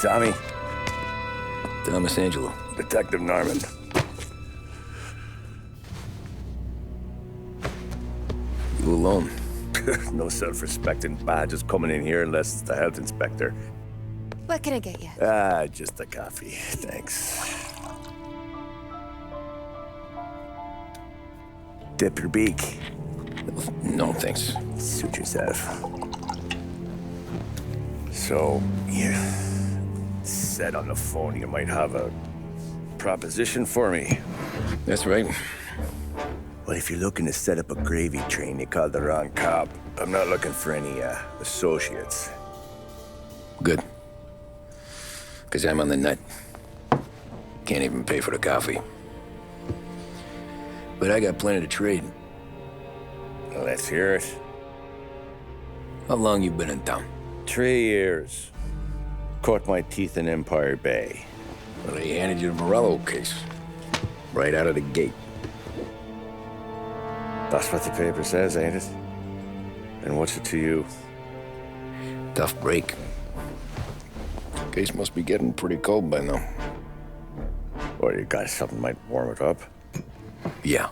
Tommy. Thomas Angelo. Detective Norman. You alone? No self-respecting badges coming in here unless it's the health inspector. What can I get you? Just a coffee. Thanks. Dip your beak. No, thanks. Suit yourself. So, you said on the phone you might have a proposition for me. That's right. Well, if you're looking to set up a gravy train, you called the wrong cop. I'm not looking for any, associates. Good. Because I'm on the nut. Can't even pay for the coffee. But I got plenty to trade. Let's hear it. How long you been in town? 3 years. Caught my teeth in Empire Bay. Well, they handed you the Morello case. Right out of the gate. That's what the paper says, ain't it? And what's it to you? Tough break. Case must be getting pretty cold by now. Or you got something might warm it up? Yeah,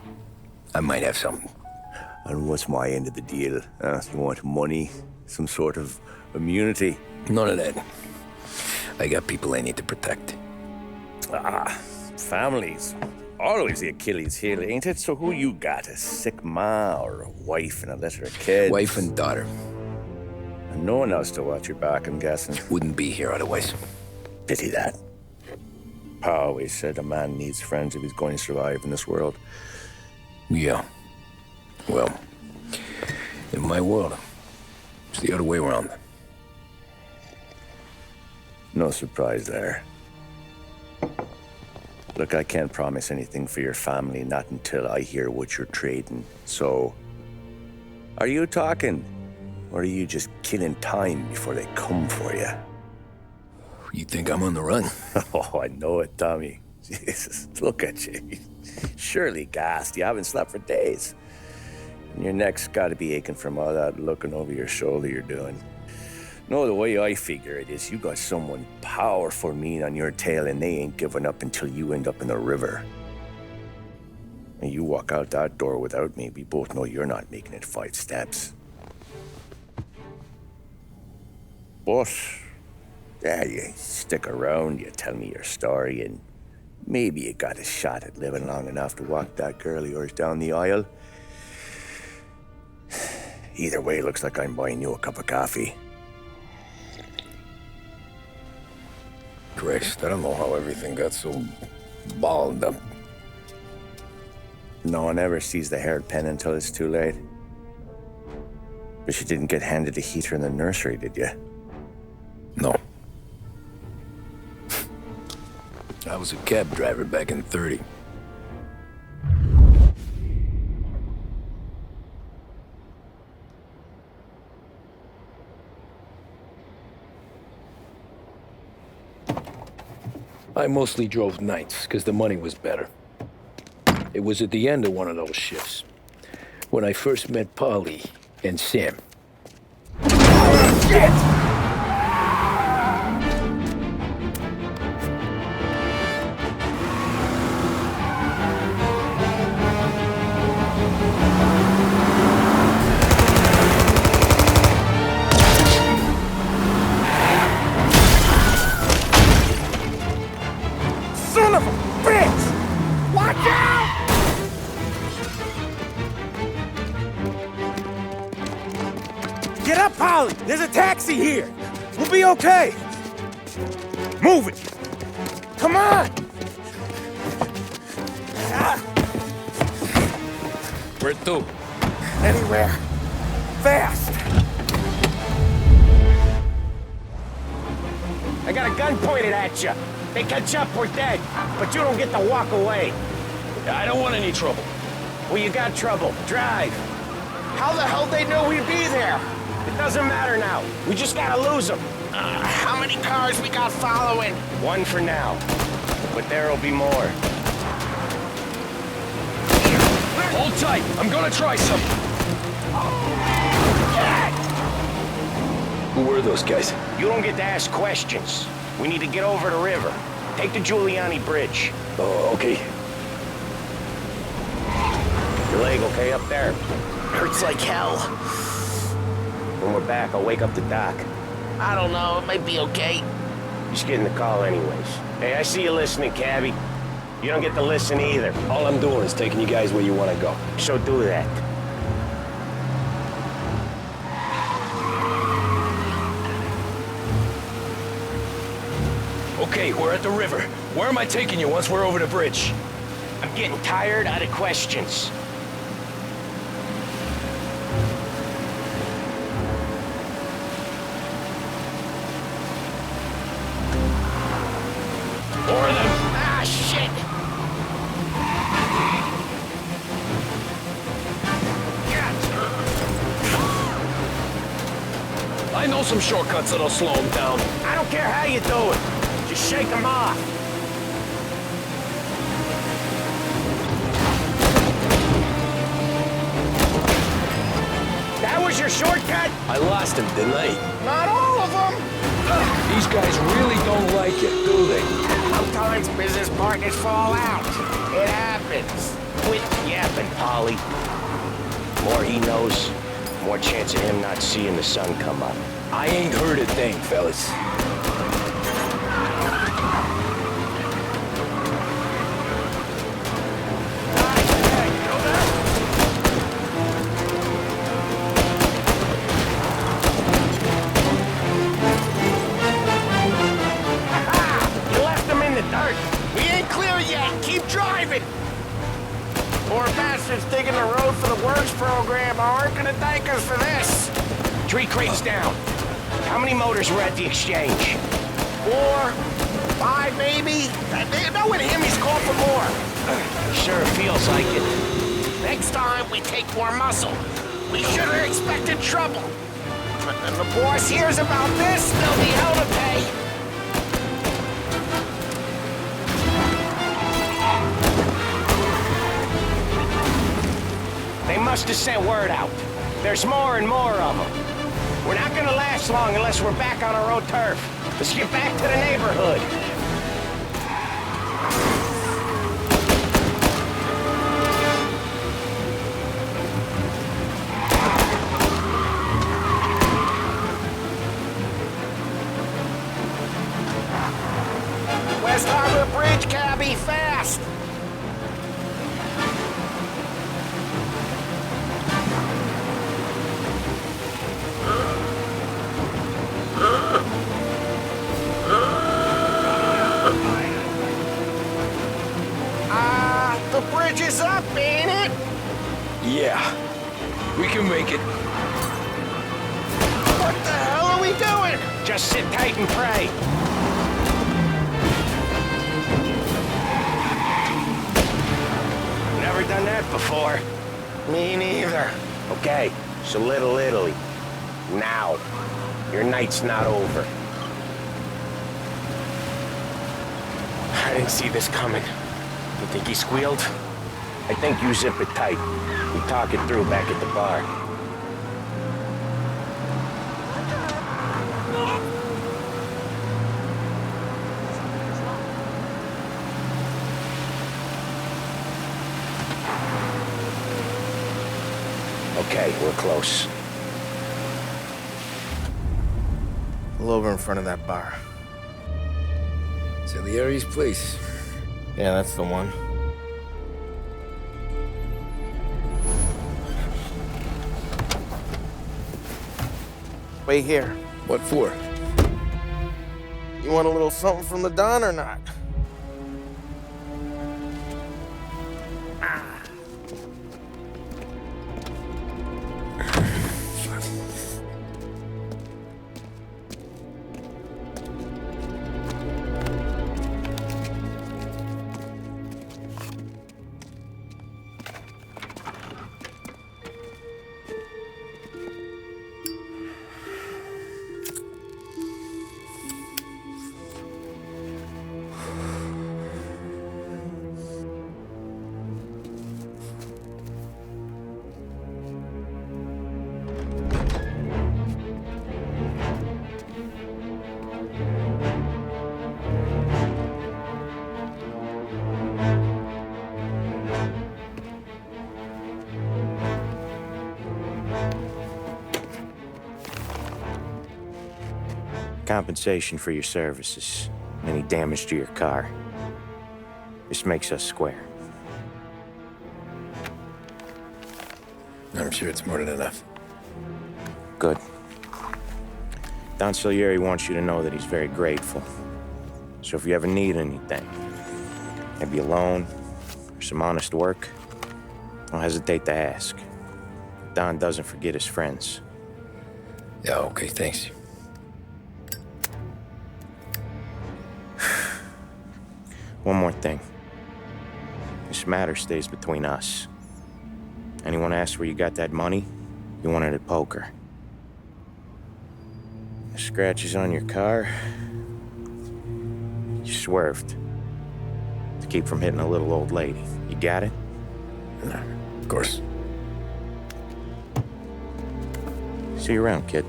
I might have something. And what's my end of the deal? You want money? Some sort of immunity? None of that. I got people I need to protect. Families. Always the Achilles heel, ain't it? So who you got? A sick ma or a wife and a litter of kids? Wife and daughter. And no one else to watch your back, I'm guessing. Wouldn't be here otherwise. Pity that. Pa always said a man needs friends if he's going to survive in this world. Yeah. Well, in my world, it's the other way around. No surprise there. Look, I can't promise anything for your family, not until I hear what you're trading. So, are you talking? Or are you just killing time before they come for you? You think I'm on the run? Oh, I know it, Tommy. Jesus, look at you. Surely gassed. You haven't slept for days. And your neck's got to be aching from all that looking over your shoulder you're doing. No, the way I figure it is you got someone powerful mean on your tail and they ain't giving up until you end up in the river. And you walk out that door without me, we both know you're not making it 5 steps. But, yeah, you stick around, you tell me your story, and maybe you got a shot at living long enough to walk that girl of yours down the aisle. Either way, looks like I'm buying you a cup of coffee. Christ, I don't know how everything got so balled up. No one ever sees the haired pen until it's too late. But you didn't get handed a heater in the nursery, did you? No. I was a cab driver back in '30. I mostly drove nights, because the money was better. It was at the end of one of those shifts, when I first met Polly and Sam. Oh, shit! Son of a bitch! Watch out! Get up, Polly! There's a taxi here! We'll be okay! Move it! Come on! Where to? Anywhere. Fast! I got a gun pointed at you. They catch up, we're dead. But you don't get to walk away. I don't want any trouble. Well, you got trouble. Drive. How the hell they know we'd be there? It doesn't matter now. We just gotta lose them. How many cars we got following? One for now. But there'll be more. Hold tight. I'm gonna try something. Who were those guys? You don't get to ask questions. We need to get over the river. Take the Giuliani Bridge. Oh, okay. Your leg okay up there? Hurts like hell. When we're back, I'll wake up the doc. I don't know, it might be okay. Just getting the call anyways. Hey, I see you listening, Cabby. You don't get to listen either. All I'm doing is taking you guys where you want to go. So do that. Okay, we're at the river. Where am I taking you once we're over the bridge? I'm getting tired of the questions. Or them. Ah, shit! I know some shortcuts that'll slow him down. I don't care how you do it. Just shake them off. That was your shortcut? I lost him, didn't I? Not all of them! These guys really don't like it, do they? Sometimes business partners fall out. It happens. Quit yapping, Polly. More he knows, more chance of him not seeing the sun come up. I ain't heard a thing, fellas. You left him in the dirt. We ain't clear yet! Keep driving! Poor bastards digging the road for the works program aren't gonna thank us for this! Tree crates down. How many motors were at the exchange? 4, 5 maybe? You know with him he's called for more. Sure feels like it. Next time we take more muscle. We should have expected trouble. But when the boss hears about this, there'll be hell to pay. They must have sent word out. There's more and more of them. We're not gonna last long unless we're back on our own turf. Let's get back to the neighborhood. West Harbor Bridge, cabby, fast! The bridge is up, ain't it? Yeah, we can make it. What the hell are we doing? Just sit tight and pray. Never done that before. Me neither. Okay, so Little Italy. Now. Your night's not over. I didn't see this coming. You think he squealed? I think you zip it tight. We talk it through back at the bar. Okay, we're close. Pull over in front of that bar. Salieri's place. Yeah, that's the one. Wait here. What for? You want a little something from the Don or not? Compensation for your services. Any damage to your car. This makes us square. I'm sure it's more than enough. Good. Don Salieri wants you to know that he's very grateful. So if you ever need anything, maybe a loan or some honest work, don't hesitate to ask. Don doesn't forget his friends. Yeah, okay, thanks. One more thing. This matter stays between us. Anyone asks where you got that money, you won it at poker. The scratches on your car, you swerved to keep from hitting a little old lady. You got it? Of course. See you around, kid.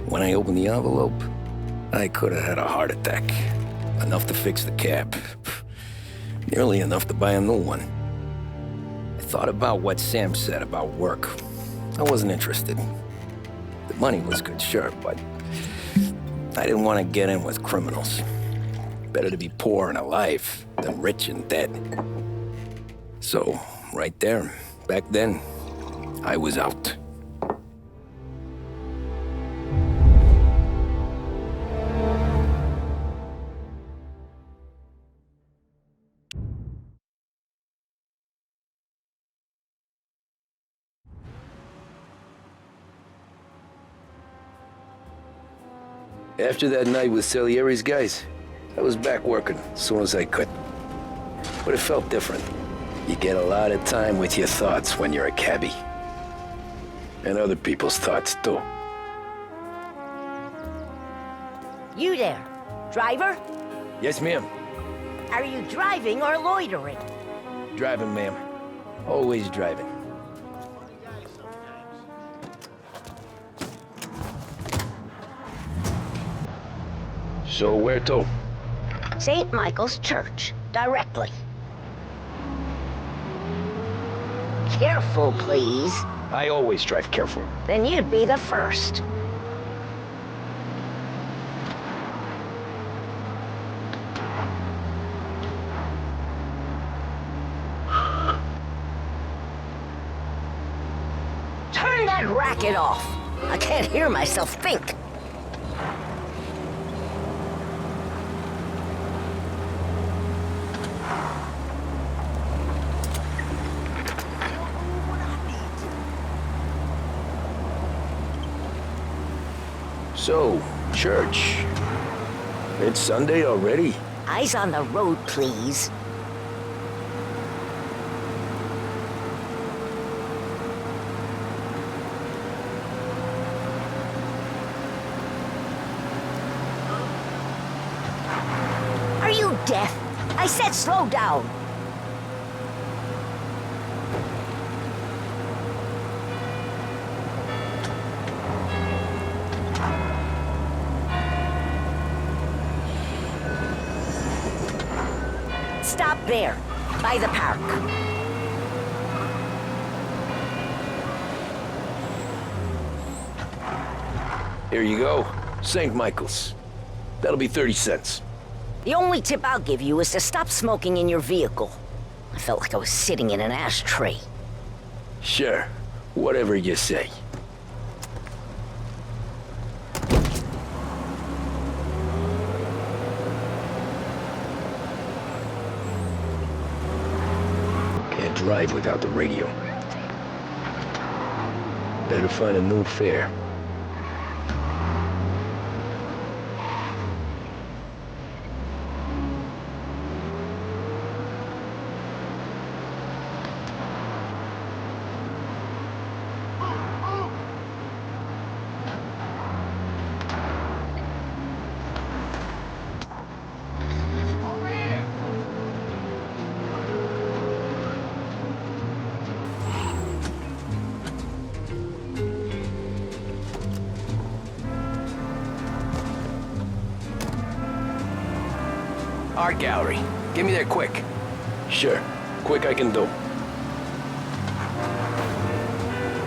When I opened the envelope, I could have had a heart attack. Enough to fix the cap. Nearly enough to buy a new one. I thought about what Sam said about work. I wasn't interested. The money was good, sure, but I didn't want to get in with criminals. Better to be poor and alive than rich and dead. So, right there, back then, I was out. After that night with Salieri's guys, I was back working as soon as I could. But it felt different. You get a lot of time with your thoughts when you're a cabbie. And other people's thoughts, too. You there, driver? Yes, ma'am. Are you driving or loitering? Driving, ma'am. Always driving. So where to? St. Michael's Church, directly. Careful, please. I always drive careful. Then you'd be the first. Turn that racket off. I can't hear myself think. So, church. It's Sunday already? Eyes on the road, please. Are you deaf? I said slow down. Stop there, by the park. Here you go. St. Michael's. That'll be 30 cents. The only tip I'll give you is to stop smoking in your vehicle. I felt like I was sitting in an ashtray. Sure. Whatever you say. Can't drive without the radio. Better find a new fare. art gallery. Get me there quick. Sure. Quick I can do.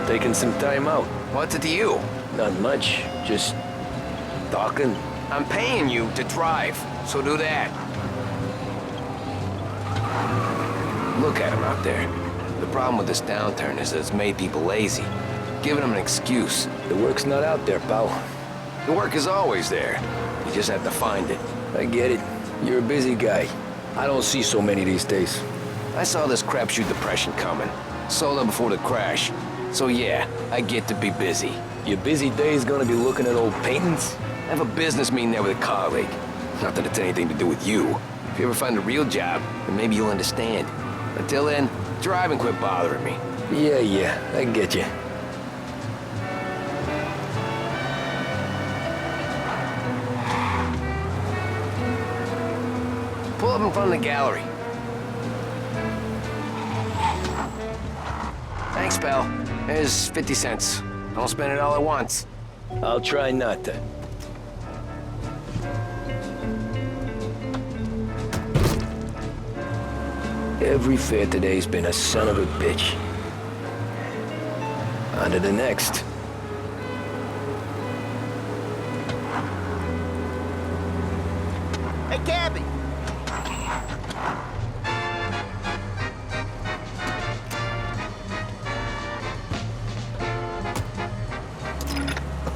Taking some time out. What's it to you? Not much. Just talking. I'm paying you to drive, so do that. Look at him out there. The problem with this downturn is that it's made people lazy, giving them an excuse. The work's not out there, pal. The work is always there. You just have to find it. I get it. You're a busy guy. I don't see so many these days. I saw this crapshoot depression coming. Sold out before the crash. So yeah, I get to be busy. Your busy day's gonna be looking at old paintings? I have a business meeting there with a colleague. Not that it's anything to do with you. If you ever find a real job, then maybe you'll understand. Until then, drive and quit bothering me. Yeah, I get you. Pull up in front of the gallery. Thanks, pal. Here's 50 cents. Don't spend it all at once. I'll try not to. Every fare today's been a son of a bitch. On to the next. Hey, Cabby!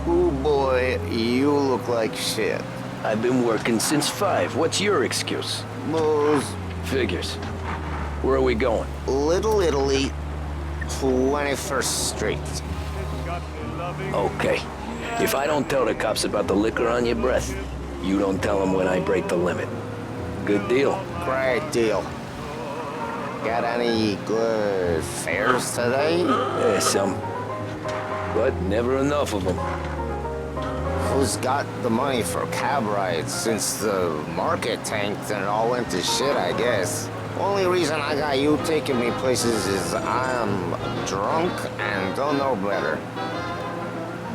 Oh boy, you look like shit. I've been working since 5. What's your excuse? Moose, Figures. Where are we going? Little Italy, 21st Street. Okay. If I don't tell the cops about the liquor on your breath, you don't tell them when I break the limit. Good deal. Great deal. Got any good fares today? Yeah, some. But never enough of them. Who's got the money for cab rides since the market tanked and it all went to shit, I guess? Only reason I got you taking me places is I'm drunk and don't know better.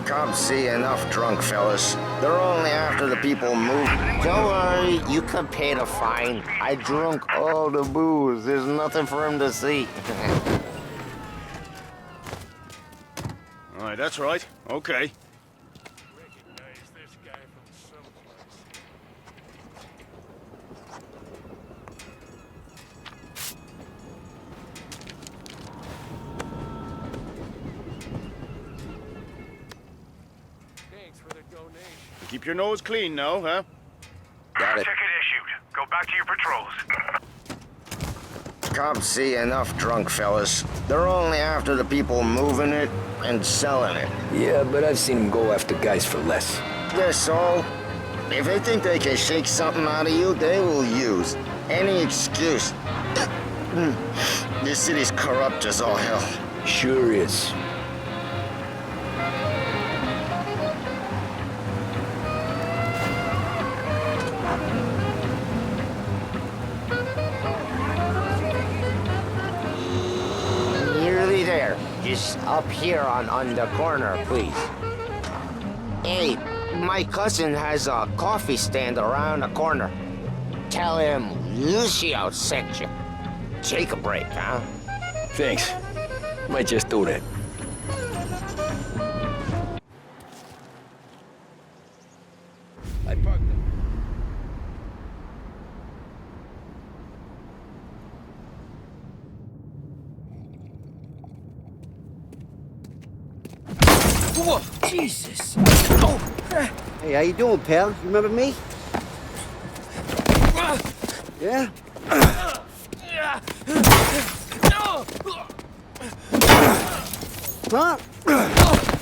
Cops see enough drunk fellas. They're only after the people move. Don't worry, you could pay the fine. I drunk all the booze. There's nothing for him to see. All right, that's right. Okay. Keep your nose clean now, huh? Got it. Ticket issued. Go back to your patrols. Cops see enough drunk fellas. They're only after the people moving it and selling it. Yeah, but I've seen them go after guys for less. They're so. If they think they can shake something out of you, they will use any excuse. This city's corrupt as all hell. Sure is. Nearly there. Just up here on the corner, please. Hey, my cousin has a coffee stand around the corner. Tell him Lucio sent you. Take a break, huh? Thanks. Might just do that. I parked them. Whoa, Jesus! Oh. Hey, how you doing, pal? You remember me? Yeah? Huh?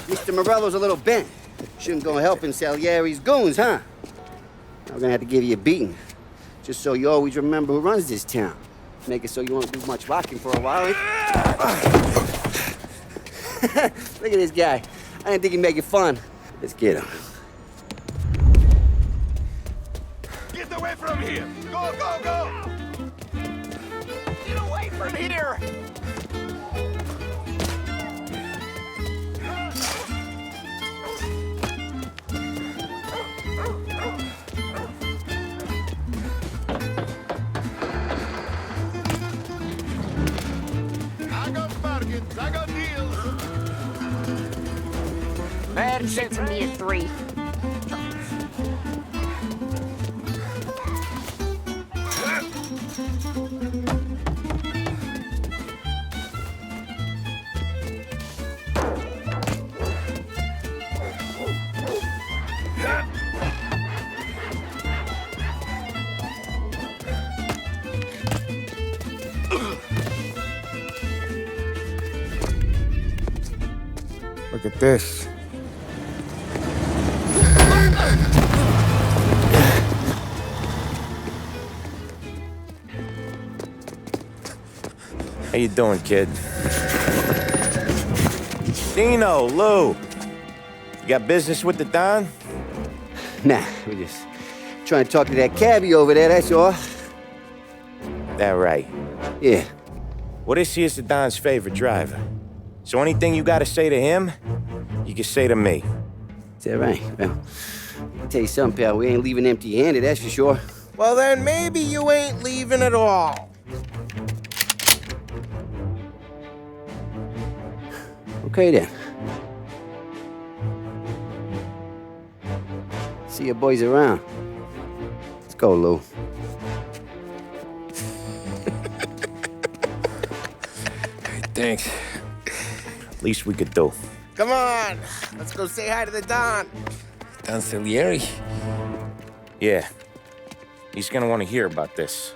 Mr. Morello's a little bent. Shouldn't go helping Salieri's goons, huh? I'm gonna have to give you a beating. Just so you always remember who runs this town. Make it so you won't do much rocking for a while. Look at this guy. I didn't think he'd make it fun. Let's get him. Get away from here! Go, go, go! Get away from here! bargains. I got deals. Bad Sent to me at 3. Look at this. How you doing, kid? Dino, Lou. You got business with the Don? Nah, we just trying to talk to that cabbie over there, that's all. That right. Yeah. Well, this here's the Don's favorite driver. So anything you gotta say to him, you can say to me. Is that right? Well, I'll tell you something, pal. We ain't leaving empty-handed, that's for sure. Well, then maybe you ain't leaving at all. Okay, then. See your boys around. Let's go, Lou. Thanks. Least we could do. Come on, let's go say hi to the Don. Don Salieri? Yeah. He's gonna want to hear about this.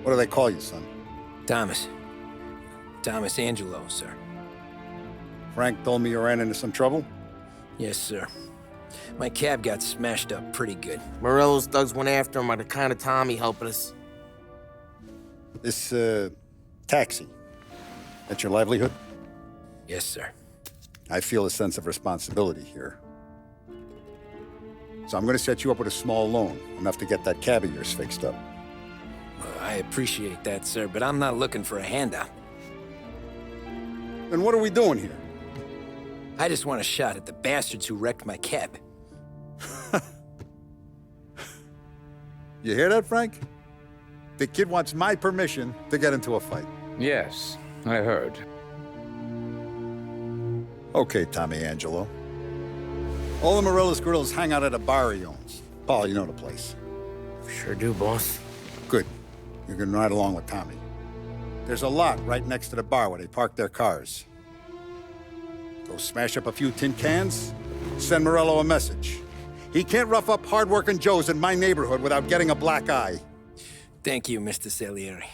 What do they call you, son? Thomas. Thomas Angelo, sir. Frank told me you ran into some trouble? Yes, sir. My cab got smashed up pretty good. Morello's thugs went after him by the kind of Tommy helping us. This, taxi, that's your livelihood? Yes, sir. I feel a sense of responsibility here. So I'm gonna set you up with a small loan, enough to get that cab of yours fixed up. I appreciate that, sir, but I'm not looking for a handout. Then what are we doing here? I just want a shot at the bastards who wrecked my cab. You hear that, Frank? The kid wants my permission to get into a fight. Yes, I heard. Okay, Tommy Angelo. All the Morello's girls hang out at a bar he owns. Paul, you know the place. Sure do, boss. Good. You can ride along with Tommy. There's a lot right next to the bar where they park their cars. Go smash up a few tin cans, send Morello a message. He can't rough up hard-working Joes in my neighborhood without getting a black eye. Thank you, Mr. Salieri.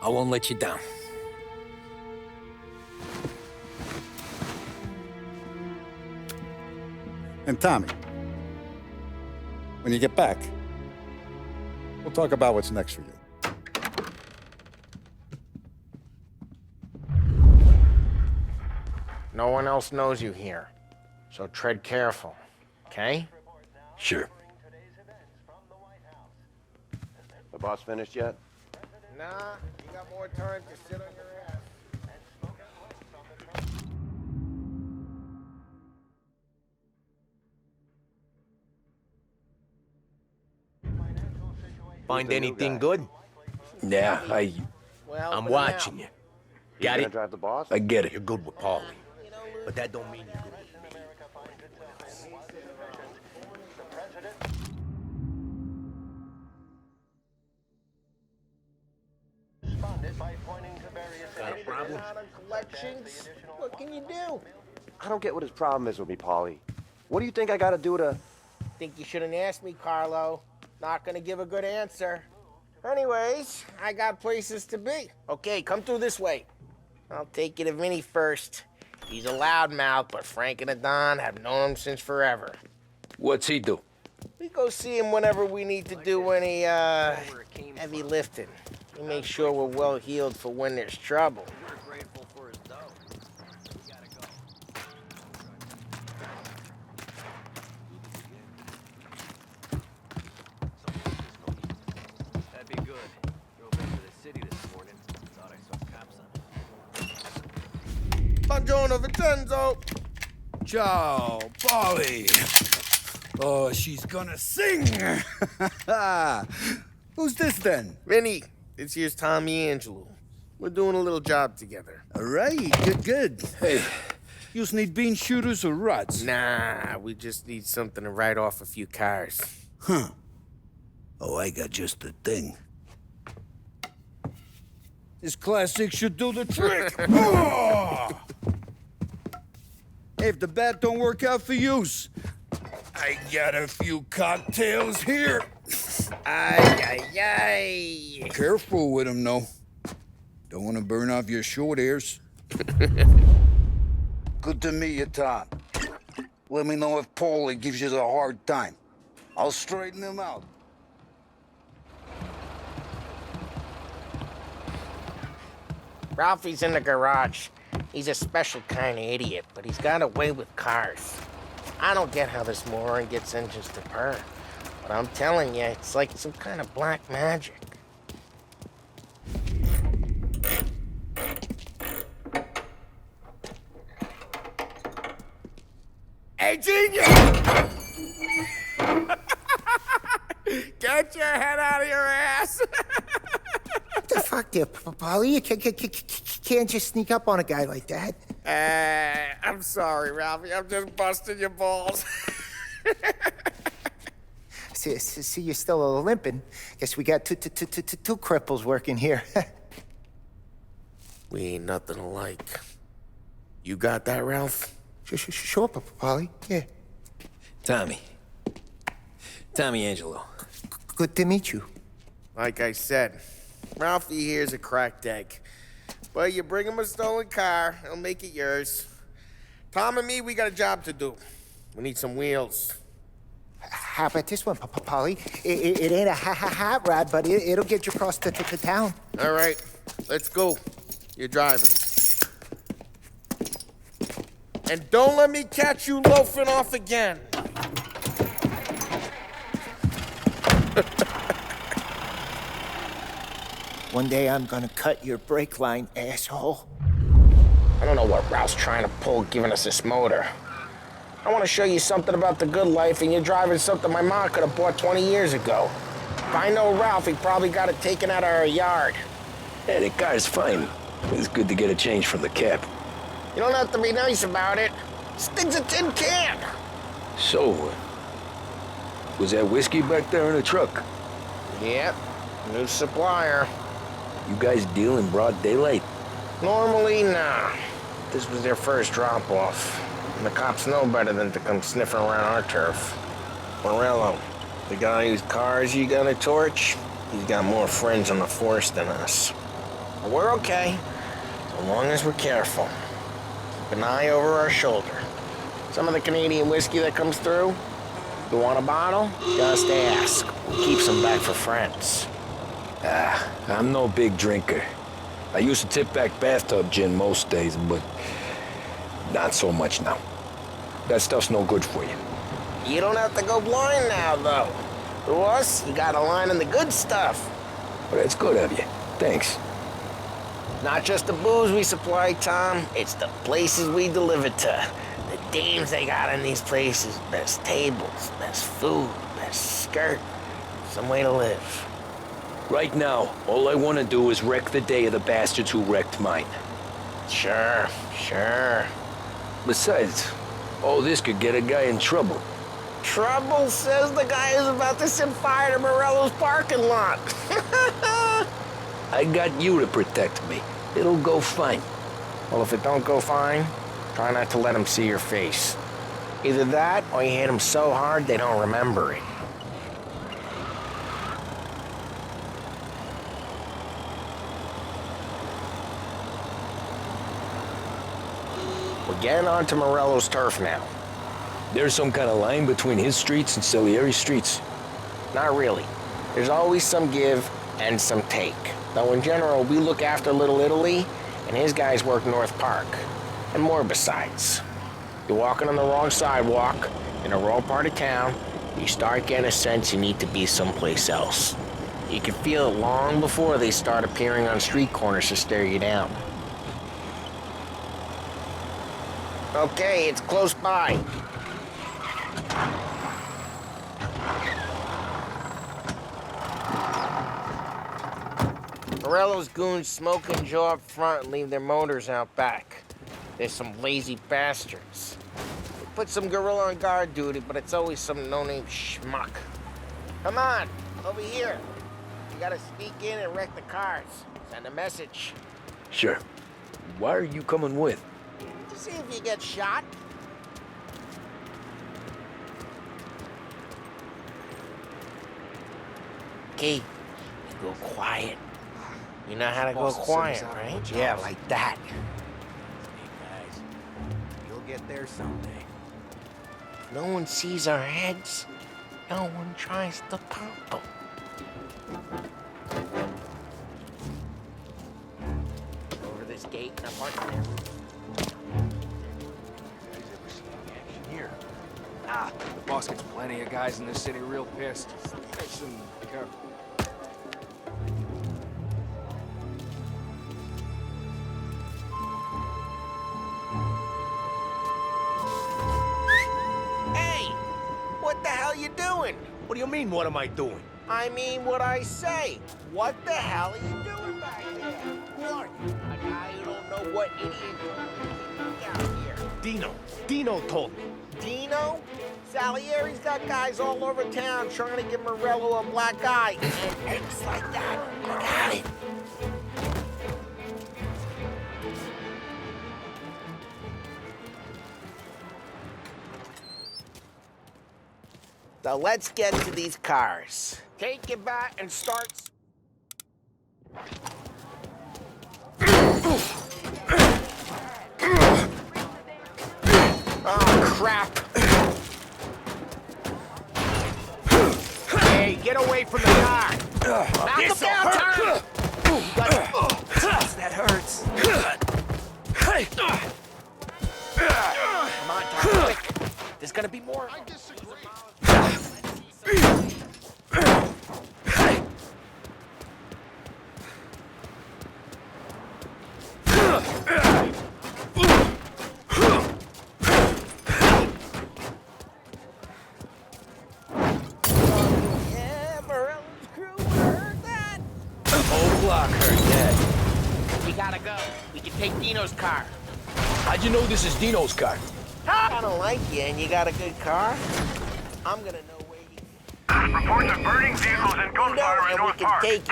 I won't let you down. And Tommy, when you get back, we'll talk about what's next for you. No one else knows you here, so tread careful, okay? Sure. The boss finished yet? Nah, you got more time to sit on your ass. Find anything good? Yeah, Well, I'm for watching now. you. Got it? Drive the boss? I get it. You're good with Paulie. But that don't mean you're good with me. Got a problem? Collections? What can you do? I don't get what his problem is with me, Paulie. What do you think I gotta do to... Think you shouldn't ask me, Carlo. Not gonna give a good answer. Anyways, I got places to be. Okay, come through this way. I'll take you to Vinny first. He's a loudmouth, but Frank and the Don have known him since forever. What's he do? We go see him whenever we need to do any, heavy lifting. We make sure we're well healed for when there's trouble. That'd be good. Drove into the city this morning. Thought I saw cops on it. Buongiorno, Vincenzo. Ciao, Polly. Oh, she's gonna sing. Who's this then? Vinny, this here's Tommy Angelo. We're doing a little job together. All right, good. Hey, you need bean shooters or rods? Nah, we just need something to write off a few cars. Huh. Oh, I got just the thing. This classic should do the trick. Oh! Hey, if the bat don't work out for yous, I got a few cocktails here. Ay, ay, ay. Careful with them, though. Don't want to burn off your short hairs. Good to meet you, Tom. Let me know if Paulie gives you a hard time. I'll straighten him out. Ralphie's in the garage. He's a special kind of idiot, but he's got a way with cars. I don't get how this moron gets engines to purr. But I'm telling you, it's like some kind of black magic. Hey, genius! Get your head out of your ass! What the fuck there, Polly? You can't just sneak up on a guy like that. I'm sorry, Ralphie. I'm just busting your balls. See, you're still limping. Guess we got two cripples working here. We ain't nothing alike. You got that, Ralph? Sure, Polly. Yeah. Tommy Angelo. Good to meet you. Like I said, Ralphie here's a cracked egg. But you bring him a stolen car, he'll make it yours. Tom and me, we got a job to do. We need some wheels. How about this one, Polly? It ain't a hot rod, but it'll get you across to town. All right, let's go. You're driving. And don't let me catch you loafing off again. One day I'm gonna cut your brake line, asshole. I don't know what Ralph's trying to pull giving us this motor. I want to show you something about the good life, and you're driving something my mom could have bought 20 years ago. If I know Ralph, he probably got it taken out of our yard. Yeah, the car's fine. It's good to get a change from the cab. You don't have to be nice about it. This thing's a tin can. So, was that whiskey back there in the truck? Yep, new supplier. You guys deal in broad daylight? Normally, nah. This was their first drop-off. And the cops know better than to come sniffing around our turf. Morello, the guy whose cars you got a torch, he's got more friends on the force than us. But we're okay, so long as we're careful. Keep an eye over our shoulder. Some of the Canadian whiskey that comes through, you want a bottle? Just ask. We'll keep some back for friends. I'm no big drinker. I used to tip back bathtub gin most days, but not so much now. That stuff's no good for you. You don't have to go blind now, though. To us, you got a line in the good stuff. Well, that's good of you. Thanks. Not just the booze we supply, Tom. It's the places we deliver to. The dames they got in these places. Best tables, best food, best skirt. Some way to live. Right now, all I want to do is wreck the day of the bastards who wrecked mine. Sure. Besides, all this could get a guy in trouble. Trouble, says the guy who's about to set fire to Morello's parking lot. I got you to protect me. It'll go fine. Well, if it don't go fine, try not to let them see your face. Either that, or you hit them so hard they don't remember it. We're getting onto Morello's turf now. There's some kind of line between his streets and Salieri's streets? Not really. There's always some give and some take. Though in general, we look after Little Italy, and his guys work North Park. And more besides. You're walking on the wrong sidewalk, in a wrong part of town, you start getting a sense you need to be someplace else. You can feel it long before they start appearing on street corners to stare you down. Okay, it's close by. Morello's goons smoke and jaw up front and leave their motors out back. There's some lazy bastards. They put some gorilla on guard duty, but it's always some no-name schmuck. Come on, over here. You gotta sneak in and wreck the cars. Send a message. Sure. Why are you coming with? To see if you get shot. Okay, you go quiet. You know how to go quiet, right? Yeah, like that. Hey, guys. You'll get there someday. No one sees our heads. No one tries to pop them. Over this gate and up on there. You guys ever seen any action here? Ah, the boss gets plenty of guys in this city real pissed. Listen, be careful. What the hell you doing? What do you mean, what am I doing? I mean what I say. What the hell are you doing back there? Who are you? A guy who don't know what idiot you're out here. Dino told me. Dino? Salieri's got guys all over town trying to give Morello a black eye. And it's like that. I got it. So let's get to these cars. Take it back and start. Oh, crap. Hey, get away from the car. Knock him down, Tom. That hurts. Come on, Tom, quick. There's gonna be more. I disagree. Gotta go. We can take Dino's car. How'd you know this is Dino's car? I don't like you, and you got a good car. I'm gonna know where you... Reports of burning vehicles and gunfire in North Park. Take it.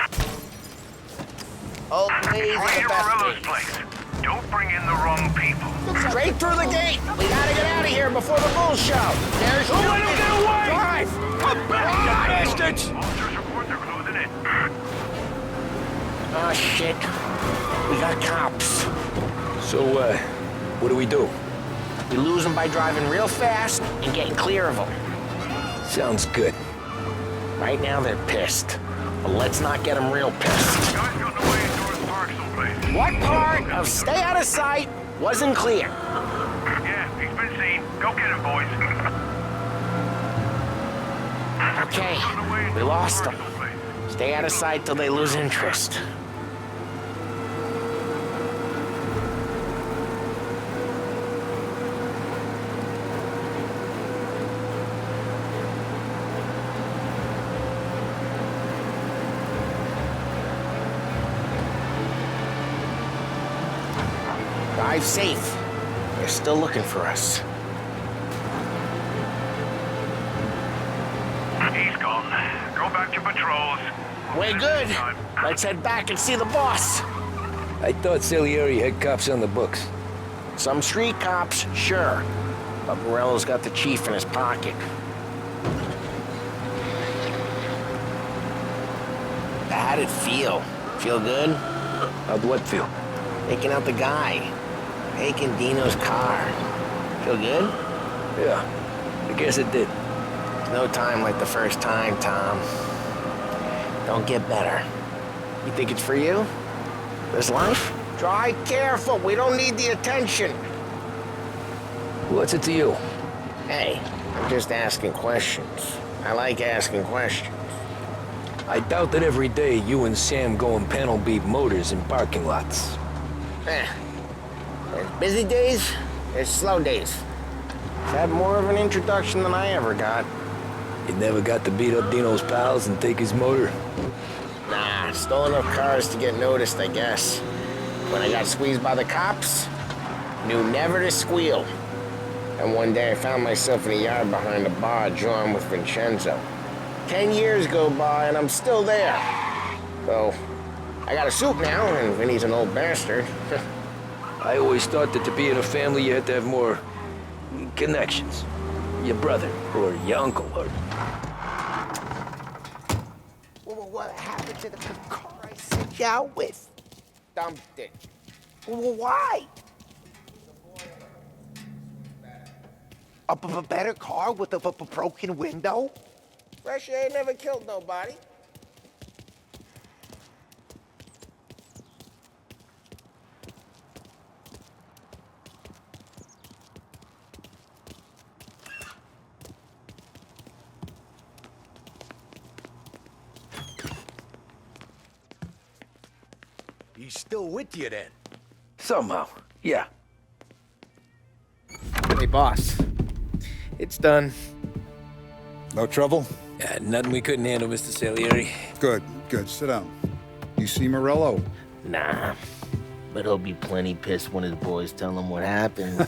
Oh, please, Right at Morello's place. Don't bring in the wrong people. Straight through the gate. We gotta get out of here before the bulls show. There's no way to get away. Drive. Come back, bastards. Officers report they're closing in. Oh, shit. We got cops. So, what do we do? We lose them by driving real fast and getting clear of them. Sounds good. Right now, they're pissed. But let's not get them real pissed. Guys got away in North Park someplace. What part of stay out of sight wasn't clear? Yeah, he's been seen. Go get him, boys. Okay, we lost them. Stay out of sight till they lose interest. Drive safe. They're still looking for us. He's gone. Go back to patrols. Way good. Let's head back and see the boss. I thought Salieri had cops on the books. Some street cops, sure. But Morello's got the chief in his pocket. How'd it feel? Feel good? How'd what feel? Taking out the guy. Taking Dino's car. Feel good? Yeah. I guess it did. No time like the first time, Tom. Don't get better. You think it's for you? This life? Drive careful, we don't need the attention. What's it to you? Hey, I'm just asking questions. I like asking questions. I doubt that every day you and Sam go and panel beat motors in parking lots. There's busy days, there's slow days. I've had more of an introduction than I ever got. You never got to beat up Dino's pals and take his motor? Nah, stole enough cars to get noticed, I guess. When I got squeezed by the cops, knew never to squeal. And one day I found myself in a yard behind a bar drawing with Vincenzo. 10 years go by and I'm still there. So, I got a suit now, and Vinny's an old bastard. I always thought that to be in a family you had to have more connections. Your brother, or your uncle, or... What happened to the car I sent you out with? Dumped it. Why? A better car with a broken window? Fresh air never killed nobody. He's still with you then? Somehow, yeah. Hey, boss. It's done. No trouble? Yeah, nothing we couldn't handle, Mr. Salieri. Good, good. Sit down. You see Morello? Nah. But he'll be plenty pissed when his boys tell him what happened.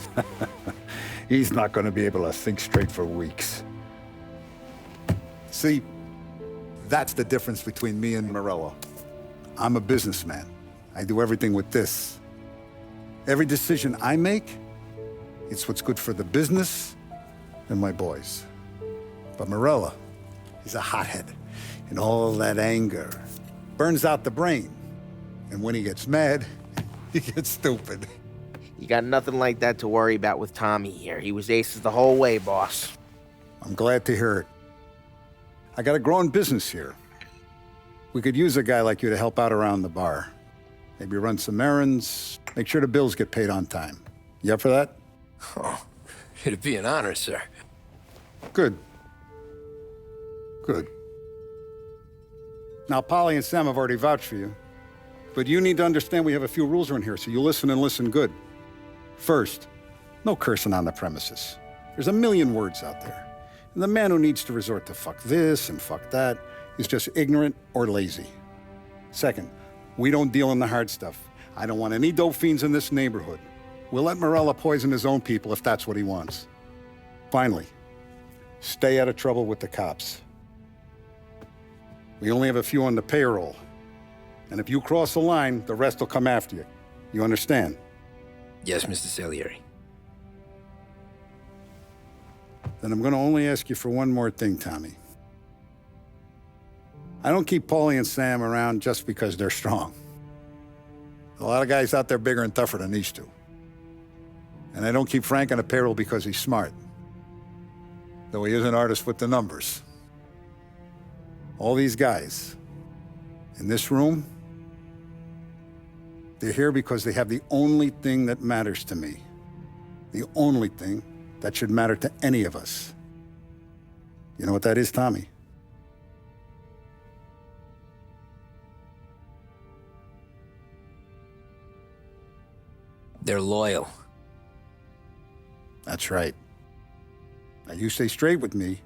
He's not going to be able to think straight for weeks. See, that's the difference between me and Morello. I'm a businessman. I do everything with this. Every decision I make, it's what's good for the business and my boys. But Morello, he's a hothead. And all that anger burns out the brain. And when he gets mad, he gets stupid. You got nothing like that to worry about with Tommy here. He was aces the whole way, boss. I'm glad to hear it. I got a growing business here. We could use a guy like you to help out around the bar. Maybe run some errands, make sure the bills get paid on time. You up for that? Oh, it'd be an honor, sir. Good. Good. Now, Polly and Sam have already vouched for you. But you need to understand we have a few rules around here, so you listen and listen good. First, no cursing on the premises. There's a million words out there. And the man who needs to resort to fuck this and fuck that is just ignorant or lazy. Second, we don't deal in the hard stuff. I don't want any dope fiends in this neighborhood. We'll let Morello poison his own people if that's what he wants. Finally, stay out of trouble with the cops. We only have a few on the payroll. And if you cross the line, the rest will come after you. You understand? Yes, Mr. Salieri. Then I'm going to only ask you for one more thing, Tommy. I don't keep Paulie and Sam around just because they're strong. A lot of guys out there bigger and tougher than these two. And I don't keep Frank on the payroll because he's smart. Though he is an artist with the numbers. All these guys in this room, they're here because they have the only thing that matters to me. The only thing that should matter to any of us. You know what that is, Tommy? They're loyal. That's right. Now, you stay straight with me,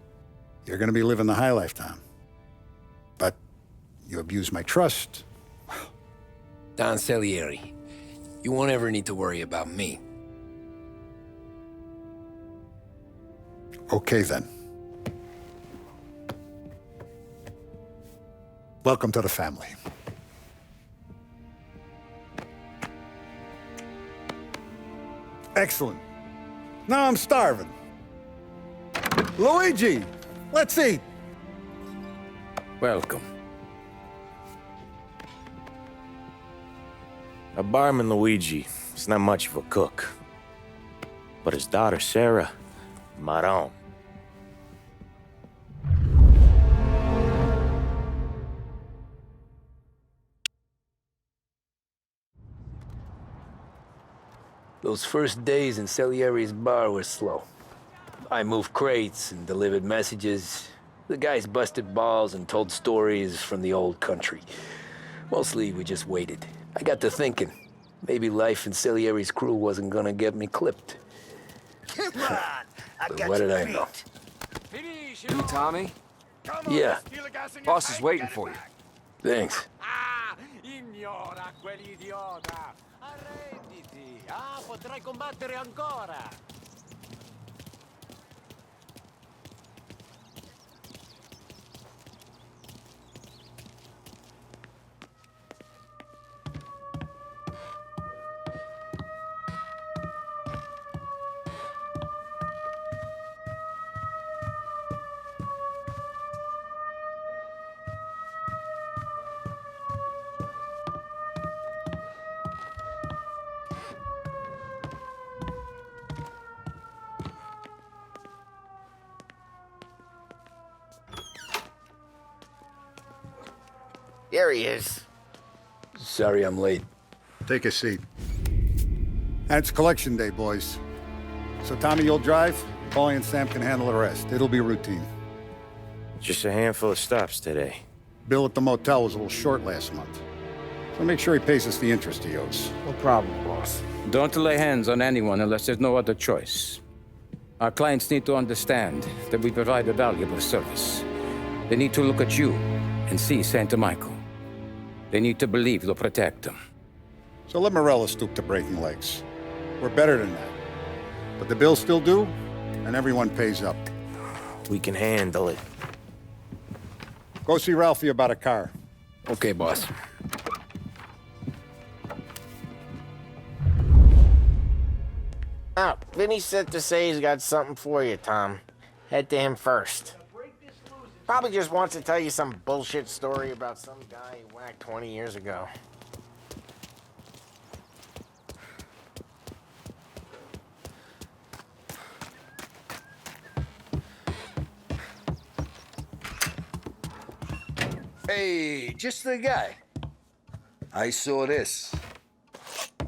you're gonna be living the high life, Tom. But you abuse my trust. Don Salieri, you won't ever need to worry about me. Okay, then. Welcome to the family. Excellent. Now I'm starving. Luigi, let's eat. Welcome. Our barman Luigi is not much of a cook. But his daughter Sarah, Maron, Those first days in Salieri's bar were slow. I moved crates and delivered messages. The guys busted balls and told stories from the old country. Mostly, we just waited. I got to thinking, maybe life in Salieri's crew wasn't gonna get me clipped. Come on! But what did I know? You, Tommy? Yeah. Boss is waiting for you. Thanks. Ignora quell'idiota! Arrenditi! Potrai combattere ancora! There he is. Sorry I'm late. Take a seat. And it's collection day, boys. So Tommy, you'll drive. Paulie and Sam can handle the rest. It'll be routine. Just a handful of stops today. Bill at the motel was a little short last month. So make sure he pays us the interest he owes. No problem, boss. Don't lay hands on anyone unless there's no other choice. Our clients need to understand that we provide a valuable service. They need to look at you and see Santa Michael. They need to believe you'll protect them. So let Morella stoop to breaking legs. We're better than that. But the bills still due, and everyone pays up. We can handle it. Go see Ralphie about a car. Okay, boss. Oh, Vinny said to say he's got something for you, Tom. Head to him first. Probably just wants to tell you some bullshit story about some guy he whacked 20 years ago. Hey, just the guy. I saw this,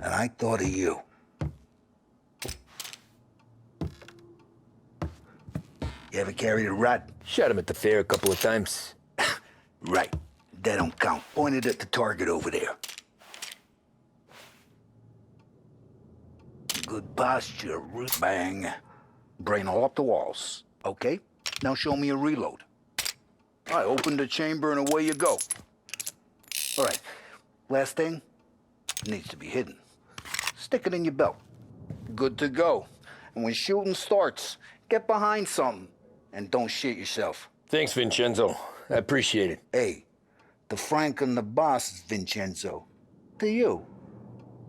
and I thought of you. You ever carried a rat? Shot him at the fair a couple of times. Right. That don't count. Pointed at the target over there. Good posture. Bang. Brain all off the walls. Okay? Now show me a reload. I opened the chamber and away you go. All right. Last thing. Needs to be hidden. Stick it in your belt. Good to go. And when shooting starts, get behind something. And don't shit yourself. Thanks, Vincenzo. I appreciate it. Hey, the Frank and the boss is Vincenzo. To you,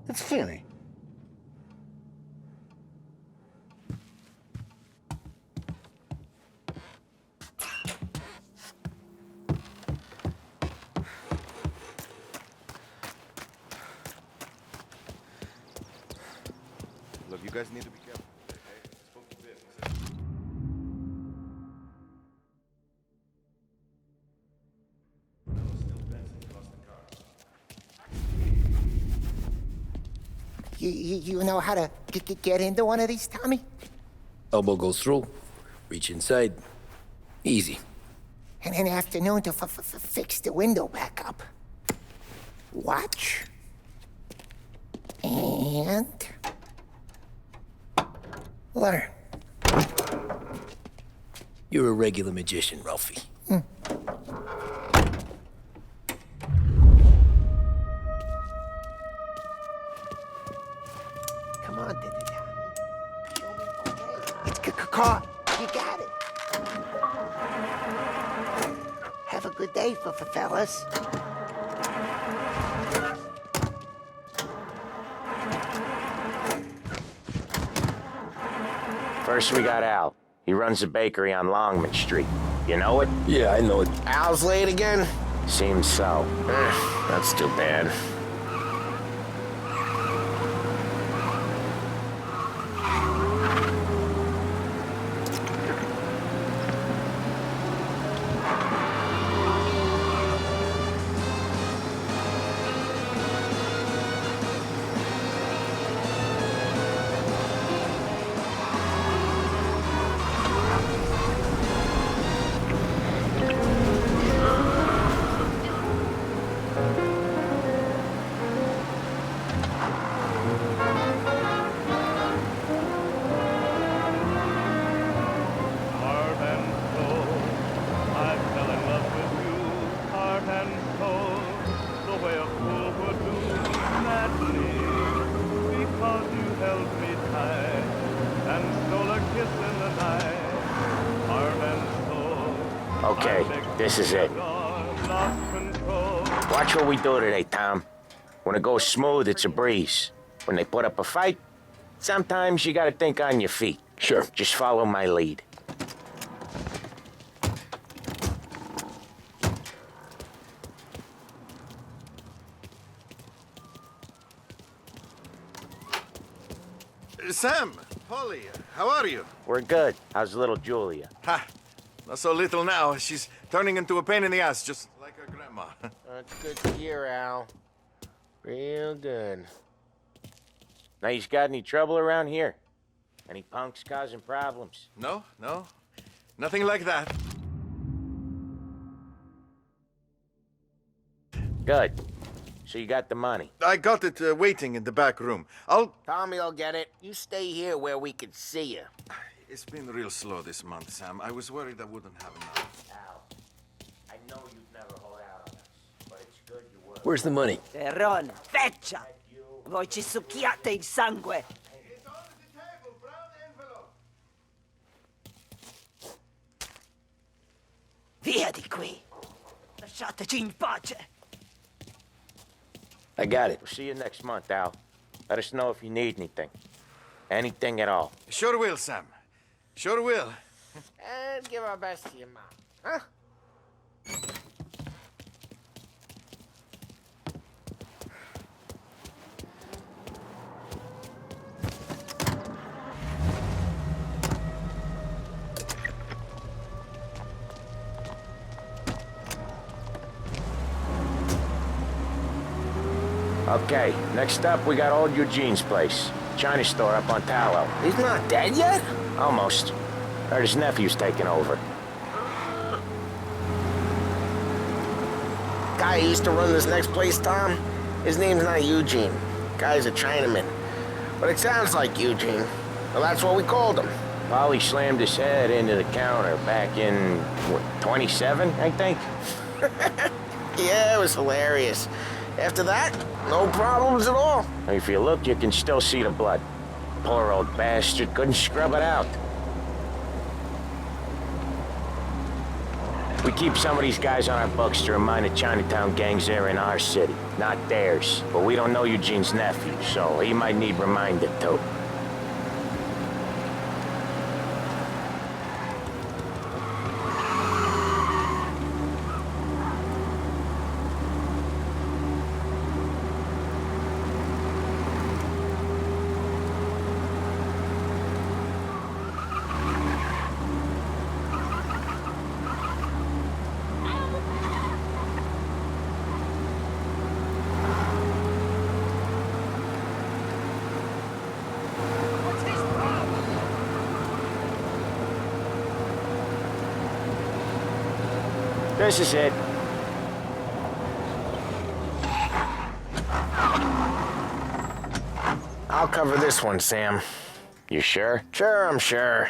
it's Vinny. Look, you guys need to be careful. You know how to get into one of these, Tommy? Elbow goes through. Reach inside. Easy. And an afternoon to fix the window back up. Watch. And... learn. You're a regular magician, Ralphie. Come on, it's caught. You got it. Have a good day, fellas. First we got Al. He runs a bakery on Longman Street. You know it? Yeah, I know it. Al's late again? Seems so. That's too bad. Okay, this is it. Watch what we do today, Tom. When it goes smooth, it's a breeze. When they put up a fight, sometimes you gotta think on your feet. Sure. Just follow my lead. Sam, Polly, how are you? We're good. How's little Julia? Ha! Not so little now. She's turning into a pain in the ass, just like her grandma. That's good to hear, Al. Real good. Now, you got any trouble around here? Any punks causing problems? No, no. Nothing like that. Good. So you got the money? I got it waiting in the back room. Tommy'll get it. You stay here where we can see you. It's been real slow this month, Sam. I was worried I wouldn't have enough. Al, I know you'd never hold out on us, but it's good you were. Where's the money? Terron, feccia! Voi ci succhiate il sangue! Via di qui! Lasciateci in pace! I got it. We'll see you next month, Al. Let us know if you need anything. Anything at all. Sure will, Sam. Sure will. And give our best to your mom, huh? Okay, next up, we got old Eugene's place. China store up on Tallow. He's not dead yet? Almost. Heard his nephew's taking over. Guy who used to run this next place, Tom, his name's not Eugene. Guy's a Chinaman. But it sounds like Eugene. Well, that's what we called him. Polly slammed his head into the counter back in, what, 27, I think? Yeah, it was hilarious. After that, no problems at all. If you look, you can still see the blood. Poor old bastard couldn't scrub it out. We keep some of these guys on our books to remind the Chinatown gangs they're in our city, not theirs. But we don't know Eugene's nephew, so he might need reminded too. This is it. I'll cover this one, Sam. You sure? Sure, I'm sure.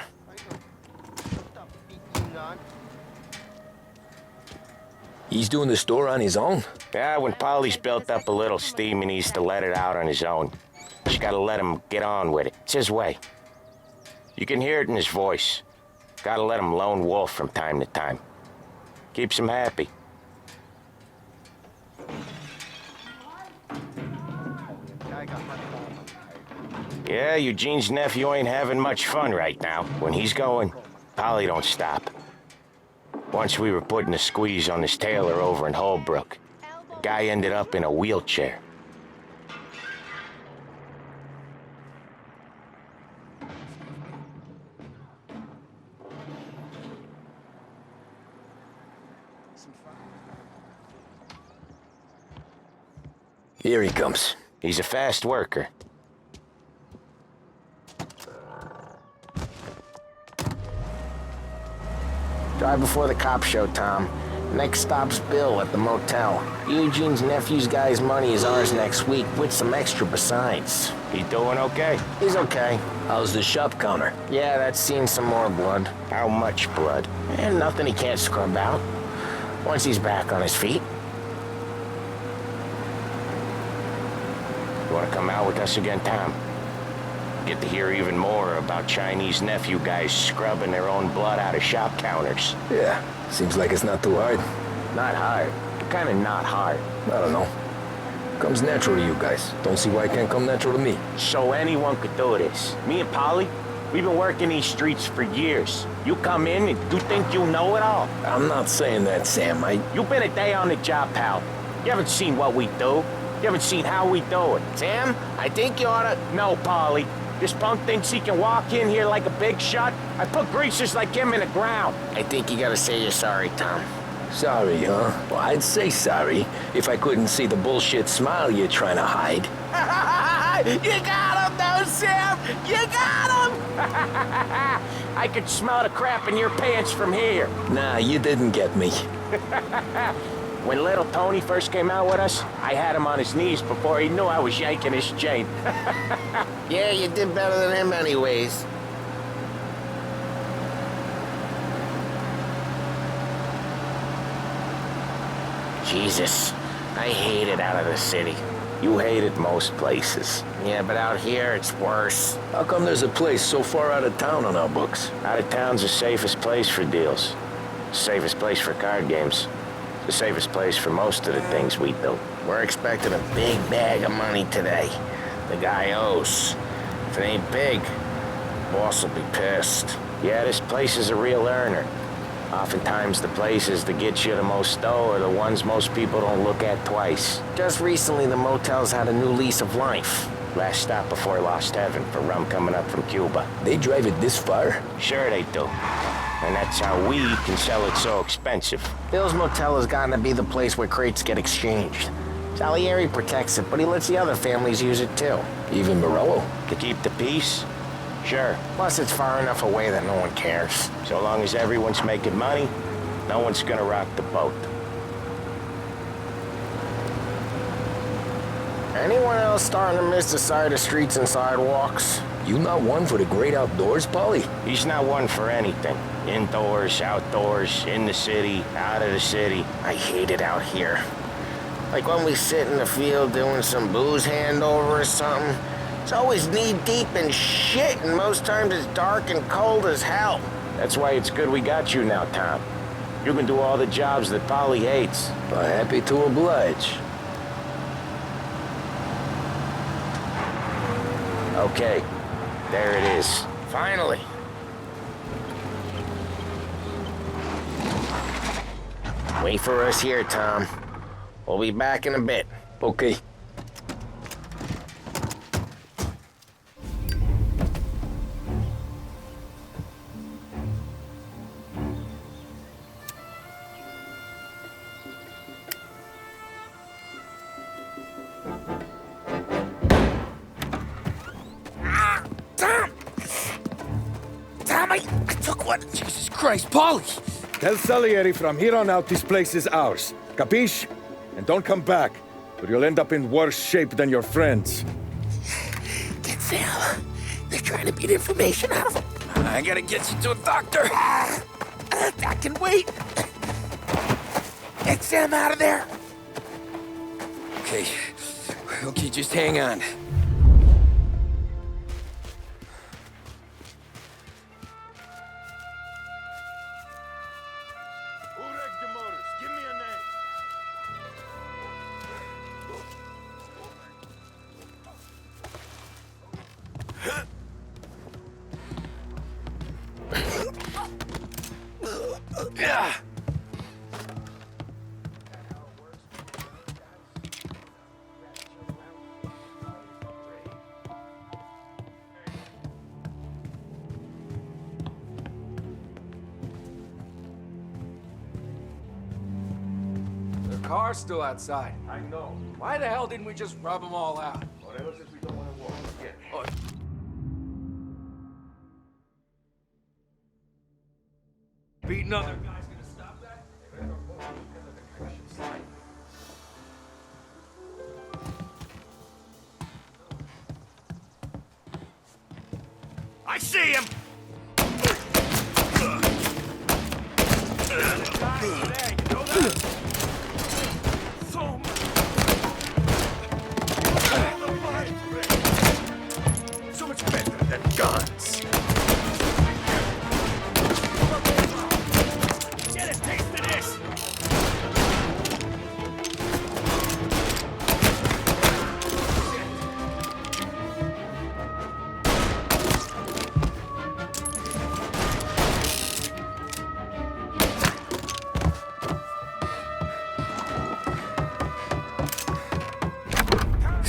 He's doing the store on his own? Yeah, when Polly's built up a little steam, he needs to let it out on his own. Just gotta let him get on with it. It's his way. You can hear it in his voice. Gotta let him lone wolf from time to time. Keeps him happy. Yeah, Eugene's nephew ain't having much fun right now. When he's going, Polly don't stop. Once we were putting a squeeze on this tailor over in Holbrook. The guy ended up in a wheelchair. Here he comes. He's a fast worker. Drive before the cop show, Tom. Next stop's Bill at the motel. Eugene's nephew's guy's money is ours next week, with some extra besides. He doing okay? He's okay. How's the shop counter? Yeah, that's seen some more blood. How much blood? And nothing he can't scrub out. Once he's back on his feet. You wanna come out with us again, Tom? Get to hear even more about Chinese nephew guys scrubbing their own blood out of shop counters. Yeah, seems like it's not too hard. Not hard. Kind of not hard. I don't know. Comes natural to you guys. Don't see why it can't come natural to me. So anyone could do this. Me and Polly, we've been working these streets for years. You come in and you think you know it all. I'm not saying that, Sam. You've been a day on the job, pal. You haven't seen what we do. You haven't seen how we do it. Sam, I think you oughta... No, Polly. This punk thinks he can walk in here like a big shot. I put greasers like him in the ground. I think you gotta say you're sorry, Tom. Sorry, huh? Well, I'd say sorry if I couldn't see the bullshit smile you're trying to hide. You got him, though, Sam! You got him! I could smell the crap in your pants from here. Nah, you didn't get me. When little Tony first came out with us, I had him on his knees before he knew I was yanking his chain. Yeah, you did better than him anyways. Jesus, I hate it out of the city. You hate it most places. Yeah, but out here, it's worse. How come there's a place so far out of town on our books? Out of town's the safest place for deals. The safest place for card games. The safest place for most of the things we do. We're expecting a big bag of money today. The guy owes. If it ain't big, boss will be pissed. Yeah, this place is a real earner. Oftentimes the places that get you the most dough are the ones most people don't look at twice. Just recently, the motel's had a new lease of life. Last stop before Lost Heaven for rum coming up from Cuba. They drive it this far? Sure they do. And that's how we can sell it so expensive. Bill's Motel has gotten to be the place where crates get exchanged. Salieri protects it, but he lets the other families use it too. Even Morello? To keep the peace? Sure. Plus, it's far enough away that no one cares. So long as everyone's making money, no one's gonna rock the boat. Anyone else starting to miss the side of streets and sidewalks? You not one for the great outdoors, Polly? He's not one for anything. Indoors, outdoors, in the city, out of the city. I hate it out here. Like when we sit in the field doing some booze handover or something. It's always knee-deep in shit, and most times it's dark and cold as hell. That's why it's good we got you now, Tom. You can do all the jobs that Polly hates. Well, happy to oblige. Okay, there it is. Finally. Wait for us here, Tom. We'll be back in a bit. Okay. Jesus Christ, Polly! Tell Salieri from here on out this place is ours. Capiche? And don't come back, or you'll end up in worse shape than your friends. Get Sal. They're trying to beat information out of him. I gotta get you to a doctor. I can wait. Get Sam out of there. Okay. Okay, just hang on. The car's still outside. I know. Why the hell didn't we just rub them all out? Whatever, since we don't want to walk again. Oh. Beating other guys gonna stop that? I see him! So much better.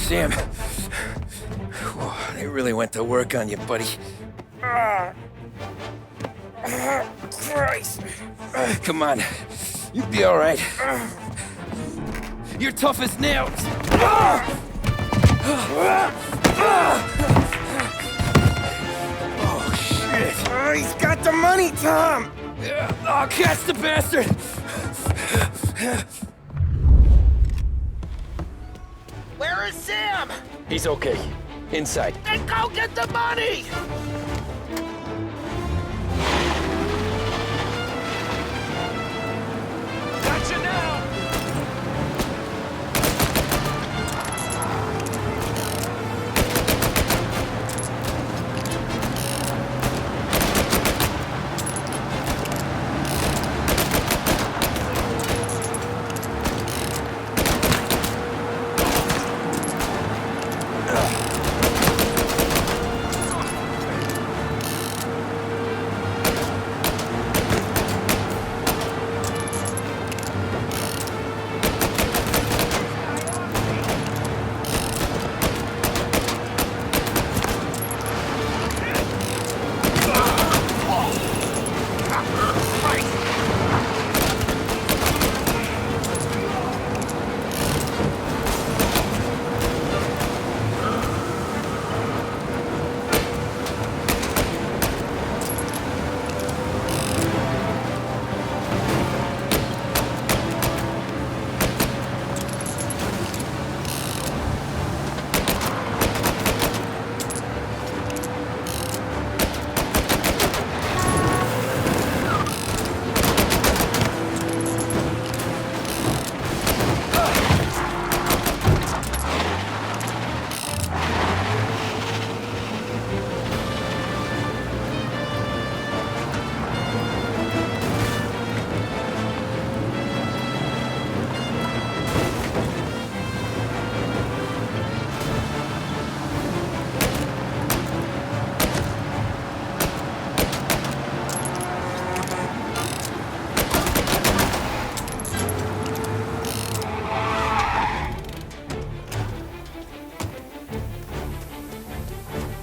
Sam. They really went to work on you, buddy. Christ. Come on. You'll be all right. You're tough as nails. Oh, shit. He's got the money, Tom. Oh, catch the bastard. Where is Sam? He's okay. Inside. Then go get the money! Gotcha now!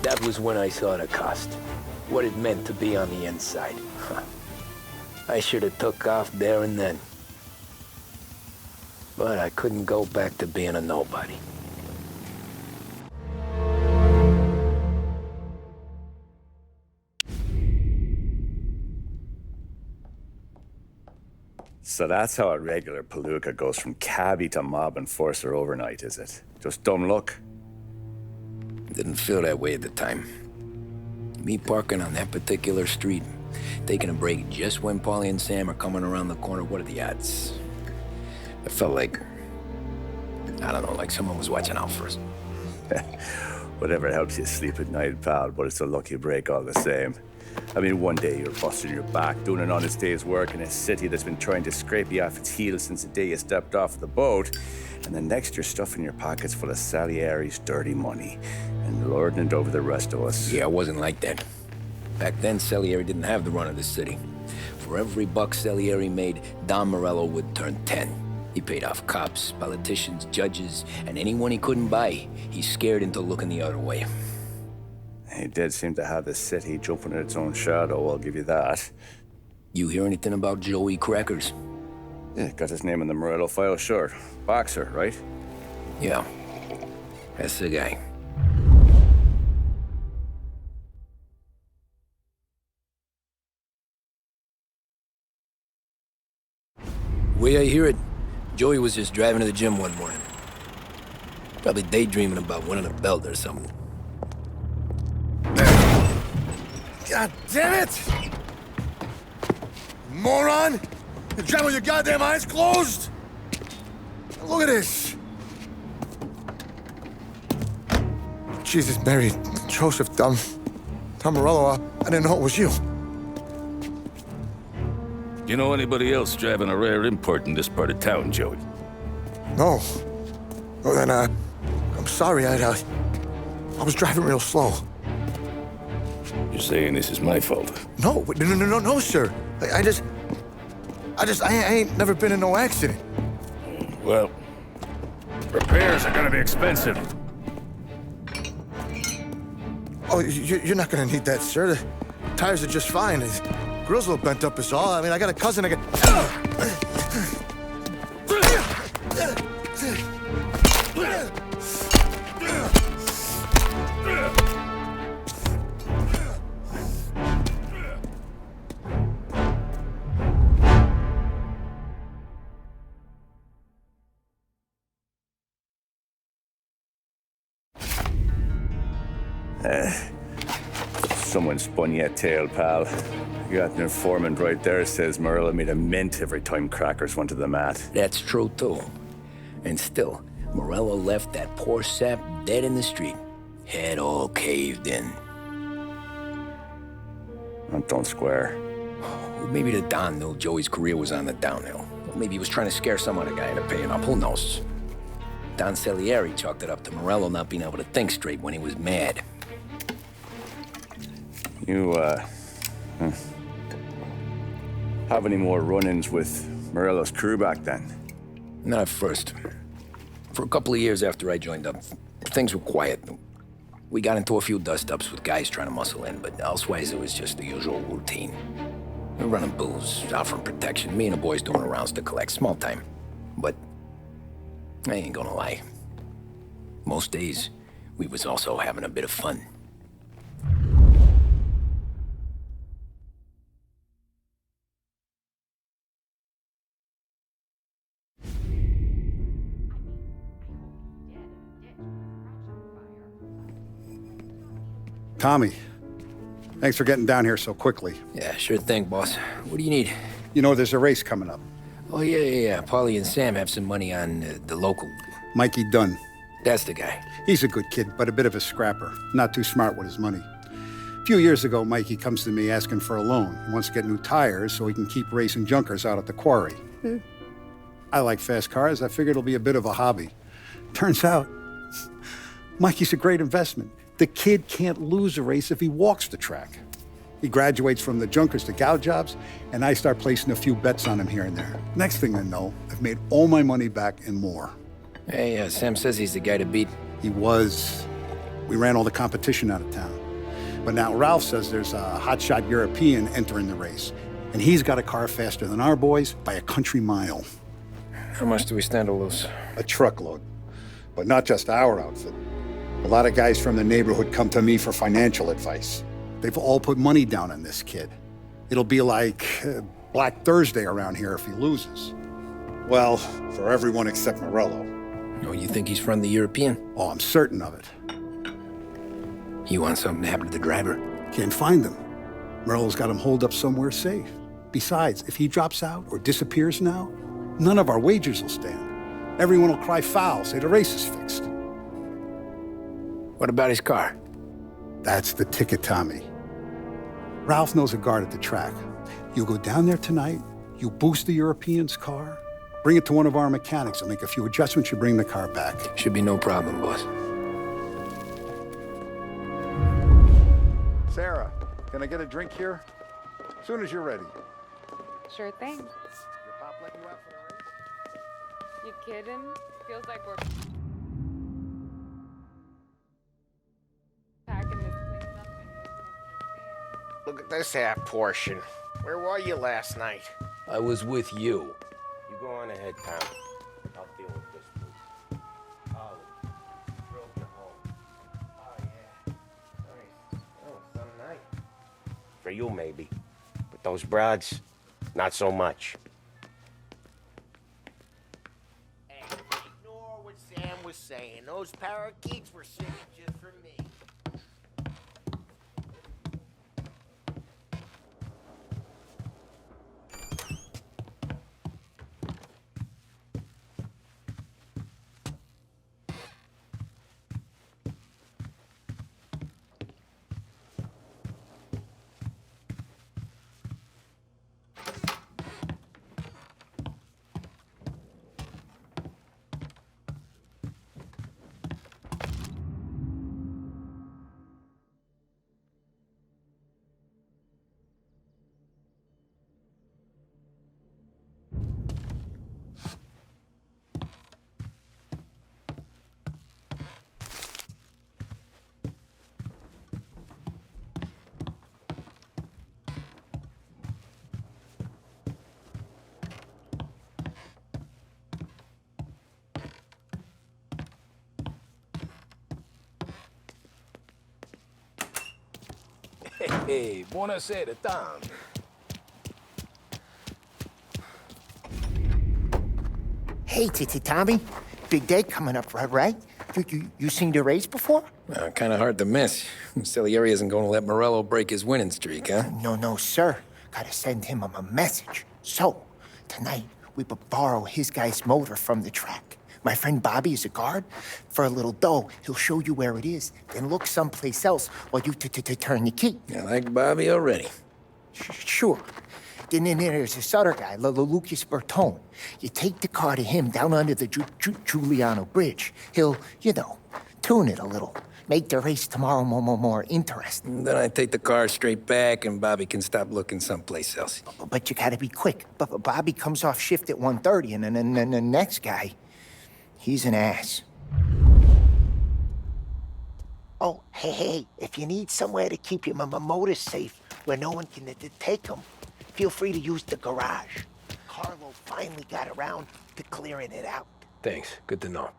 That was when I saw the cost. What it meant to be on the inside. I should have took off there and then. But I couldn't go back to being a nobody. So that's how a regular palooka goes from cabbie to mob enforcer overnight, is it? Just dumb luck? Didn't feel that way at the time. Me parking on that particular street, taking a break just when Paulie and Sam are coming around the corner, what are the odds? I felt like, I don't know, like someone was watching out for us. Whatever helps you sleep at night, pal, but it's a lucky break all the same. I mean, one day you're busting your back, doing an honest day's work in a city that's been trying to scrape you off its heels since the day you stepped off the boat, and the next you're stuffing your pockets full of Salieri's dirty money and lording it over the rest of us. Yeah, it wasn't like that. Back then, Salieri didn't have the run of the city. For every buck Salieri made, Don Morello would turn 10. He paid off cops, politicians, judges, and anyone he couldn't buy, he scared into looking the other way. He did seem to have the city jumping in its own shadow, I'll give you that. You hear anything about Joey Crackers? Yeah, got his name in the Morello file, sure. Boxer, right? Yeah, that's the guy. Way I hear it, Joey was just driving to the gym one morning. Probably daydreaming about winning a belt or something. God damn it! Moron! You're driving with your goddamn eyes closed? Look at this! Jesus, Mary, Joseph, Tom Morello, I didn't know it was you. You know anybody else driving a rare import in this part of town, Joey? No. Well, then, I'm sorry, I was driving real slow. You're saying this is my fault? No, sir. I ain't never been in no accident. Well, repairs are gonna be expensive. Oh, you're not gonna need that, sir. The tires are just fine. His grill's a little bent up is all. I mean, I got a cousin I Someone spun you a tail, pal. You got an informant right there says Morello made a mint every time crackers went to the mat. That's true, too. And still, Morello left that poor sap dead in the street. Head all caved in. That don't square. Well, maybe the Don knew Joey's career was on the downhill. Or maybe he was trying to scare some other guy into paying up. Who knows? Don Salieri chalked it up to Morello not being able to think straight when he was mad. You, have any more run-ins with Morello's crew back then? Not at first. For a couple of years after I joined up, things were quiet. We got into a few dust-ups with guys trying to muscle in, but elsewise it was just the usual routine. We're running booze, offering protection, me and the boys doing rounds to collect, small time. But I ain't gonna lie. Most days, we was also having a bit of fun. Tommy, thanks for getting down here so quickly. Yeah, sure thing, boss. What do you need? You know, there's a race coming up. Oh, yeah. Paulie and Sam have some money on the local. Mikey Dunn. That's the guy. He's a good kid, but a bit of a scrapper. Not too smart with his money. A few years ago, Mikey comes to me asking for a loan. He wants to get new tires so he can keep racing junkers out at the quarry. I like fast cars. I figured it'll be a bit of a hobby. Turns out, Mikey's a great investment. The kid can't lose a race if he walks the track. He graduates from the junkers to gal jobs, and I start placing a few bets on him here and there. Next thing I know, I've made all my money back and more. Hey, Sam says he's the guy to beat. He was. We ran all the competition out of town. But now Ralph says there's a hotshot European entering the race, and he's got a car faster than our boys by a country mile. How much do we stand to lose? A truckload. But not just our outfit. A lot of guys from the neighborhood come to me for financial advice. They've all put money down on this kid. It'll be like Black Thursday around here if he loses. Well, for everyone except Morello. Oh, you think he's from the European? Oh, I'm certain of it. You want something to happen to the driver? Can't find him. Morello's got him holed up somewhere safe. Besides, if he drops out or disappears now, none of our wagers will stand. Everyone will cry foul, say the race is fixed. What about his car? That's the ticket, Tommy. Ralph knows a guard at the track. You go down there tonight, you boost the European's car, bring it to one of our mechanics, and make a few adjustments, you bring the car back. Should be no problem, boss. Sarah, can I get a drink here? As soon as you're ready. Sure thing. Your pop letting you out for the race? You kidding? Feels like we're packing this place up and Look at this half portion. Where were you last night? I was with you. You go on ahead, Tom. I'll deal with this food. Ollie, drove you home. Oh, yeah. Nice. Oh, some night. For you, maybe. But those broads, not so much. Hey, ignore what Sam was saying. Those parakeets were singing just for me. Hey, buonasera, Tom. Hey, Tommy. Big day coming up, right? You seen the race before? Kind of hard to miss. Salieri isn't going to let Morello break his winning streak, huh? No, sir. Gotta send him a message. So, tonight, we borrow his guy's motor from the track. My friend Bobby is a guard. For a little dough, he'll show you where it is, then look someplace else while you turn the key. I like Bobby already. Sure. Then there's this other guy, Lucas Bertone. You take the car to him down under the Giuliano Bridge. He'll, tune it a little. Make the race tomorrow more interesting. Then I take the car straight back and Bobby can stop looking someplace else. But you gotta be quick. But Bobby comes off shift at 1:30, and then the next guy, he's an ass. Oh, hey, if you need somewhere to keep your motor safe where no one can take them, feel free to use the garage. Carlo finally got around to clearing it out. Thanks. Good to know.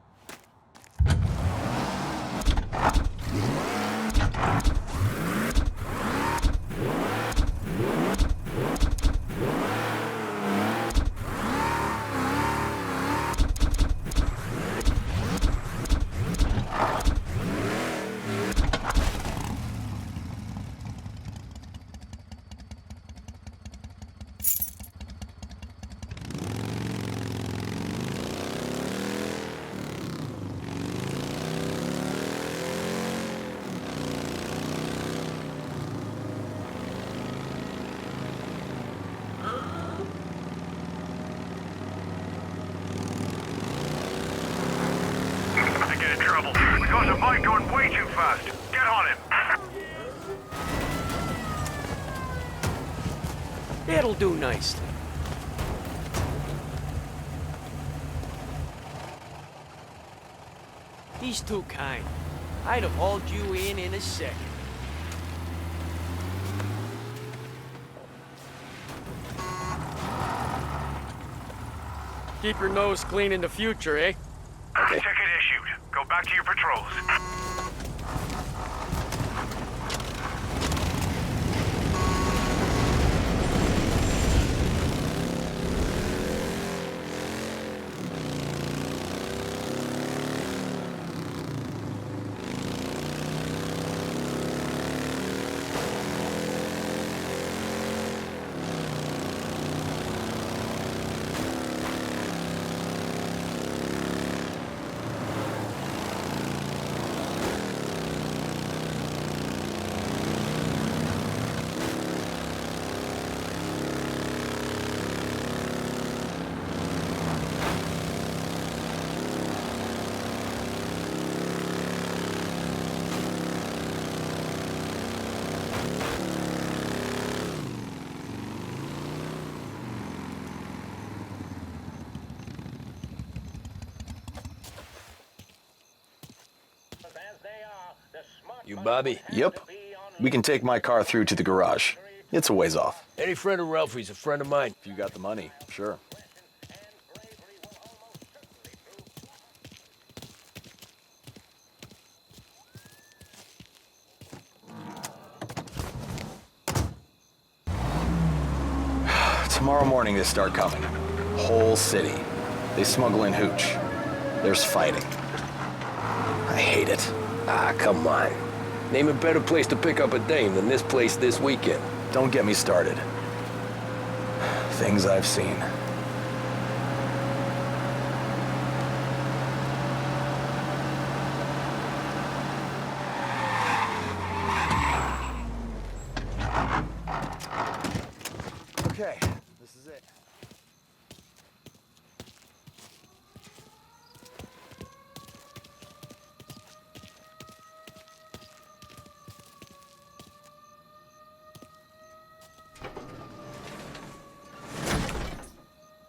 That'll do nicely. He's too kind. I'd have hauled you in a second. Keep your nose clean in the future, eh? Okay. Ticket issued. Go back to your patrols. You Bobby? Yep. We can take my car through to the garage. It's a ways off. Any friend of Ralphie's a friend of mine. If you got the money, sure. Tomorrow morning they start coming. Whole city. They smuggle in hooch. There's fighting. I hate it. Ah, come on. Name a better place to pick up a dame than this place this weekend. Don't get me started. Things I've seen. Okay, this is it.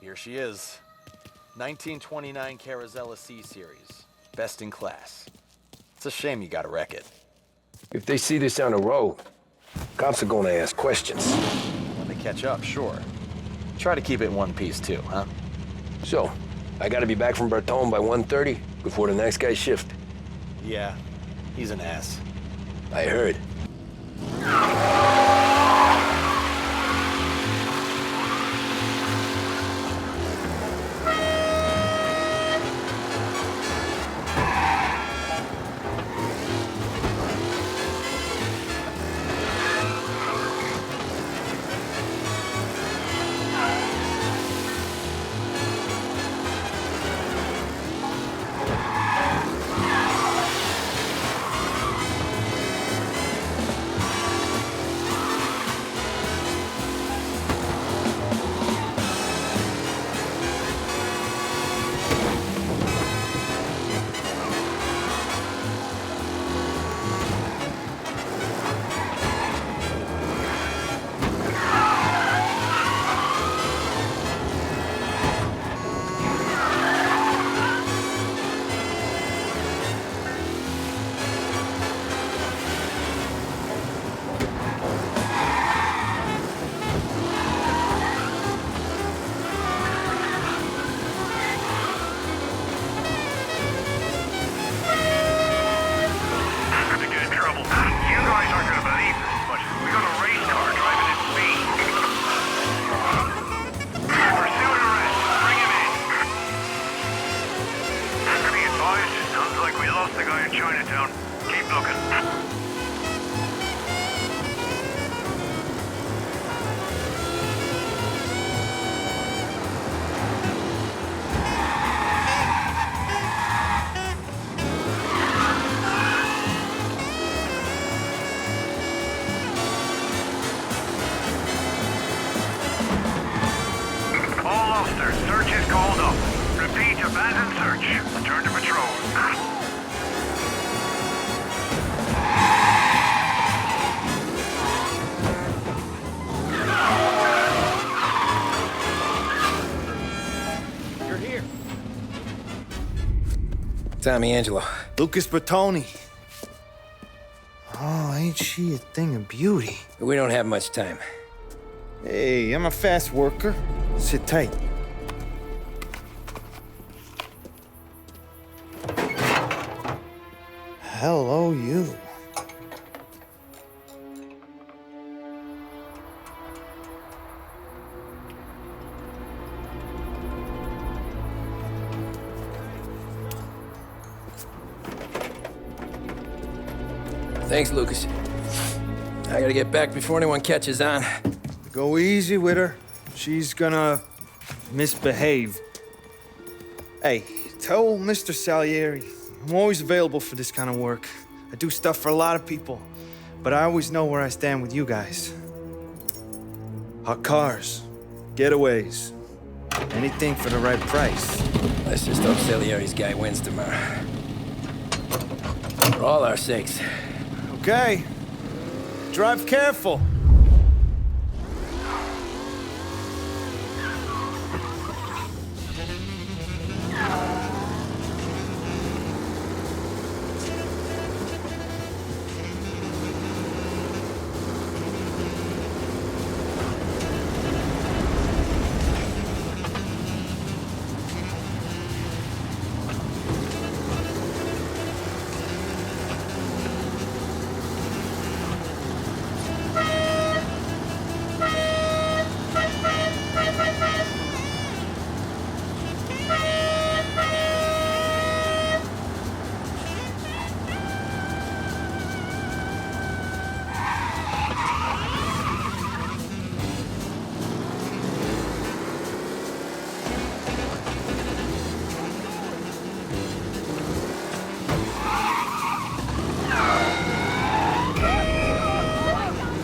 Here she is. 1929 Carazella C-Series. Best in class. It's a shame you gotta wreck it. If they see this on the road, cops are gonna ask questions. When they catch up, sure. Try to keep it in one piece too, huh? So, I gotta be back from Bertone by 1:30 before the next guy's shift. Yeah, he's an ass. I heard. lost the guy in Chinatown. Keep looking. All officers, search is called up. Repeat, abandoned search. Return to patrol. You're here. Tommy Angelo. Lucas Bertoni. Oh, ain't she a thing of beauty? We don't have much time. Hey, I'm a fast worker. Sit tight. Hello, you. Thanks, Lucas. I gotta get back before anyone catches on. Go easy with her. She's gonna misbehave. Hey, tell Mr. Salieri I'm always available for this kind of work. I do stuff for a lot of people, but I always know where I stand with you guys. Hot cars, getaways, anything for the right price. Let's just hope Salieri's guy wins tomorrow. For all our sakes. Okay. Drive careful.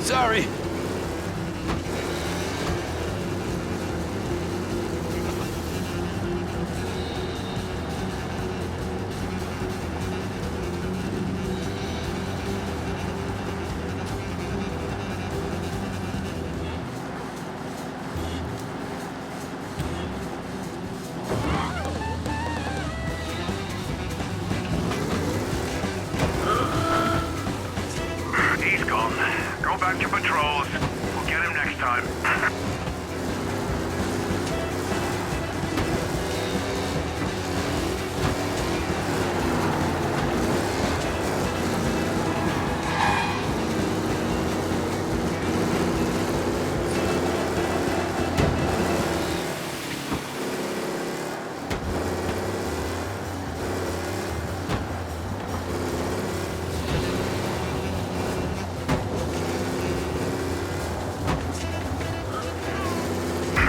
Sorry. He's gone. Go back to patrols. We'll get him next time.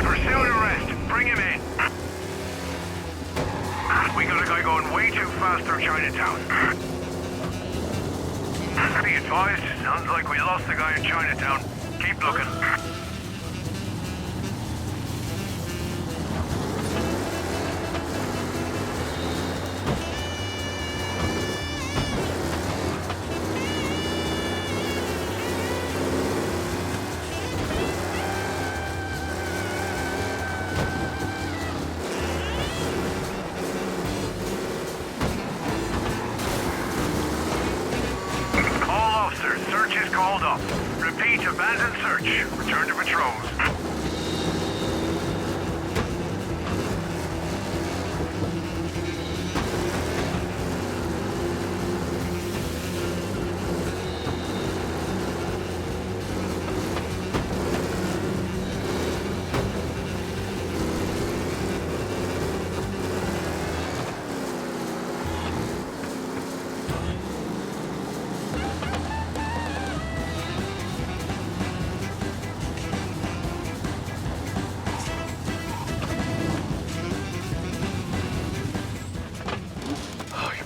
Pursuit arrest. Bring him in. We got a guy going way too fast through Chinatown. Be advised, sounds like we lost the guy in Chinatown. Keep looking. All officers, search is called up. Repeat, abandoned search. Return to patrols.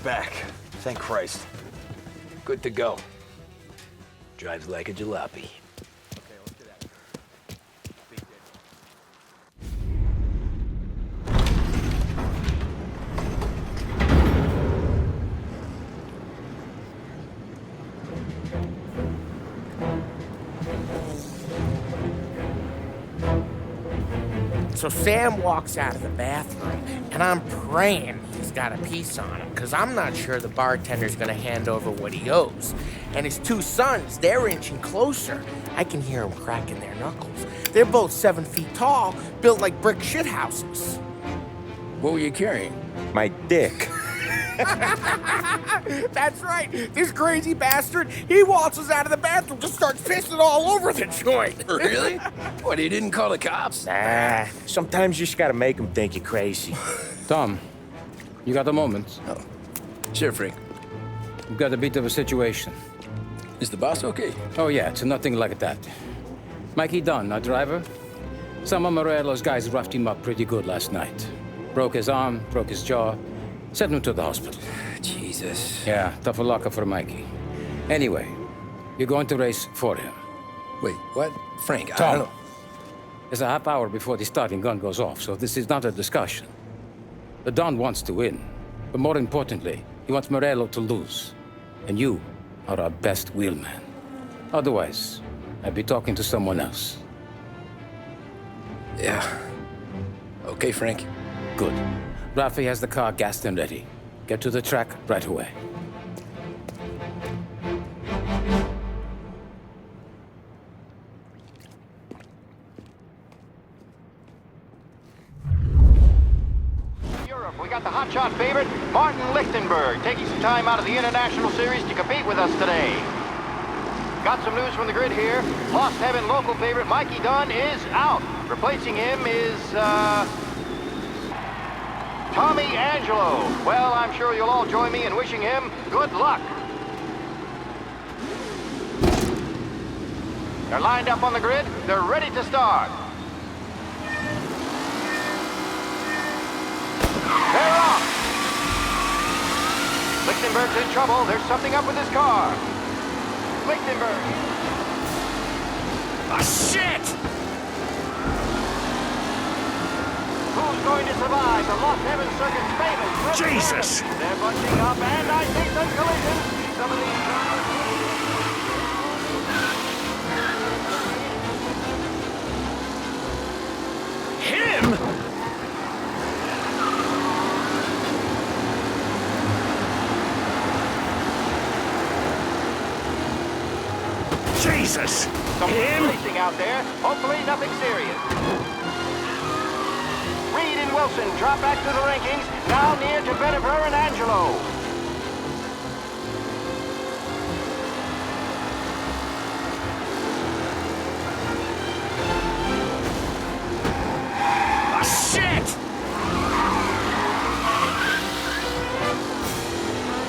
back. Thank Christ. Good to go. Drives like a jalopy. So Sam walks out of the bathroom, and I'm praying he's got a piece on him, because I'm not sure the bartender's gonna hand over what he owes. And his two sons, they're inching closer. I can hear them cracking their knuckles. They're both 7 feet tall, built like brick shithouses. What were you carrying? My dick. That's right. This crazy bastard, he waltzes out of the bathroom, just starts pissing all over the joint. Really? What, he didn't call the cops? Nah, sometimes you just gotta make them think you're crazy. Tom, you got a moment? Oh. Sure, Frank. We've got a bit of a situation. Is the boss okay? Oh, yeah, it's nothing like that. Mikey Dunn, our driver. Some of Morello's guys roughed him up pretty good last night. Broke his arm, broke his jaw. Sent him to the hospital. Jesus. Yeah, tough luck for Mikey. Anyway, you're going to race for him. Wait, what? Frank, I Tom, don't know. there's a half hour before the starting gun goes off, so this is not a discussion. The Don wants to win, but more importantly, he wants Morello to lose. And you are our best wheelman. Otherwise, I'd be talking to someone else. Yeah. Okay, Frank. Good. Rafi has the car gassed and ready. Get to the track right away. Europe, we got the hotshot favorite, Martin Lichtenberg, taking some time out of the International Series to compete with us today. Got some news from the grid here. Lost Heaven local favorite Mikey Dunn is out. Replacing him is, Tommy Angelo. Well, I'm sure you'll all join me in wishing him good luck. They're lined up on the grid. They're ready to start. They're off. Lichtenberg's in trouble. There's something up with his car. Lichtenberg. Ah, shit! Who's going to survive the Lost Heaven Circuit's famous? Jesus! They're bunching up, and I see some collisions. Some of these Him? Jesus! Him? Racing out there. Hopefully nothing serious. Reed and Wilson drop back to the rankings, now near to Bennifer and Angelo. Ah, shit!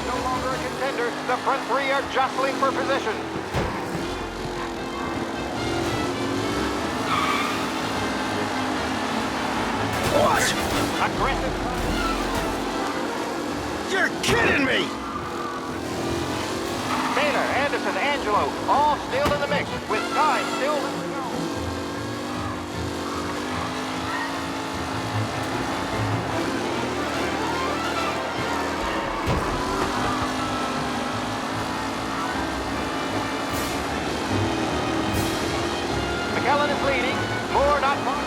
No longer a contender. The front three are jostling for position. What? Aggressive. You're kidding me! Taylor, Anderson, Angelo, all still in the mix, with time still to go. McKellen is leading. Moore not far.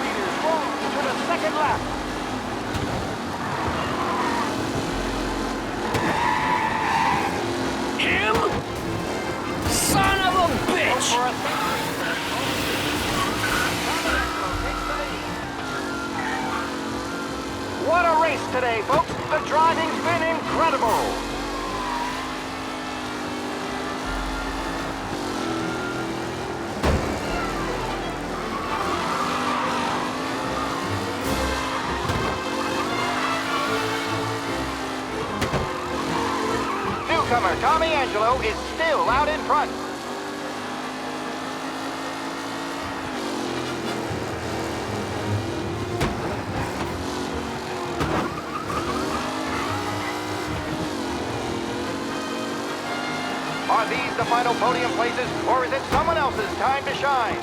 Leaders roll to the second lap. Him? Son of a bitch! What a race today, folks. The driving's been incredible. Newcomer Tommy Angelo is still out in front. the final podium places, or is it someone else's time to shine?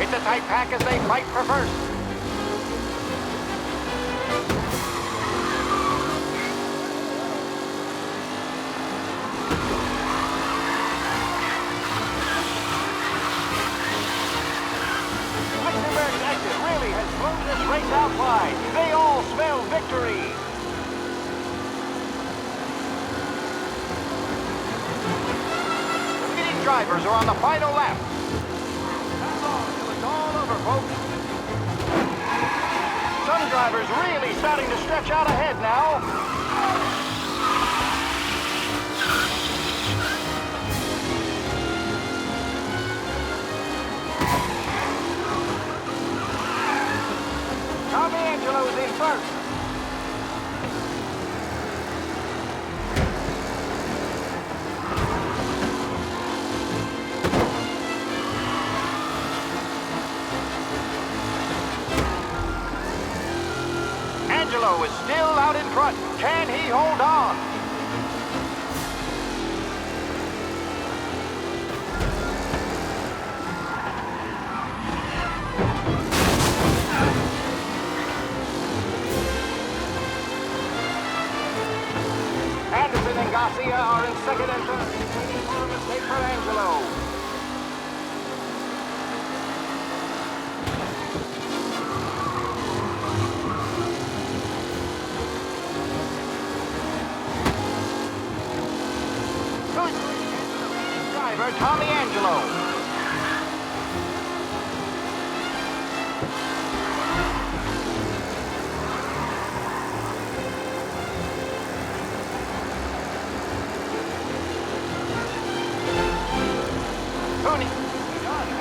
It's a tight pack as they fight for first. Lichtenberg's exit really has blown this race out wide. They all smell victory. The leading drivers are on the final lap. It's all over, folks. Some drivers really starting to stretch out ahead now. Tommy Angelo is in first. Angelo is still out in front. Can he hold on? Anderson and Garcia are in second and third. Waiting for a mistake for Angelo. Driver Tommy Angelo.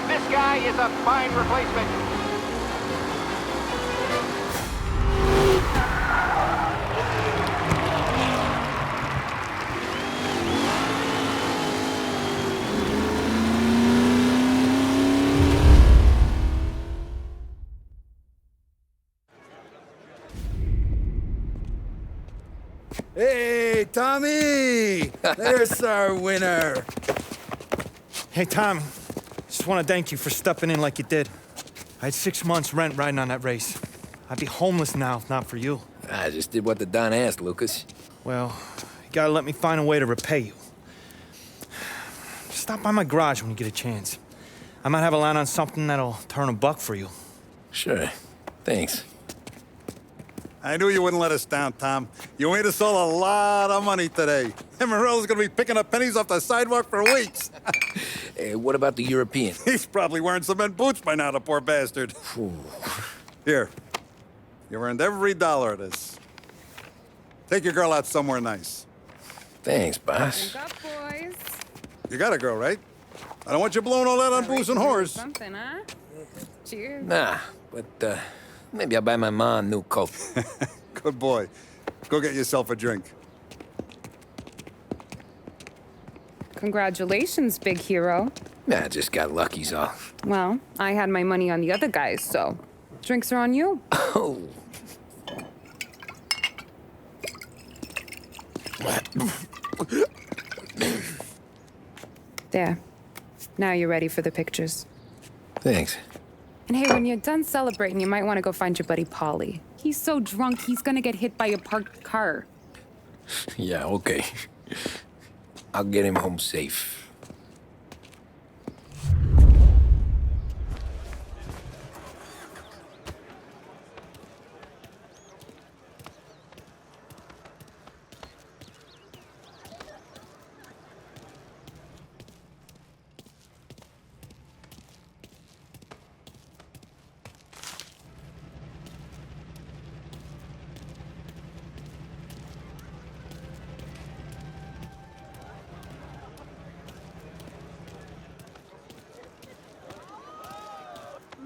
This guy is a fine replacement. Hey, Tommy! There's our winner. Hey, Tom. Just want to thank you for stepping in like you did. I had 6 months rent riding on that race. I'd be homeless now if not for you. I just did what the Don asked, Lucas. Well, you gotta let me find a way to repay you. Stop by my garage when you get a chance. I might have a line on something that'll turn $1 for you. Sure. Thanks. I knew you wouldn't let us down, Tom. You made us all a lot of money today. And Morello's gonna be picking up pennies off the sidewalk for weeks. Hey, what about the European? He's probably wearing cement boots by now, the poor bastard. Here. You earned every dollar of this. Take your girl out somewhere nice. Thanance, boss. Up, boys. You got a girl, right? I don't want you blowing all that on booze and whores. Something, huh? Cheers. Nah, but maybe I'll buy my mom a new coat. Good boy. Go get yourself a drink. Congratulations, big hero. Nah, I just got lucky's all. Well, I had my money on the other guys, so drinks are on you. Oh. There. Now you're ready for the pictures. Thanks. And hey, when you're done celebrating, you might want to go find your buddy Paulie. He's so drunk, he's gonna get hit by a parked car. Yeah, okay. I'll get him home safe.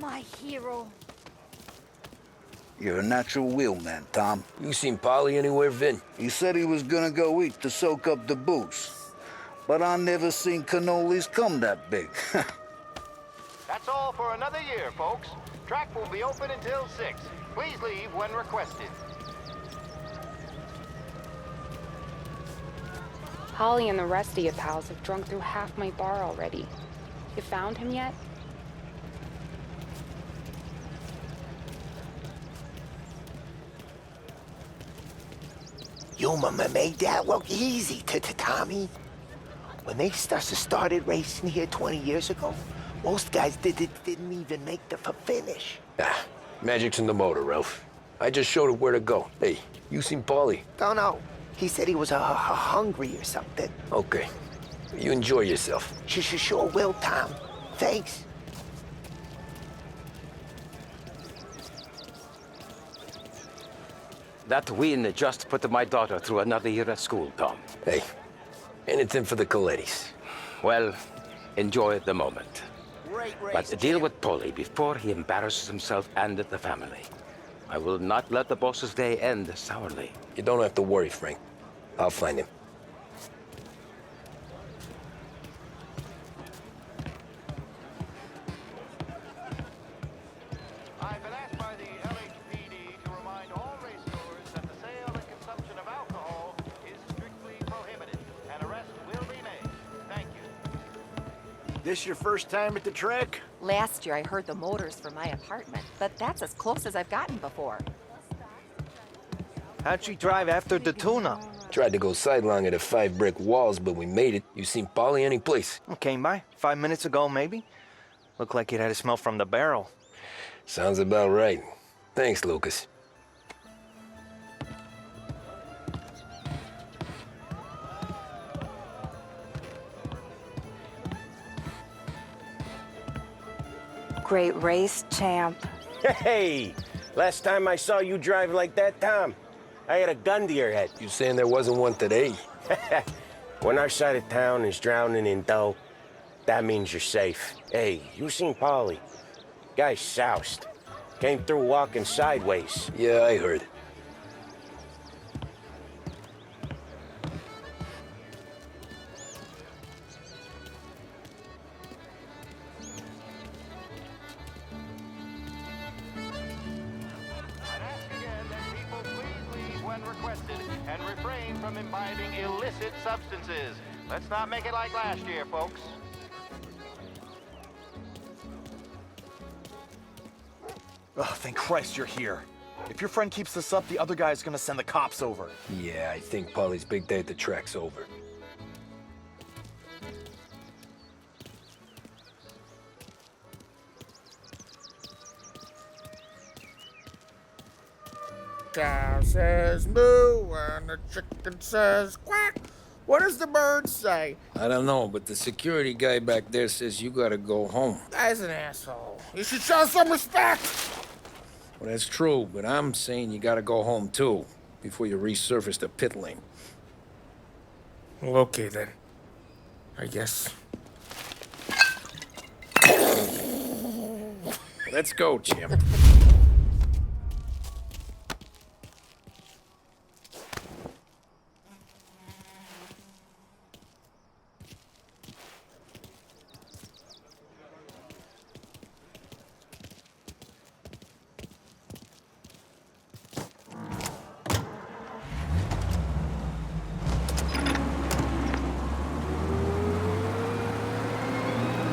My hero. You're a natural wheelman, Tom. You seen Paulie anywhere, Vin? He said he was gonna go eat to soak up the booze. But I never seen cannolis come that big. That's all for another year, folks. Track will be open until 6. Please leave when requested. Holly and the rest of your pals have drunk through half my bar already. You found him yet? You made that look easy to Tommy. When they started racing here 20 years ago, most guys didn't even make the finish. Ah, magic's in the motor, Ralph. I just showed it where to go. Hey, you seen Paulie? Don't know. He said he was hungry or something. Okay. You enjoy yourself. Sure will, Tom. Thanks. That win just put my daughter through another year at school, Tom. Hey, anything for the Colettis. Well, enjoy the moment. Great race, But deal with Paulie before he embarrasses himself and the family. I will not let the boss's day end sourly. You don't have to worry, Frank. I'll find him. I've been asked by the LHPD to remind all racegoers that the sale and consumption of alcohol is strictly prohibited, and arrest will be made. Thank you. This your first time at the track? Last year I heard the motors from my apartment, but that's as close as I've gotten before. How'd she drive after the tune-up? Tried to go sidelong at the 5 brick walls, but we made it. You seen Paulie any place? Came by 5 minutes ago, maybe. Looked like it had a smell from the barrel. Sounds about right. Thanks, Lucas. Great race, champ. Hey! Last time I saw you drive like that, Tom, I had a gun to your head. You saying there wasn't one today? When our side of town is drowning in dough, that means you're safe. Hey, you seen Paulie? Guy's soused. Came through walking sideways. Yeah, I heard. When requested, and refrain from imbibing illicit substances. Let's not make it like last year, folks. Oh, thank Christ you're here. If your friend keeps this up, the other guy's gonna send the cops over. Yeah, I think Paulie's big day at the track's over. Cow says moo and the chicken says quack. What does the bird say? I don't know, but the security guy back there says you gotta go home. Guy's an asshole. You should show some respect. Well, that's true, but I'm saying you gotta go home too, before you resurface the pit lane. Well, okay then. I guess. Let's go, champ.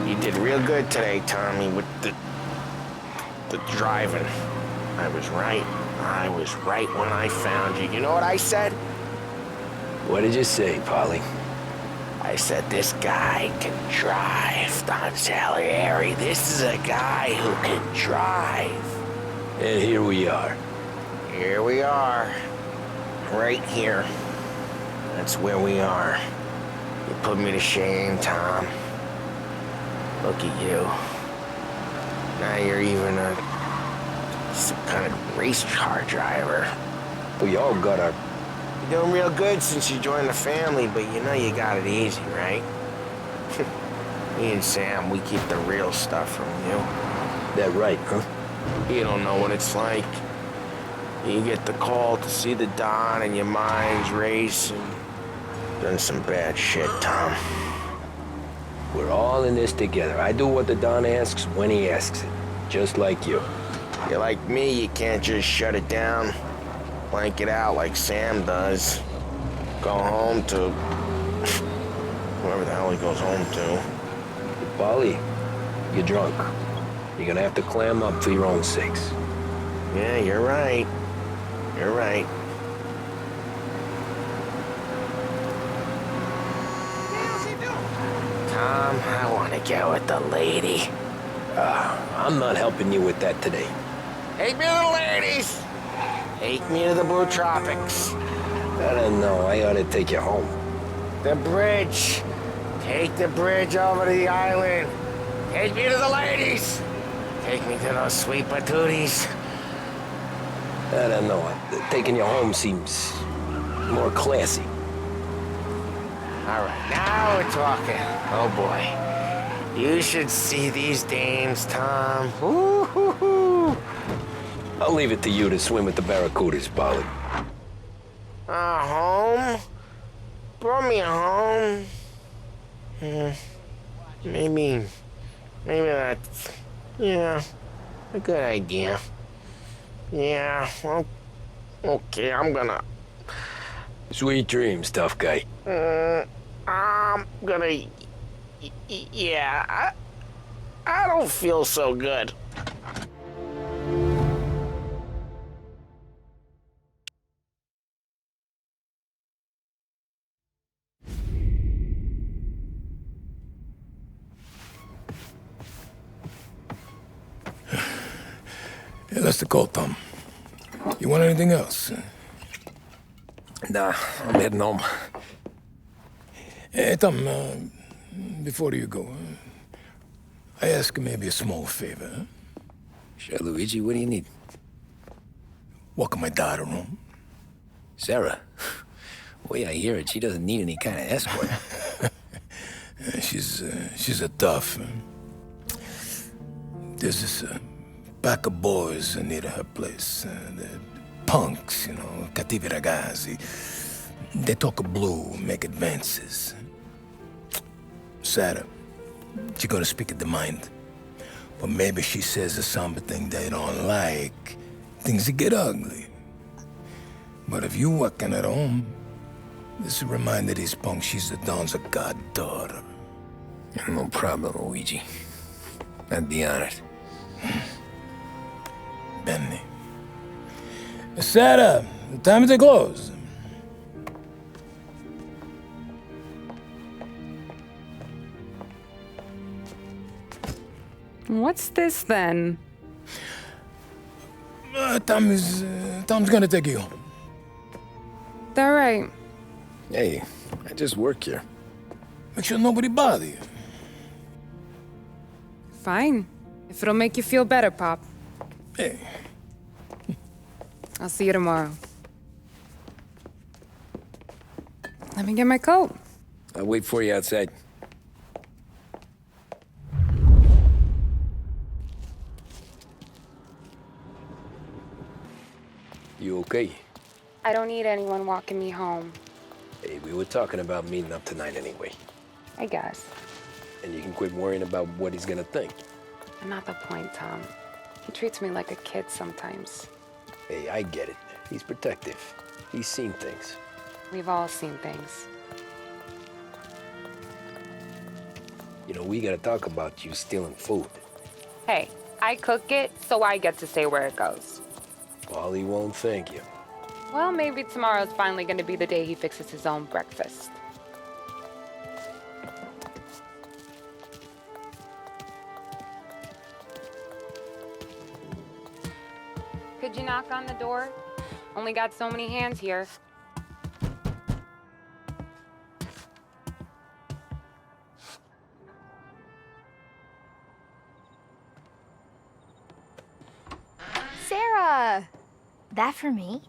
You did real good today, Tommy, with the driving. I was right. I was right when I found you. You know what I said? What did you say, Paulie? I said, this guy can drive, Don Salieri. This is a guy who can drive. And here we are. Here we are. Right here. That's where we are. You put me to shame, Tom. Look at you. Now you're even some kind of race car driver. We all got our... You're doing real good since you joined the family, but you know you got it easy, right? Me and Sam, we keep the real stuff from you. That right, huh? You don't know what it's like. You get the call to see the Don and your mind's racing. Done some bad shit, Tom. We're all in this together. I do what the Don asks when he asks it. Just like you. You're like me, you can't just shut it down. Blank it out like Sam does. Go home to... whoever the hell he goes home to. Polly, you're drunk. You're gonna have to clam up for your own sakes. Yeah, you're right. You're right. Tom, I want to get with the lady. I'm not helping you with that today. Take me to the ladies! Take me to the Blue Tropics. I don't know. I ought to take you home. The bridge. Take the bridge over to the island. Take me to the ladies. Take me to those sweet patooties. I don't know. Taking you home seems more classy. All right, now we're talking. Oh boy. You should see these dames, Tom. Woo-hoo-hoo. I'll leave it to you to swim with the barracudas, Polly. Home? Brought me home. Maybe that's, yeah, a good idea. Yeah, well, okay, I'm gonna... Sweet dreams, tough guy. I'm gonna... Yeah, I don't feel so good. Hey, that's the call, Tom. You want anything else? Nah, I'm heading home. Hey, Tom, before you go, I ask maybe a small favor. Huh? Sure, Luigi, what do you need? Walk my daughter home. Sarah? Way I hear it, she doesn't need any kind of escort. She's a tough. There's this pack of boys near her place. They're punks, you know, cattivi ragazzi. They talk blue, make advances. Sarah, she's gonna speak at the mind. But maybe she says something they don't like. Things get ugly. But if you walking at home, this reminder these punks she's the Don's a goddaughter. No problem, Luigi. I'd be honored. Benny. Sarah, time to close. What's this then? Tom's gonna take you home. All right. Hey, I just work here. Make sure nobody bother you. Fine. If it'll make you feel better, Pop. Hey. I'll see you tomorrow. Let me get my coat. I'll wait for you outside. You okay? I don't need anyone walking me home. Hey, we were talking about meeting up tonight anyway. I guess. And you can quit worrying about what he's gonna think. Not the point, Tom. He treats me like a kid sometimes. Hey, I get it. He's protective. He's seen things. We've all seen things. You know, we gotta talk about you stealing food. Hey, I cook it, so I get to say where it goes. Wally won't thank you. Well, maybe tomorrow's finally gonna be the day he fixes his own breakfast. Could you knock on the door? Only got so many hands here. Sarah! That for me?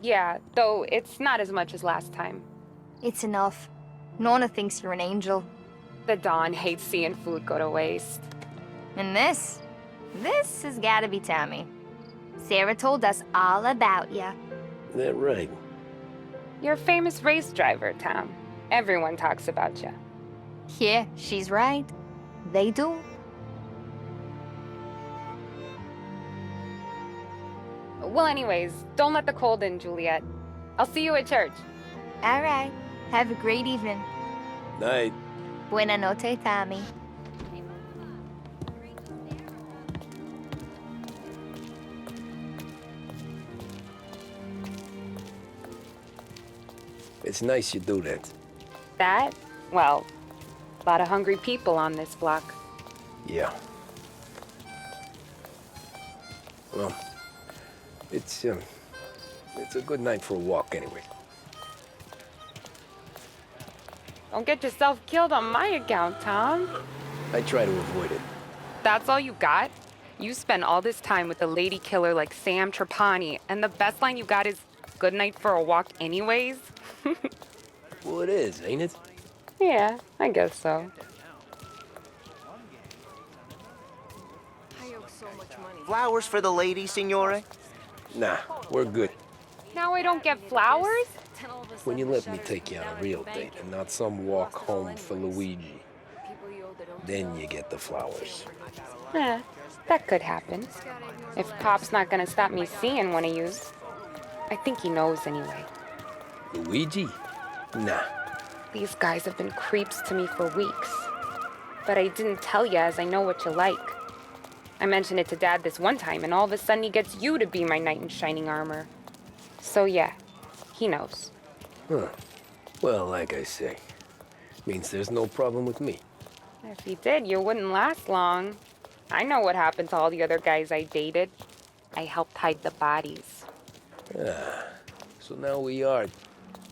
Yeah, though it's not as much as last time. It's enough. Nona thinks you're an angel. The Don hates seeing food go to waste. And this has gotta be Tommy. Sarah told us all about you. That right. You're a famous race driver, Tom. Everyone talks about you. Yeah, she's right. They do. Well, anyways, don't let the cold in, Juliet. I'll see you at church. All right. Have a great evening. Night. Buena noche, Tommy. It's nice you do that. That? Well, a lot of hungry people on this block. Yeah. Well, it's a good night for a walk anyway. Don't get yourself killed on my account, Tom. I try to avoid it. That's all you got? You spend all this time with a lady killer like Sam Trapani, and the best line you got is, good night for a walk anyways? Well, it is, ain't it? Yeah, I guess so. Flowers for the lady, signore? Nah, we're good. Now I don't get flowers? When you let me take you on a real date and not some walk home for Luigi, then you get the flowers. That could happen. If Pop's not gonna stop me seeing one of yous. I think he knows anyway. Luigi? Nah. These guys have been creeps to me for weeks. But I didn't tell you as I know what you like. I mentioned it to Dad this one time, and all of a sudden he gets you to be my knight in shining armor. So yeah, he knows. Huh. Well, like I say, means there's no problem with me. If he did, you wouldn't last long. I know what happened to all the other guys I dated. I helped hide the bodies. So now we are.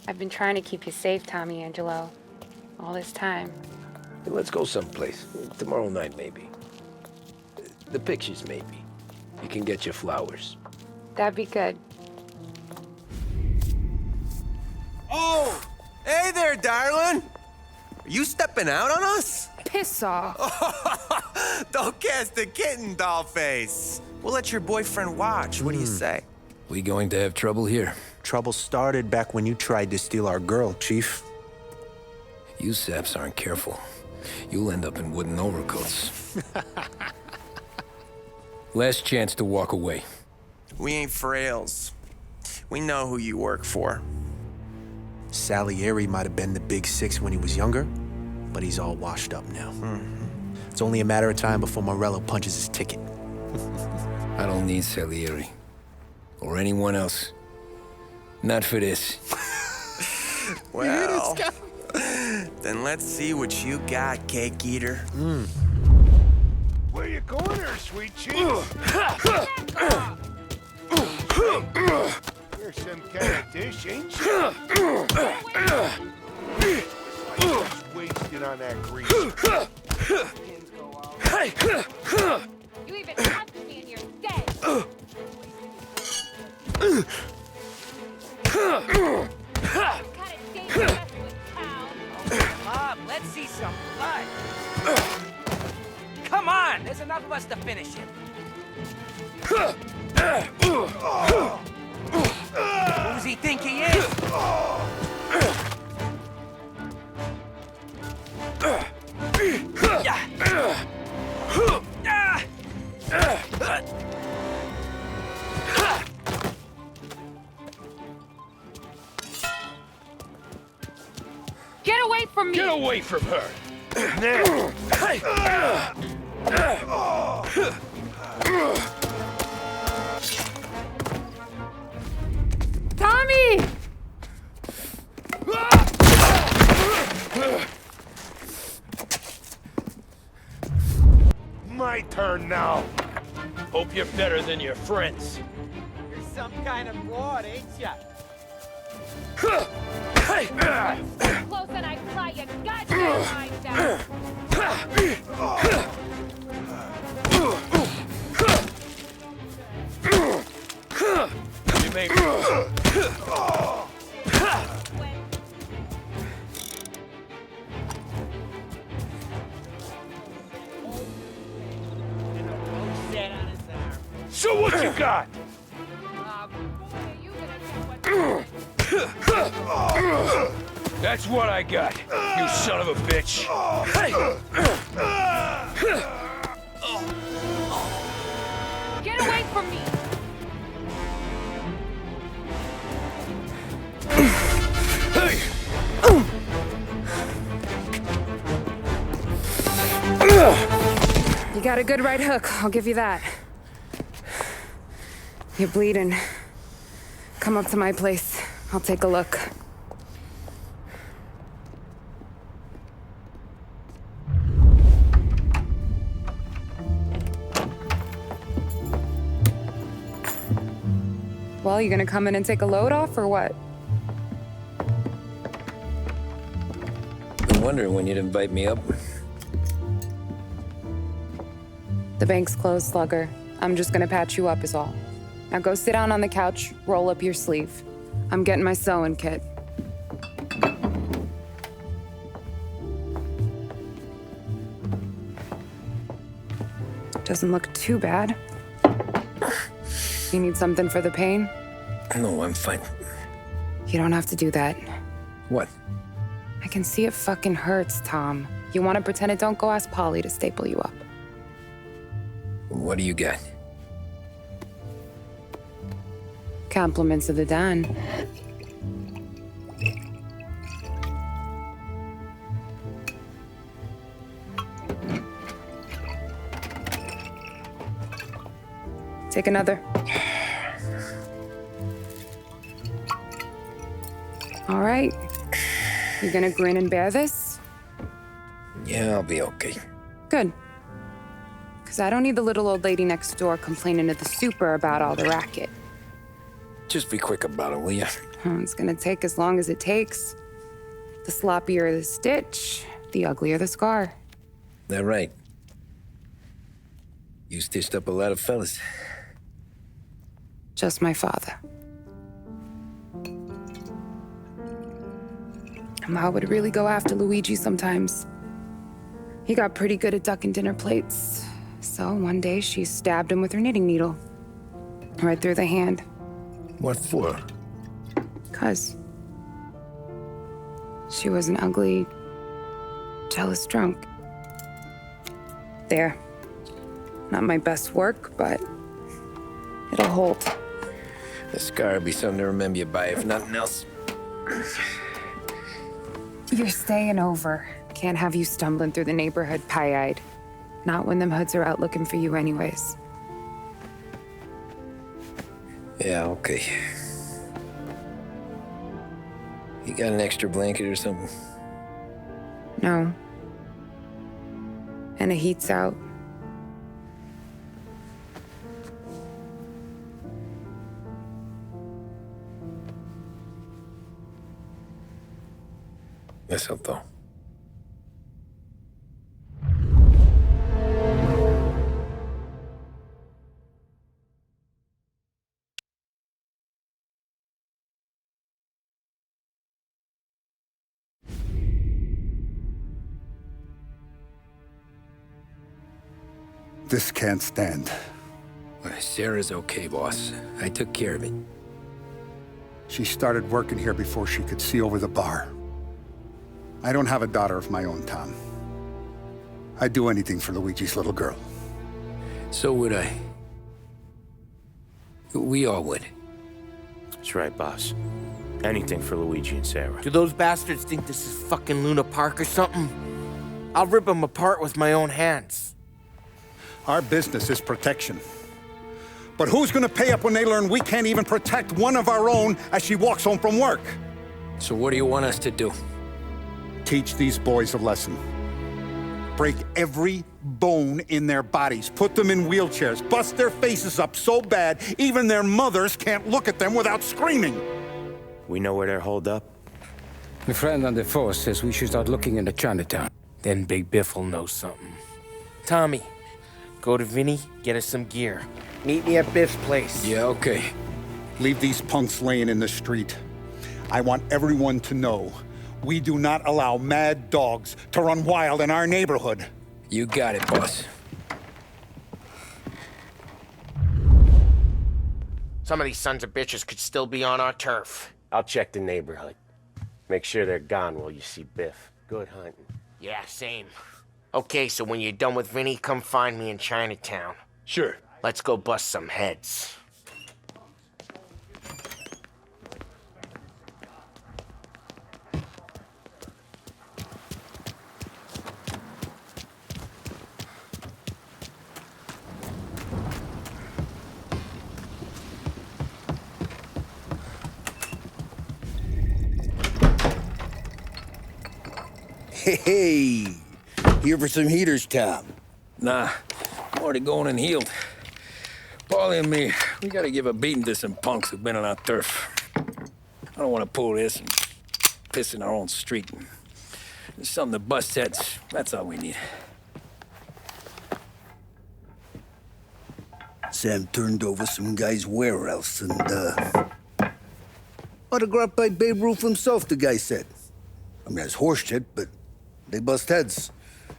I've been trying to keep you safe, Tommy Angelo. All this time. Hey, let's go someplace. Tomorrow night, maybe. The pictures, maybe. You can get your flowers. That'd be good. Oh! Hey there, darling! Are you stepping out on us? Piss off. Don't cast a kitten, dollface. We'll let your boyfriend watch. What do you say? We going to have trouble here? Trouble started back when you tried to steal our girl, Chief. You saps aren't careful. You'll end up in wooden overcoats. Last chance to walk away. We ain't frails. We know who you work for. Salieri might have been the big six when he was younger, but he's all washed up now. It's only a matter of time before Morello punches his ticket. I don't need Salieri. Or anyone else. Not for this. Well, then let's see what you got, cake eater. Where you going there, sweet cheeks? You're some kind of dish, ain't you? Just wasted on that grease. You even touched me and you're dead. Bob, let's see some blood. Come on, there's enough of us to finish him. Who does he think he is? Get away from me! Get away from her! Tommy! My turn now. Hope you're better than your friends. You're some kind of broad, ain't ya? Close and I fly your goddamn mind down! You may... So what you got? That's what I got, you son of a bitch. Hey! Get away from me! You got a good right hook, I'll give you that. You're bleeding. Come up to my place. I'll take a look. Well, you gonna come in and take a load off, or what? Been wondering when you'd invite me up. The bank's closed, Slugger. I'm just gonna patch you up is all. Now go sit down on the couch, roll up your sleeve. I'm getting my sewing kit. Doesn't look too bad. You need something for the pain? No, I'm fine. You don't have to do that. What? I can see it fucking hurts, Tom. You want to pretend it don't? Go ask Polly to staple you up. What do you got? Compliments of the Don. Take another. All right. You gonna grin and bear this? Yeah, I'll be okay. Good. Because I don't need the little old lady next door complaining to the super about all the racket. Just be quick about it, will ya? It's gonna take as long as it takes. The sloppier the stitch, the uglier the scar. That right. You stitched up a lot of fellas. Just my father. Ma would really go after Luigi sometimes. He got pretty good at ducking dinner plates. So one day she stabbed him with her knitting needle. Right through the hand. What for? 'Cause she was an ugly, jealous drunk. There. Not my best work, but it'll hold. The scar will be something to remember you by, if nothing else. You're staying over. Can't have you stumbling through the neighborhood pie-eyed. Not when them hoods are out looking for you anyways. Yeah, okay. You got an extra blanket or something? No. And the heat's out. Eso todo. This can't stand. Sarah's okay, boss. I took care of it. She started working here before she could see over the bar. I don't have a daughter of my own, Tom. I'd do anything for Luigi's little girl. So would I. We all would. That's right, boss. Anything for Luigi and Sarah. Do those bastards think this is fucking Luna Park or something? I'll rip them apart with my own hands. Our business is protection. But who's gonna pay up when they learn we can't even protect one of our own as she walks home from work? So what do you want us to do? Teach these boys a lesson. Break every bone in their bodies. Put them in wheelchairs. Bust their faces up so bad, even their mothers can't look at them without screaming. We know where they're holed up? The friend on the force says we should start looking into Chinatown. Then Big Biff will know something. Tommy, go to Vinny, get us some gear. Meet me at Biff's place. Yeah, okay. Leave these punks laying in the street. I want everyone to know we do not allow mad dogs to run wild in our neighborhood. You got it, boss. Some of these sons of bitches could still be on our turf. I'll check the neighborhood. Make sure they're gone while you see Biff. Good hunting. Yeah, same. Okay, so when you're done with Vinny, come find me in Chinatown. Sure. Let's go bust some heads. Hey, here for some heaters, Tom? Nah, I'm already going and healed. Paulie and me, we gotta give a beating to some punks who've been on our turf. I don't want to pull this and piss in our own street. There's something to bust heads. That's all we need. Sam turned over some guy's warehouse and, autographed by Babe Ruth himself, the guy said. I mean, that's horse shit, but they bust heads.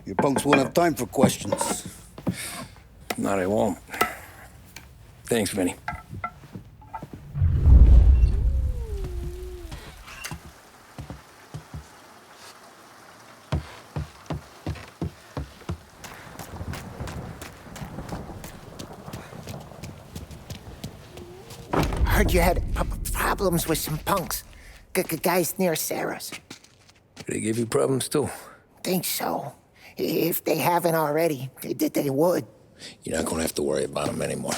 Your punks won't have time for questions. No, they won't. Thanks, Vinny. Heard you had problems with some punks. Guys near Sarah's. They give you problems, too? Think so. If they haven't already, they would. You're not gonna have to worry about them anymore.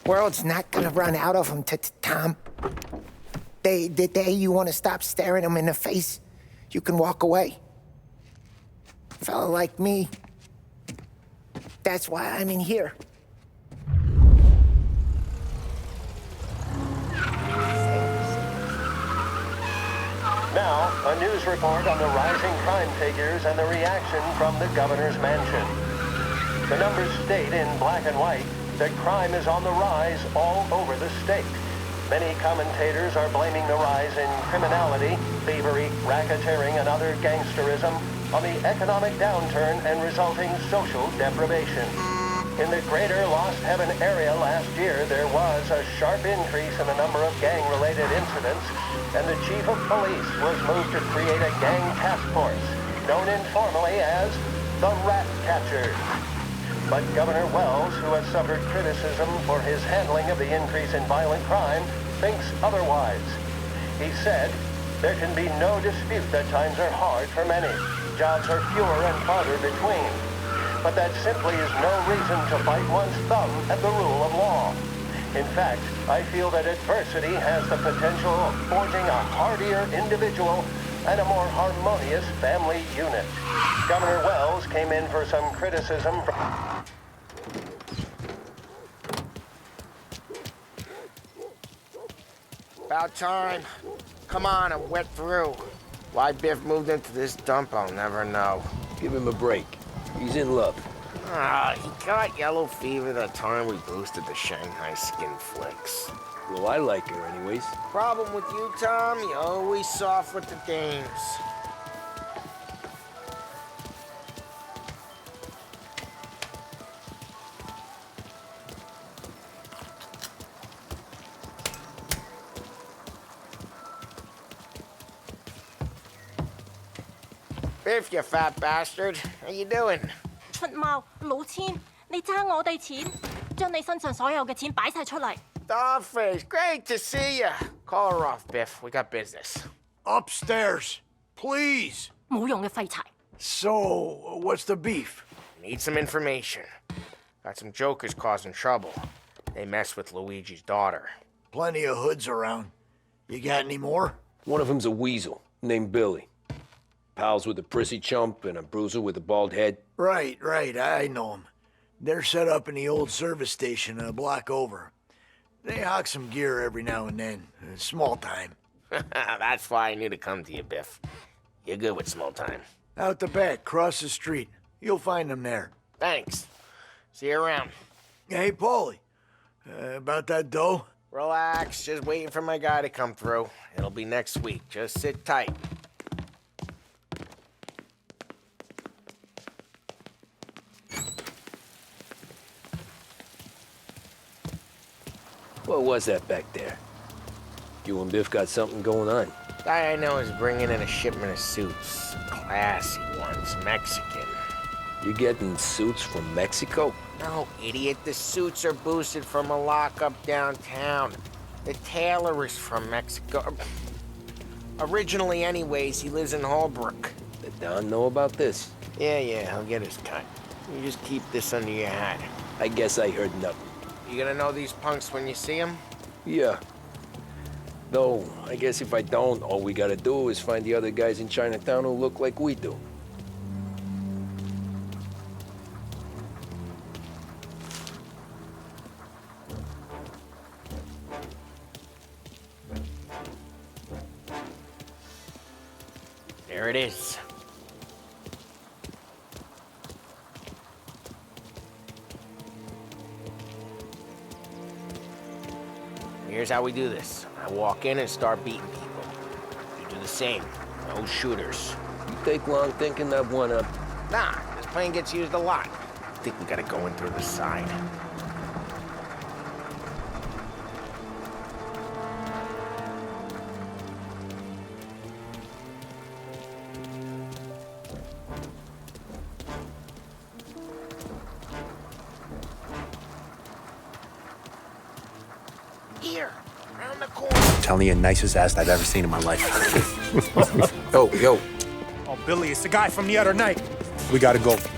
World's not gonna run out of them, Tom. The day you want to stop staring them in the face, you can walk away. A fella like me, that's why I'm in here. Now, a news report on the rising crime figures and the reaction from the governor's mansion. The numbers state in black and white that crime is on the rise all over the state. Many commentators are blaming the rise in criminality, thievery, racketeering, and other gangsterism on the economic downturn and resulting social deprivation. In the greater Lost Heaven area last year, there was a sharp increase in the number of gang-related incidents, and the chief of police was moved to create a gang task force, known informally as the Rat Catchers. But Governor Wells, who has suffered criticism for his handling of the increase in violent crime, thinks otherwise. He said, "There can be no dispute that times are hard for many. Jobs are fewer and farther between. But that simply is no reason to bite one's thumb at the rule of law. In fact, I feel that adversity has the potential of forging a hardier individual and a more harmonious family unit." Governor Wells came in for some criticism from... About time. Come on, I'm wet through. Why Biff moved into this dump, I'll never know. Give him a break. He's in love. Ah, he got yellow fever that time we boosted the Shanghai skin flicks. Well, I like her anyways. Problem with you, Tom, you always soft with the dames. Biff, you fat bastard. How you doing? 出貓老千，你爭我哋錢，將你身上所有嘅錢擺晒出嚟。Dollface, great to see you. Call her off, Biff. We got business. Upstairs, please. 冇用嘅廢柴。So, what's the beef? Need some information. Got some jokers causing trouble. They mess with Luigi's daughter. Plenty of hoods around. You got any more? One of them's a weasel named Billy. Pals with a prissy chump and a bruiser with a bald head. Right, I know them. They're set up in the old service station a block over. They hawk some gear every now and then. Small time. That's why I knew to come to you, Biff. You're good with small time. Out the back, cross the street. You'll find them there. Thanks. See you around. Hey, Paulie. About that dough? Relax. Just waiting for my guy to come through. It'll be next week. Just sit tight. What was that back there? You and Biff got something going on. Guy I know is bringing in a shipment of suits. Classy ones, Mexican. You getting suits from Mexico? No, idiot. The suits are boosted from a lockup downtown. The tailor is from Mexico. Originally, anyways, he lives in Holbrook. Did Don know about this? Yeah, he'll get his cut. You just keep this under your hat. I guess I heard nothing. You gonna know these punks when you see them? Yeah. Though, I guess if I don't, all we gotta do is find the other guys in Chinatown who look like we do. There it is. Here's how we do this. I walk in and start beating people. You do the same. No shooters. You take long thinking that one up. Nah, this plane gets used a lot. I think we gotta go in through the side. Here, around the corner. I'm telling you, nicest ass I've ever seen in my life. Yo. Oh, Billy, it's the guy from the other night. We gotta go. Get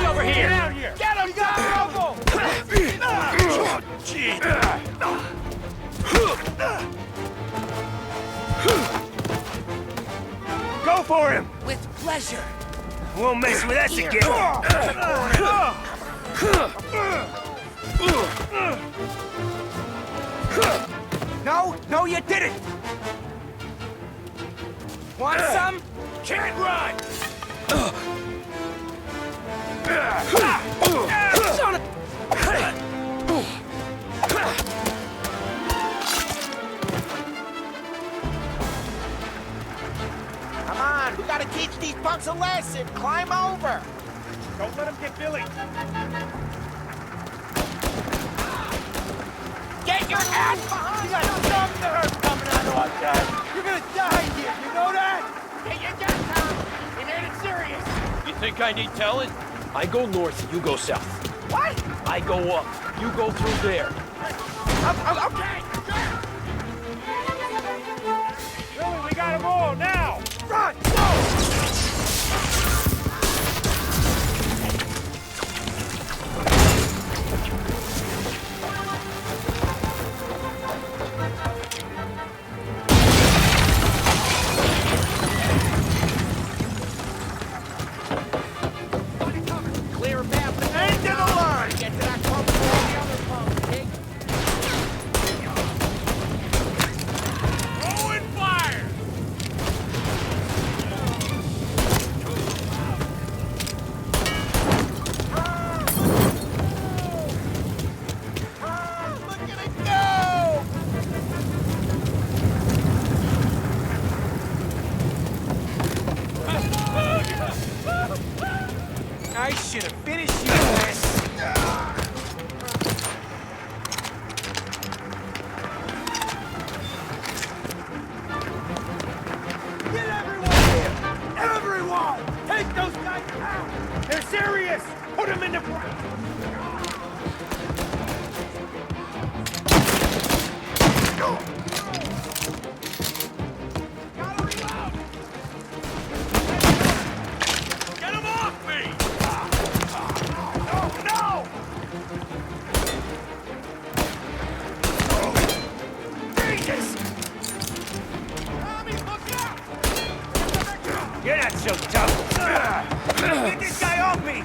over here! Get out here! Get him! You got trouble! Oh, gee. Go for him! With pleasure. Won't mess with us again. No, you didn't! Want some? Can't run! Son of... Come on, we gotta teach these punks a lesson. Climb over. Don't let him get Billy. Get your ass behind! You got some nerve coming out of our guys. You're gonna die here, you know that? Get your gun, Tom. You made it serious. You think I need telling? I go north, you go south. What? I go up, you go through there. Okay. Billy, we got them all now. Run! Clear a path to the end of the line. Get to that clump before all the other punks, pig. Throwing fire! Look at it go! I should have finished you, ass. Get everyone here! Everyone! Take those guys out! They're serious! Put them in the ground! Get them off me! No! Jesus! Tommy, look out! You're not so tough. Get this guy off me!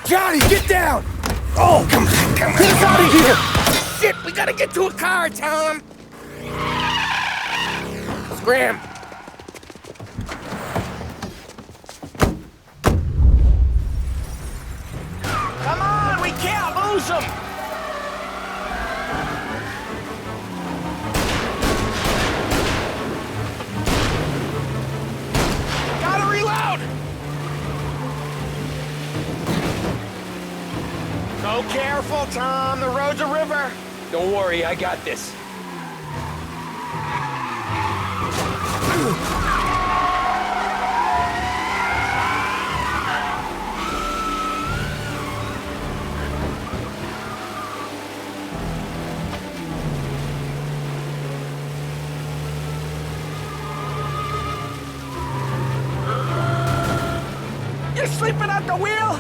Johnny, get down! Oh, come on. Get us out of here! Shit, we gotta get to a car, Tom! Scram! Come on, we can't lose them! Oh, careful, Tom. The road's a river. Don't worry, I got this. You're sleeping at the wheel?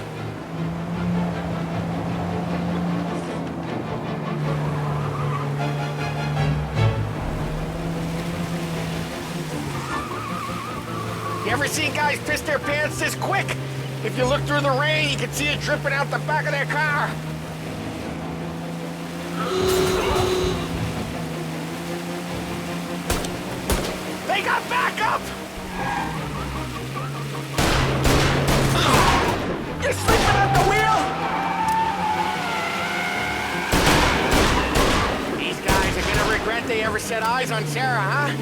You ever seen guys piss their pants this quick? If you look through the rain, you can see it dripping out the back of their car. They got backup! You're sleeping at the wheel? These guys are gonna regret they ever set eyes on Sarah, huh?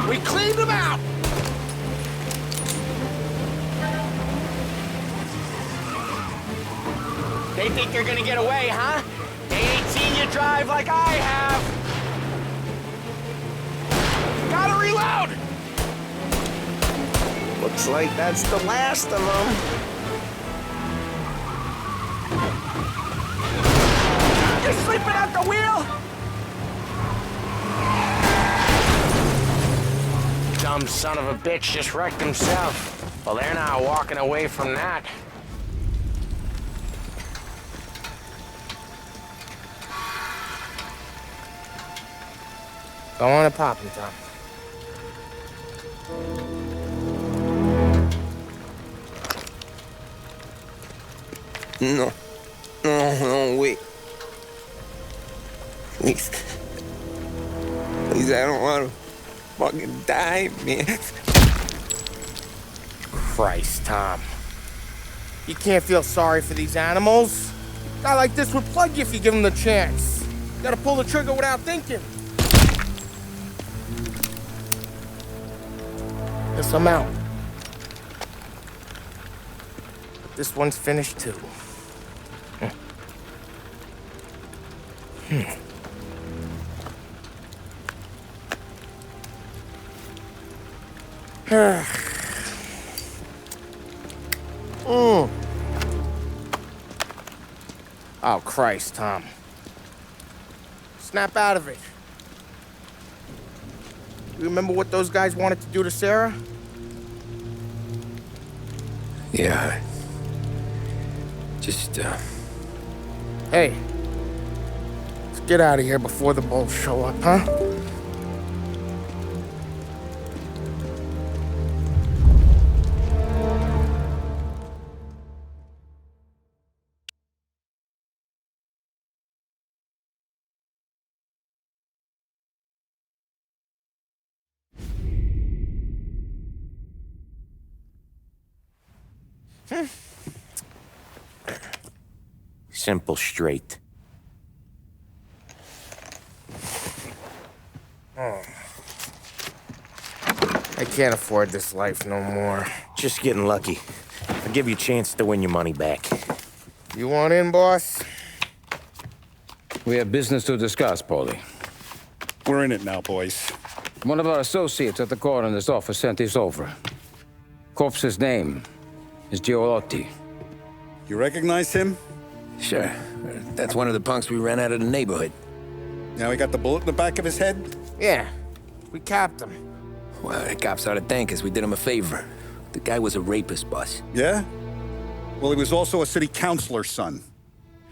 We cleaned them out! They think they're gonna get away, huh? They ain't seen you drive like I have! Gotta reload! Looks like that's the last of them. You're sleeping at the wheel? Dumb son of a bitch just wrecked himself. Well, they're not walking away from that. Go on and pop him, Tom. No. No, wait. Please. Please, I don't want to fucking die, man. Christ, Tom. You can't feel sorry for these animals. A guy like this would plug you if you give him the chance. You gotta pull the trigger without thinking. Guess I'm out. But this one's finished too. Oh, Christ, Tom. Snap out of it. You remember what those guys wanted to do to Sarah? Yeah. Just, Hey. Let's get out of here before the bulls show up, huh? Simple, straight. I can't afford this life no more. Just getting lucky. I'll give you a chance to win your money back. You want in, boss? We have business to discuss, Paulie. We're in it now, boys. One of our associates at the coroner's office sent this over. Corpse's name is Giolotti. You recognize him? Sure. That's one of the punks we ran out of the neighborhood. Now he got the bullet in the back of his head? Yeah. We capped him. Well, the cops ought to thank us. We did him a favor. The guy was a rapist, boss. Yeah? Well, he was also a city councilor's son.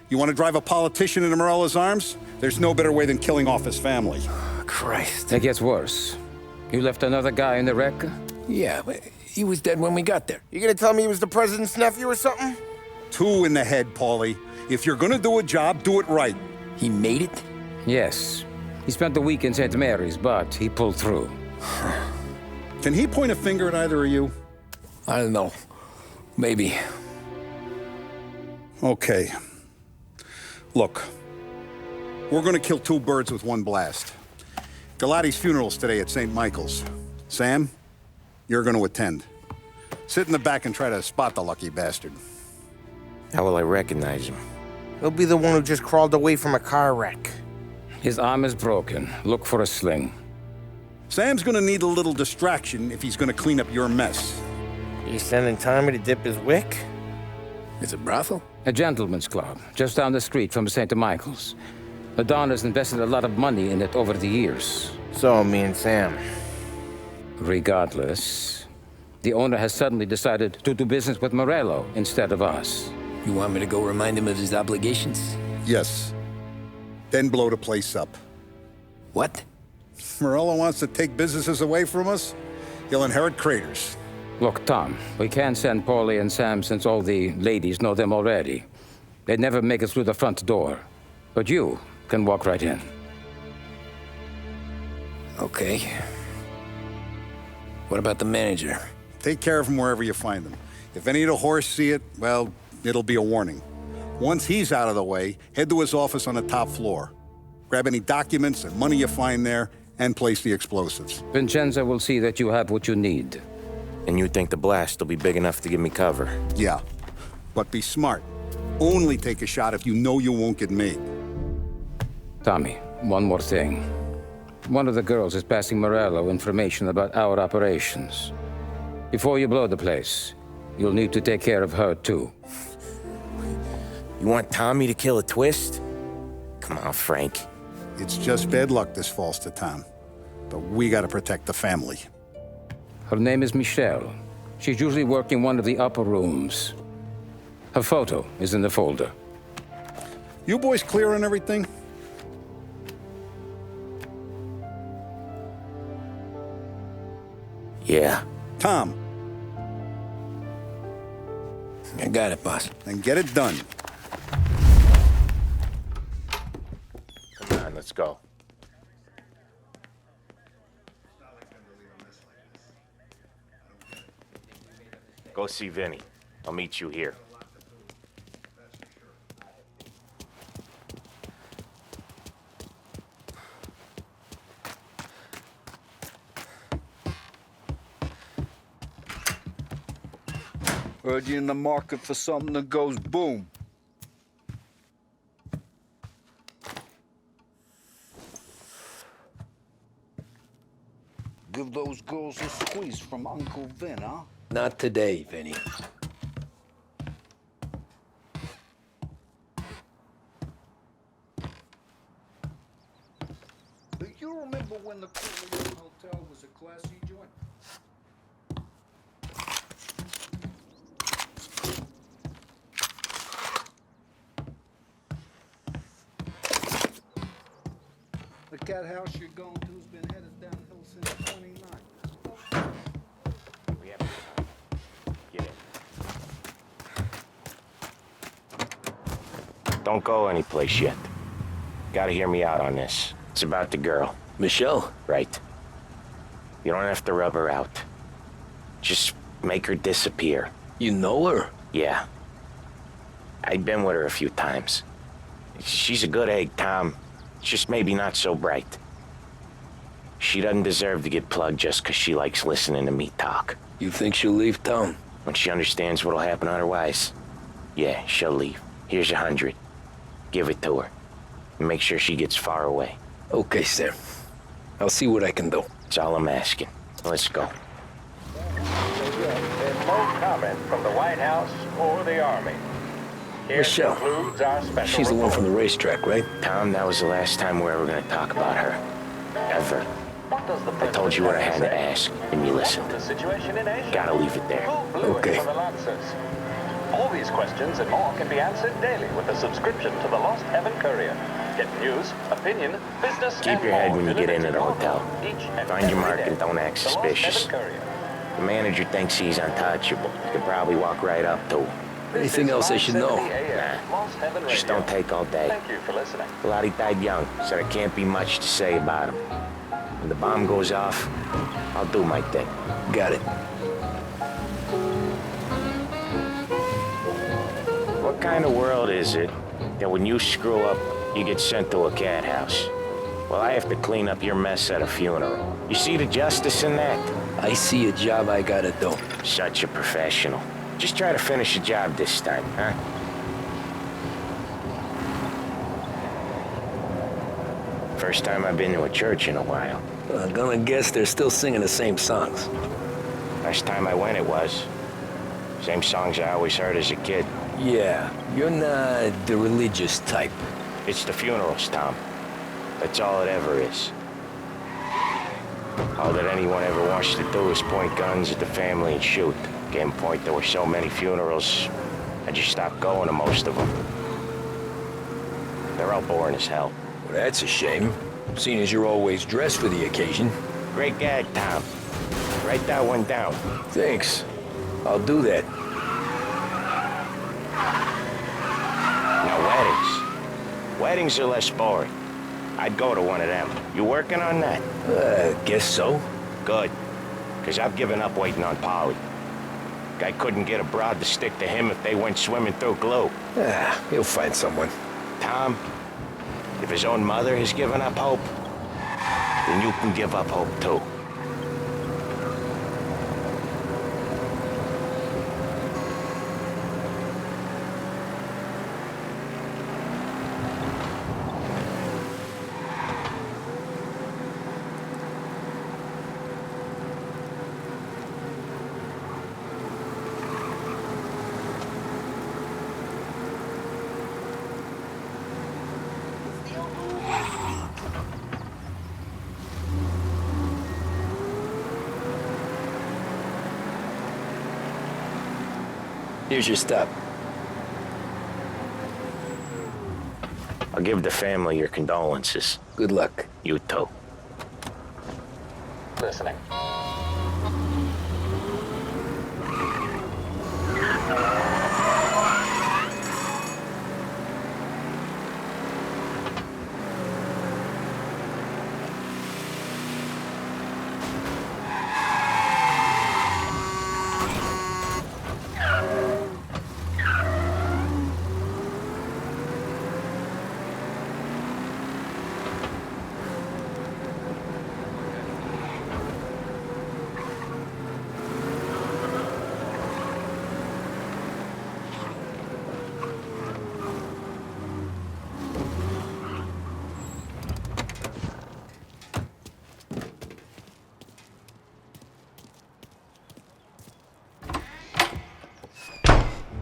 You want to drive a politician into Morella's arms? There's no better way than killing off his family. Oh, Christ. It gets worse. You left another guy in the wreck? Yeah, but he was dead when we got there. You gonna tell me he was the president's nephew or something? 2 in the head, Paulie. If you're gonna do a job, do it right. He made it? Yes. He spent the week in St. Mary's, but he pulled through. Can he point a finger at either of you? I don't know. Maybe. Okay. Look. We're gonna kill 2 birds with one blast. Galati's funeral's today at St. Michael's. Sam, You're going to attend. Sit in the back and try to spot the Lucky Basterd. How will I recognize him? He'll be the one who just crawled away from a car wreck. His arm is broken. Look for a sling. Sam's gonna need a little distraction if he's gonna clean up your mess. You sending Tommy to dip his wick? It's a brothel? A gentleman's club, just down the street from St. Michael's. The Don has invested a lot of money in it over the years. So, me and Sam. Regardless, the owner has suddenly decided to do business with Morello instead of us. You want me to go remind him of his obligations? Yes. Then blow the place up. What? Morello wants to take businesses away from us? He'll inherit craters. Look, Tom, we can't send Paulie and Sam since all the ladies know them already. They'd never make it through the front door. But you can walk right in. Okay. What about the manager? Take care of him wherever you find him. If any of the horse see it, well, it'll be a warning. Once he's out of the way, head to his office on the top floor. Grab any documents and money you find there, and place the explosives. Vincenzo will see that you have what you need. And you think the blast will be big enough to give me cover? Yeah, but be smart. Only take a shot if you know you won't get made. Tommy, one more thing. One of the girls is passing Morello information about our operations. Before you blow the place, you'll need to take care of her, too. You want Tommy to kill a twist? Come on, Frank. It's just bad luck this falls to Tom. But we gotta protect the family. Her name is Michelle. She's usually working one of the upper rooms. Her photo is in the folder. You boys clear on everything? Yeah. Tom. I got it, boss. Then get it done. Come on, let's go. Go see Vinny. I'll meet you here. Heard you in the market for something that goes boom. Give those girls a squeeze from Uncle Vin, huh? Not today, Vinny. Do you remember when the Corleone Hotel was a classy joint? The cat house you're going to's been headed downhill since 29. We have to get in. Don't go anyplace yet. Gotta hear me out on this. It's about the girl. Michelle? Right. You don't have to rub her out. Just make her disappear. You know her? Yeah. I've been with her a few times. She's a good egg, Tom. Just maybe not so bright. She doesn't deserve to get plugged just 'cause she likes listening to me talk. You think she'll leave town? When she understands what'll happen otherwise, yeah, she'll leave. Here's 100. Give it to her. And make sure she gets far away. Okay, Sam. I'll see what I can do. That's all I'm asking. Let's go. There's no comment from the White House or the Army. Here Michelle. concludes our special She's the one from the racetrack, right? Tom, that was the last time we're ever gonna talk about her. Ever. What does the I told you what I had to ask, and you listened. The situation in Asia. Gotta leave it there. Who blew Okay. it for the Lancers? All these questions and more can be answered daily with a subscription to the Lost Heaven Courier. Get news, opinion, business, Keep and your head more when you get in at delivered the to your hotel. home each and Find your every mark day. and don't act The Lost suspicious. Heaven Courier. The manager thinks he's untouchable. You could probably walk right up to him. Anything else I should know? Lost Heaven Just Radio. don't take all day. Thank you for listening. Lottie died young, so there can't be much to say about him. When the bomb goes off, I'll do my thing. Got it. What kind of world is it that when you screw up, you get sent to a cat house? Well, I have to clean up your mess at a funeral. You see the justice in that? I see a job I gotta do. Such a professional. Just try to finish the job this time, huh? First time I've been to a church in a while. I'm gonna guess they're still singing the same songs. Last time I went, it was. Same songs I always heard as a kid. Yeah, you're not the religious type. It's the funerals, Tom. That's all it ever is. All that anyone ever wants to do is point guns at the family and shoot. Game point, there were so many funerals, I just stopped going to most of them. They're all boring as hell. Well, that's a shame, seeing as you're always dressed for the occasion. Great gag, Tom. Write that one down. Thanks. I'll do that. Now, weddings. Weddings are less boring. I'd go to one of them. You working on that? Guess so. Good. Because I've given up waiting on Polly. Guy couldn't get a broad to stick to him if they went swimming through glue. He'll find someone. Tom, if his own mother has given up hope, then you can give up hope too. Here's your stop. I'll give the family your condolences. Good luck. You too. Listening.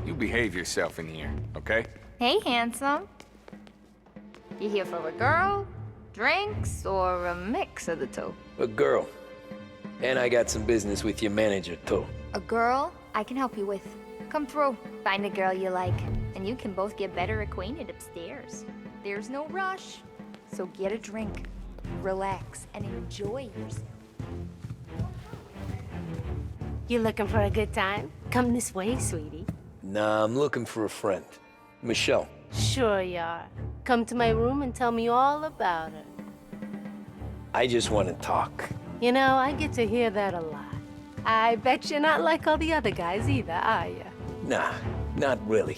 You behave yourself in here, okay? Hey, handsome. You here for a girl, drinks, or a mix of the two? A girl. And I got some business with your manager, too. A girl I can help you with. Come through, find a girl you like, and you can both get better acquainted upstairs. There's no rush, so get a drink, relax, and enjoy yourself. You looking for a good time? Come this way, sweetie. Nah, I'm looking for a friend. Michelle. Sure you are. Come to my room and tell me all about her. I just want to talk. You know, I get to hear that a lot. I bet you're not like all the other guys either, are you? Nah, not really.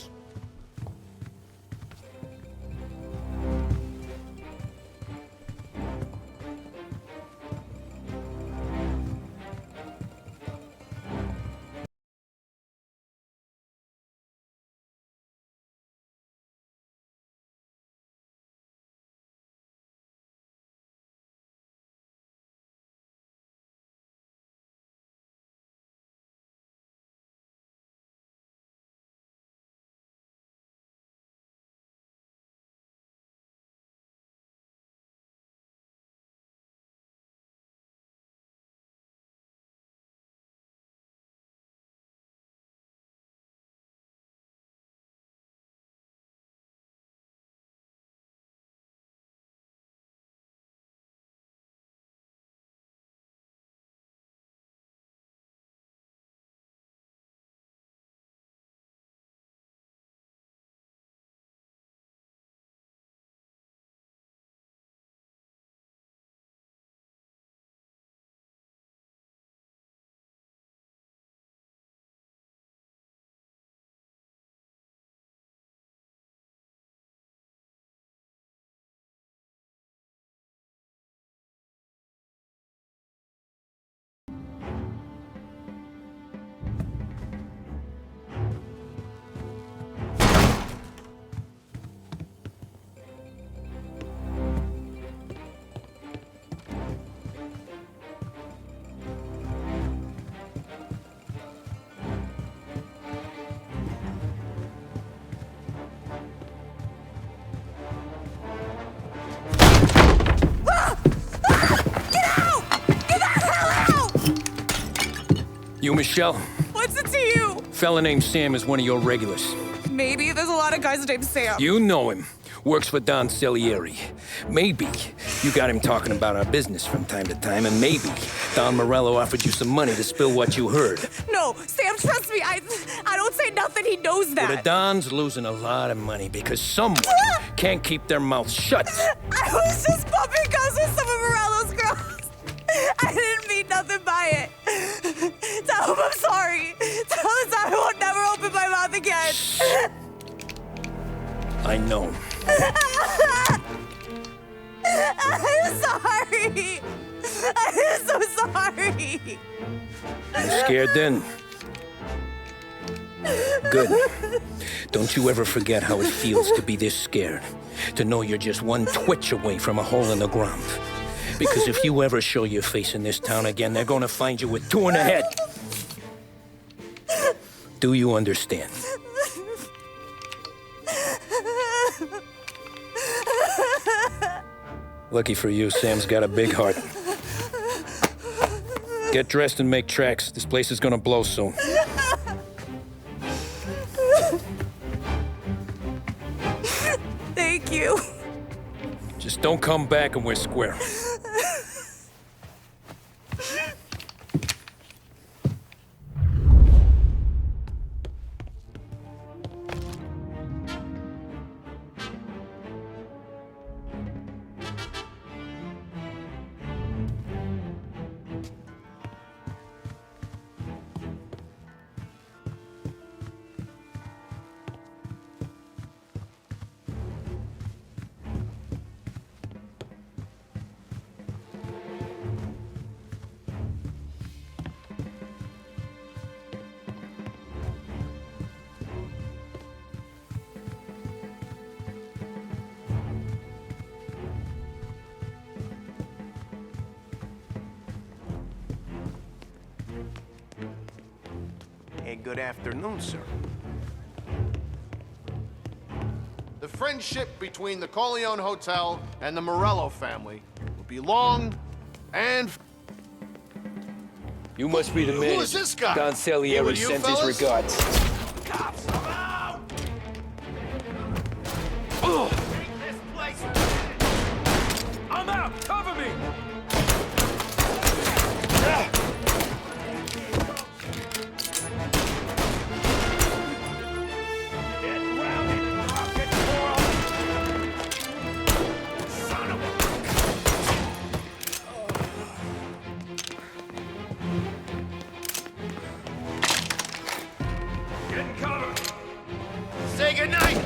You, Michelle? What's it to you? Fella named Sam is one of your regulars. Maybe there's a lot of guys named Sam. You know him. Works for Don Salieri. Maybe you got him talking about our business from time to time, and maybe Don Morello offered you some money to spill what you heard. No, Sam, trust me. I don't say nothing. He knows that. Well, the Don's losing a lot of money because someone can't keep their mouth shut. I was just bumping guns with some of Morello's girls. I didn't mean nothing by it. Tell him I'm sorry. Tell him I won't never open my mouth again. I know. I'm sorry. I'm so sorry. You scared then? Good. Don't you ever forget how it feels to be this scared. To know you're just one twitch away from a hole in the ground. Because if you ever show your face in this town again, they're gonna find you with two in the head. Do you understand? Lucky for you, Sam's got a big heart. Get dressed and make tracks. This place is gonna blow soon. Thank you. Just don't come back and we're square. Hey, good afternoon, sir. The friendship between the Corleone Hotel and the Morello family will be long and... You must be the man. Who is this guy? Don Salieri sends his regards. Cops, I'm out! I'm out! Cover me! Say goodnight!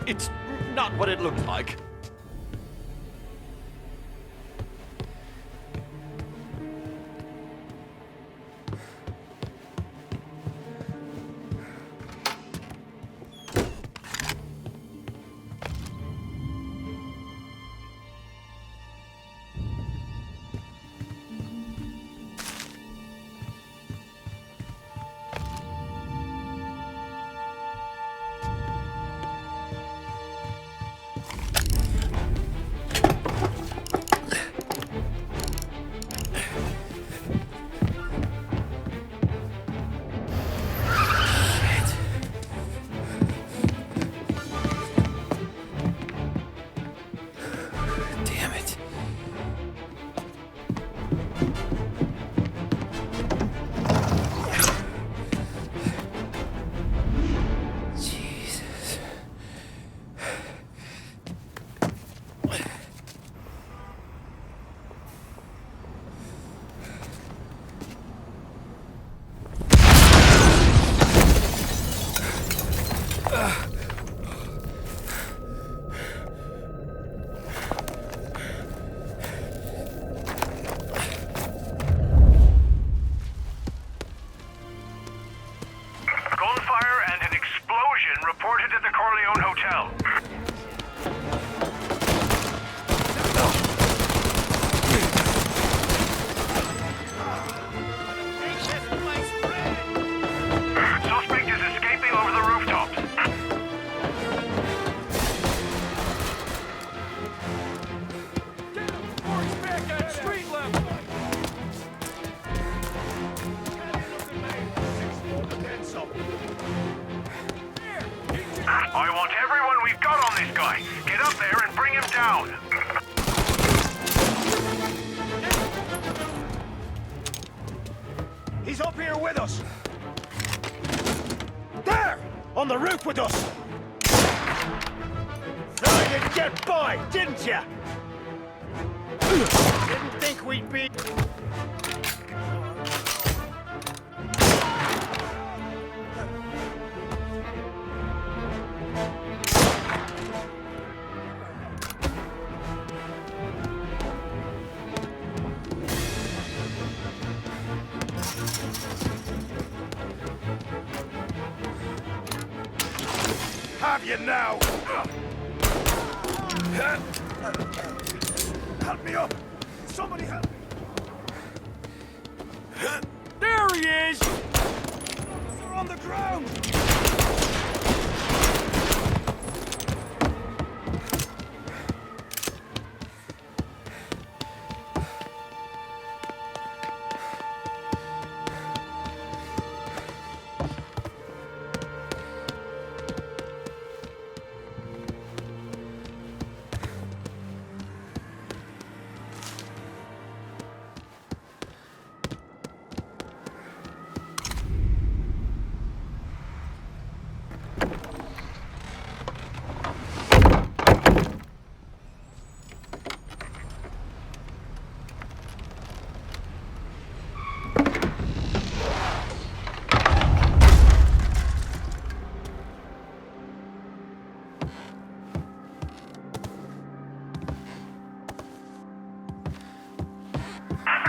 It's not what it looked like. I want everyone we've got on this guy. Get up there and bring him down. He's up here with us. There! On the roof with us. Thought you'd get by, didn't ya? Didn't think we'd be... Have you now? Help me up! Somebody help me! There he is! They're on the ground!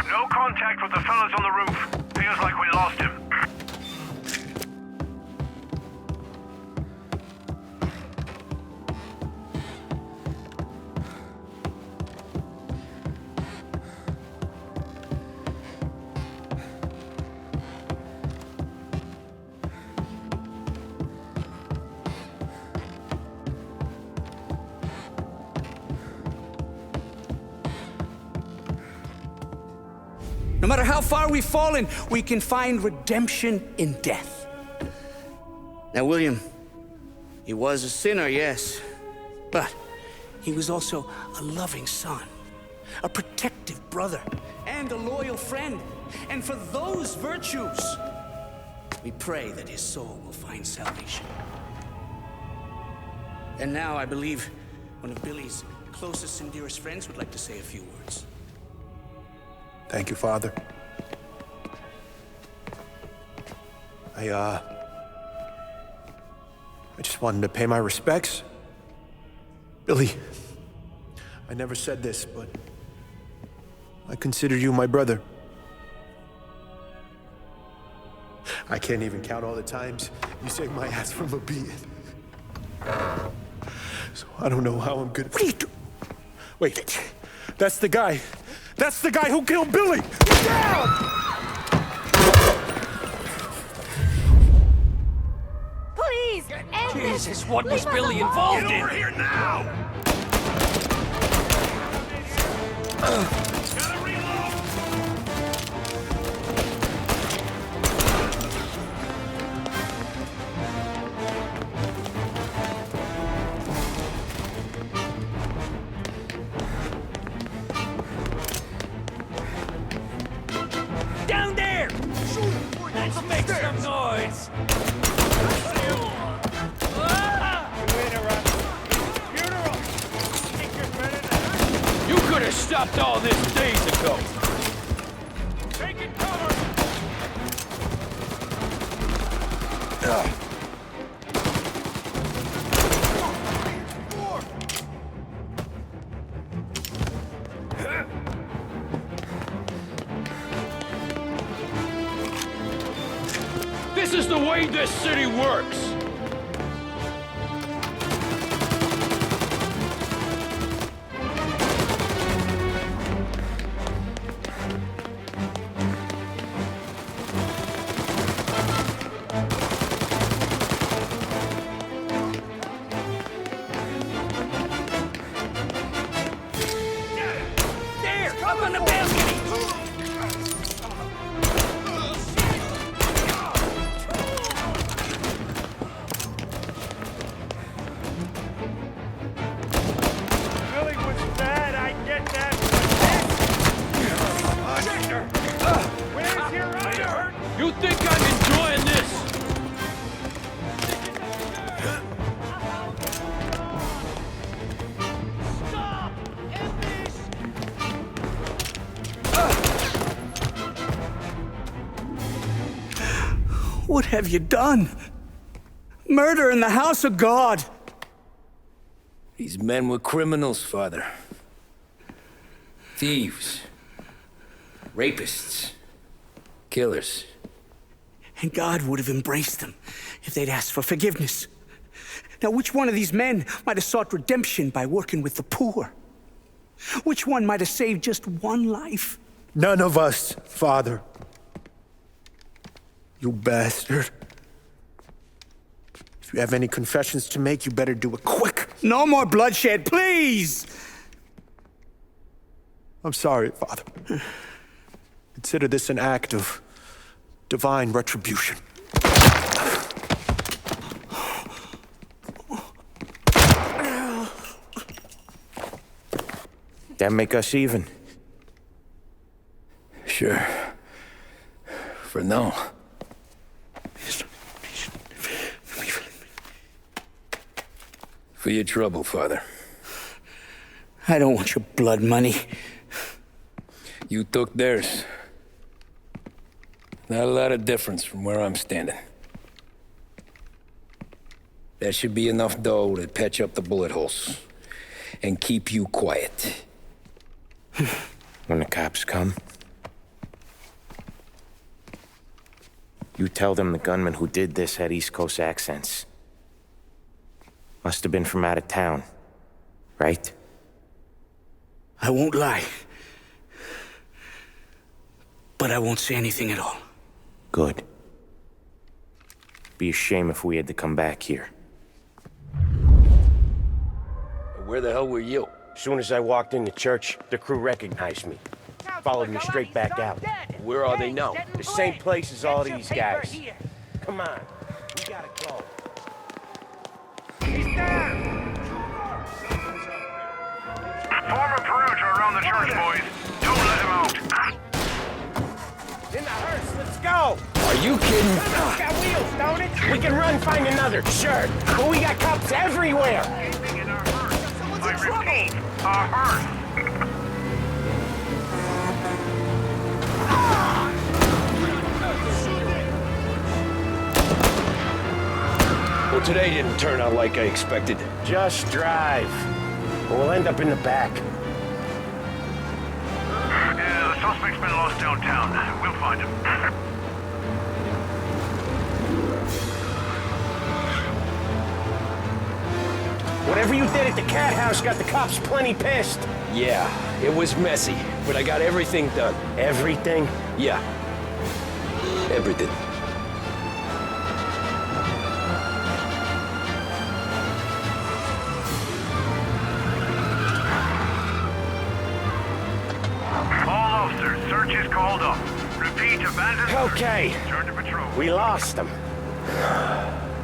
No contact with the fellas on the roof. Feels like we lost him. No matter how far we've fallen, we can find redemption in death. Now, William, he was a sinner, yes, but he was also a loving son, a protective brother, and a loyal friend. And for those virtues, we pray that his soul will find salvation. And now I believe one of Billy's closest and dearest friends would like to say a few words. Thank you, Father. I just wanted to pay my respects Billy, I never said this, but I consider you my brother. I can't even count all the times you saved my ass from a beating. So I don't know how I'm good. What are you doing? Wait, that's the guy. That's the guy who killed Billy! Get down! Please, end this! Jesus, what was Billy involved in? Get over here now! Gotta reload! Down there! Let's make some noise! You could have stopped all this days ago! Taking cover! This is the way this city works! There! Up on the balcony! Billy was bad, I get that. Where's your honor? You think I'm enjoying this? Stop! End this! What have you done? Murder in the house of God! These men were criminals, Father. Thieves. Rapists. Killers. And God would have embraced them if they'd asked for forgiveness. Now, which one of these men might have sought redemption by working with the poor? Which one might have saved just one life? None of us, Father. You bastard. If you have any confessions to make, you better do it quick. No more bloodshed, please! I'm sorry, Father. Consider this an act of divine retribution. That make us even? Sure. For now. For your trouble, Father. I don't want your blood money. You took theirs. Not a lot of difference from where I'm standing. That should be enough dough to patch up the bullet holes. And keep you quiet. When the cops come, you tell them the gunman who did this had East Coast accents. Must have been from out of town, right? I won't lie. But I won't say anything at all. Good. Be a shame if we had to come back here. Where the hell were you? As soon as I walked into church, the crew recognized me. Followed me straight back out. Where are they now? The same place as all these guys. Come on, we gotta go. Form a perimeter around the church, boys. Don't let him out. In the hearse, let's go! Are you kidding? It's got wheels, don't it? We can run, find another, sure. But we got cops everywhere. Anything in our hearse. I repeat, our hearse. Well, today didn't turn out like I expected. Just drive. We'll end up in the back. Yeah, the suspect's been lost downtown. We'll find him. Whatever you did at the cat house got the cops plenty pissed. Yeah, it was messy, but I got everything done. Everything? Yeah. Everything. All officers, search is called up. Repeat, abandoned search. Okay. Turn to patrol. We lost him.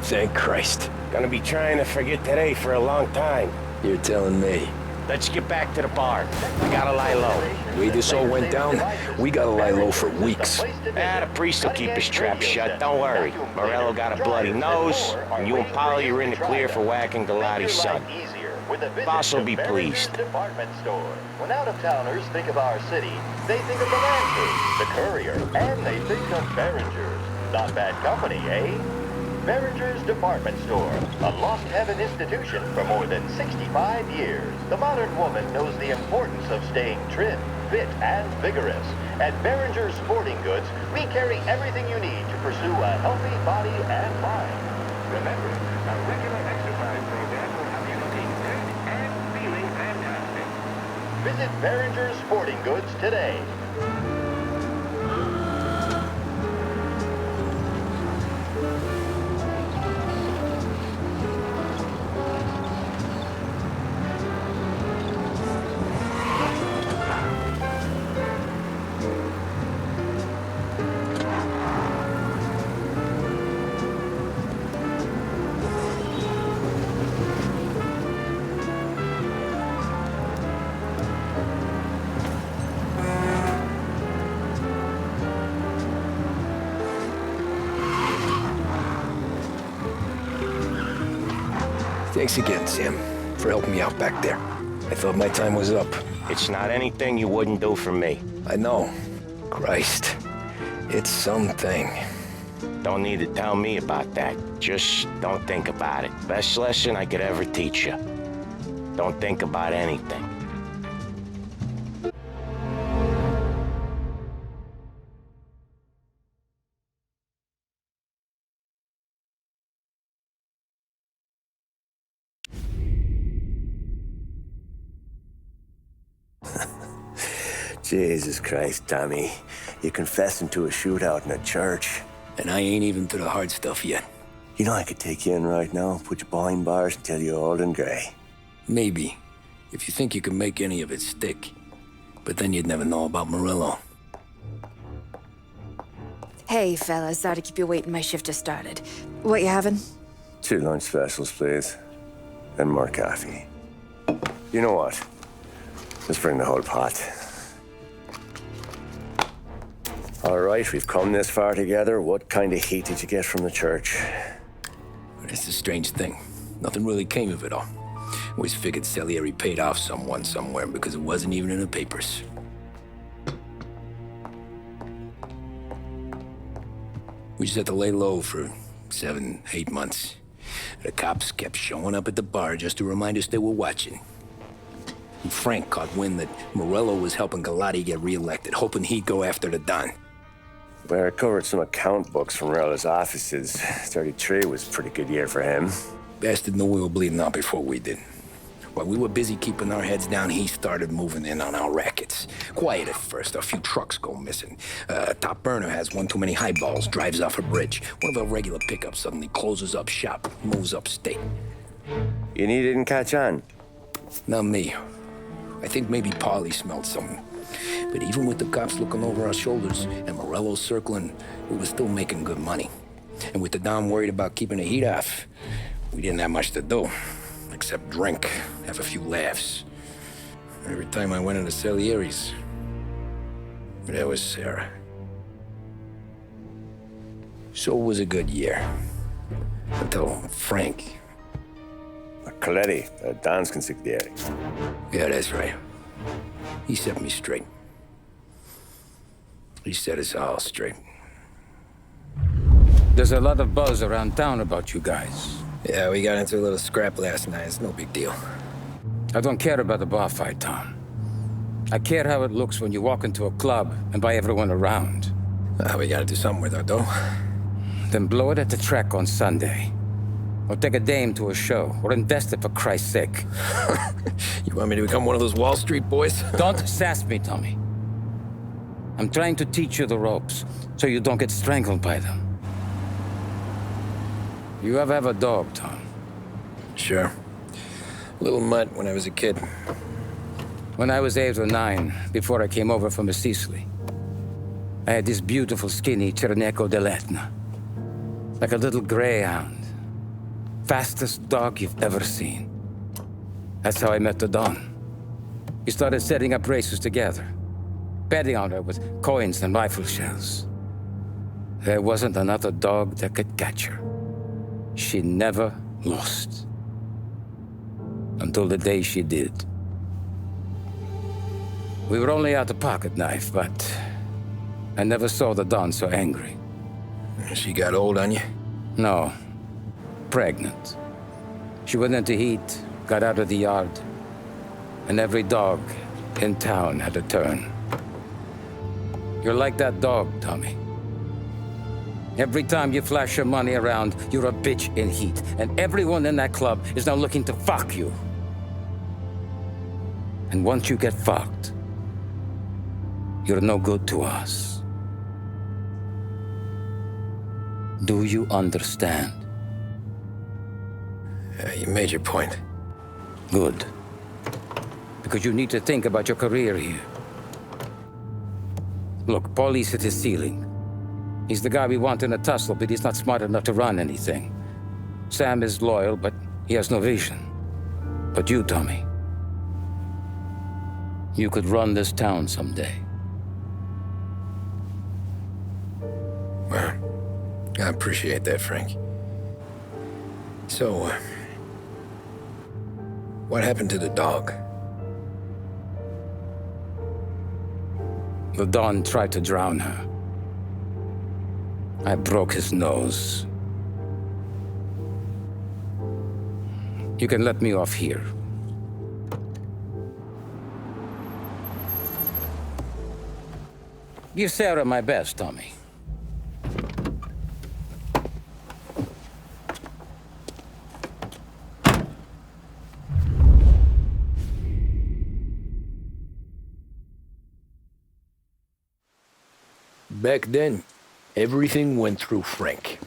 Thank Christ. Gonna be trying to forget today for a long time. You're telling me. Let's get back to the bar. I gotta lie low. The way this all went down, we gotta lie low for weeks. The priest will keep his trap shut, don't worry. Morello got a bloody nose, and you and Polly are in the clear for whacking Galati's son. Boss will be pleased. Department store. When out-of-towners think of our city, they think of the Lancers, the Courier, and they think of Behringer's. Not bad company, eh? Behringer's Department Store, a lost heaven institution for more than 65 years. The modern woman knows the importance of staying trim, fit, and vigorous. At Behringer's Sporting Goods, we carry everything you need to pursue a healthy body and mind. Remember, a regular exercise program will have you looking good and feeling fantastic. Visit Behringer's Sporting Goods today. Thanks again, Sam, for helping me out back there. I thought my time was up. It's not anything you wouldn't do for me. I know. Christ. It's something. Don't need to tell me about that. Just don't think about it. Best lesson I could ever teach you. Don't think about anything. Jesus Christ, Tommy. You're confessing to a shootout in a church. And I ain't even to the hard stuff yet. You know I could take you in right now, put you behind bars until you're old and gray. Maybe. If you think you can make any of it stick. But then you'd never know about Morello. Hey, fellas. Sorry to keep you waiting. My shift just started. What you having? 2 lunch specials, please. And more coffee. You know what? Let's bring the whole pot. All right, we've come this far together. What kind of heat did you get from the church? It's a strange thing. Nothing really came of it all. Always figured Salieri paid off someone somewhere because it wasn't even in the papers. We just had to lay low for 7, 8 months. The cops kept showing up at the bar just to remind us they were watching. And Frank caught wind that Morello was helping Galati get reelected, hoping he'd go after the Don. Well, I recovered some account books from Morello's offices. 33 was a pretty good year for him. Bastard knew we were bleeding out before we did. While we were busy keeping our heads down, he started moving in on our rackets. Quiet at first, a few trucks go missing. Top burner has one too many highballs, drives off a bridge. One of our regular pickups suddenly closes up shop, moves upstate. And he didn't catch on? Not me. I think maybe Polly smelled something. But even with the cops looking over our shoulders and Morello circling, we were still making good money. And with the Don worried about keeping the heat off, we didn't have much to do, except drink, have a few laughs. Every time I went into Salieri's, there was Sarah. So it was a good year. Until Frank. Coletti, Don's consigliere. Yeah, that's right. He set me straight. He set us all straight. There's a lot of buzz around town about you guys. Yeah, we got into a little scrap last night. It's no big deal. I don't care about the bar fight, Tom. I care how it looks when you walk into a club and by everyone around. We gotta do something with our dough. Then blow it at the track on Sunday. Or take a dame to a show, or invest it for Christ's sake. You want me to become one of those Wall Street boys? Don't sass me, Tommy. I'm trying to teach you the ropes, so you don't get strangled by them. You ever have a dog, Tom? Sure. Little mutt when I was a kid. When I was 8 or 9, before I came over from Sicily, I had this beautiful, skinny Cerneco dell'Etna. Like a little greyhound. Fastest dog you've ever seen. That's how I met the Don. We started setting up races together, betting on her with coins and rifle shells. There wasn't another dog that could catch her. She never lost. Until the day she did. We were only out a pocket knife, but I never saw the Don so angry. She got old on you? No. Pregnant. She went into heat, got out of the yard, and every dog in town had a turn. You're like that dog, Tommy. Every time you flash your money around, you're a bitch in heat, and everyone in that club is now looking to fuck you. And once you get fucked, you're no good to us. Do you understand? You made your point. Good. Because you need to think about your career here. Look, Paulie's hit his ceiling. He's the guy we want in a tussle, but he's not smart enough to run anything. Sam is loyal, but he has no vision. But you, Tommy, you could run this town someday. Well, I appreciate that, Frank. So, what happened to the dog? The Don tried to drown her. I broke his nose. You can let me off here. Give Sarah my best, Tommy. Back then, everything went through Frank.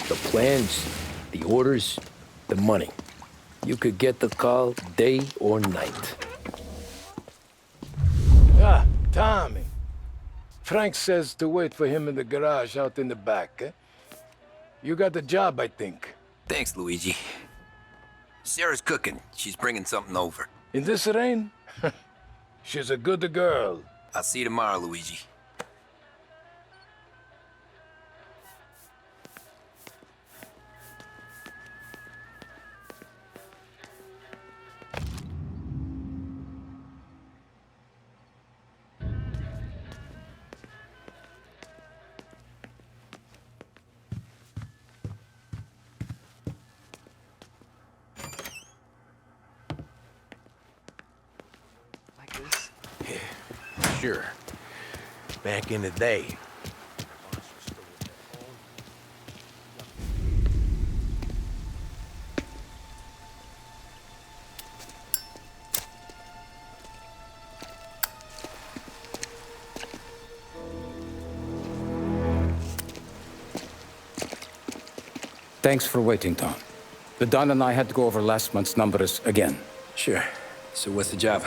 The plans, the orders, the money. You could get the call day or night. Ah, Tommy. Frank says to wait for him in the garage out in the back, eh? You got the job, I think. Thanks, Luigi. Sarah's cooking. She's bringing something over. In this rain? She's a good girl. I'll see you tomorrow, Luigi. Sure. Back in the day. Thanks for waiting, Tom. The Don and I had to go over last month's numbers again. Sure. So what's the job?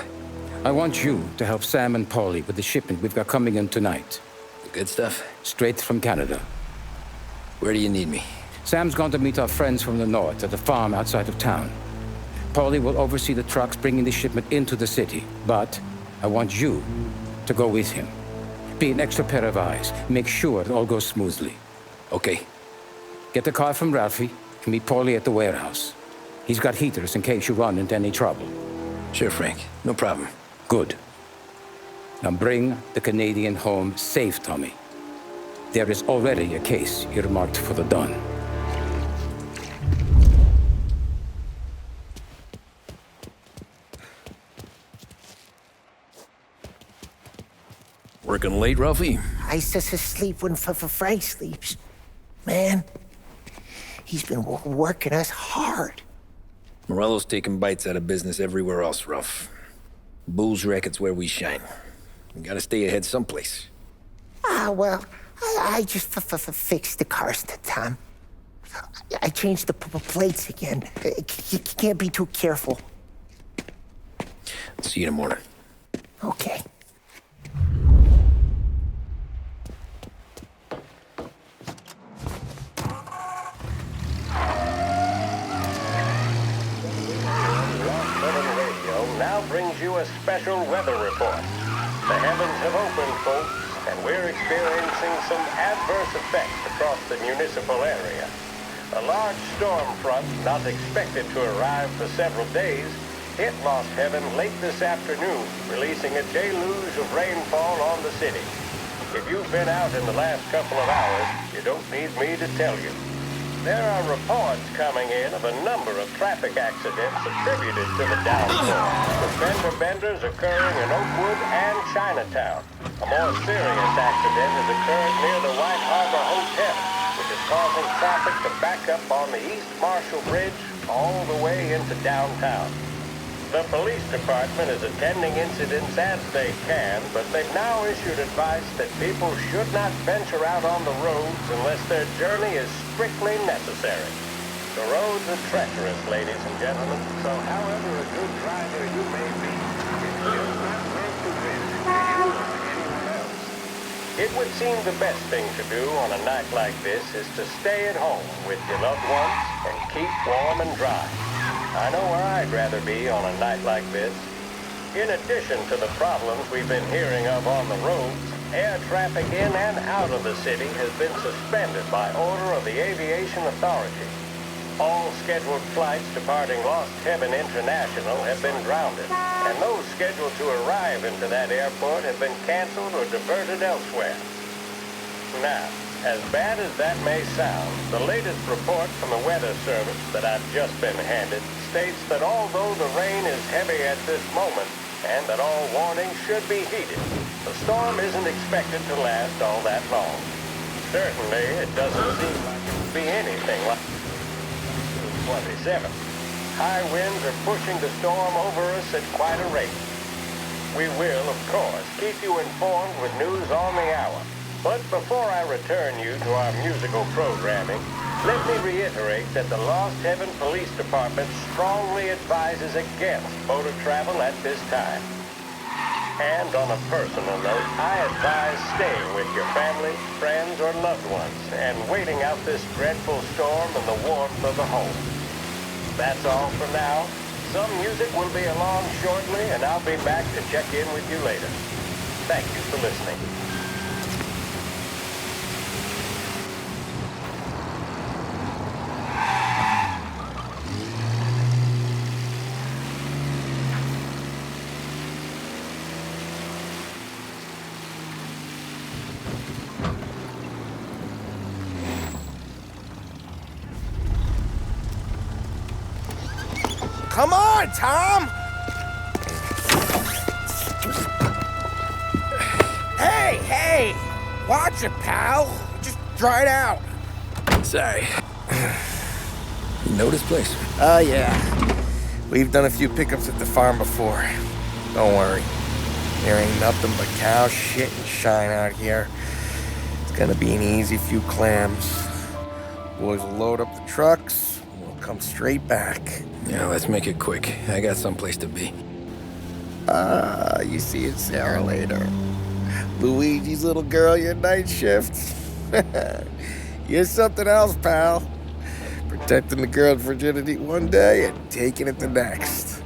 I want you to help Sam and Paulie with the shipment we've got coming in tonight. The good stuff? Straight from Canada. Where do you need me? Sam's going to meet our friends from the north at the farm outside of town. Paulie will oversee the trucks bringing the shipment into the city, but I want you to go with him. Be an extra pair of eyes. Make sure it all goes smoothly. Okay. Get the car from Ralphie and meet Paulie at the warehouse. He's got heaters in case you run into any trouble. Sure, Frank. No problem. Good. Now bring the Canadian home safe, Tommy. There is already a case earmarked for the Don. Working late, Ralphie? I sleep when Frank sleeps. Man, he's been working us hard. Morello's taking bites out of business everywhere else, Ruff. Bull's Racket's where we shine. We gotta stay ahead someplace. Well, I just fixed the cars, Tom. I changed the plates again. You can't be too careful. See you in the morning. Okay. Now brings you a special weather report. The heavens have opened, folks, and we're experiencing some adverse effects across the municipal area. A large storm front, not expected to arrive for several days, hit Lost Heaven late this afternoon, releasing a deluge of rainfall on the city. If you've been out in the last couple of hours, you don't need me to tell you. There are reports coming in of a number of traffic accidents attributed to the downpour, with fender benders occurring in Oakwood and Chinatown. A more serious accident has occurred near the White Harbor Hotel, which is causing traffic to back up on the East Marshall Bridge all the way into downtown. The police department is attending incidents as they can, but they've now issued advice that people should not venture out on the roads unless their journey is strictly necessary. The roads are treacherous, ladies and gentlemen, so however a good driver you may be, it's just not worth the risk to you or anyone else. It would seem the best thing to do on a night like this is to stay at home with your loved ones and keep warm and dry. I know where I'd rather be on a night like this. In addition to the problems we've been hearing of on the roads, air traffic in and out of the city has been suspended by order of the Aviation Authority. All scheduled flights departing Lost Heaven International have been grounded, and those scheduled to arrive into that airport have been canceled or diverted elsewhere. Now, as bad as that may sound, the latest report from the Weather Service that I've just been handed states that although the rain is heavy at this moment, and that all warnings should be heeded, the storm isn't expected to last all that long. Certainly, it doesn't seem like it would be anything like 27. High winds are pushing the storm over us at quite a rate. We will, of course, keep you informed with news on the hour. But before I return you to our musical programming, let me reiterate that the Lost Heaven Police Department strongly advises against motor travel at this time. And on a personal note, I advise staying with your family, friends, or loved ones, and waiting out this dreadful storm in the warmth of the home. That's all for now. Some music will be along shortly, and I'll be back to check in with you later. Thank you for listening. Come on, Tom! Hey! Watch it, pal. Just dried out. Sorry. You know this place? Yeah. We've done a few pickups at the farm before. Don't worry. There ain't nothing but cow shit and shine out here. It's gonna be an easy few clams. Boys will load up the trucks, and we'll come straight back. Yeah, let's make it quick. I got someplace to be. You see it, Sarah, later. Luigi's little girl, your night shift. You're something else, pal. Protecting the girl's virginity one day and taking it the next.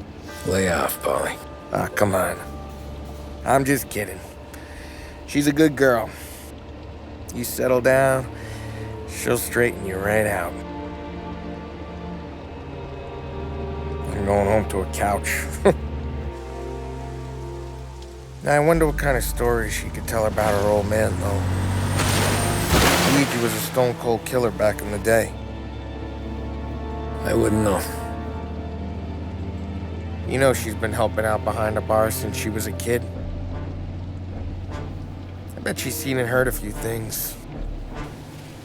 Lay off, Polly. Come on. I'm just kidding. She's a good girl. You settle down, she'll straighten you right out. I'm going home to a couch. Now, I wonder what kind of stories she could tell about her old man, though. Luigi was a stone-cold killer back in the day. I wouldn't know. You know she's been helping out behind the bar since she was a kid. Bet she's seen and heard a few things.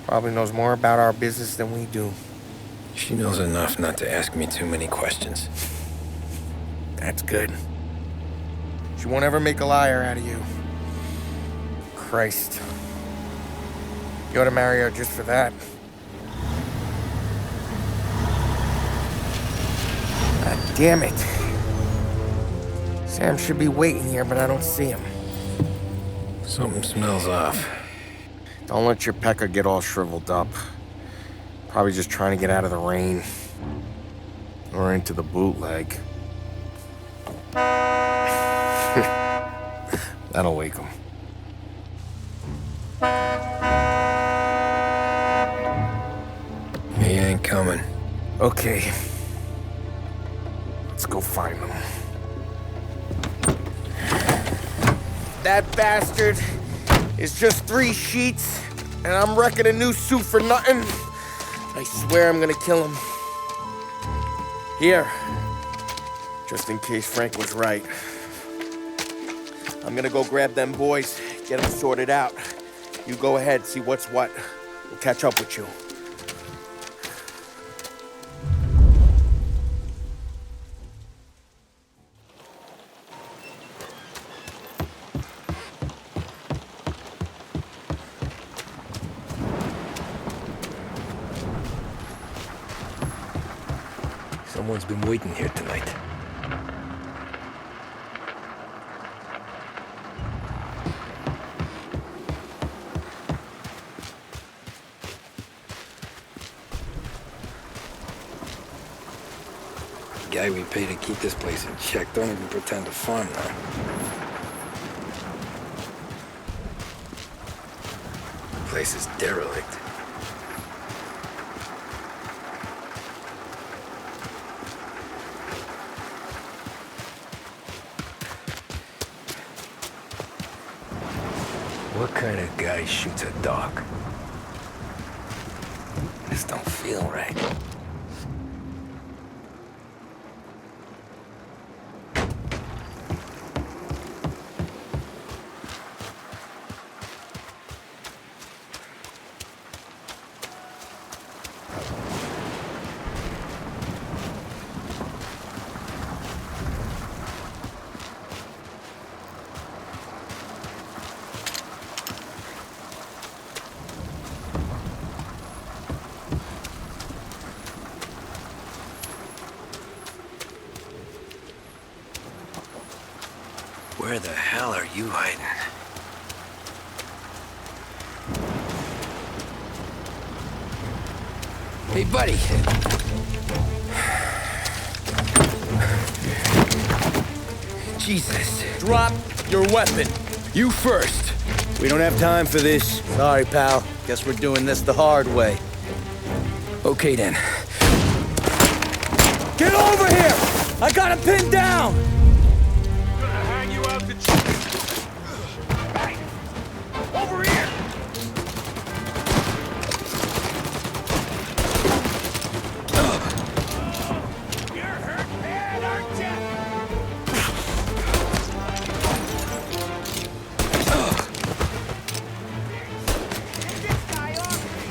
Probably knows more about our business than we do. She knows enough not to ask me too many questions. That's good. She won't ever make a liar out of you. Christ. You ought to marry her just for that. God damn it. Sam should be waiting here, but I don't see him. Something smells off. Don't let your pecker get all shriveled up. Probably just trying to get out of the rain. Or into the bootleg. That'll wake him. He ain't coming. Okay. Let's go find him. That bastard is just 3 sheets, and I'm wrecking a new suit for nothing. I swear I'm gonna kill him. Here. Just in case Frank was right. I'm gonna go grab them boys, get them sorted out. You go ahead, see what's what. We'll catch up with you. Someone's been waiting here tonight. The guy we pay to keep this place in check don't even pretend to farm now. The place is derelict. What kind of guy shoots a dog? This don't feel right. Where the hell are you hiding? Hey, buddy. Jesus. Drop your weapon. You first. We don't have time for this. Sorry, pal. Guess we're doing this the hard way. Okay, then. Get over here! I got him pinned down! Over here! You're hurt bad, aren't you? Get this guy off me!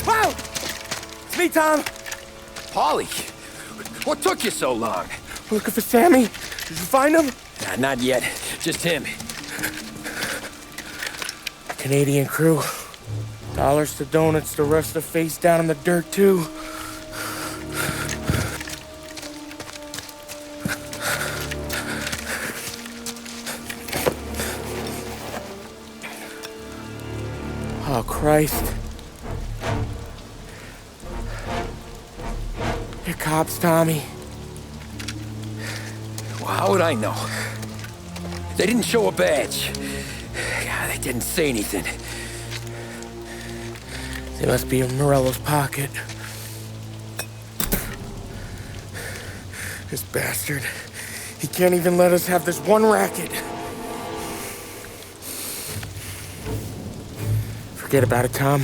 Wow! It's me, Tom. Polly, what took you so long? Looking for Sammy. Did you find him? Not yet. Just him. Canadian crew. Dollars to donuts, the rest are face down in the dirt, too. Oh, Christ. They're cops, Tommy. Well, how would I know? They didn't show a badge. God, they didn't say anything. They must be in Morello's pocket. This bastard. He can't even let us have this one racket. Forget about it, Tom.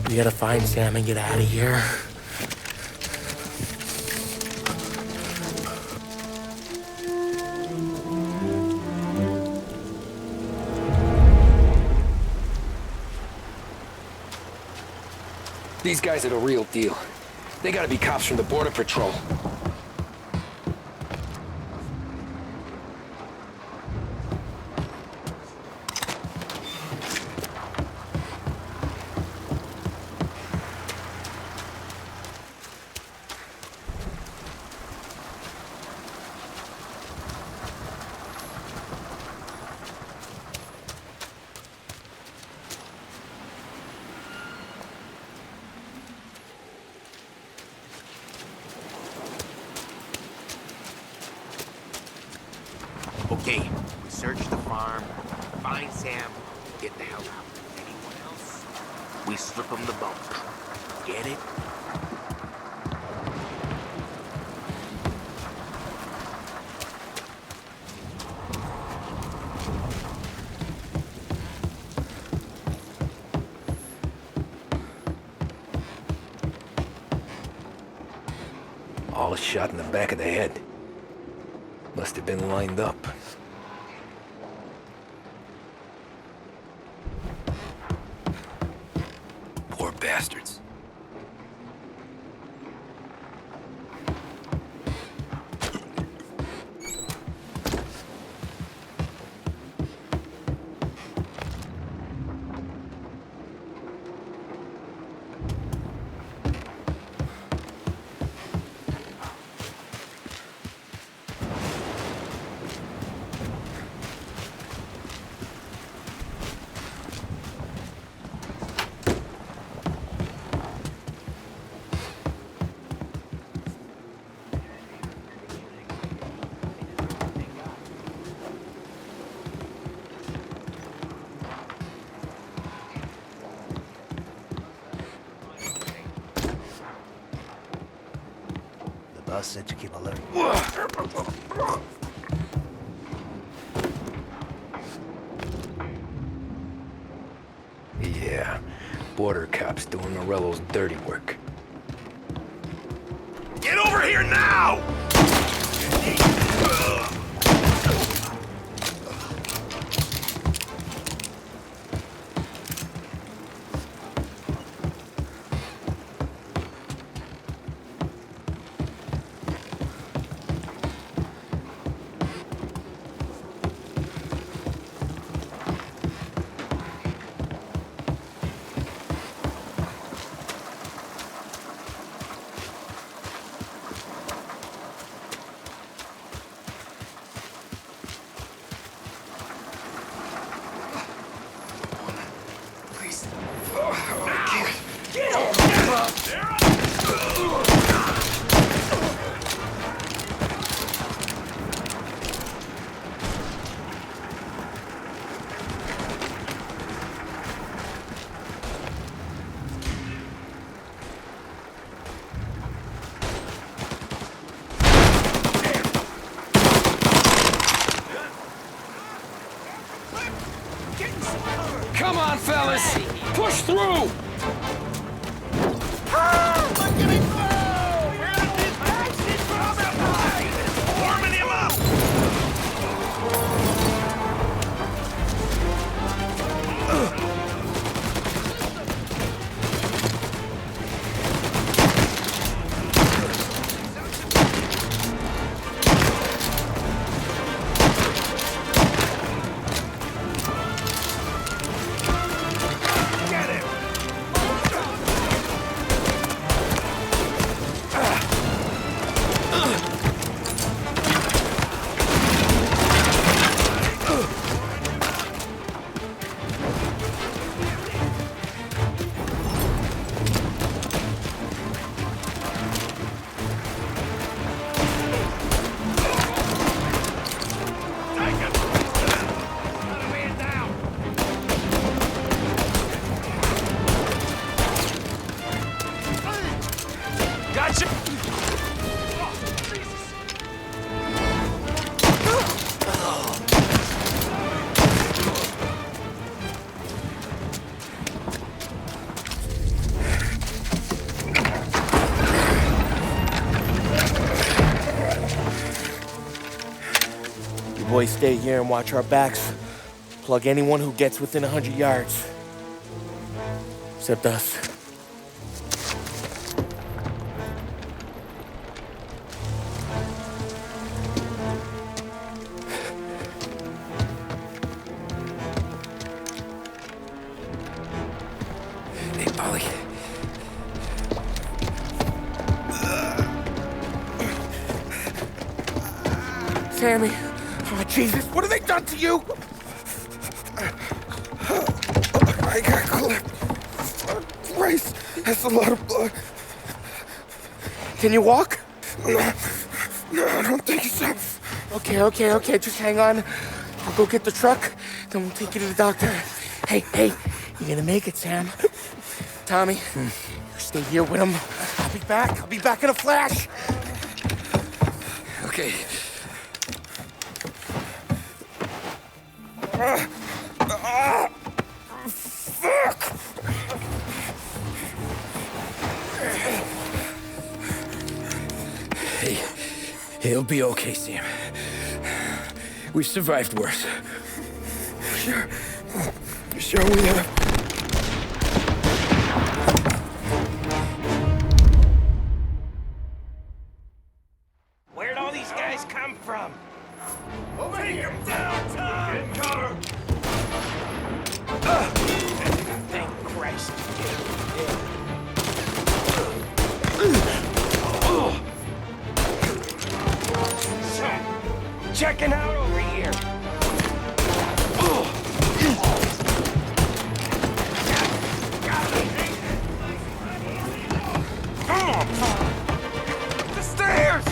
We gotta find Sam and get out of here. These guys are the real deal. They gotta be cops from the Border Patrol. Okay, we search the farm, find Sam, get the hell out. Anyone else? We slip him the bump. Get it? All shot in the back of the head. Must have been lined up. Poor bastards. Boss said to keep alert. Yeah, border cops doing Morello's dirty work. Get over here now! Come on, fellas! Push through! Warming him up! Get him! boys stay here and watch our backs. Plug anyone who gets within 100 yards. Except us. Hey, Polly. Sammy. Oh, Jesus, what have they done to you? I got clipped. Christ, that's a lot of blood. Can you walk? No, I don't think so. Okay, just hang on. I'll go get the truck, then we'll take you to the doctor. Hey, you're gonna make it, Sam. Tommy, you stay here with him. I'll be back in a flash. Okay. Fuck! Hey, he'll be okay, Sam. We've survived worse. Sure we have. Where'd all these guys come from? Take him down, Tom! Get cover! Thank Christ. Checking out over here! Come on, Tom! The stairs!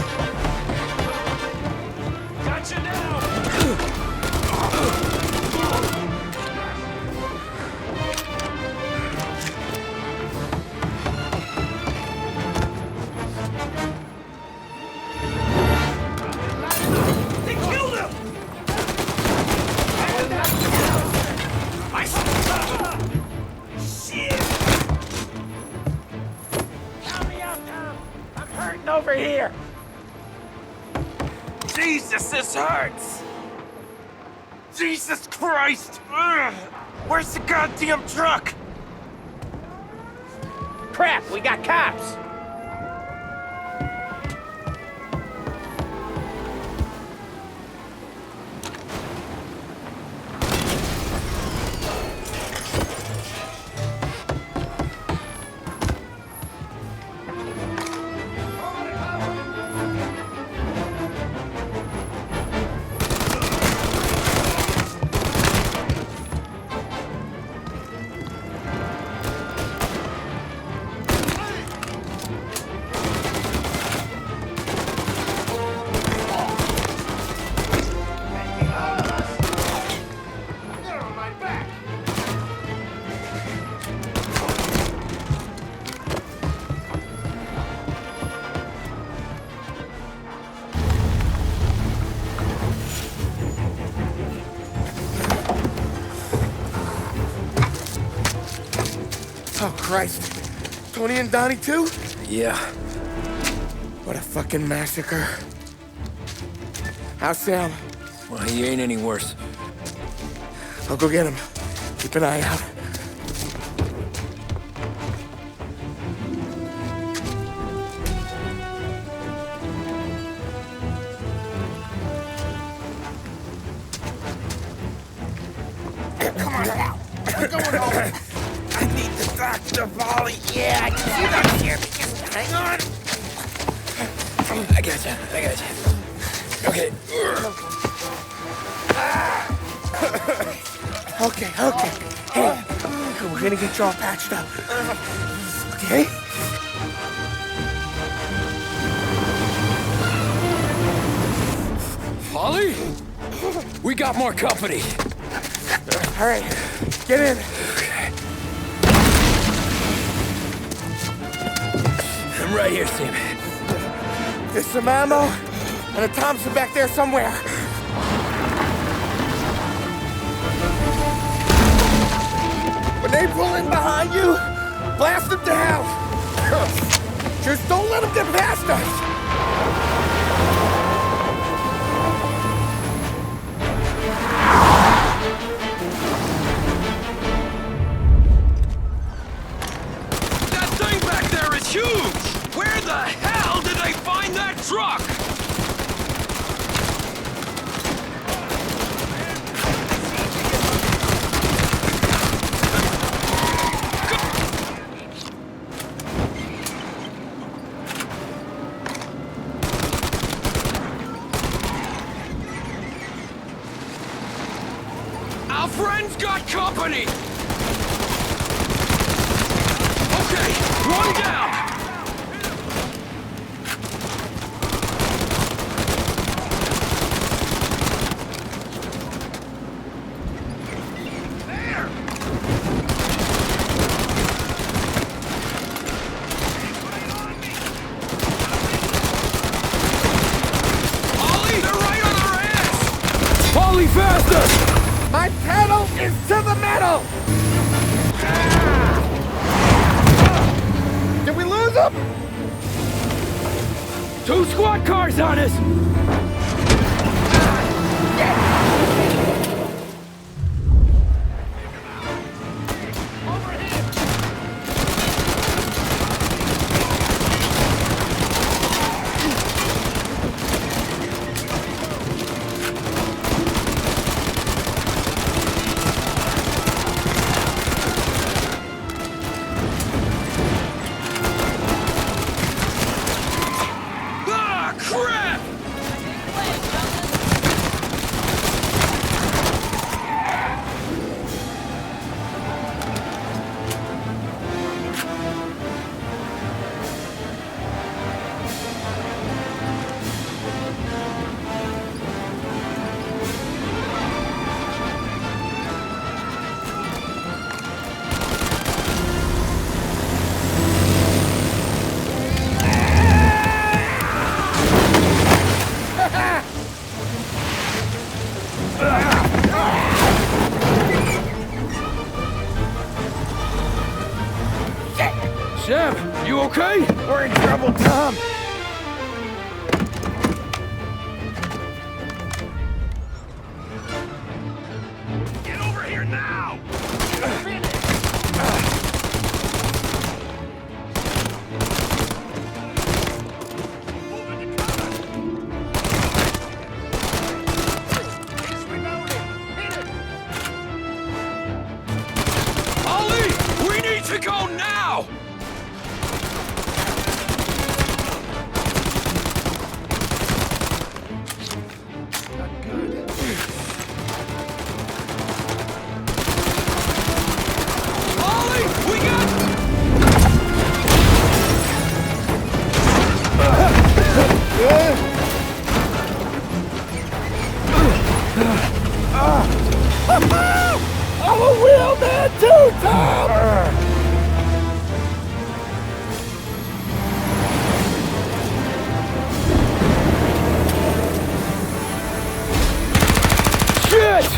Gotcha now! They killed him! Shit! Help me out, Tom! I'm hurting over here! Jesus, this hurts! Jesus Christ! Ugh. Where's the goddamn truck? Crap, we got cops! Oh, Christ. Tony and Donnie, too? Yeah. What a fucking massacre. How's Sam? Well, he ain't any worse. I'll go get him. Keep an eye out. Come on now! We're going home! I need the doctor, Polly! Yeah, I can see that here. Just hang on! I gotcha. Okay. Okay. Hey, we're gonna get you all patched up. Okay? Polly? We got more company. All right, get in. I'm right here, Sam. There's some ammo and a Thompson back there somewhere. When they pull in behind you, blast them down. Just don't let them get past us. Our friend's got company! Okay, one down! Faster! My pedal is to the metal! Did we lose him? 2 squad cars on us! Sam, you okay? We're in trouble, Tom. Get over here now! Ollie! We need to go now! I'm a real man too, Tom! Shit!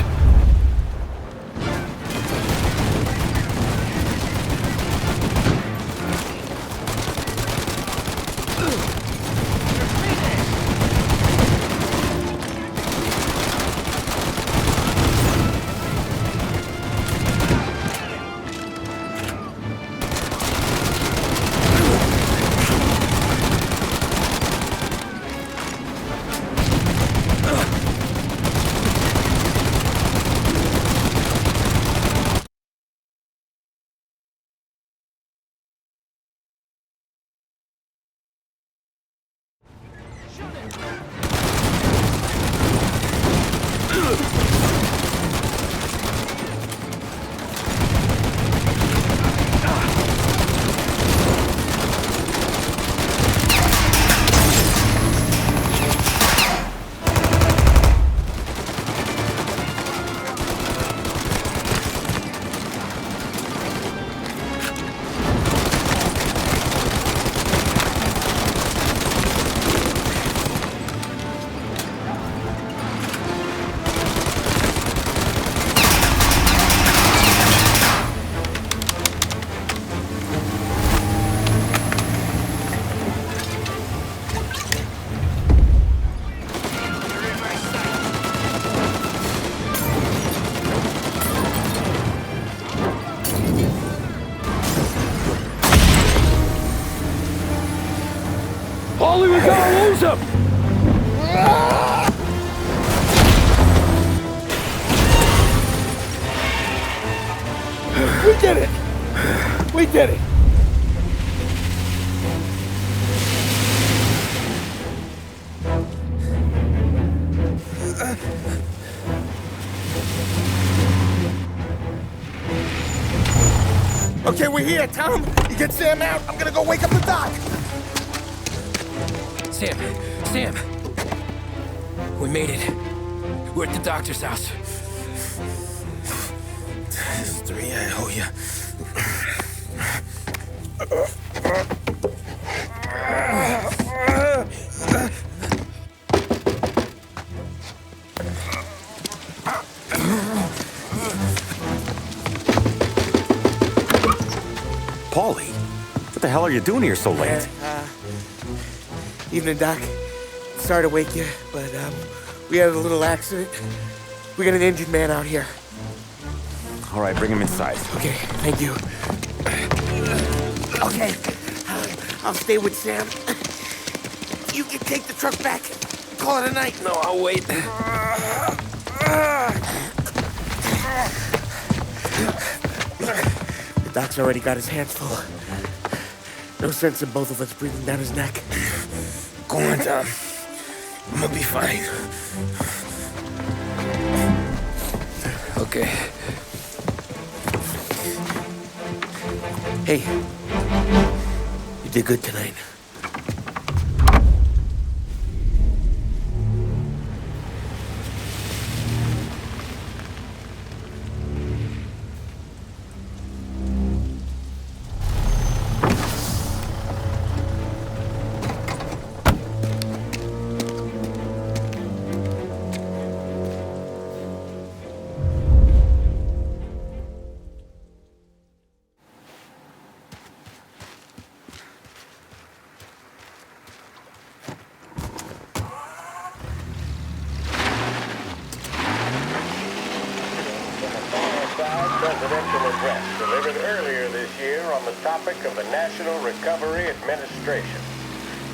Ollie, we gotta lose him! We did it! We did it! Okay, we're here, Tom. You get Sam out. I'm gonna go wake up the doc. Sam! We made it. We're at the doctor's house. This is 3, I owe you. Paulie, what the hell are you doing here so late? Evening, Doc. Sorry to wake you, but we had a little accident. We got an injured man out here. All right, bring him inside. Okay, thank you. Okay, I'll stay with Sam. You can take the truck back. Call it a night. No, I'll wait. The doc's already got his hands full. No sense in both of us breathing down his neck. Go on, Tom. I'm gonna be fine. Okay. Hey, you did good tonight. Presidential address delivered earlier this year on the topic of the National Recovery Administration.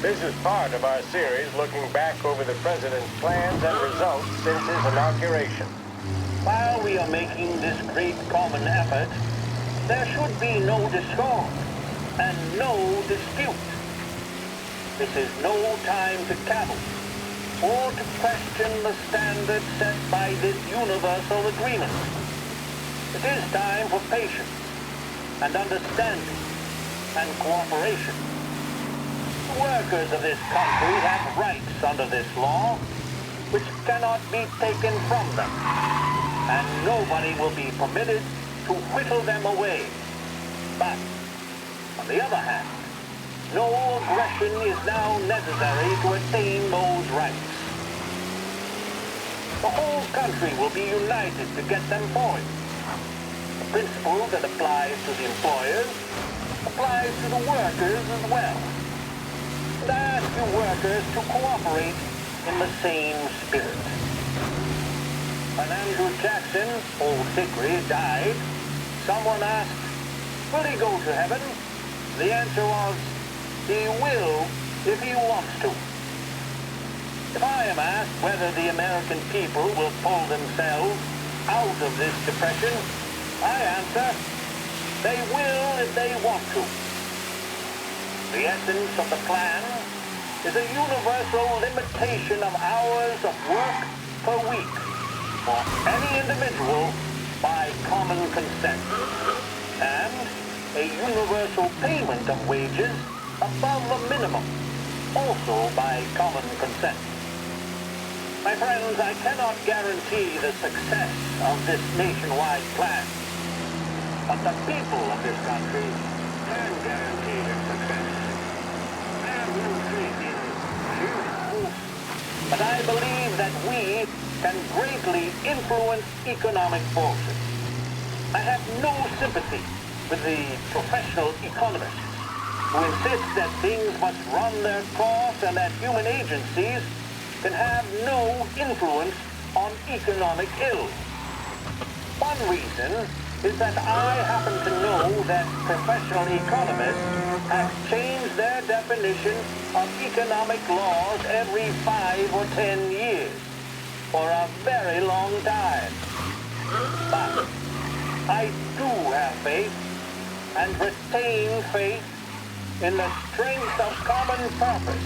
This is part of our series looking back over the president's plans and results since his inauguration. While we are making this great common effort, there should be no discord and no dispute. This is no time to cavil or to question the standards set by this universal agreement. It is time for patience and understanding and cooperation. The workers of this country have rights under this law, which cannot be taken from them, and nobody will be permitted to whittle them away. But, on the other hand, no aggression is now necessary to attain those rights. The whole country will be united to get them forward. The principle that applies to the employers applies to the workers as well. And I ask you workers to cooperate in the same spirit. When Andrew Jackson, old Hickory, died, someone asked, will he go to heaven? The answer was, he will if he wants to. If I am asked whether the American people will pull themselves out of this depression, I answer, they will if they want to. The essence of the plan is a universal limitation of hours of work per week for any individual by common consent, and a universal payment of wages above the minimum, also by common consent. My friends, I cannot guarantee the success of this nationwide plan. But the people of this country can guarantee its success. I have no faith in miracles, but I believe that we can greatly influence economic forces. I have no sympathy with the professional economists who insist that things must run their course and that human agencies can have no influence on economic ills. One reason is that I happen to know that professional economists have changed their definition of economic laws every 5 or 10 years for a very long time. But I do have faith and retain faith in the strength of common purpose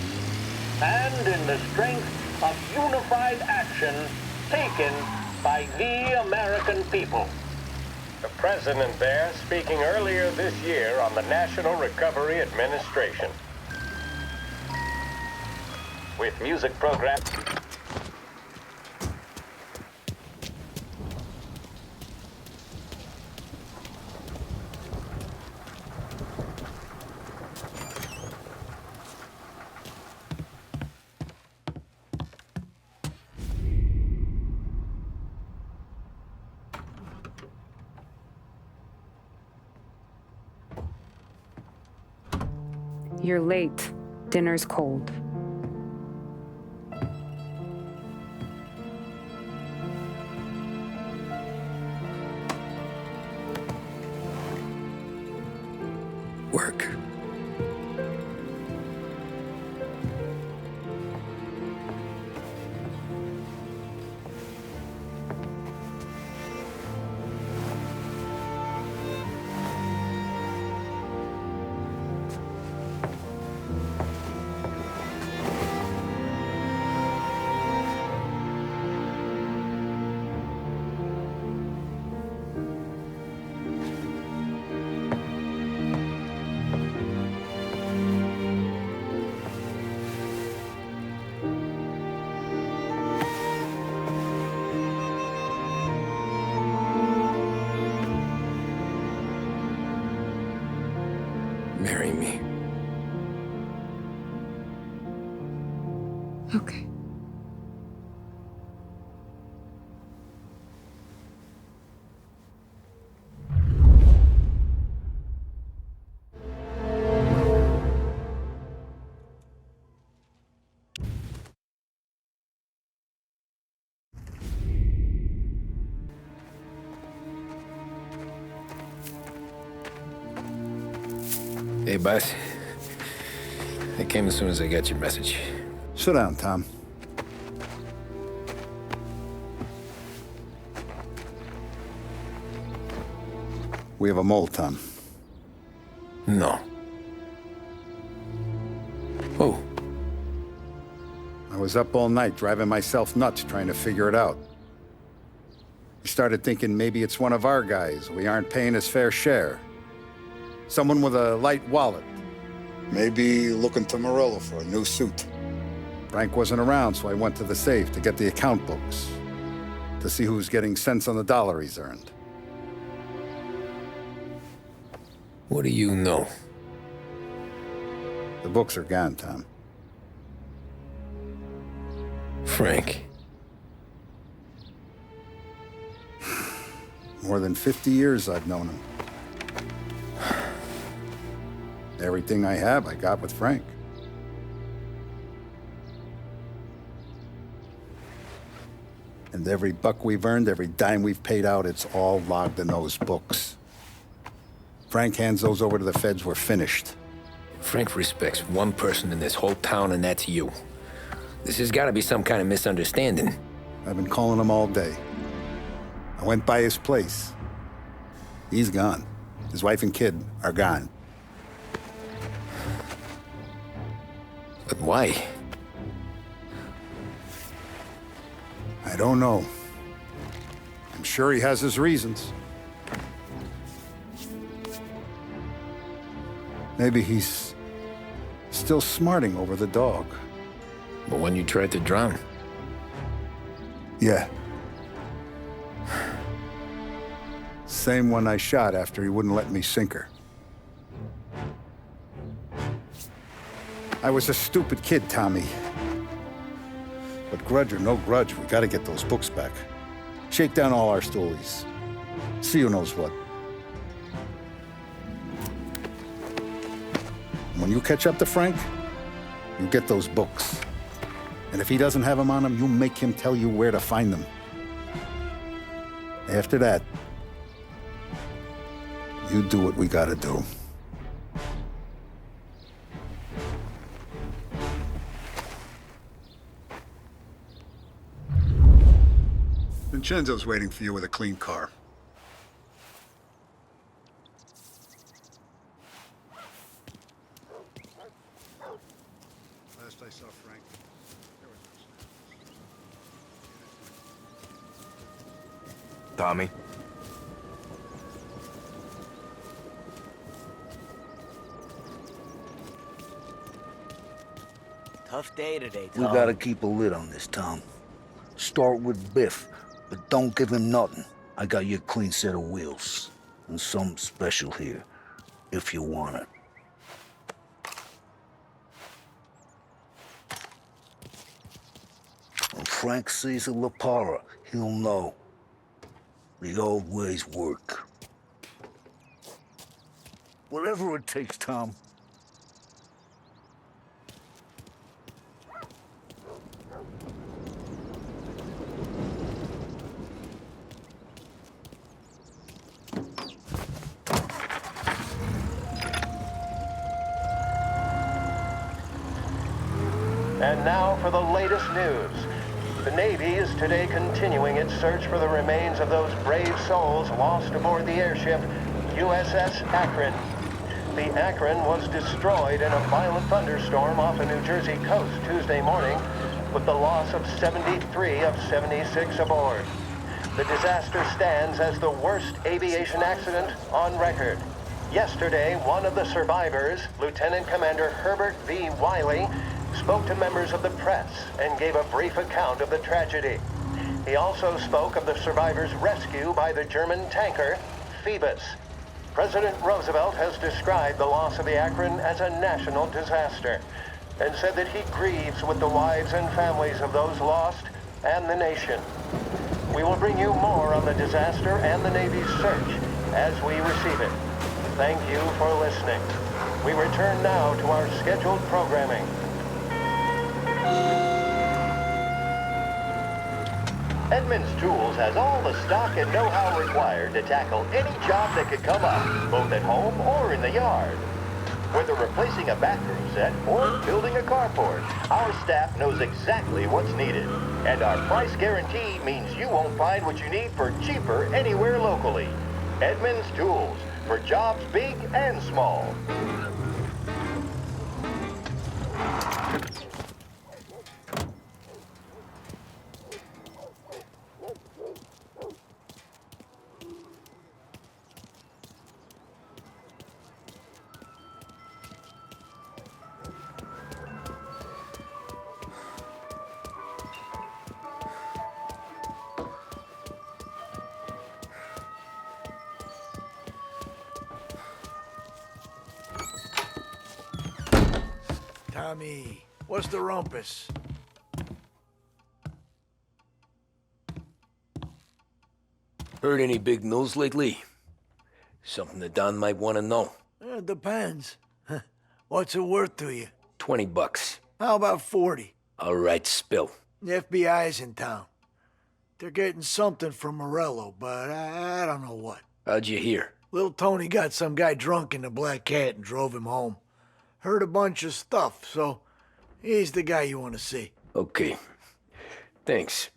and in the strength of unified action taken by the American people. The president there speaking earlier this year on the National Recovery Administration. With music program... You're late. Dinner's cold. Work. Marry me. Okay. Hey, boss. I came as soon as I got your message. Sit down, Tom. We have a mole, Tom. No. Oh. I was up all night driving myself nuts trying to figure it out. We started thinking maybe it's one of our guys. We aren't paying his fair share. Someone with a light wallet. Maybe looking to Morello for a new suit. Frank wasn't around, so I went to the safe to get the account books. To see who's getting cents on the dollar he's earned. What do you know? The books are gone, Tom. Frank. More than 50 years I've known him. Everything I have, I got with Frank. And every buck we've earned, every dime we've paid out, it's all logged in those books. Frank hands those over to the feds, we're finished. Frank respects one person in this whole town, and that's you. This has got to be some kind of misunderstanding. I've been calling him all day. I went by his place. He's gone. His wife and kid are gone. But why? I don't know. I'm sure he has his reasons. Maybe he's still smarting over the dog. The one you tried to drown? Yeah. Same one I shot after he wouldn't let me sink her. I was a stupid kid, Tommy. But grudge or no grudge, we gotta get those books back. Shake down all our stories. See who knows what. When you catch up to Frank, you get those books. And if he doesn't have them on him, you make him tell you where to find them. After that, you do what we gotta do. Vincenzo's waiting for you with a clean car. Last I saw Frank. Tommy? Tough day today, We Tom. gotta keep a lid on this, Tom. Start with Biff, but don't give him nothing. I got you a clean set of wheels. And something special here, if you want it. When Frank sees a La Parra, he'll know. The old ways work. Whatever it takes, Tom. And now for the latest news. The Navy is today continuing its search for the remains of those brave souls lost aboard the airship USS Akron. The Akron was destroyed in a violent thunderstorm off the New Jersey coast Tuesday morning, with the loss of 73 of 76 aboard. The disaster stands as the worst aviation accident on record. Yesterday, one of the survivors, Lieutenant Commander Herbert V. Wiley, spoke to members of the press and gave a brief account of the tragedy. He also spoke of the survivors' rescue by the German tanker, Phoebus. President Roosevelt has described the loss of the Akron as a national disaster and said that he grieves with the wives and families of those lost and the nation. We will bring you more on the disaster and the Navy's search as we receive it. Thank you for listening. We return now to our scheduled programming. Edmunds Tools has all the stock and know-how required to tackle any job that could come up, both at home or in the yard. Whether replacing a bathroom set or building a carport, our staff knows exactly what's needed. And our price guarantee means you won't find what you need for cheaper anywhere locally. Edmunds Tools, for jobs big and small. Tommy, what's the rumpus? Heard any big news lately? Something that Don might want to know. It depends. What's it worth to you? $20. How about 40? All right, spill. The FBI's in town. They're getting something from Morello, but I don't know what. How'd you hear? Little Tony got some guy drunk in the Black Cat and drove him home. Heard a bunch of stuff, so he's the guy you want to see. Okay. Thanks.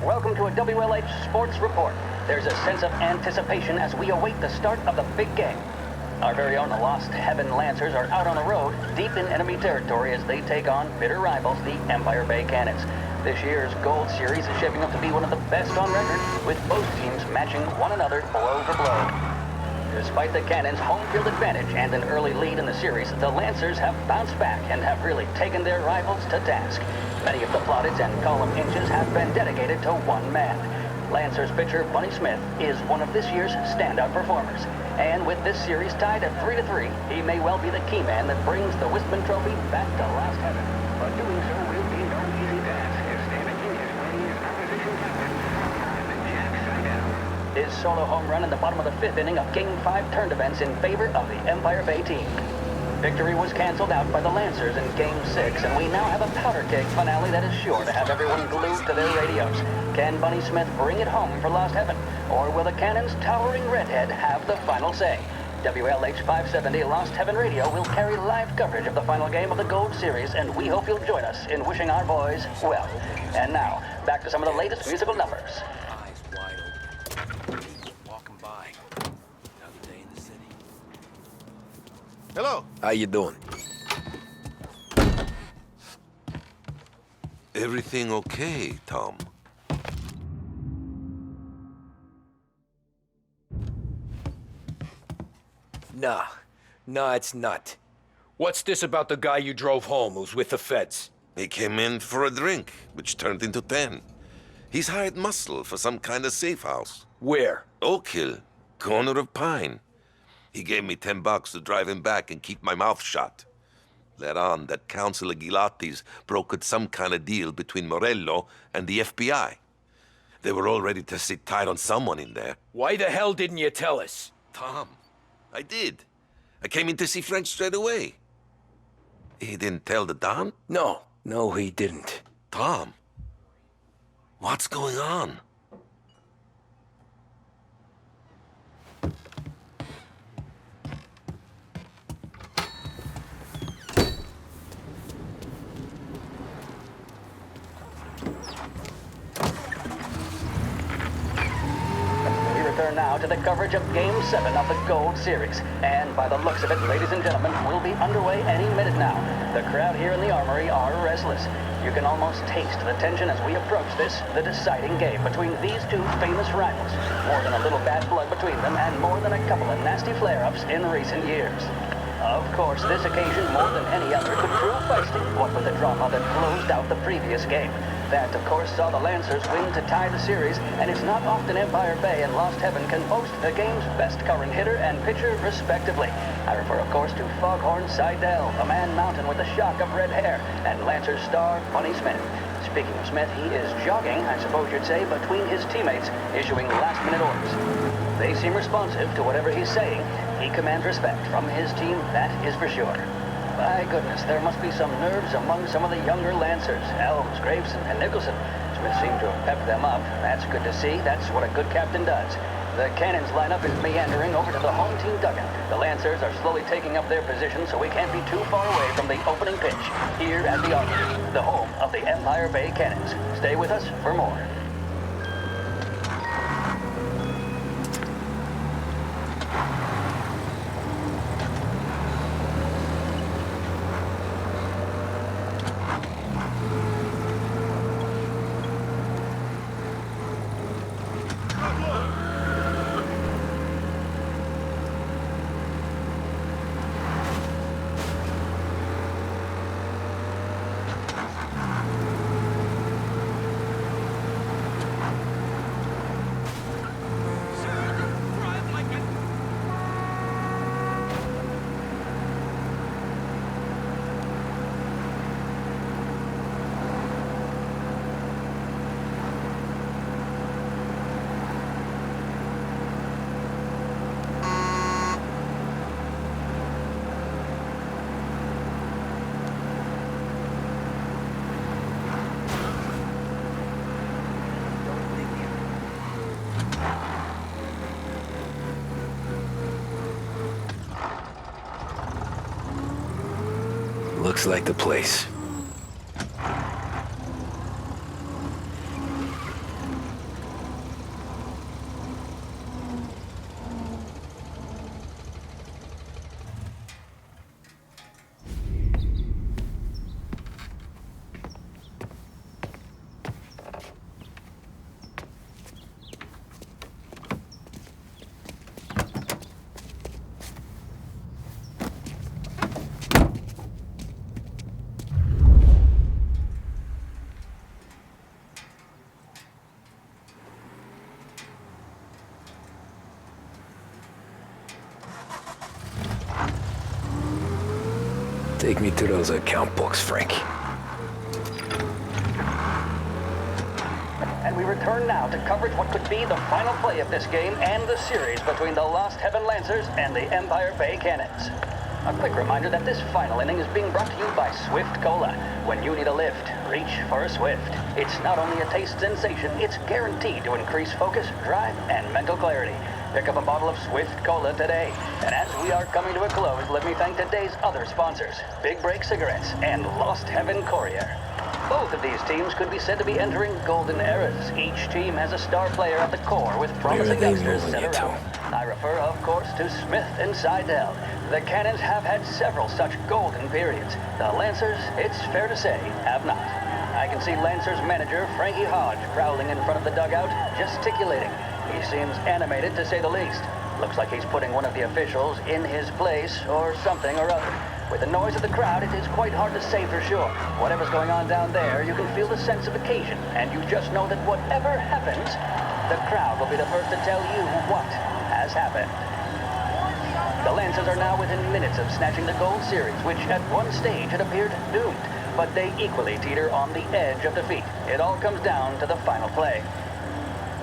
Welcome to a WLH Sports Report. There's a sense of anticipation as we await the start of the big game. Our very own Lost Heaven Lancers are out on the road, deep in enemy territory as they take on bitter rivals, the Empire Bay Cannons. This year's Gold Series is shaping up to be one of the best on record, with both teams matching one another blow for blow. Despite the Cannons' home field advantage and an early lead in the series, the Lancers have bounced back and have really taken their rivals to task. Many of the plaudits and column inches have been dedicated to one man. Lancers pitcher Bunny Smith is one of this year's standout performers. And with this series tied at 3-3, he may well be the key man that brings the Wistman Trophy back to Last Heaven. But doing so will be no easy task, as David King is playing his opposition captain, Jack Seidel. His solo home run in the bottom of the fifth inning of Game 5 turned events in favor of the Empire Bay team. Victory was canceled out by the Lancers in Game 6, and we now have a powder keg finale that is sure to have everyone glued to their radios. Can Bunny Smith bring it home for Lost Heaven, or will the Cannon's towering redhead have the final say? WLH 570 Lost Heaven Radio will carry live coverage of the final game of the Gold Series, and we hope you'll join us in wishing our boys well. And now, back to some of the latest musical numbers. Eyes wide open. Walking by. Another day in the city. Hello. How you doing? Everything okay, Tom? Nah, it's not. What's this about the guy you drove home who's with the feds? He came in for a drink, which turned into 10. He's hired muscle for some kind of safe house. Where? Oak Hill, corner of Pine. He gave me $10 to drive him back and keep my mouth shut. Let on that Councilor Gilatti's brokered some kind of deal between Morello and the FBI. They were all ready to sit tight on someone in there. Why the hell didn't you tell us? Tom, I did. I came in to see Frank straight away. He didn't tell the Don? No, he didn't. Tom, what's going on? Return now to the coverage of Game 7 of the Gold Series. And by the looks of it, ladies and gentlemen, we'll be underway any minute now. The crowd here in the Armory are restless. You can almost taste the tension as we approach this, the deciding game between these two famous rivals. More than a little bad blood between them, and more than a couple of nasty flare-ups in recent years. Of course, this occasion, more than any other, could prove feisty, what with the drama that closed out the previous game. That, of course, saw the Lancers win to tie the series, and it's not often Empire Bay and Lost Heaven can boast the game's best current hitter and pitcher, respectively. I refer, of course, to Foghorn Seidel, a man mountain with a shock of red hair, and Lancers star Bunny Smith. Speaking of Smith, he is jogging, I suppose you'd say, between his teammates, issuing last-minute orders. They seem responsive to whatever he's saying. He commands respect from his team, that is for sure. My goodness, there must be some nerves among some of the younger Lancers. Elms, Graveson, and Nicholson. Smith seemed to have pepped them up. That's good to see. That's what a good captain does. The cannons lineup is meandering over to the home team dugout. The Lancers are slowly taking up their position, so we can't be too far away from the opening pitch. Here at the Armory, the home of the Empire Bay Cannons. Stay with us for more. Looks like the place. Take me to those account books, Frank. And we return now to coverage what could be the final play of this game and the series between the Lost Heaven Lancers and the Empire Bay Cannons. A quick reminder that this final inning is being brought to you by Swift Cola. When you need a lift, reach for a Swift. It's not only a taste sensation, it's guaranteed to increase focus, drive, and mental clarity. Pick up a bottle of Swift Cola today. And as we are coming to a close, let me thank today's other sponsors, Big Break Cigarettes and Lost Heaven Courier. Both of these teams could be said to be entering golden eras. Each team has a star player at the core with promising youngsters set around. I refer, of course, to Smith and Seidel. The Cannons have had several such golden periods. The Lancers, it's fair to say, have not. I can see Lancers manager Frankie Hodge prowling in front of the dugout, gesticulating. He seems animated, to say the least. Looks like he's putting one of the officials in his place, or something or other. With the noise of the crowd, it is quite hard to say for sure. Whatever's going on down there, you can feel the sense of occasion, and you just know that whatever happens, the crowd will be the first to tell you what has happened. The Lancers are now within minutes of snatching the gold series, which at one stage had appeared doomed, but they equally teeter on the edge of defeat. It all comes down to the final play.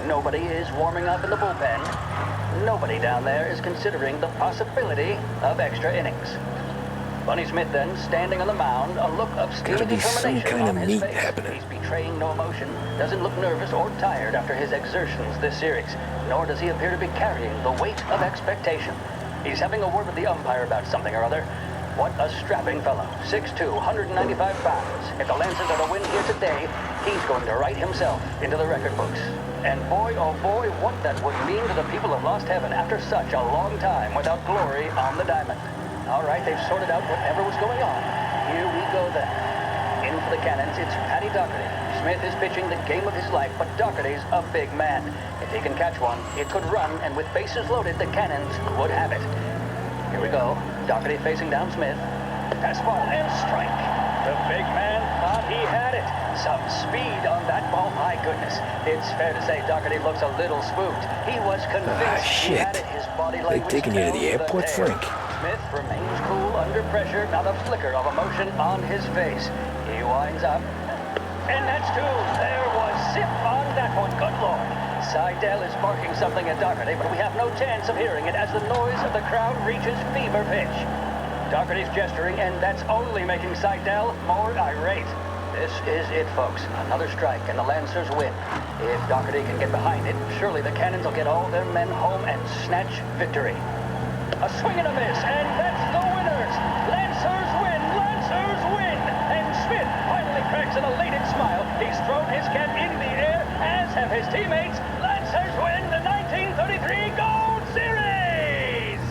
Nobody is warming up in the bullpen. Nobody down there is considering the possibility of extra innings. Bunny Smith then, standing on the mound, a look of steely determination on his face. He's betraying no emotion, doesn't look nervous or tired after his exertions this series, nor does he appear to be carrying the weight of expectation. He's having a word with the umpire about something or other. What a strapping fellow, 6'2", 195 pounds. If the Lancers are to win here today, he's going to write himself into the record books. And boy, oh boy, what that would mean to the people of Lost Heaven after such a long time without glory on the diamond. All right, they've sorted out whatever was going on. Here we go then. In for the Cannons, it's Paddy Doherty. Smith is pitching the game of his life, but Doherty's a big man. If he can catch one, it could run, and with bases loaded, the Cannons would have it. Here we go. Doherty facing down Smith. Fastball and strike. The big man thought he had it. Some speed on that ball, my goodness. It's fair to say Doherty looks a little spooked. He was convinced he had it. His body language. They're taking you to the airport, Frank? Smith remains cool under pressure, not a flicker of emotion on his face. He winds up. And that's two. There was zip on that one. Good Lord. Seidel is barking something at Doherty, but we have no chance of hearing it as the noise of the crowd reaches fever pitch. Doherty's gesturing, and that's only making Seidel more irate. This is it, folks. Another strike, and the Lancers win. If Doherty can get behind it, surely the Cannons will get all their men home and snatch victory. A swing and a miss, and that's the winners! Lancers win! Lancers win! And Smith finally cracks an elated smile. He's thrown his cap in the air, as have his teammates. Lancers win the 1933 Gold Series!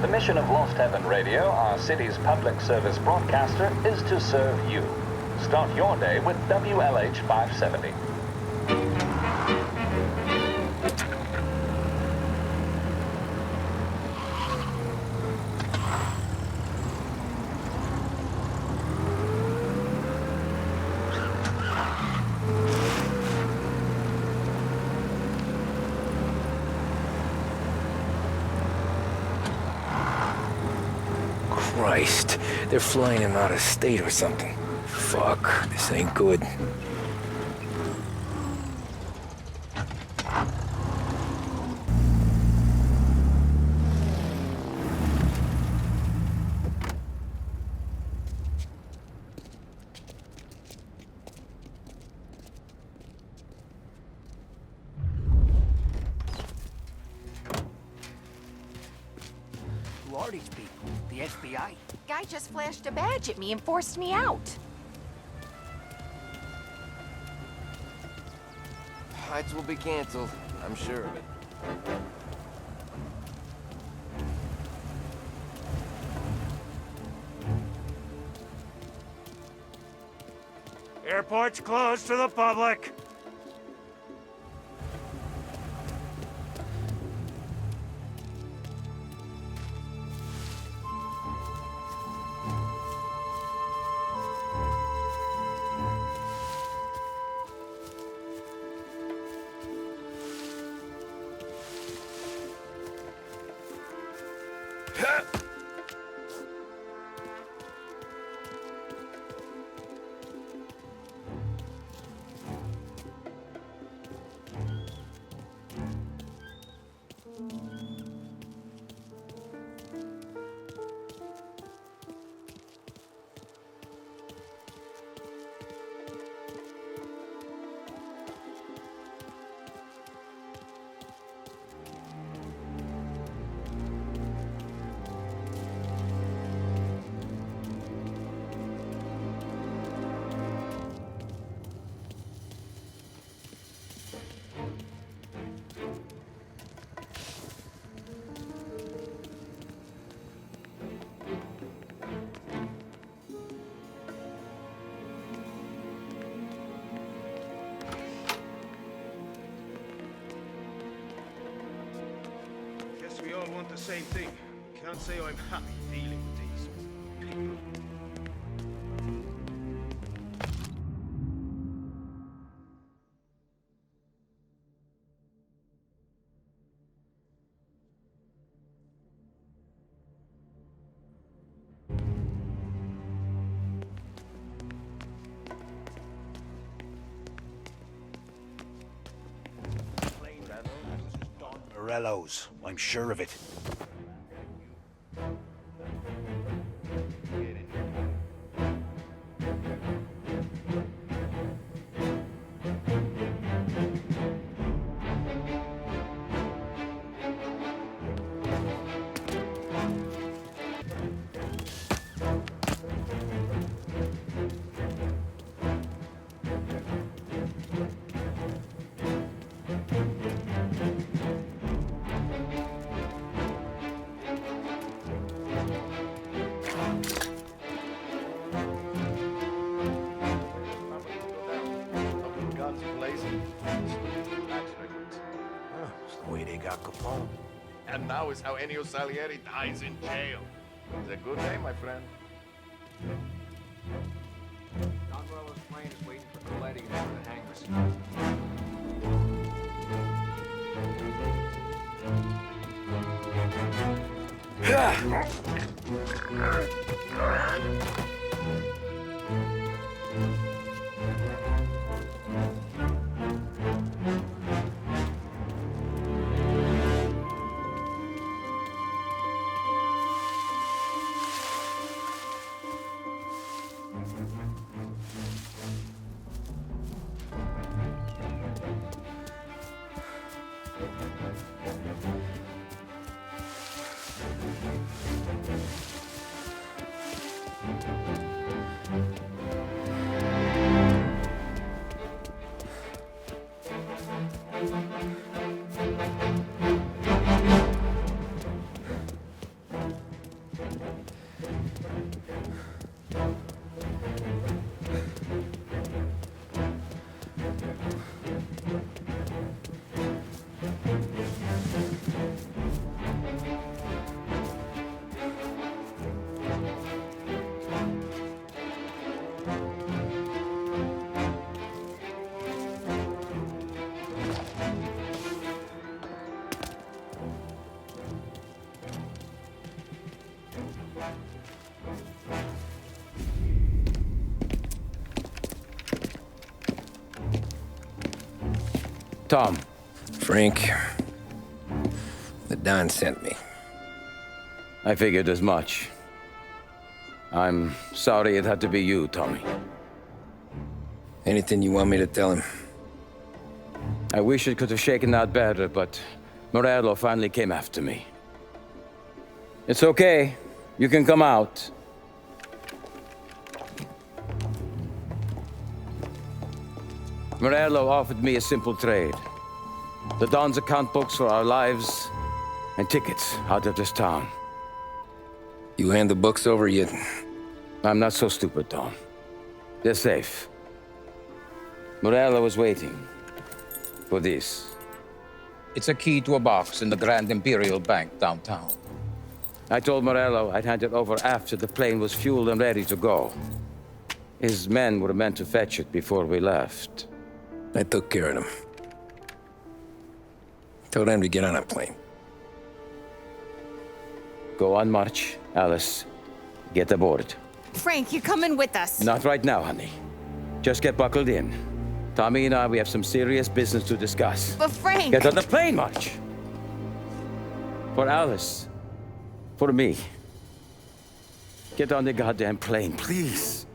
The mission of Lost Heaven Radio, our city's public service broadcaster, is to serve you. Start your day with WLH 570. Christ, they're flying him out of state or something. Fuck, this ain't good. Who are these people? The FBI? Guy just flashed a badge at me and forced me out. Hides will be canceled, I'm sure of it. Airport's closed to the public. all want the same thing. Can't say I'm happy dealing with these people. Morello's. I'm sure of it. And now is how Ennio Salieri dies in jail. It's a good day, my friend. Don Morello's plane is waiting for Moonlighting in one of the hangars. Tom. Frank. The Don sent me. I figured as much. I'm sorry it had to be you, Tommy. Anything you want me to tell him? I wish it could have shaken out better, but Morello finally came after me. It's okay. You can come out. Morello offered me a simple trade. The Don's account books for our lives and tickets out of this town. You hand the books over yet? I'm not so stupid, Don. They're safe. Morello was waiting for this. It's a key to a box in the Grand Imperial Bank downtown. I told Morello I'd hand it over after the plane was fueled and ready to go. His men were meant to fetch it before we left. I took care of them. Told them to get on a plane. Go on, March. Alice, get aboard. Frank, you're coming with us. Not right now, honey. Just get buckled in. Tommy and I, we have some serious business to discuss. But Frank... Get on the plane, March! For Alice. For me. Get on the goddamn plane, please.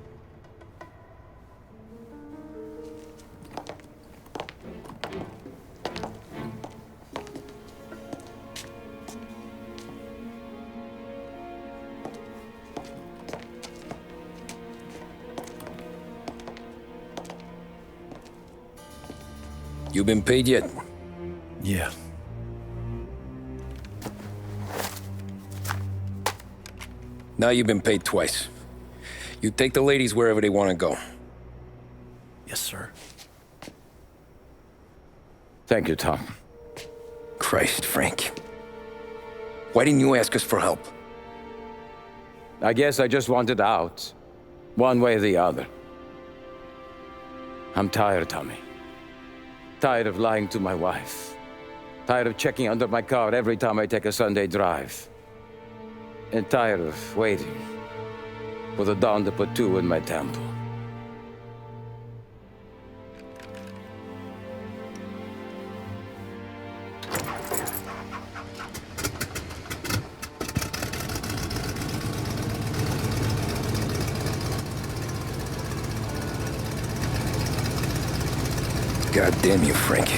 You been paid yet? Yeah. Now you've been paid twice. You take the ladies wherever they want to go. Yes, sir. Thank you, Tom. Christ, Frank. Why didn't you ask us for help? I guess I just wanted out. One way or the other. I'm tired, Tommy. Tired of lying to my wife. Tired of checking under my car every time I take a Sunday drive. And tired of waiting for the dawn to put two in my temple. God damn you, Frank.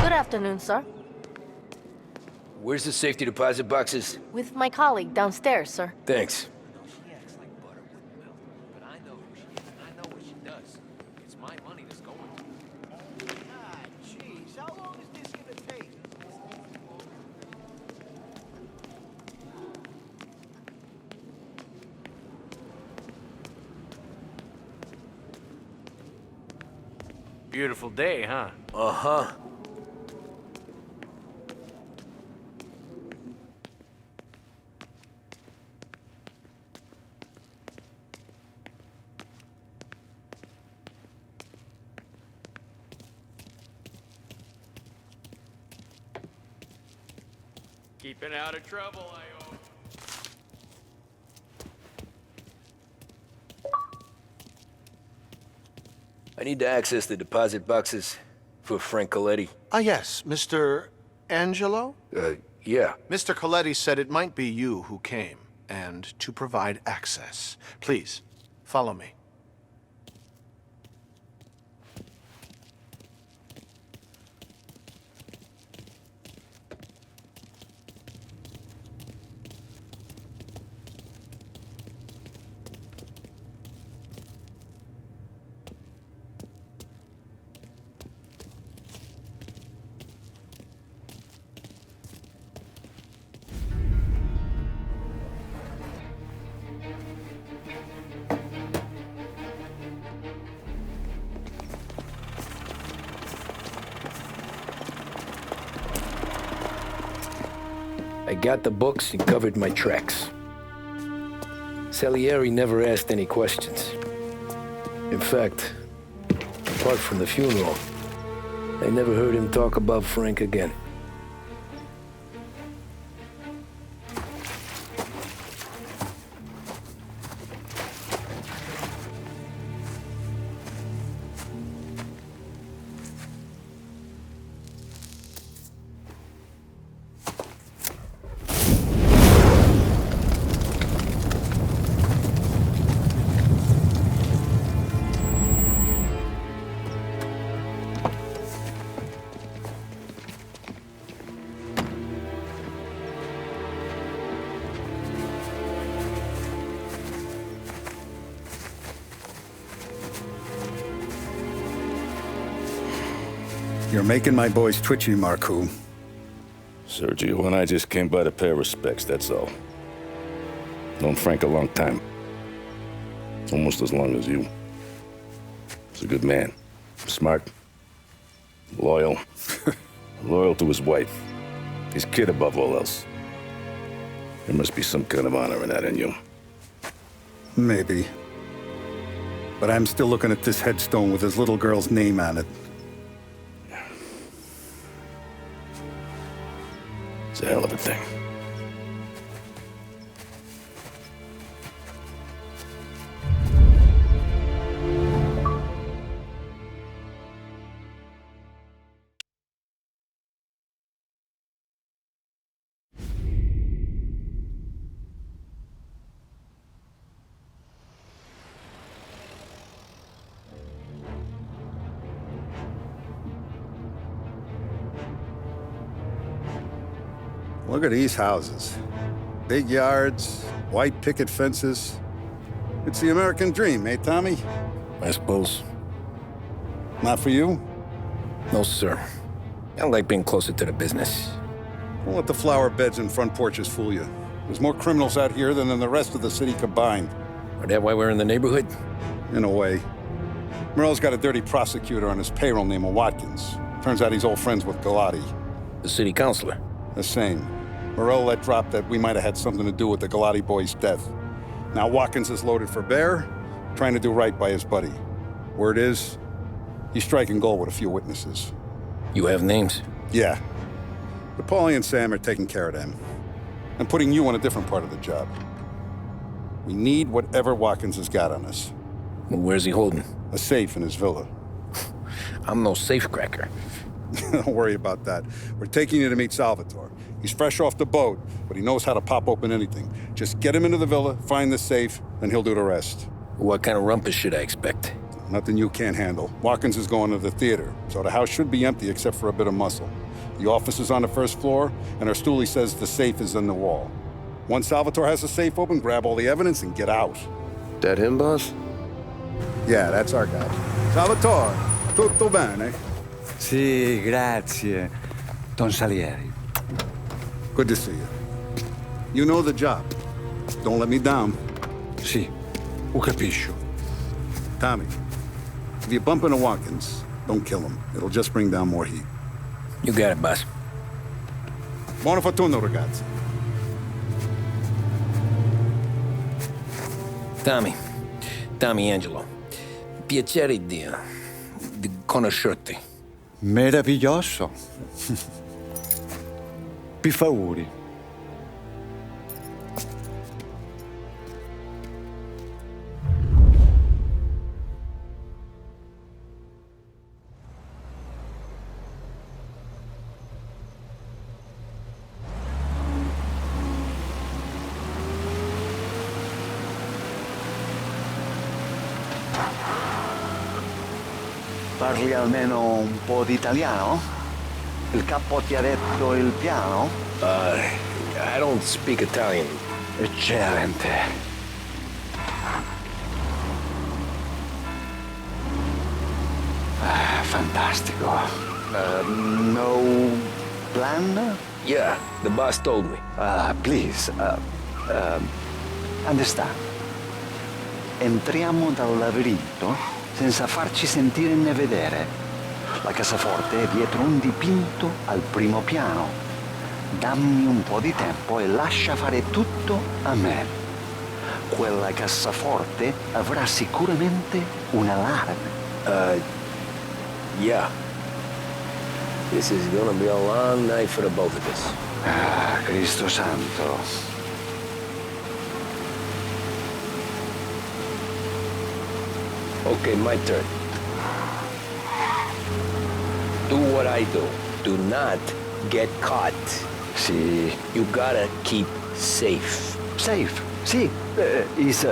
Good afternoon, sir. Where's the safety deposit boxes? With my colleague downstairs, sir. Thanks. Beautiful day, huh? Uh-huh. Keeping out of trouble, I hope. I need to access the deposit boxes for Frank Coletti. Ah, yes, Mr. Angelo? Yeah. Mr. Coletti said it might be you who came, and to provide access. Please, follow me. I got the books and covered my tracks. Salieri never asked any questions. In fact, apart from the funeral, I never heard him talk about Frank again. You're making my boys twitchy, Marcoux. Sergio and I just came by to pay our respects, that's all. Known Frank a long time. Almost as long as you. He's a good man. Smart. Loyal. Loyal to his wife. His kid above all else. There must be some kind of honor in that in you. Maybe. But I'm still looking at this headstone with his little girl's name on it. It's a hell of a thing. Look at these houses. Big yards, white picket fences. It's the American dream, eh, Tommy? I suppose. Not for you? No, sir. I like being closer to the business. Don't let the flower beds and front porches fool you. There's more criminals out here than in the rest of the city combined. Is that why we're in the neighborhood? In a way. Morell's got a dirty prosecutor on his payroll named Watkins. Turns out he's old friends with Galati. The city councilor? The same. Morell let drop that we might have had something to do with the Galati boy's death. Now Watkins is loaded for bear, trying to do right by his buddy. Word is, he's striking gold with a few witnesses. You have names? Yeah. But Paulie and Sam are taking care of them. I'm putting you on a different part of the job. We need whatever Watkins has got on us. Well, where's he holding? A safe in his villa. I'm no safecracker. Don't worry about that. We're taking you to meet Salvatore. He's fresh off the boat, but he knows how to pop open anything. Just get him into the villa, find the safe, and he'll do the rest. What kind of rumpus should I expect? Nothing you can't handle. Watkins is going to the theater, so the house should be empty except for a bit of muscle. The office is on the first floor, and our stoolie says the safe is in the wall. Once Salvatore has the safe open, grab all the evidence and get out. That him, boss? Yeah, that's our guy. Salvatore, tutto bene? Sì, grazie, Don Salieri. Good to see you. You know the job. Don't let me down. Sì, ho capisco. Tommy, if you bump into Watkins, don't kill him. It'll just bring down more heat. You got it, boss. Buona fortuna, ragazzi. Tommy Angelo. Piacere di conoscerti. Meraviglioso. Per favore. Parli almeno un po' di italiano? Il capo ti ha detto il piano? I don't speak Italian. Eccellente. Fantastico. No plan? Yeah, the boss told me. Please, understand. Entriamo dal labirinto senza farci sentire né vedere. La cassaforte è dietro un dipinto al primo piano. Dammi un po' di tempo e lascia fare tutto a me. Quella cassaforte avrà sicuramente un allarme. Yeah. This is gonna be a long night for the both of us. Cristo santo. Okay, my turn. Do what I do. Do not get caught. Sì. You gotta keep safe. Safe? Sì. Is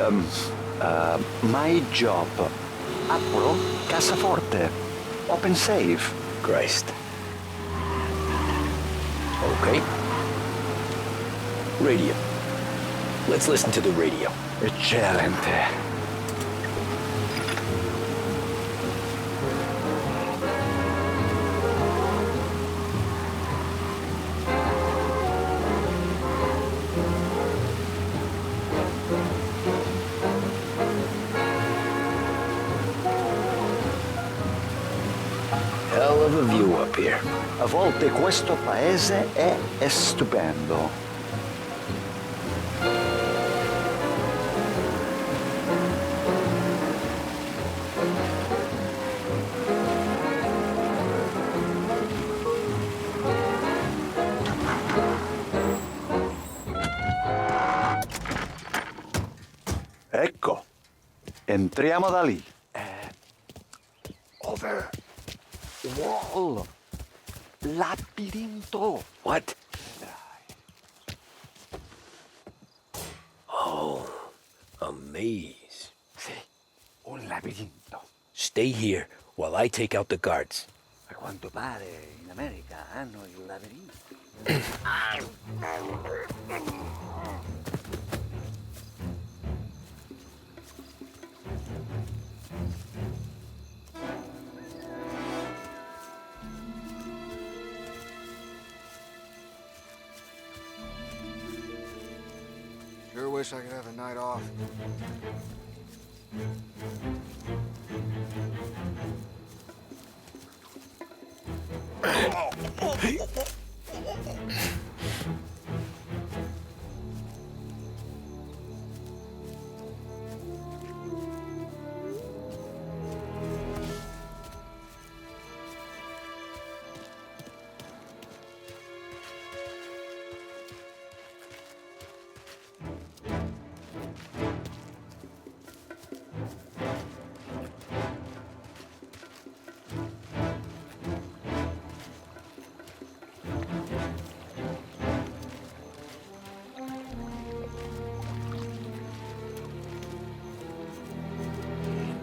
my job. Apro cassaforte. Open safe. Christ. Okay. Radio. Let's listen to the radio. Eccellente. Hell of a view up here. A volte questo paese è stupendo. Ecco, entriamo da lì. Over. Wall. Labirinto. What? Oh, a maze. Sì, un labirinto. Stay here while I take out the guards. A quanto pare in America hanno il labirinto. Sure wish I could have a night off.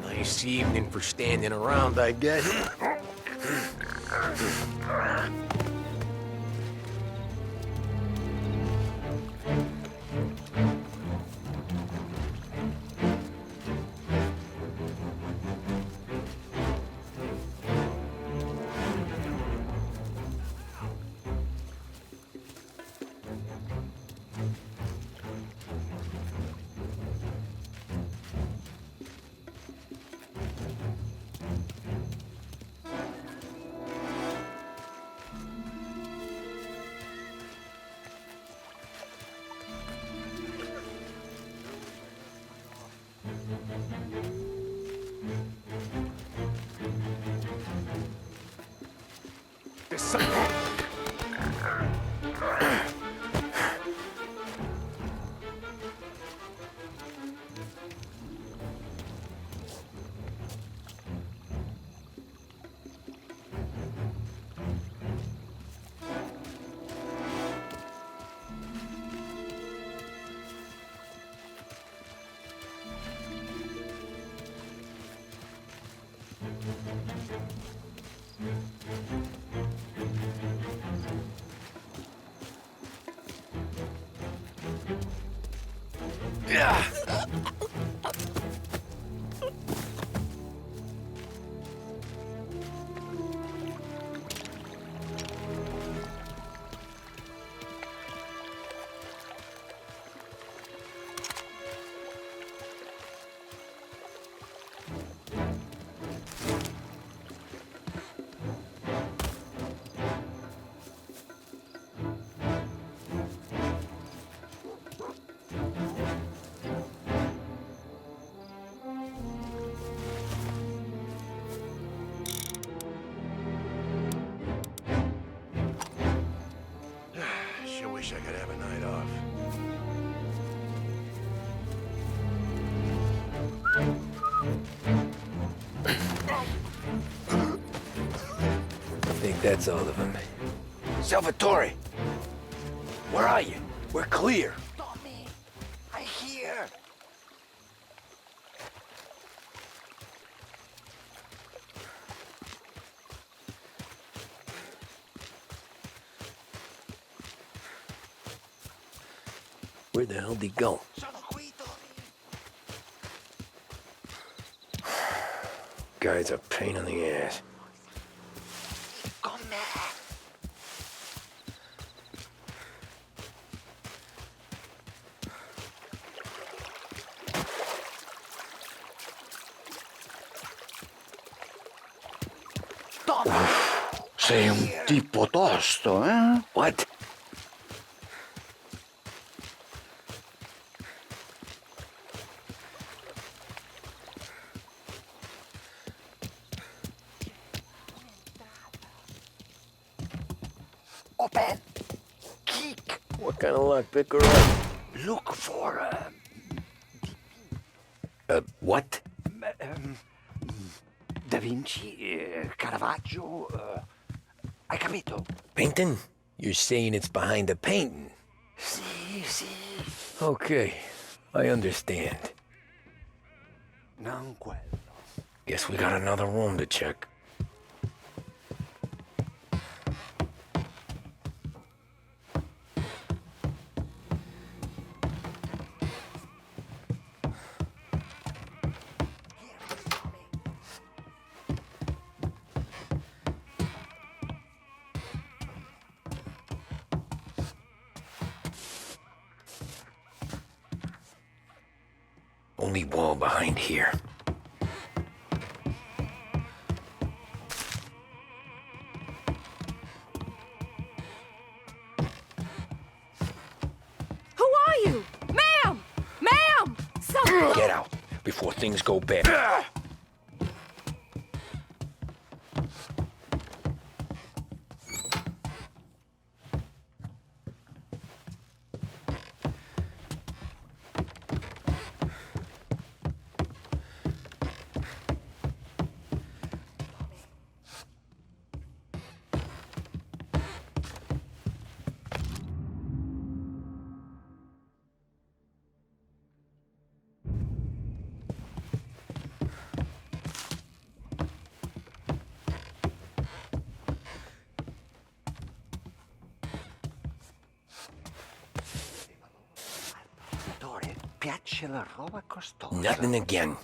Nice evening for standing around, I guess. Sure wish I could have a night off. I think that's all of them. Salvatore! Where are you? We're clear. Tommy, I hear. Where the hell did he go? Guy's a pain in the ass. Sei un tipo tosto, eh? What? Open! Kick! What kind of luck? Pick her up. Look for what? Da Vinci, Caravaggio, hai capito? Painting? You're saying it's behind the painting? Sì, sì. Okay, I understand. Non quello. Guess we got another room to check. only wall behind here. Who are you? Ma'am! Ma'am! Someone... Get out before things go bad. Piace la roba costosa. Nothing again.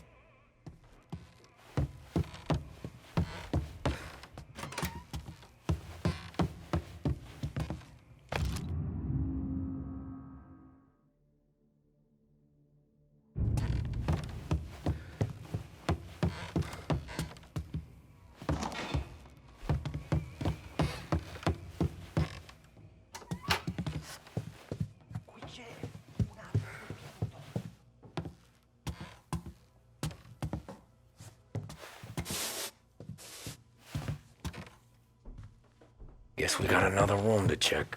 Guess we got another room to check.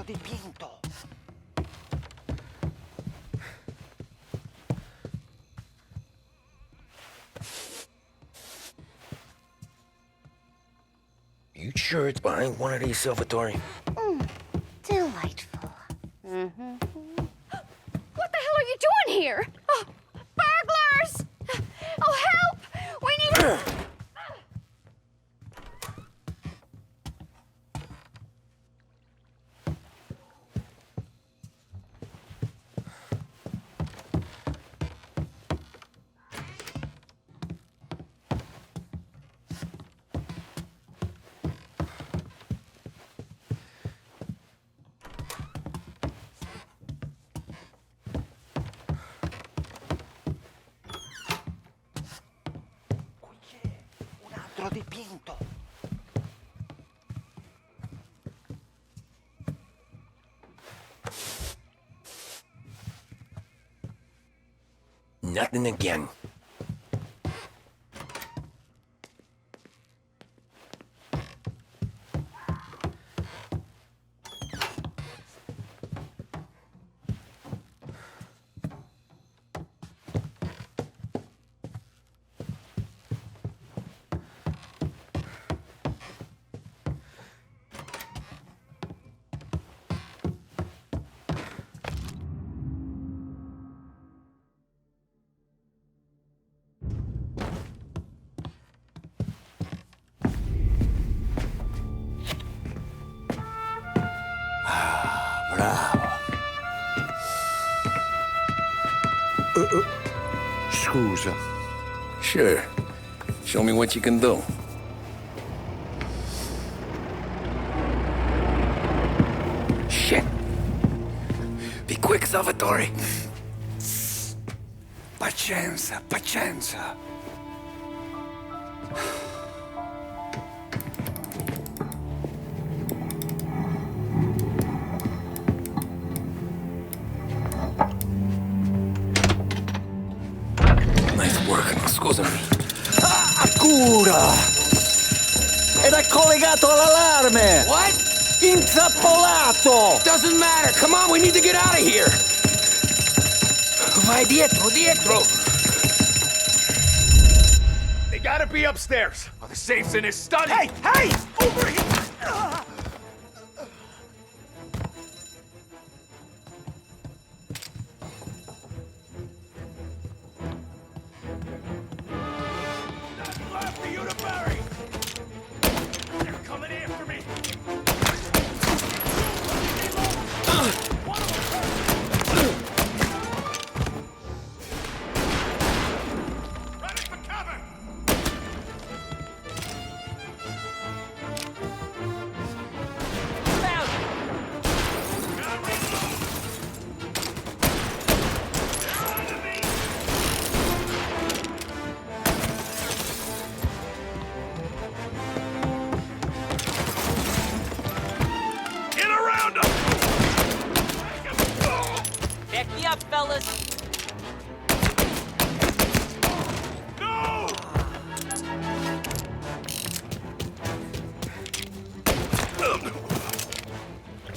Dipinto. You sure it's behind one of these, Salvatore? Delightful. Mm-hmm. What the hell are you doing here? Oh, burglars! Oh, help! We need... Dipinto. Nothing again. Scusa. Sure. Show me what you can do. Shit. Be quick, Salvatore. Pazienza, pazienza. Scusami. Cura! Ed è collegato all'allarme! What? Intrappolato! Doesn't matter. Come on, we need to get out of here. Vai dietro, dietro. They gotta be upstairs. Oh, the safe's in his study. Hey, hey! Over here!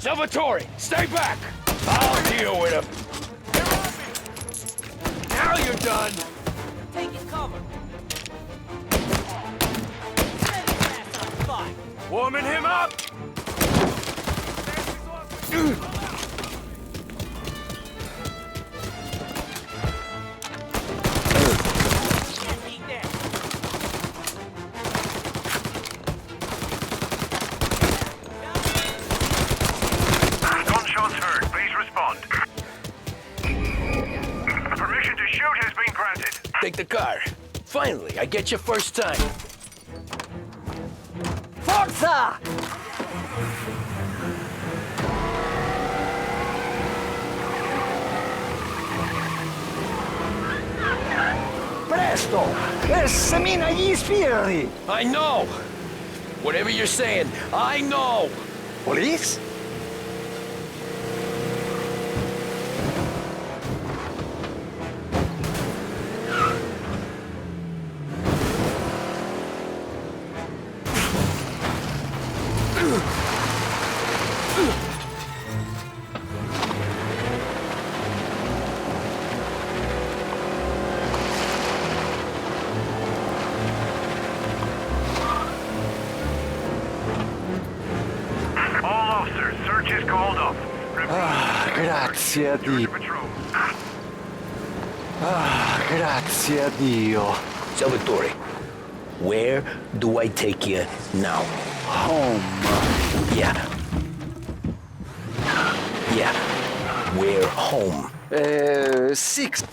Salvatore, stay back! I'll deal with him. Now you're done. Taking cover. Warming him up. Gunshots heard. Please respond. Permission to shoot has been granted. Take the car. Finally, I get your first time. Forza! Presto! Semina gli sbirri! I know! Whatever you're saying, I know! Police? Grazie a Dio. Grazie a Dio. Salvatore, where do I take you now? Home. Yeah. Yeah. Where home? 6.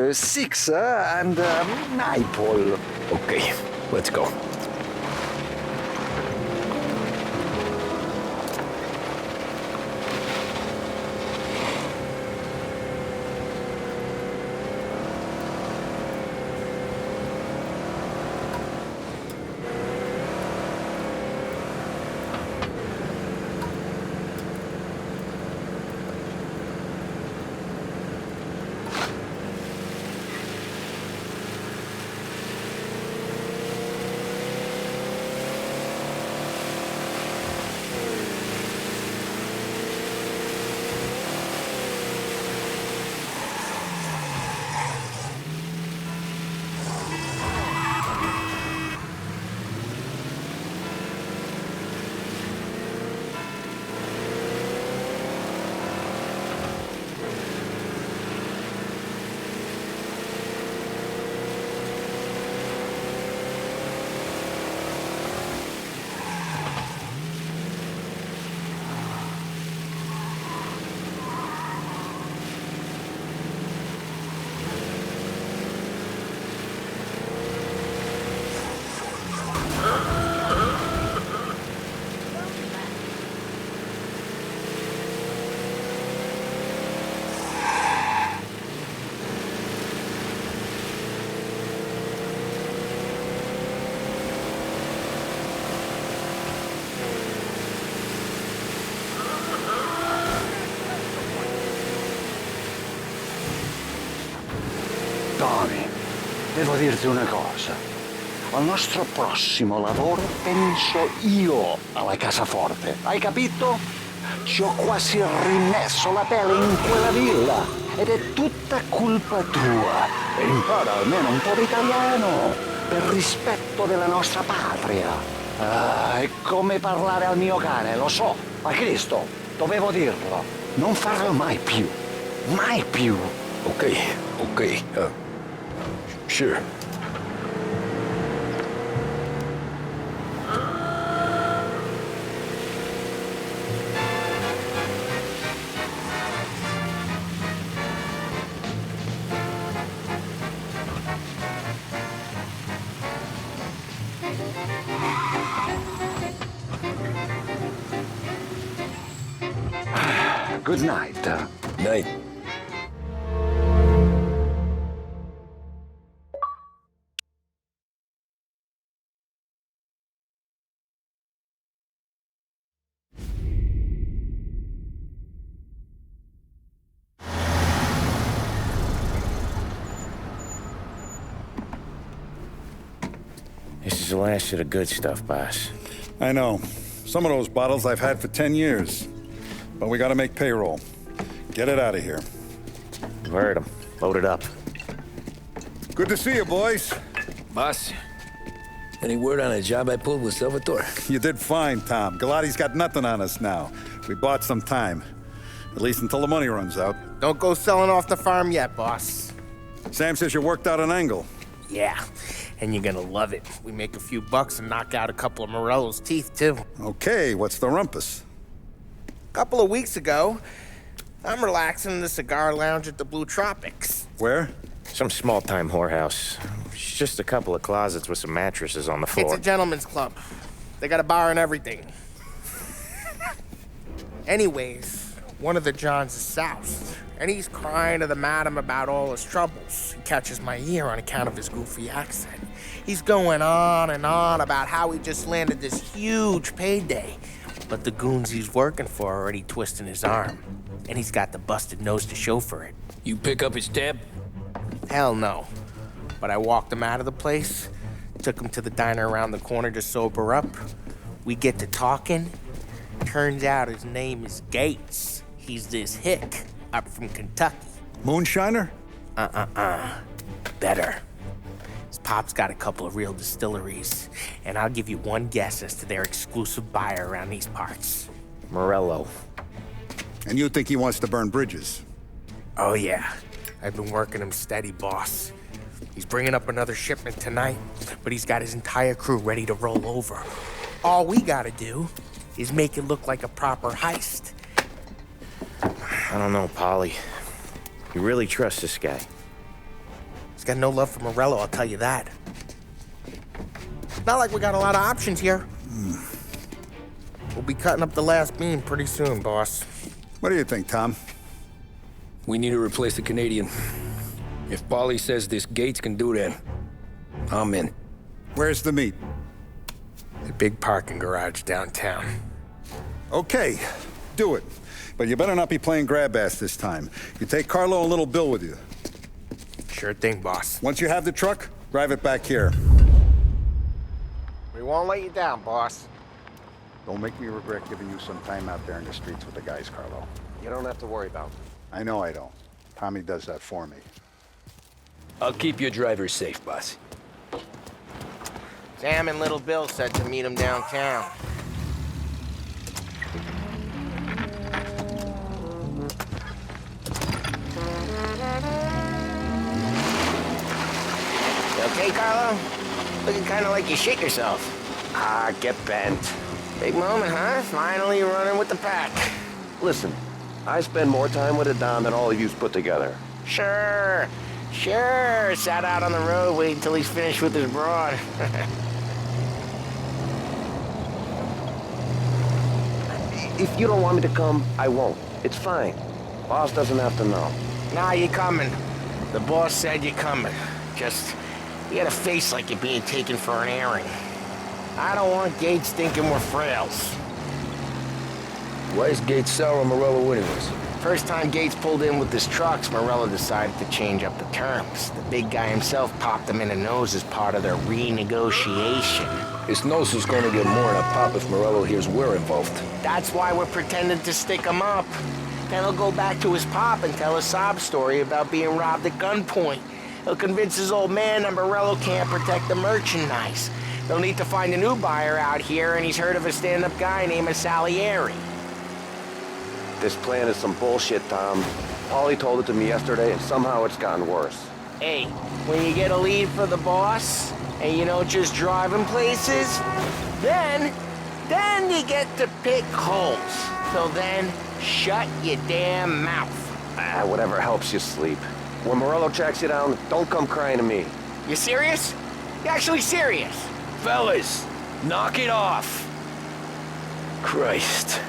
Six and Maple. Okay, let's go. Tommy, devo dirti una cosa. Al nostro prossimo lavoro penso io alla casaforte. Hai capito? Ci ho quasi rimesso la pelle in quella villa. Ed è tutta colpa tua. E impara almeno un po' di italiano. Per rispetto della nostra patria. È come parlare al mio cane, lo so. Ma Cristo, dovevo dirlo. Non farlo mai più. Mai più. Okay, okay. Sure. Good night. Night. This is the last of the good stuff, boss. I know. Some of those bottles I've had for 10 years. But we gotta make payroll. Get it out of here. You've heard him. Load it up. Good to see you, boys. Boss, any word on a job I pulled with Salvatore? You did fine, Tom. Galati's got nothing on us now. We bought some time. At least until the money runs out. Don't go selling off the farm yet, boss. Sam says you worked out an angle. Yeah, and you're gonna love it. We make a few bucks and knock out a couple of Morello's teeth, too. Okay, what's the rumpus? A couple of weeks ago, I'm relaxing in the cigar lounge at the Blue Tropics. Where? Some small-time whorehouse. It's just a couple of closets with some mattresses on the floor. It's a gentleman's club. They got a bar and everything. Anyways, one of the Johns is soused, and he's crying to the madam about all his troubles. He catches my ear on account of his goofy accent. He's going on and on about how he just landed this huge payday, but the goons he's working for are already twisting his arm, and he's got the busted nose to show for it. You pick up his tab? Hell no. But I walked him out of the place, took him to the diner around the corner to sober up. We get to talking. Turns out his name is Gates. He's this hick up from Kentucky. Moonshiner? Better. His pop's got a couple of real distilleries, and I'll give you one guess as to their exclusive buyer around these parts. Morello. And you think he wants to burn bridges? Oh yeah. I've been working him steady, boss. He's bringing up another shipment tonight, but he's got his entire crew ready to roll over. All we gotta do is make it look like a proper heist. I don't know, Polly. You really trust this guy? He's got no love for Morello, I'll tell you that. It's not like we got a lot of options here. We'll be cutting up the last beam pretty soon, boss. What do you think, Tom? We need to replace the Canadian. If Polly says this Gates can do that, I'm in. Where's the meet? The big parking garage downtown. Okay, do it. But you better not be playing grab ass this time. You take Carlo and Little Bill with you. Sure thing, boss. Once you have the truck, drive it back here. We won't let you down, boss. Don't make me regret giving you some time out there in the streets with the guys, Carlo. You don't have to worry about it. I know I don't. Tommy does that for me. I'll keep your driver safe, boss. Sam and Little Bill said to meet him downtown. You okay, Carlo? Looking kind of like you shit yourself. Ah, get bent. Big moment, huh? Finally running with the pack. Listen, I spend more time with a Don than all of yous put together. Sure. Sat out on the road waiting until he's finished with his broad. If you don't want me to come, I won't. It's fine. Boss doesn't have to know. Nah, you're coming. The boss said you're coming. Just, you got a face like you're being taken for an airing. I don't want Gates thinking we're frails. Why is Gates sour on Morello anyways? First time Gates pulled in with his trucks, Morello decided to change up the terms. The big guy himself popped him in the nose as part of their renegotiation. His nose is gonna get more than a pop if Morello hears we're involved. That's why we're pretending to stick him up. Then he'll go back to his pop and tell a sob story about being robbed at gunpoint. He'll convince his old man that Morello can't protect the merchandise. They'll need to find a new buyer out here, and he's heard of a stand-up guy named Salieri. This plan is some bullshit, Tom. Paulie told it to me yesterday, and somehow it's gotten worse. Hey, when you get a lead for the boss, and you don't just drive him places, then you get to pick holes. So then, shut your damn mouth. Whatever helps you sleep. When Morello tracks you down, don't come crying to me. You serious? You actually serious? Fellas, knock it off. Christ.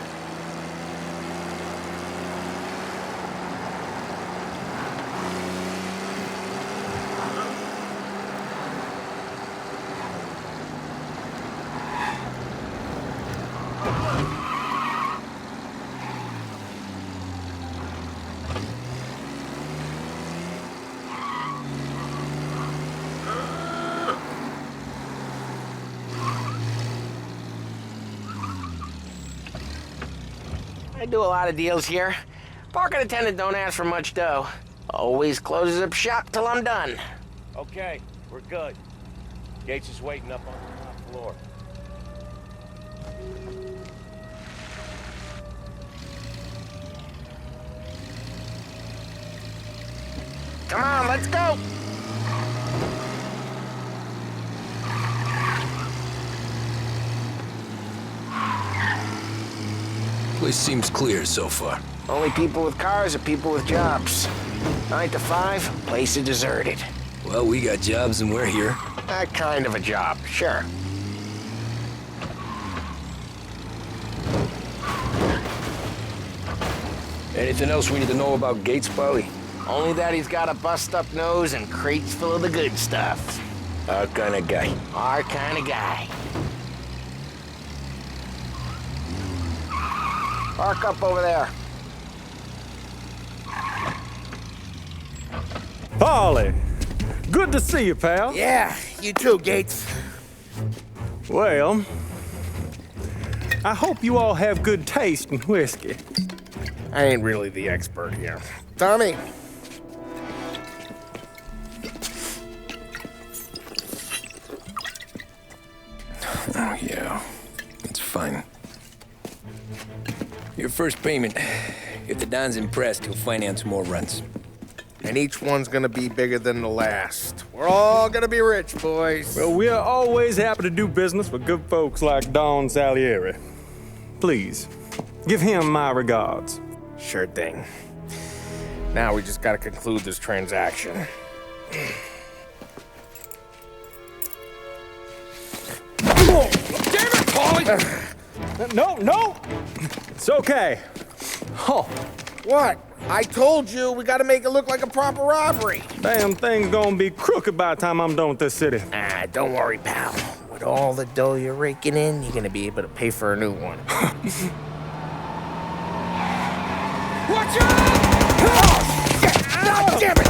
I do a lot of deals here. Parking attendant don't ask for much dough. Always closes up shop till I'm done. Okay, we're good. Gates is waiting up on the top floor. Come on, let's go! Place seems clear so far. Only people with cars are people with jobs. 9 to 5, place is deserted. Well, we got jobs and we're here. That kind of a job, sure. Anything else we need to know about Gates, Paulie? Only that he's got a bust-up nose and crates full of the good stuff. Our kind of guy. Our kind of guy. Park up over there. Paulie, good to see you, pal. Yeah, you too, Gates. Well, I hope you all have good taste in whiskey. I ain't really the expert here. Tommy. Oh, yeah. It's fine. Your first payment. If the Don's impressed, he'll finance more runs. And each one's gonna be bigger than the last. We're all gonna be rich, boys. Well, we are always happy to do business with good folks like Don Salieri. Please, give him my regards. Sure thing. Now we just gotta conclude this transaction. Damn it, Paulie! No! It's okay. Oh. What? I told you, we gotta make it look like a proper robbery. Damn thing's gonna be crooked by the time I'm done with this city. Ah, don't worry, pal. With all the dough you're raking in, you're gonna be able to pay for a new one. Watch out! Oh, shit! God damn it!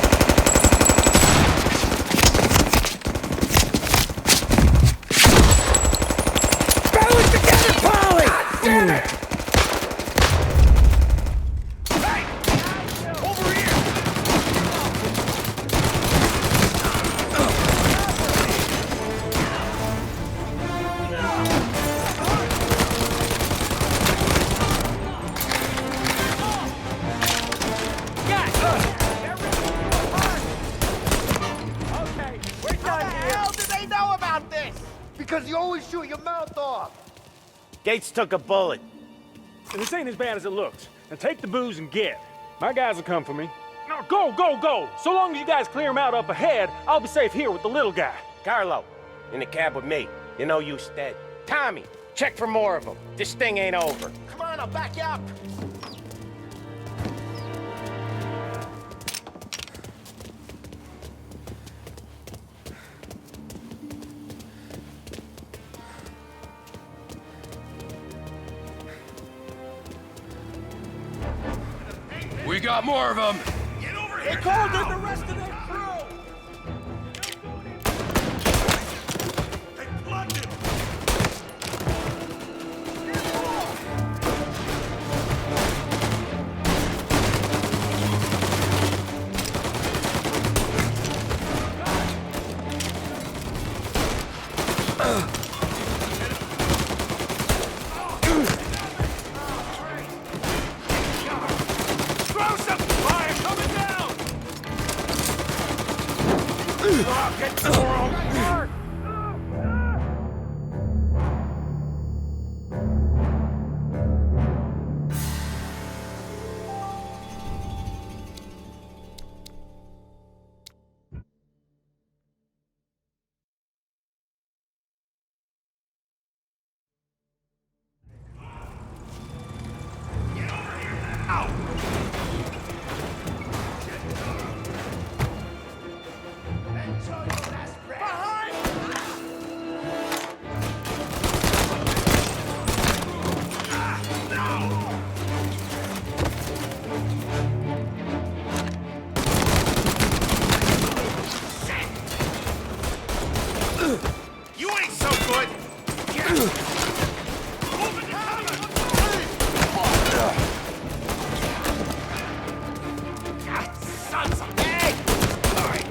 Battle it together, Paulie! Damn it! Because you always shoot your mouth off. Gates took a bullet. And this ain't as bad as it looks. Now take the booze and get. My guys will come for me. Now go! So long as you guys clear him out up ahead, I'll be safe here with the little guy. Carlo, in the cab with me. You know you stead. Tommy, check for more of them. This thing ain't over. Come on, I'll back you up. We got more of them. Get over here! They called in the rest of their crew! They plugged him. Get the world! You ain't so good! Sons of egg! Alright.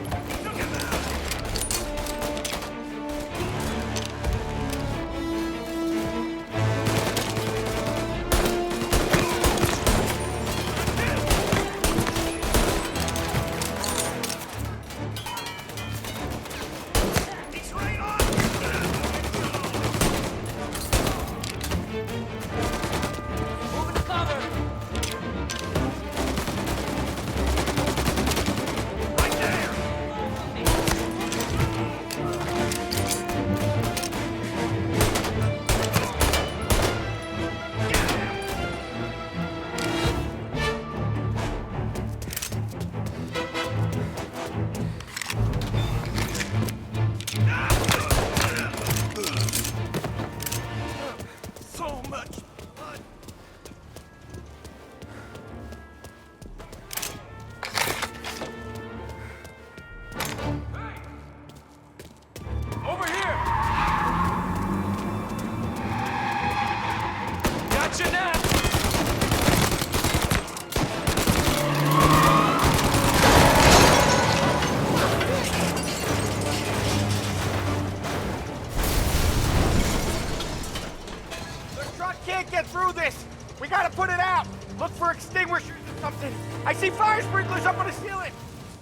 Look for extinguishers or something. I see fire sprinklers up on the ceiling.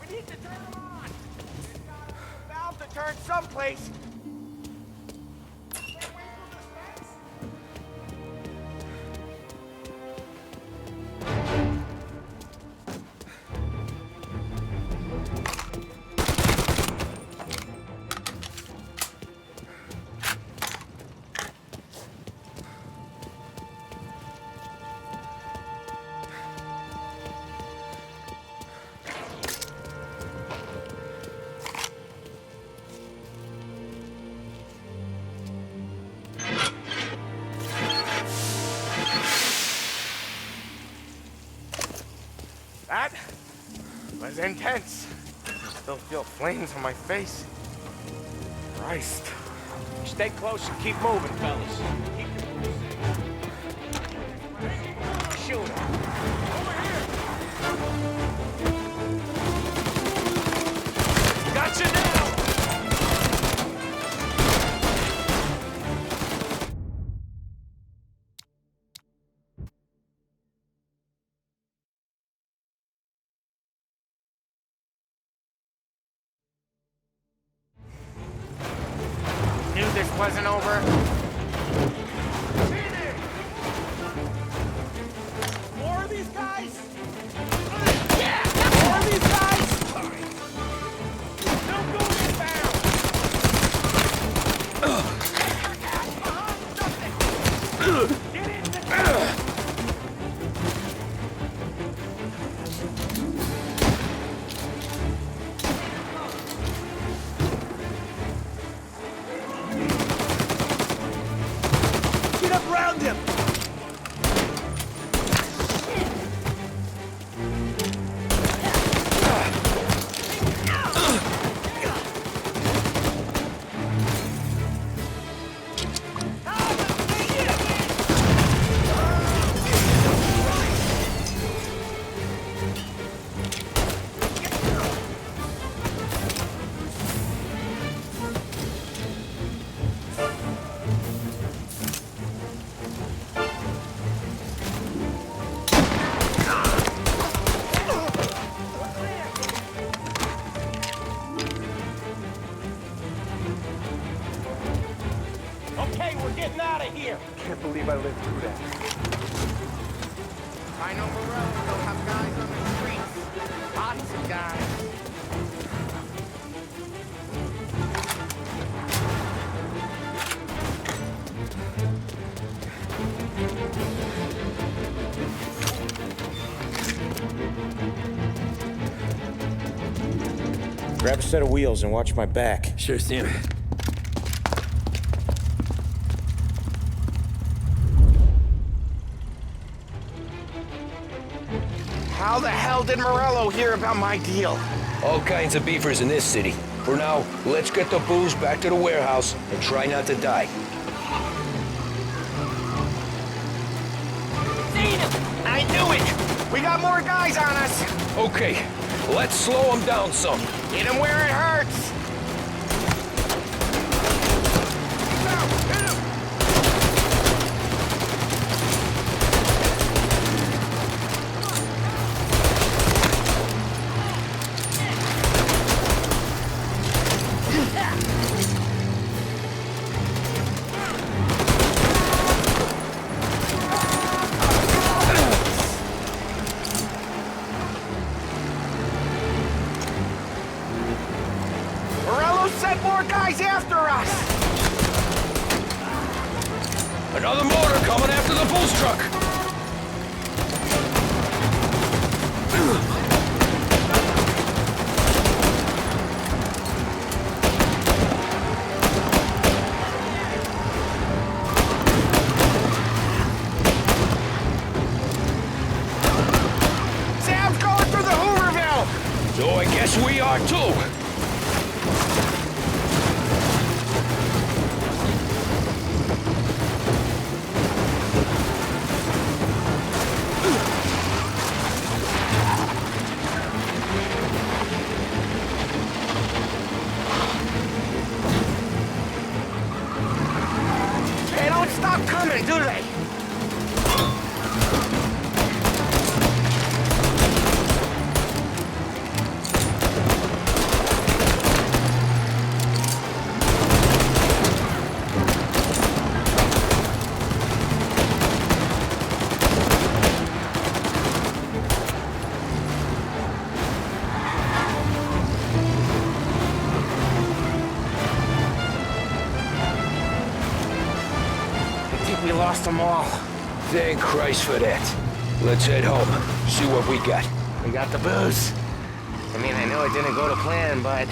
We need to turn them on. There's gotta be a valve to turn someplace. That was intense. Still feel flames on my face. Christ. Stay close and keep moving, fellas. Keep your shoot him. Over here. Gotcha now. Knew this wasn't over. More of these guys? Yeah! More of these guys? No going inbound! Get in the Get up around him! I know Morello will have guys on the streets. Lots of guys. Grab a set of wheels and watch my back. Sure, Sam. How the hell did Morello hear about my deal? All kinds of beefers in this city. For now, let's get the booze back to the warehouse and try not to die. Seen him! I knew it! We got more guys on us! Okay, let's slow them down some. Hit him where it hurts! After us! Another motor coming after the booze truck! Sam's going through the Hooverville! So I guess we are too! Do they? We lost them all. Thank Christ for that. Let's head home, see what we got. We got the booze. I mean, I know it didn't go to plan, but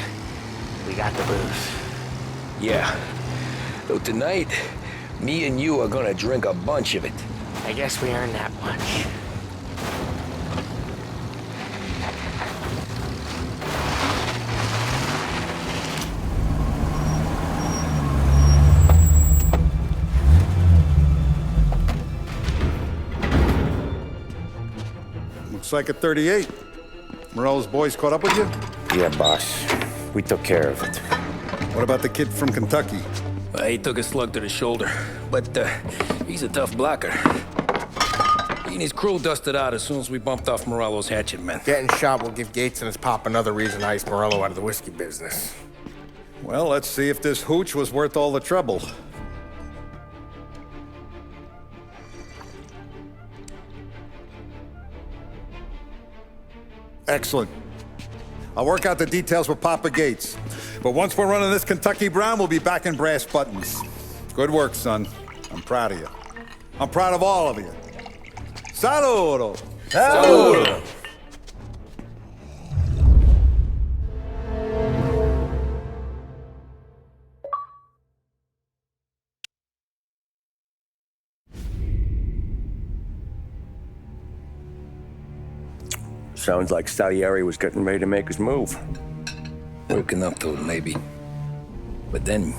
we got the booze. Yeah. Though tonight, me and you are gonna drink a bunch of it. I guess we earned that much. Looks like a 38. Morello's boys caught up with you? Yeah, boss. We took care of it. What about the kid from Kentucky? He took a slug to the shoulder, but he's a tough blocker. He and his crew dusted out as soon as we bumped off Morello's hatchet men. Getting shot will give Gates and his pop another reason to ice Morello out of the whiskey business. Well, let's see if this hooch was worth all the trouble. Excellent. I'll work out the details with Papa Gates. But once we're running this Kentucky Brown, we'll be back in brass buttons. Good work, son. I'm proud of you. I'm proud of all of you. Saludo! Saludo! Sounds like Salieri was getting ready to make his move. Working up to it, maybe. But then,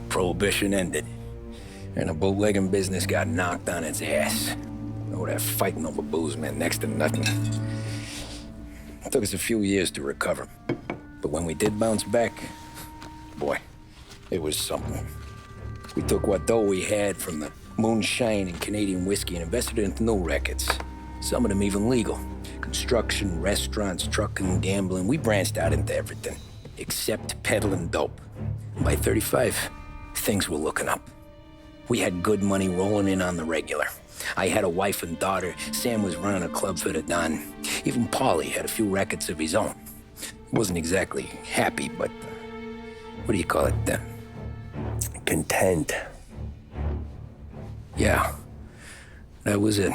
Prohibition ended. And the bootlegging business got knocked on its ass. Oh, that fighting over booze meant next to nothing. It took us a few years to recover. But when we did bounce back, boy, it was something. We took what dough we had from the moonshine and Canadian whiskey and invested it into new rackets. Some of them even legal. Construction, restaurants, trucking, gambling. We branched out into everything, except peddling dope. And by 35, things were looking up. We had good money rolling in on the regular. I had a wife and daughter. Sam was running a club for the Don. Even Paulie had a few rackets of his own. Wasn't exactly happy, but what do you call it? Content. Yeah, that was it.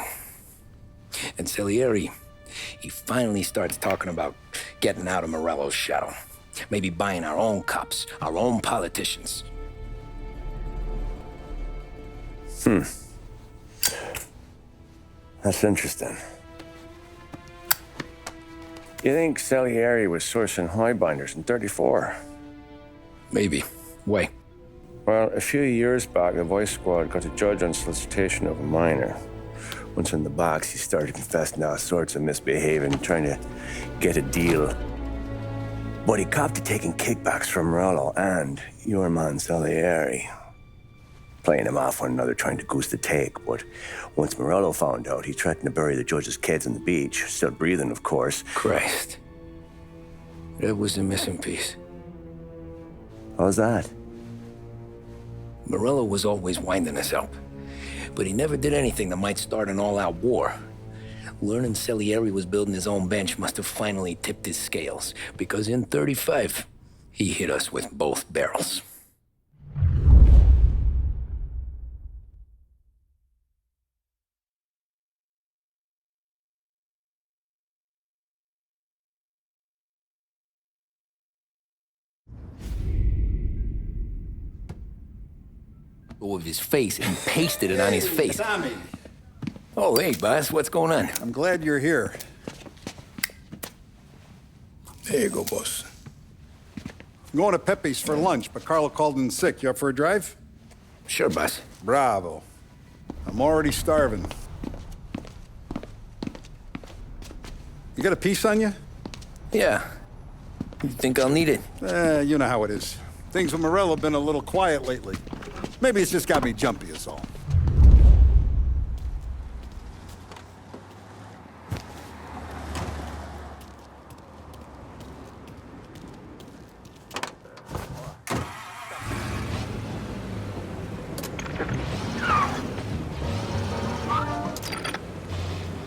And Salieri, he finally starts talking about getting out of Morello's shadow. Maybe buying our own cops, our own politicians. That's interesting. You think Salieri was sourcing highbinders in 34? Maybe. Why? Well, a few years back, the Vice Squad got a judge on solicitation of a minor. Once in the box, he started confessing all sorts of misbehaving, trying to get a deal. But he copped to taking kickbacks from Morello and your man Salieri. Playing him off one another, trying to goose the take. But once Morello found out, he threatened to bury the judge's kids on the beach. Still breathing, of course. Christ. That was the missing piece. How's that? Morello was always winding us up, but he never did anything that might start an all-out war. Learning Salieri was building his own bench must have finally tipped his scales, because in 35, he hit us with both barrels. Of his face and pasted it on his face. Tommy. Oh, hey, boss, what's going on? I'm glad you're here. There you go, boss. I'm going to Pepe's for lunch, but Carlo called in sick. You up for a drive? Sure, boss. Bravo. I'm already starving. You got a piece on you? Yeah. You think I'll need it? You know how it is. Things with Morello have been a little quiet lately. Maybe it's just got me jumpy is all.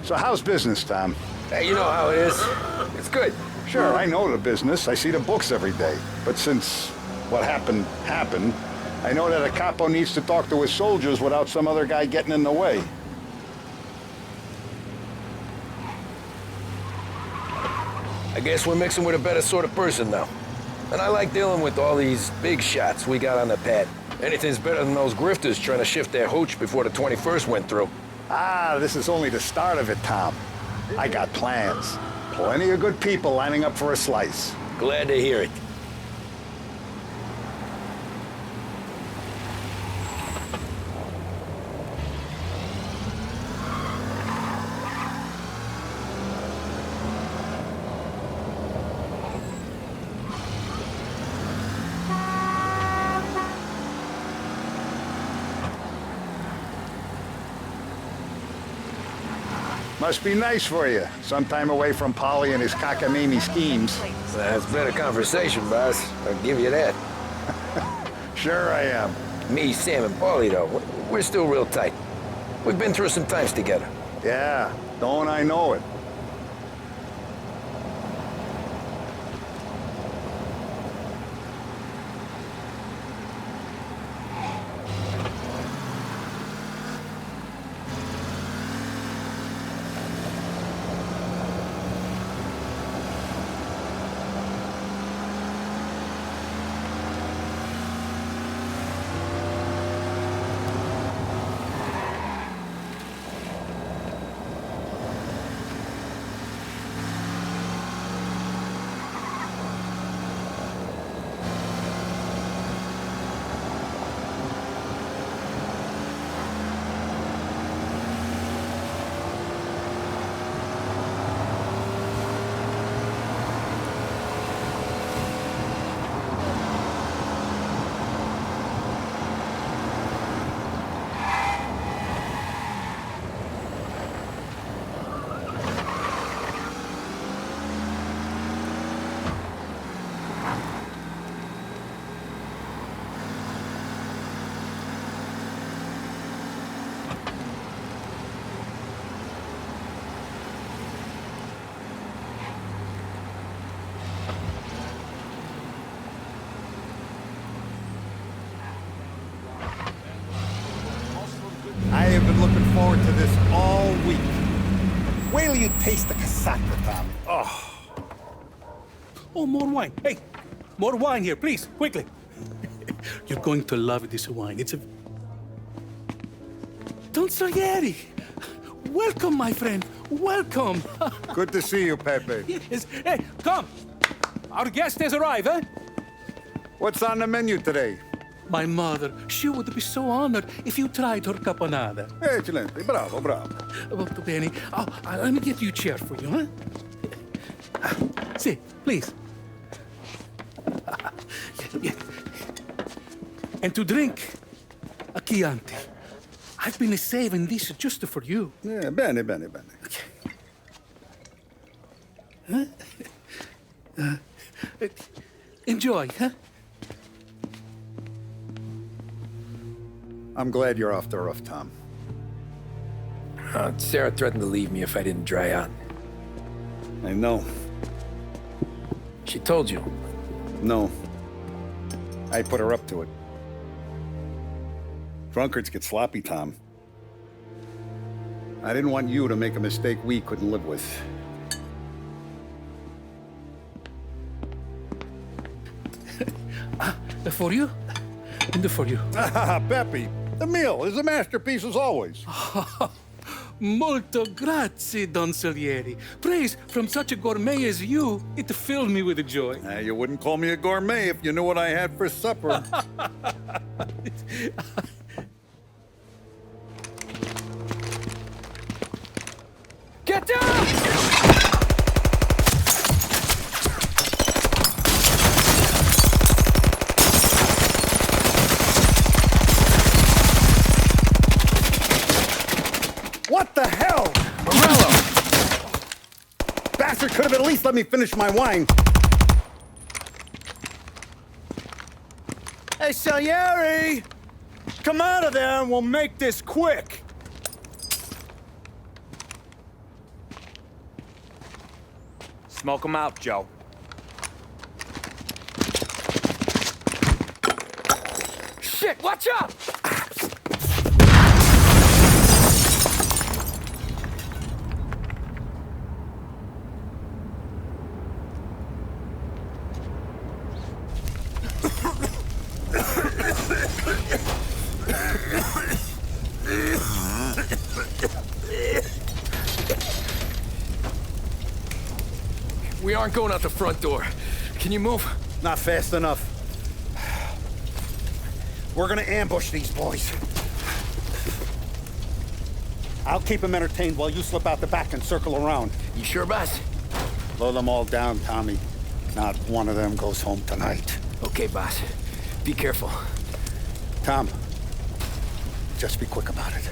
So how's business, Tom? Hey, you know how it is. It's good. Sure, I know the business. I see the books every day. But since what happened, I know that a capo needs to talk to his soldiers without some other guy getting in the way. I guess we're mixing with a better sort of person now. And I like dealing with all these big shots we got on the pad. Anything's better than those grifters trying to shift their hooch before the 21st went through. This is only the start of it, Tom. I got plans. Plenty of good people lining up for a slice. Glad to hear it. Must be nice for you. Some time away from Polly and his cockamamie schemes. That's better conversation, boss. I'll give you that. Sure I am. Me, Sam, and Paulie, though, we're still real tight. We've been through some times together. Yeah, don't I know it. to this all week. Wait till you taste the casaca, Tommy. Oh. Oh, more wine. Hey, more wine here, please, quickly. You're going to love this wine. It's a... Don Salieri! Welcome, my friend. Welcome. Good to see you, Pepe. Yes. Hey, come. Our guest has arrived, eh? What's on the menu today? My mother, she would be so honored if you tried her caponata. Excellent. Bravo, bravo. Molto bene. Oh, let me get you a chair for you, huh? Sit, please. Yeah. And to drink, a Chianti. I've been saving this just for you. Yeah, bene, bene, bene. Huh? Enjoy, huh? I'm glad you're off the roof, Tom. Sarah threatened to leave me if I didn't dry out. I know. She told you? No. I put her up to it. Drunkards get sloppy, Tom. I didn't want you to make a mistake we couldn't live with. For you? And for you. Pepe, the meal is a masterpiece as always. Molto grazie, Don Salieri. Praise from such a gourmet as you, it filled me with joy. You wouldn't call me a gourmet if you knew what I had for supper. Get down! What the hell? Morello! Bastard could have at least let me finish my wine. Hey, Salieri! Come out of there and we'll make this quick. Smoke him out, Joe. Shit, watch out! We aren't going out the front door. Can you move? Not fast enough. We're gonna ambush these boys. I'll keep them entertained while you slip out the back and circle around. You sure, boss? Blow them all down, Tommy. Not one of them goes home tonight. Okay, boss. Be careful. Tom, just be quick about it.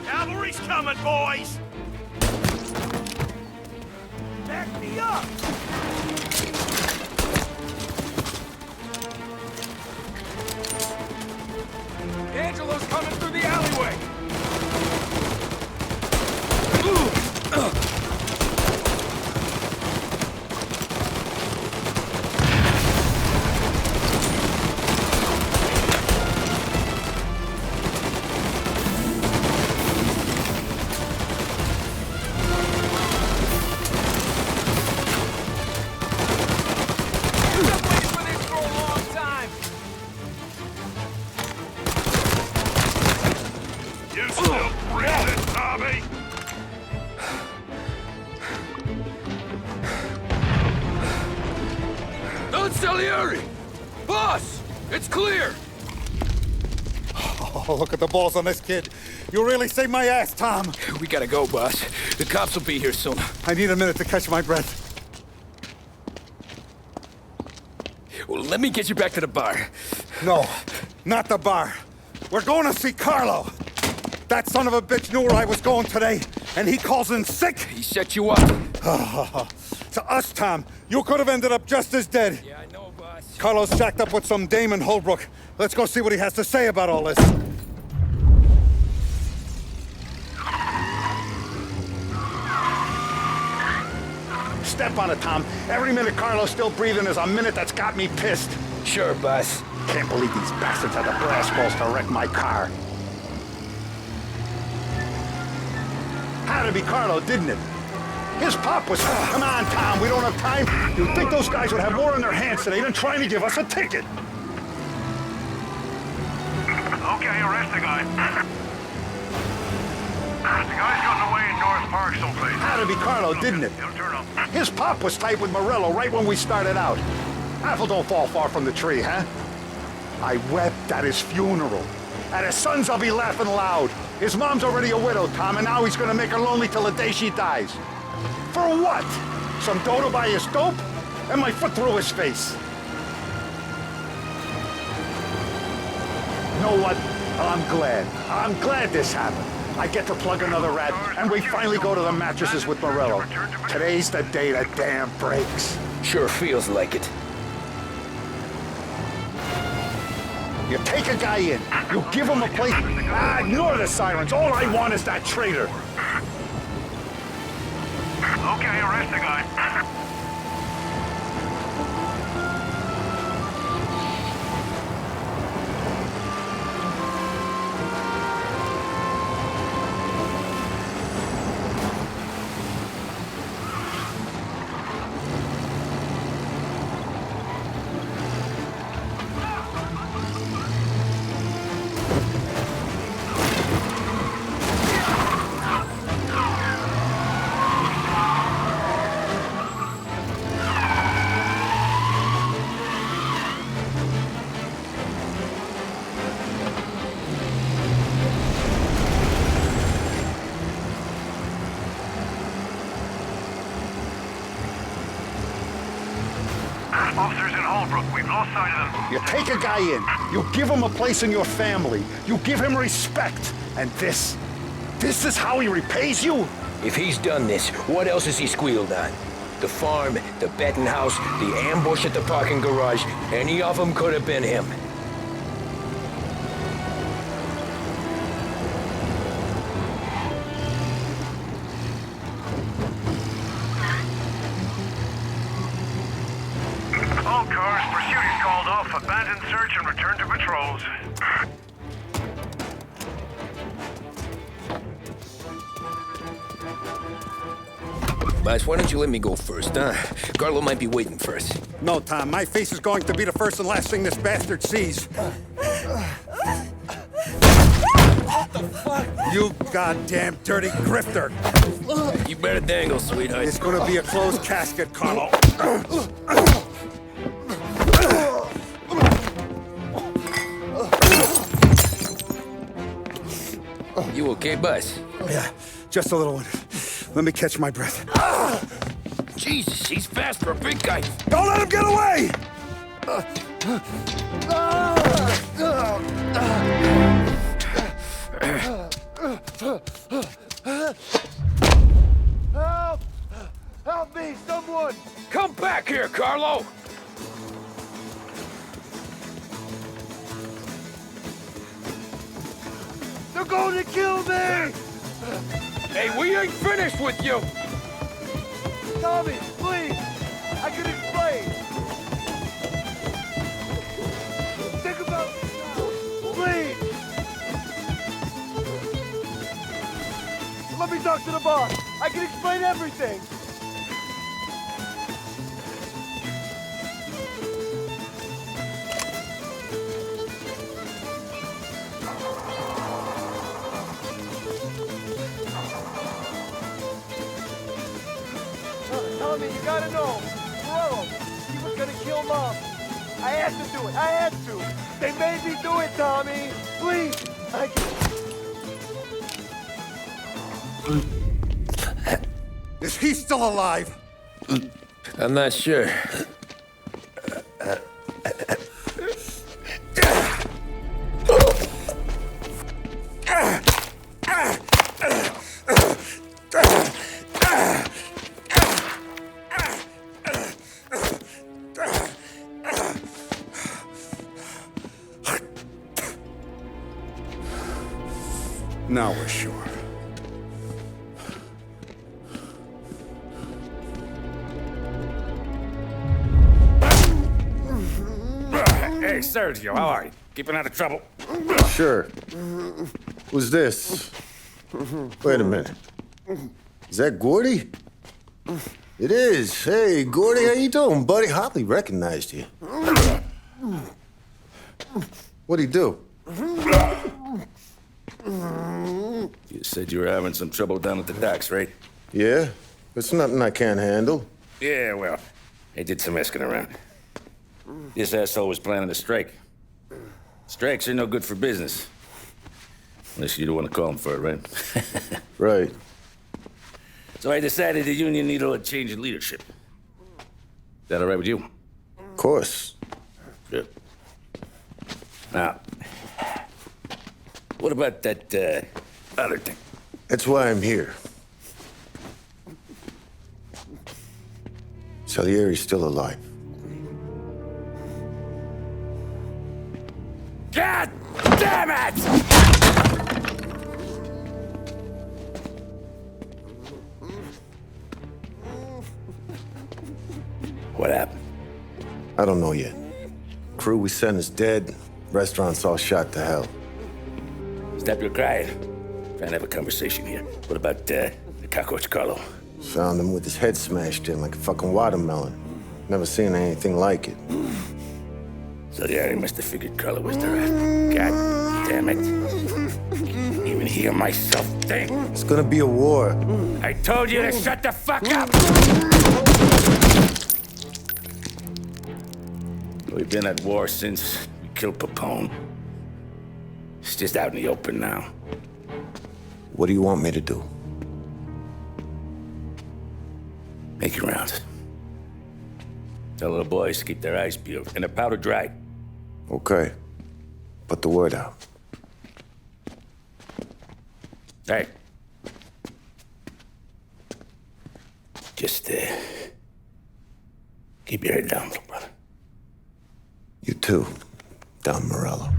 Cavalry's coming, boys! Back me up! Angelo's coming through the alleyway! Salieri! Boss! It's clear! Oh, look at the balls on this kid. You really saved my ass, Tom. We gotta go, boss. The cops will be here soon. I need a minute to catch my breath. Well, let me get you back to the bar. No, not the bar. We're going to see Carlo. That son of a bitch knew where I was going today, and he calls in sick. He set you up. to us, Tom. You could have ended up just as dead. Yeah, I know, boss. Carlos jacked up with some dame in Holbrook. Let's go see what he has to say about all this. Step on it, Tom. Every minute Carlos still breathing is a minute that's got me pissed. Sure, boss. Can't believe these bastards had the brass balls to wreck my car. Had to be Carlo, didn't it? His pop was... Come on, Tom, we don't have time. You'd think those guys would have more in their hands today than trying to give us a ticket. Okay, arrest the guy. The guy's gotten away in North Park someplace. Had to be Carlo, didn't it? He'll turn up. His pop was tight with Morello right when we started out. Apple don't fall far from the tree, huh? I wept at his funeral. At his son's, I'll be laughing loud. His mom's already a widow, Tom, and now he's gonna make her lonely till the day she dies. For what? Some dodo by his dope? And my foot through his face. You know what? I'm glad. I'm glad this happened. I get to plug another rat, and we finally go to the mattresses with Morello. Today's the day the dam breaks. Sure feels like it. You take a guy in, you give him a place. Ignore the sirens. All I want is that traitor. Okay, arrest the guy. Officers in Holbrook, we've lost sight of them. You take a guy in, you give him a place in your family, you give him respect. And this is how he repays you? If he's done this, what else has he squealed on? The farm, the betting house, the ambush at the parking garage, any of them could have been him. All cars, pursuit is called off, abandon search and return to patrols. Boss, why don't you let me go first, huh? Carlo might be waiting for us. No, Tom, my face is going to be the first and last thing this bastard sees. What the fuck? You goddamn dirty grifter! You better dangle, sweetheart. It's gonna be a closed casket, Carlo. You okay, boss? Yeah, just a little one. Let me catch my breath. Jesus, he's fast for a big guy. Don't let him get away! Help! Help me, someone! Come back here, Carlo! They're going to kill me! Hey, we ain't finished with you! Tommy, please! I can explain! Think about this now! Please! Let me talk to the boss! I can explain everything! Tommy, you gotta know. Morello, he was gonna kill Mom. I had to do it. I had to. They made me do it, Tommy. Please. Is he still alive? I'm not sure. Now we're sure. Hey, Sergio, how are you? Keeping out of trouble? Sure. Who's this? Wait a minute. Is that Gordy? It is. Hey, Gordy, how you doing, buddy? Hardly recognized you. What'd he do? You said you were having some trouble down at the docks, right? Yeah? It's nothing I can't handle. Yeah, well, I did some asking around. This asshole was planning a strike. Strikes are no good for business. Unless you don't want to call him for it, right? Right. So I decided the union needed a change in leadership. Is that all right with you? Of course. Good. Now, what about that, other thing? That's why I'm here. Salieri's still alive. God damn it! What happened? I don't know yet. Crew we sent is dead. Restaurant's all shot to hell. Stop your crying. Trying to have a conversation here. What about, the cockroach Carlo? Found him with his head smashed in like a fucking watermelon. Never seen anything like it. So yeah, he must have figured Carlo was the rat. God damn it. Even hear myself think. It's gonna be a war. I told you to shut the fuck up! We've been at war since we killed Papone. It's just out in the open now. What do you want me to do? Make your rounds. Tell little boys to keep their eyes peeled and their powder dry. Okay. Put the word out. Hey. Just, keep your head down, little brother. You too, Don Morello.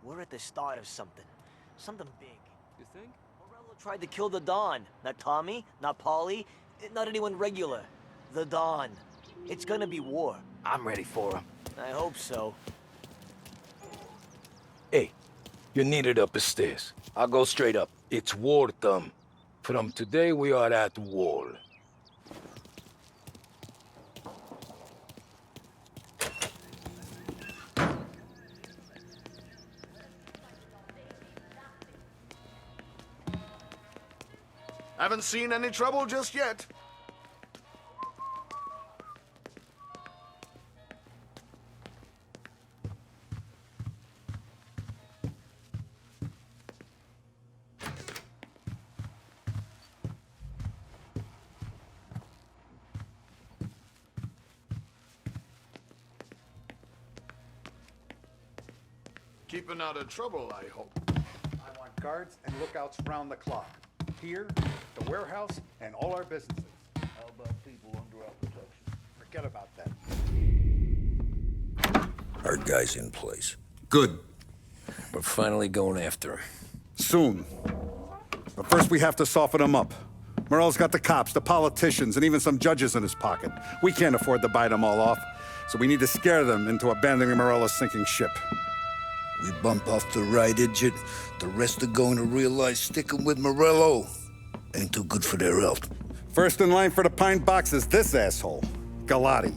We're at the start of something. Something big. You think? Morello tried to kill the Don. Not Tommy, not Paulie, not anyone regular. The Don. It's gonna be war. I'm ready for him. I hope so. Hey, you're needed up the stairs. I'll go straight up. It's war time. From today, we are at war. Haven't seen any trouble just yet. Keeping out of trouble, I hope. I want guards and lookouts round the clock. Here, the warehouse, and all our businesses. How about people under our protection? Forget about that. Our guy's in place. Good. We're finally going after him. Soon. But first we have to soften him up. Morello's got the cops, the politicians, and even some judges in his pocket. We can't afford to bite them all off, so we need to scare them into abandoning Morello's sinking ship. We bump off the right idiot, the rest are going to realize sticking with Morello ain't too good for their health. First in line for the pine box is this asshole, Galati.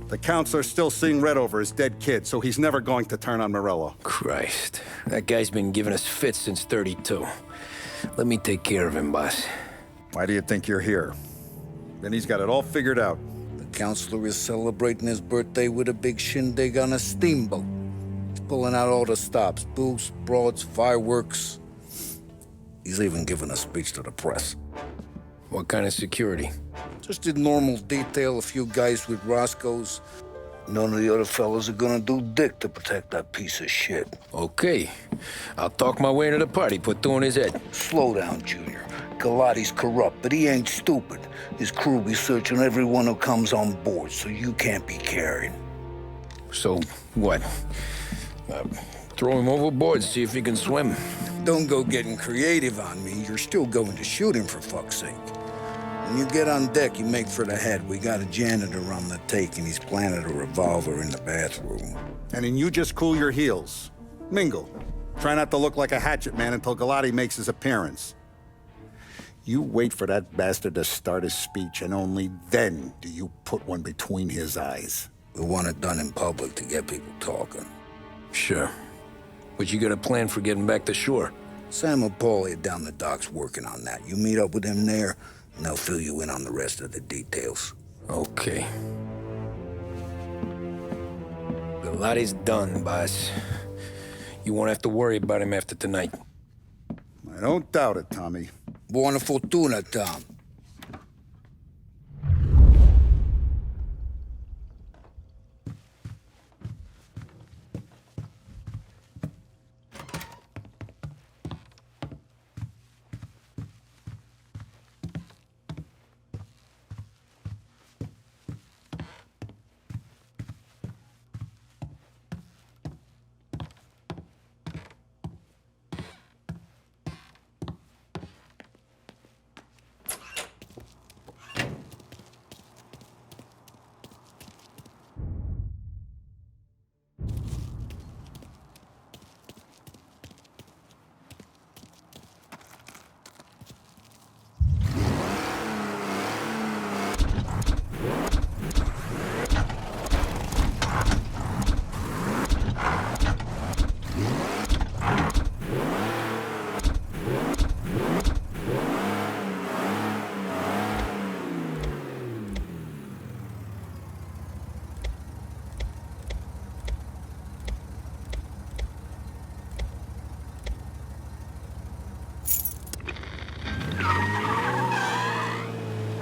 The counselor's still seeing red over his dead kid, so he's never going to turn on Morello. Christ, that guy's been giving us fits since 32. Let me take care of him, boss. Why do you think you're here? Then he's got it all figured out. The counselor is celebrating his birthday with a big shindig on a steamboat. He's pulling out all the stops, booze, broads, fireworks. He's even giving a speech to the press. What kind of security? Just did normal detail, a few guys with Roscoe's. None of the other fellas are gonna do dick to protect that piece of shit. Okay. I'll talk my way into the party, put two in his head. Slow down, Junior. Galati's corrupt, but he ain't stupid. His crew be searching everyone who comes on board, so you can't be carried. So, what? Throw him overboard, see if he can swim. Don't go getting creative on me. You're still going to shoot him, for fuck's sake. When you get on deck, you make for the head. We got a janitor on the take, and he's planted a revolver in the bathroom. And then you just cool your heels. Mingle. Try not to look like a hatchet man until Galati makes his appearance. You wait for that bastard to start his speech, and only then do you put one between his eyes. We want it done in public to get people talking. Sure. But you got a plan for getting back to shore? Sam and Paulie are down the docks working on that. You meet up with them there, and they'll fill you in on the rest of the details. Okay. Galati's done, boss. You won't have to worry about him after tonight. I don't doubt it, Tommy. Buona fortuna, Tom.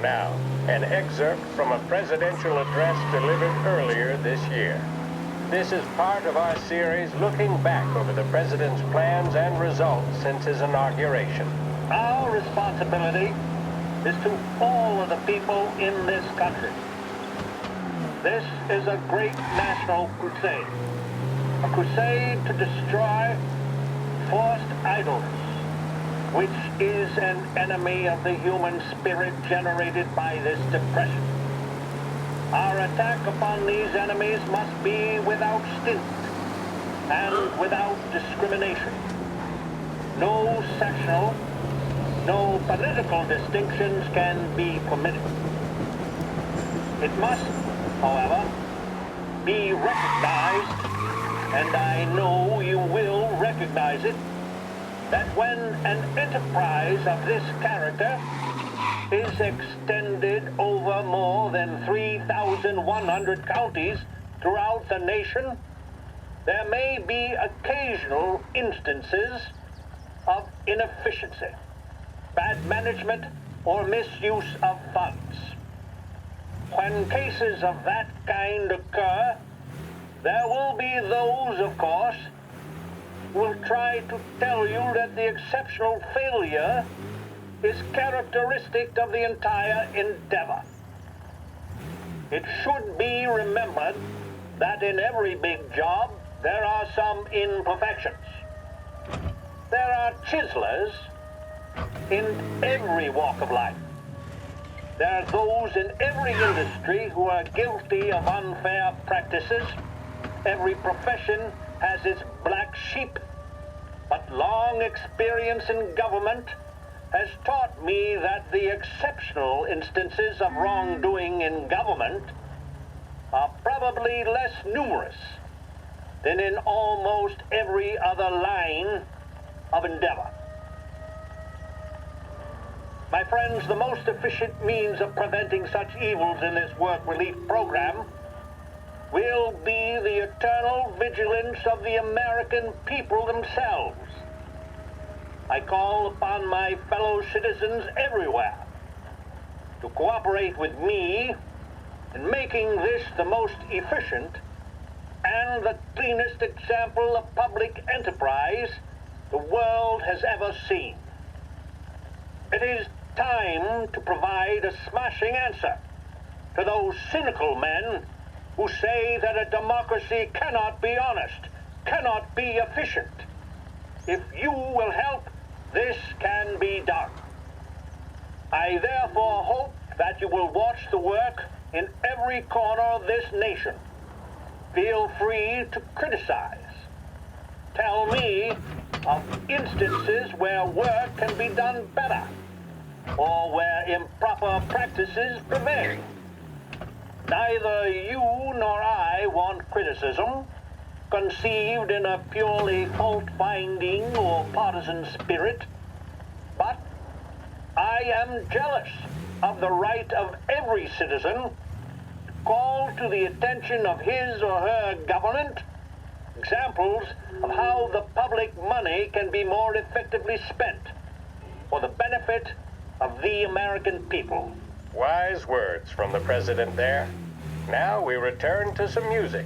Now, an excerpt from a presidential address delivered earlier this year. This is part of our series looking back over the president's plans and results since his inauguration. Our responsibility is to all of the people in this country. This is a great national crusade. A crusade to destroy forced idleness, which is an enemy of the human spirit generated by this depression. Our attack upon these enemies must be without stint and without discrimination. No sectional, no political distinctions can be permitted. It must, however, be recognized, and I know you will recognize it, that when an enterprise of this character is extended over more than 3,100 counties throughout the nation, there may be occasional instances of inefficiency, bad management, or misuse of funds. When cases of that kind occur, there will be those, of course, will try to tell you that the exceptional failure is characteristic of the entire endeavor. It should be remembered that in every big job, there are some imperfections. There are chiselers in every walk of life. There are those in every industry who are guilty of unfair practices. Every profession has its black sheep, but long experience in government has taught me that the exceptional instances of wrongdoing in government are probably less numerous than in almost every other line of endeavor. My friends, the most efficient means of preventing such evils in this work relief program will be the eternal vigilance of the American people themselves. I call upon my fellow citizens everywhere to cooperate with me in making this the most efficient and the cleanest example of public enterprise the world has ever seen. It is time to provide a smashing answer to those cynical men who say that a democracy cannot be honest, cannot be efficient. If you will help, this can be done. I therefore hope that you will watch the work in every corner of this nation. Feel free to criticize. Tell me of instances where work can be done better, or where improper practices prevail. Neither you nor I want criticism, conceived in a purely fault-finding or partisan spirit, but I am jealous of the right of every citizen to call to the attention of his or her government examples of how the public money can be more effectively spent for the benefit of the American people. Wise words from the president there. Now we return to some music.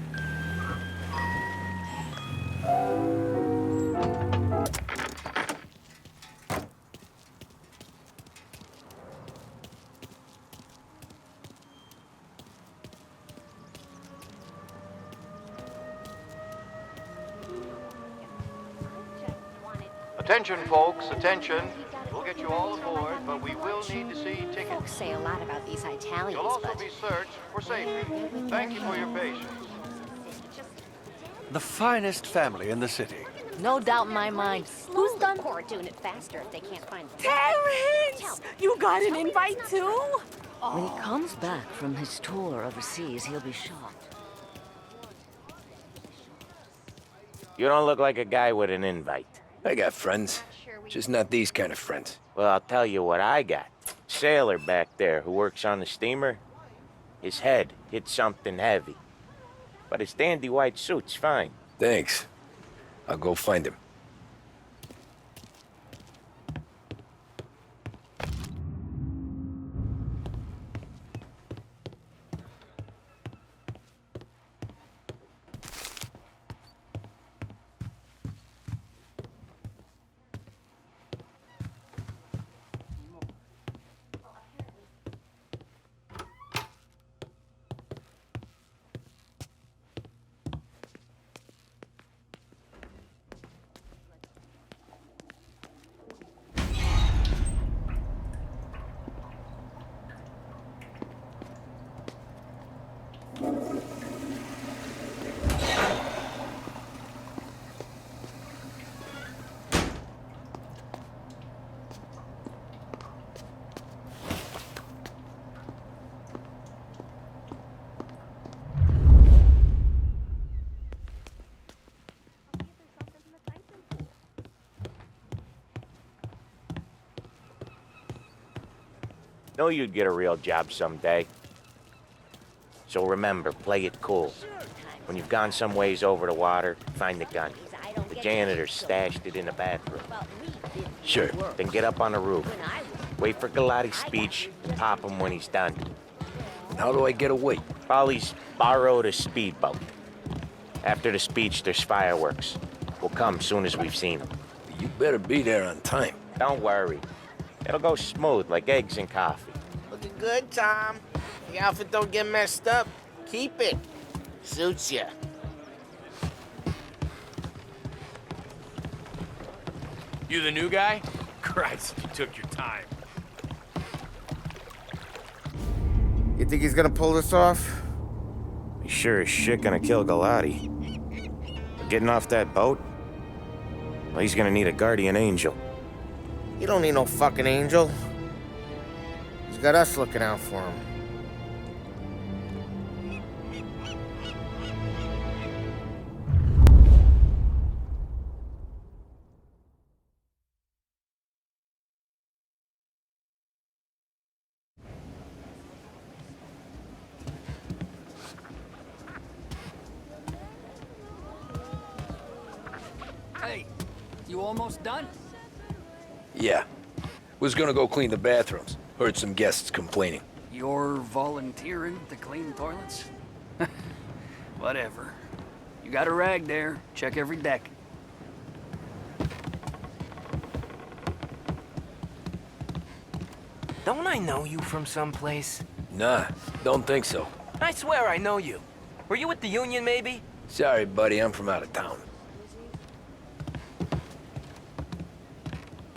Attention, folks, attention. We'll get you all aboard, but we will need to see tickets. Folks say a lot about these Italians, You'll also but... be searched for safety. Thank you for your patience. The finest family in the city. No doubt in my mind. Who's done for doing it faster if they can't find the... Terrence! You got an invite too? When he comes back from his tour overseas, he'll be shocked. You don't look like a guy with an invite. I got friends, just not these kind of friends. Well, I'll tell you what I got. Sailor back there who works on the steamer. His head hit something heavy. But his dandy white suit's fine. Thanks. I'll go find him. Know you'd get a real job someday. So remember, play it cool. When you've gone some ways over the water, find the gun. The janitor stashed it in the bathroom. Sure. Then get up on the roof. Wait for Galati's speech, pop him when he's done. How do I get away? Polly's borrowed a speedboat. After the speech, there's fireworks. We'll come soon as we've seen them. You better be there on time. Don't worry. It'll go smooth like eggs and coffee. Looking good, Tom. The outfit don't get messed up. Keep it. Suits ya. You the new guy? Christ, you took your time. You think he's gonna pull this off? He's sure as shit gonna kill Galati. Getting off that boat? Well, he's gonna need a guardian angel. You don't need no fucking angel. He's got us looking out for him. Hey, you almost done? Yeah. Was gonna go clean the bathrooms. Heard some guests complaining. You're volunteering to clean toilets? Whatever. You got a rag there. Check every deck. Don't I know you from someplace? Nah, don't think so. I swear I know you. Were you at the Union, maybe? Sorry, buddy, I'm from out of town.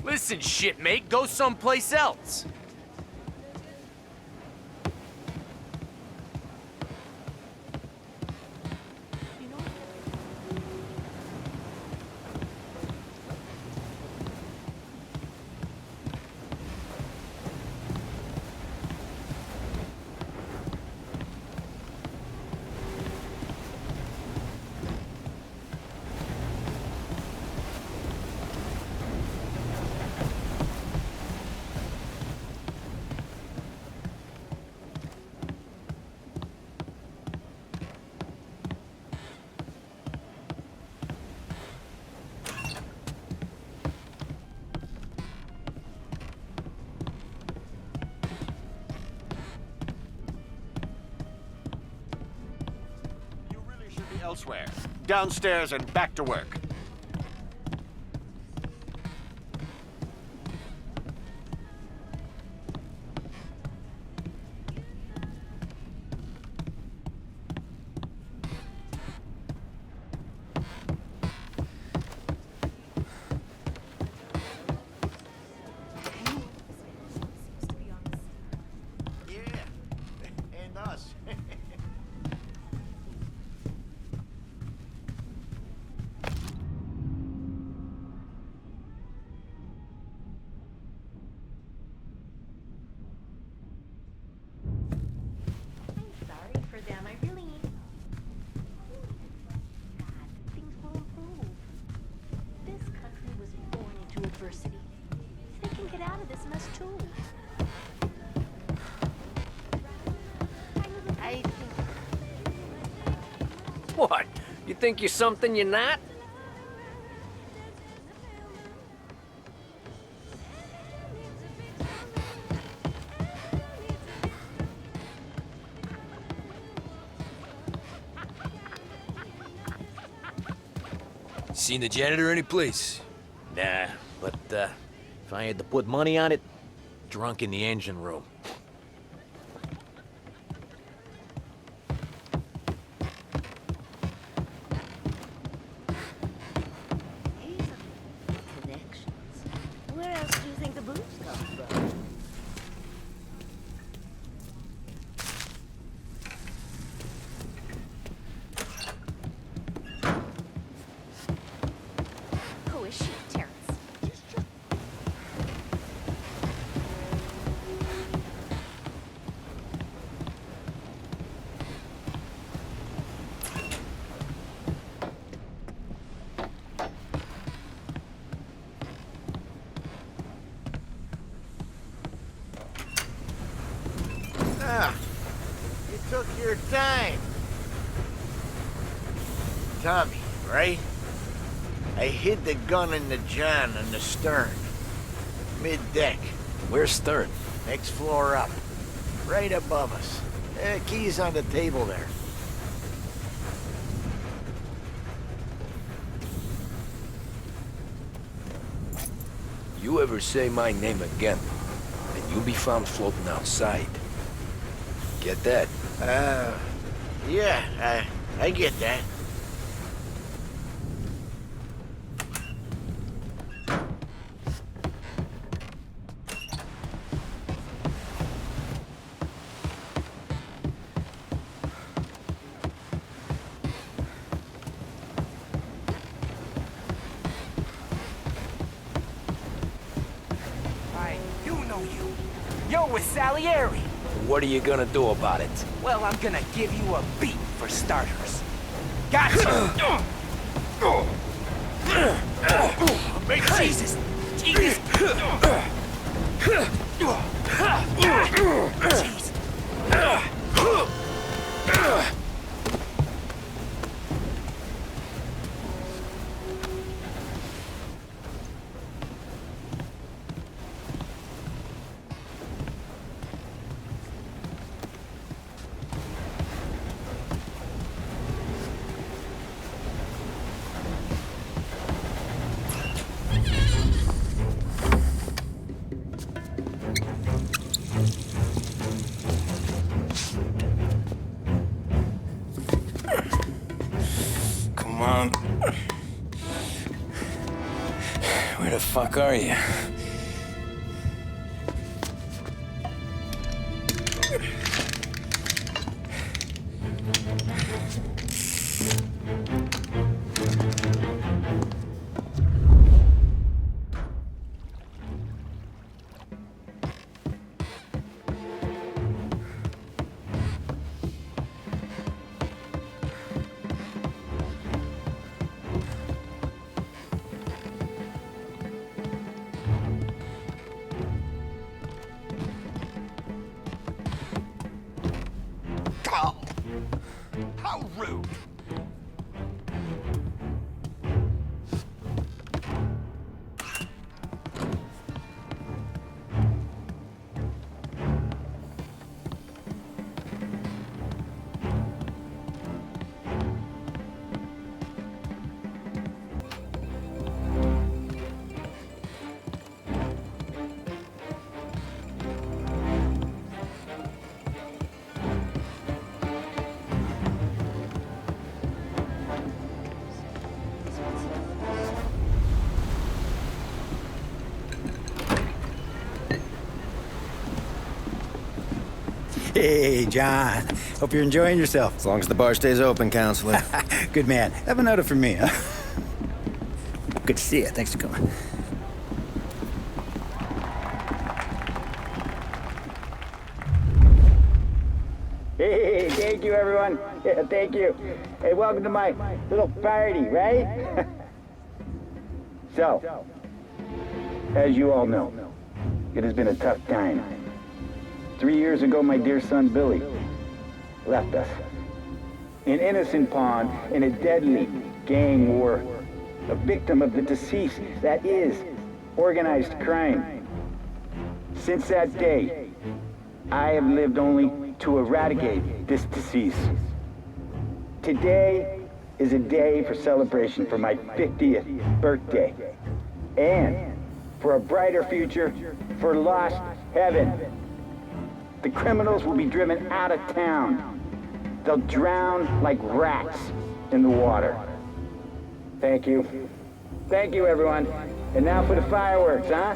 Listen, shitmate, go someplace else. Elsewhere. Downstairs and back to work. They can get out of this mess too. I think... What? You think you're something you're not? Seen the janitor any place? Nah, but if I had to put money on it, drunk in the engine room. Connections. Where else do you think the booze come from? Who is she, Terrence? Ah, you took your time. Tommy, right? I hid the gun in the John on the stern. Mid-deck. Where's stern? Next floor up. Right above us. Key's on the table there. You ever say my name again, and you'll be found floating outside. Get that? Yeah, I get that. I do know you. You're with Salieri. What are you gonna do about it? Well, I'm gonna give you a beat for starters. Gotcha! Jesus! Jesus! fuck are you? How rude! Hey, John. Hope you're enjoying yourself. As long as the bar stays open, counselor. Good man. Have another for me, huh? Good to see you. Thanks for coming. Hey, thank you, everyone. Yeah, thank you. Hey, welcome to my little party, right? So, as you all know, it has been a tough time. 3 years ago, my dear son Billy left us. An innocent pawn in a deadly gang war. A victim of the deceased that is organized crime. Since that day, I have lived only to eradicate this disease. Today is a day for celebration for my 50th birthday. And for a brighter future for lost heaven. The criminals will be driven out of town. They'll drown like rats in the water. Thank you. Thank you, everyone. And now for the fireworks, huh?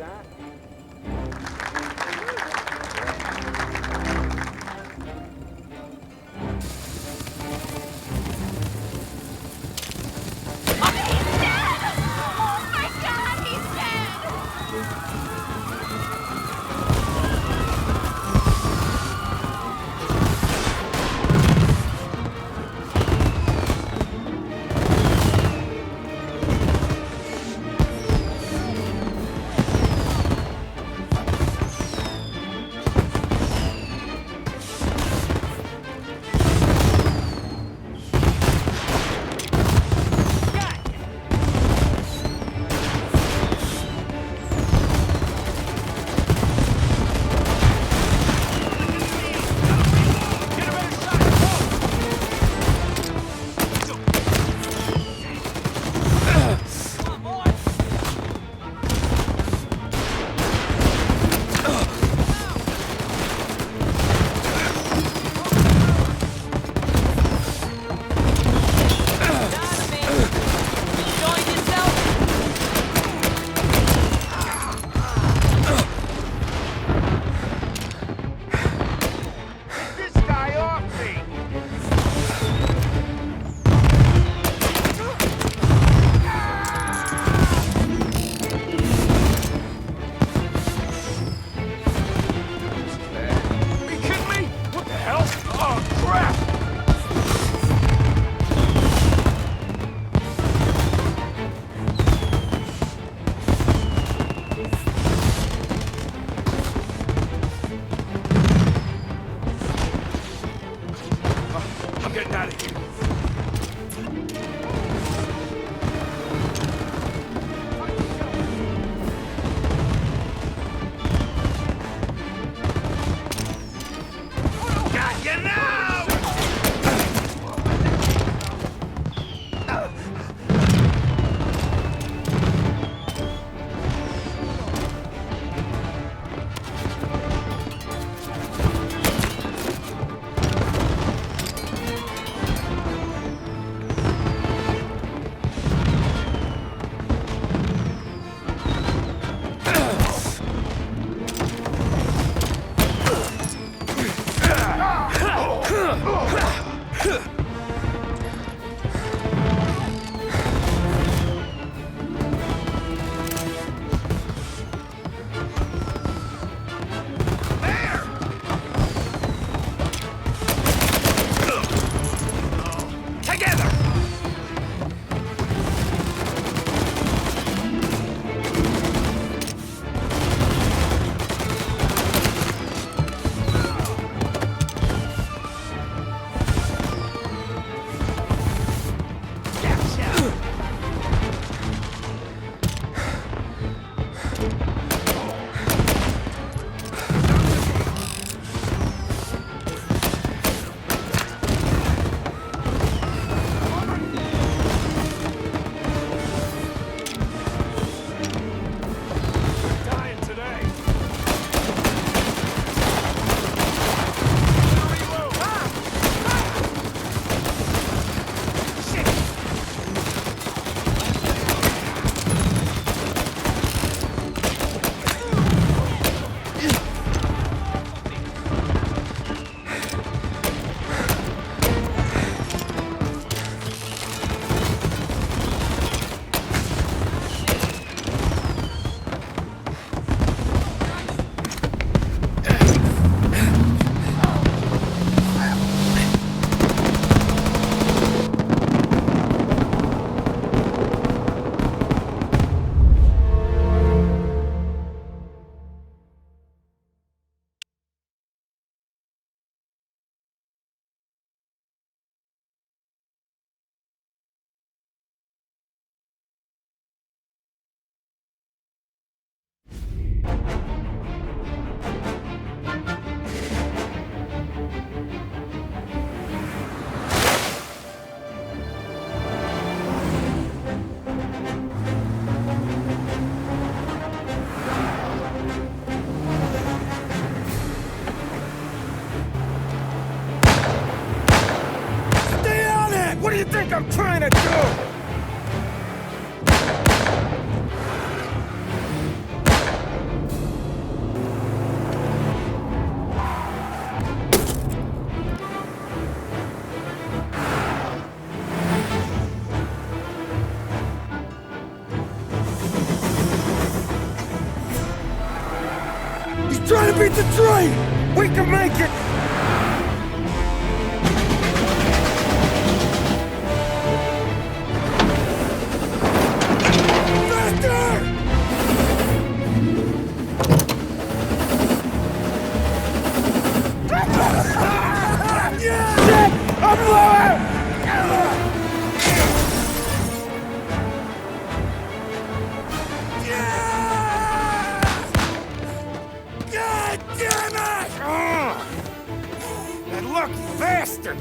I'm trying to do? Trying to beat the train! We can make it! Faster! Shit! I'm low! Lucky Basterd!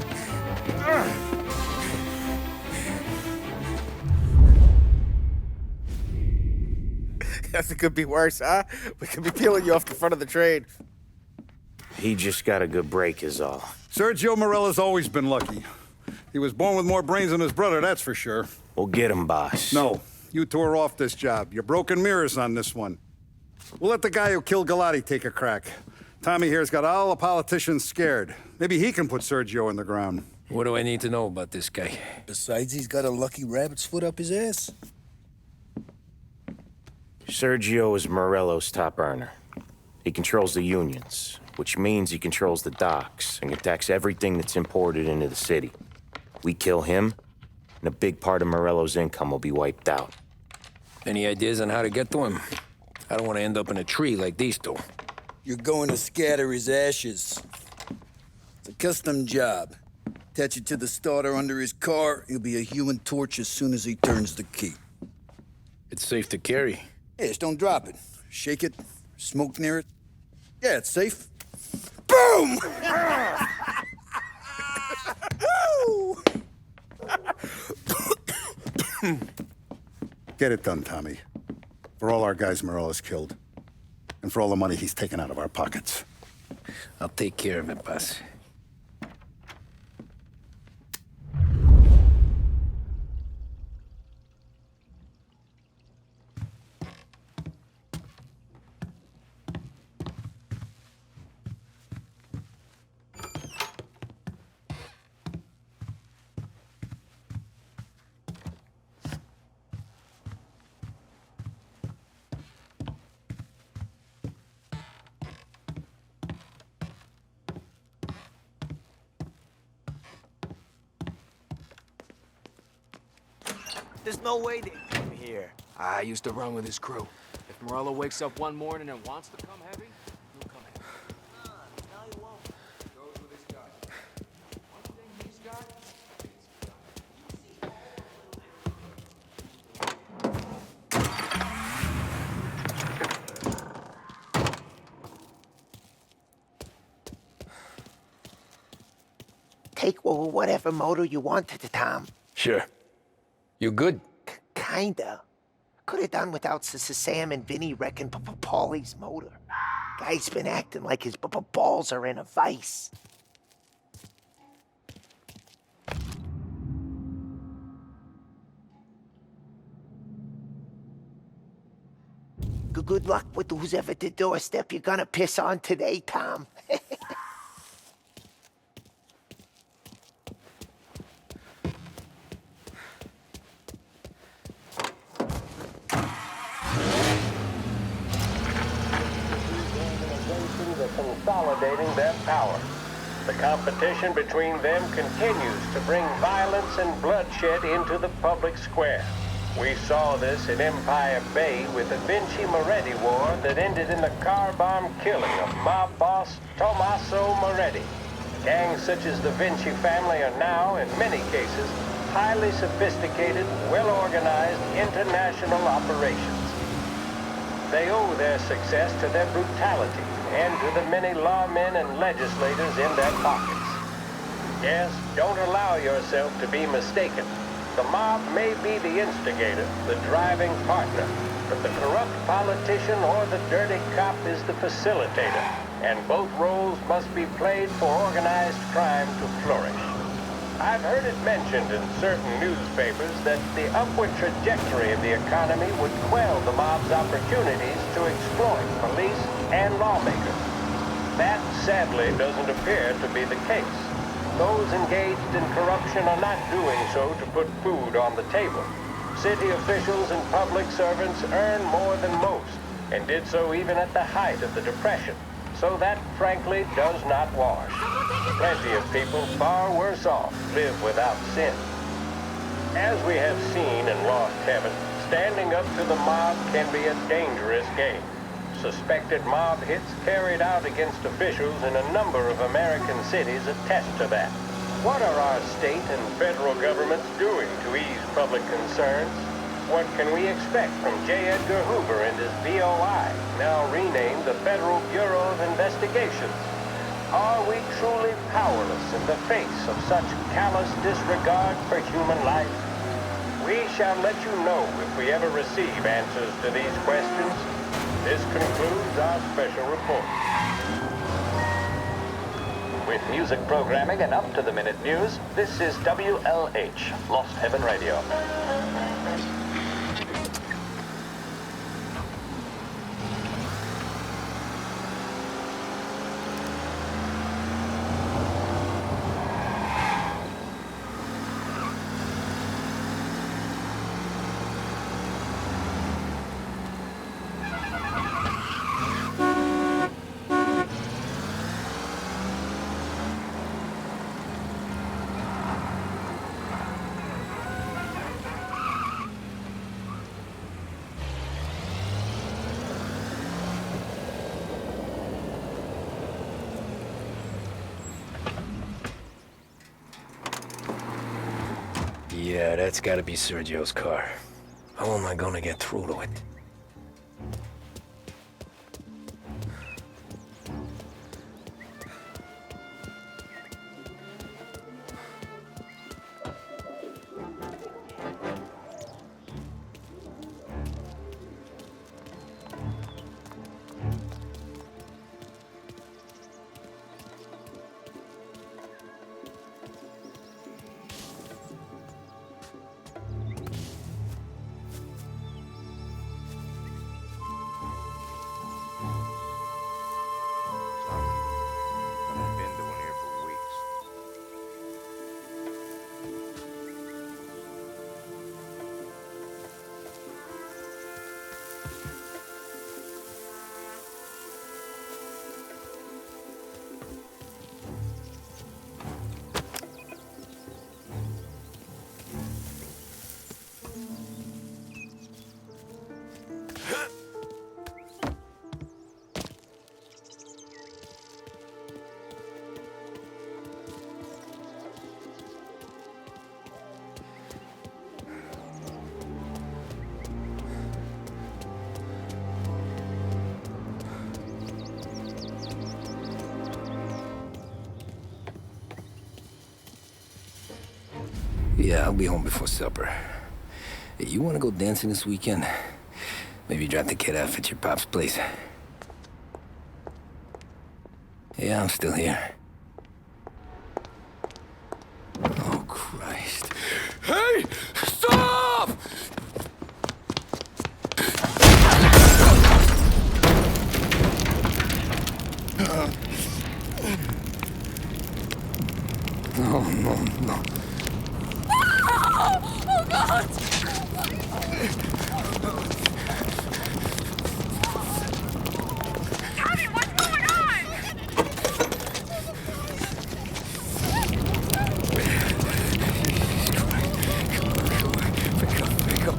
Guess it could be worse, huh? We could be peeling you off the front of the train. He just got a good break is all. Sergio Morella's always been lucky. He was born with more brains than his brother, that's for sure. We'll get him, boss. No, you two are off this job. You're broken mirrors on this one. We'll let the guy who killed Galati take a crack. Tommy here's got all the politicians scared. Maybe he can put Sergio in the ground. What do I need to know about this guy? Besides, he's got a lucky rabbit's foot up his ass. Sergio is Morello's top earner. He controls the unions, which means he controls the docks and can tax everything that's imported into the city. We kill him, and a big part of Morello's income will be wiped out. Any ideas on how to get to him? I don't want to end up in a tree like these two. You're going to scatter his ashes. It's a custom job. Attach it to the starter under his car. He'll be a human torch as soon as he turns the key. It's safe to carry. Hey, just don't drop it. Shake it, smoke near it. Yeah, it's safe. Boom! Get it done, Tommy. For all our guys Morella's killed. And for all the money he's taken out of our pockets. I'll take care of it, boss. There's no way they come here. I used to run with his crew. If Morello wakes up one morning and wants to come heavy, he'll come heavy. No, he won't. Goes with his guy. One thing he's got, Take whatever motor you wanted, Tom. Sure. You good? Kinda. Could have done without Sam and Vinny wrecking Paulie's motor. Guy's been acting like his balls are in a vice. Good luck with who's ever the doorstep you're gonna piss on today, Tom. Consolidating their power. The competition between them continues to bring violence and bloodshed into the public square. We saw this in Empire Bay with the Vinci Moretti War that ended in the car bomb killing of mob boss Tommaso Moretti. Gangs such as the Vinci family are now, in many cases, highly sophisticated, well-organized international operations. They owe their success to their brutality and to the many lawmen and legislators in their pockets. Yes, don't allow yourself to be mistaken. The mob may be the instigator, the driving partner, but the corrupt politician or the dirty cop is the facilitator, and both roles must be played for organized crime to flourish. I've heard it mentioned in certain newspapers that the upward trajectory of the economy would quell the mob's opportunities to exploit police and lawmakers. That, sadly, doesn't appear to be the case. Those engaged in corruption are not doing so to put food on the table. City officials and public servants earn more than most, and did so even at the height of the Depression. So that, frankly, does not wash. Plenty of people far worse off live without sin. As we have seen in Lost Heaven, standing up to the mob can be a dangerous game. Suspected mob hits carried out against officials in a number of American cities attest to that. What are our state and federal governments doing to ease public concerns? What can we expect from J. Edgar Hoover and his BOI, now renamed the Federal Bureau of Investigations? Are we truly powerless in the face of such callous disregard for human life? We shall let you know if we ever receive answers to these questions. This concludes our special report. With music programming and up-to-the-minute news, this is WLH, Lost Heaven Radio. Yeah, that's gotta be Sergio's car. How am I gonna get through to it? Yeah, I'll be home before supper. Hey, you wanna go dancing this weekend? Maybe drop the kid off at your pop's place. Yeah, I'm still here. Oh, Christ. Hey! Stop! No, no, no. Oh, God! Tommy, what's going on?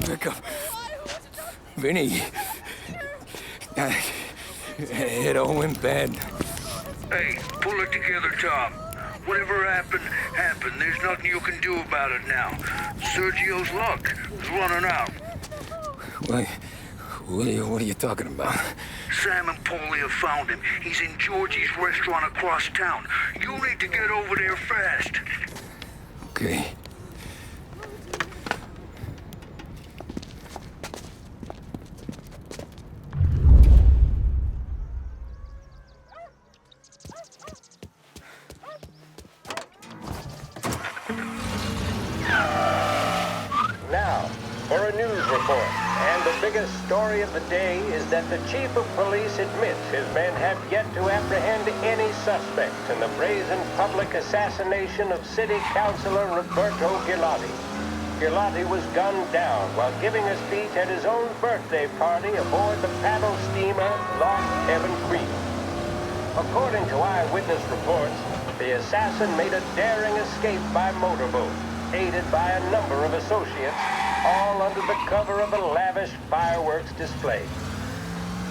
Pick up. Vinny. It all went bad. Hey, pull it together, Tom. Whatever happened, happened. There's nothing you can do about it now. Sergio's luck is running out. What are you talking about? Sam and Paulie have found him. He's in Georgie's restaurant across town. You need to get over there fast. Okay. report. And the biggest story of the day is that the chief of police admits his men have yet to apprehend any suspects in the brazen public assassination of City Councilor Roberto Gilotti. Gilotti was gunned down while giving a speech at his own birthday party aboard the paddle steamer Lost Heaven Creek. According to eyewitness reports, the assassin made a daring escape by motorboat, aided by a number of associates, all under the cover of a lavish fireworks display.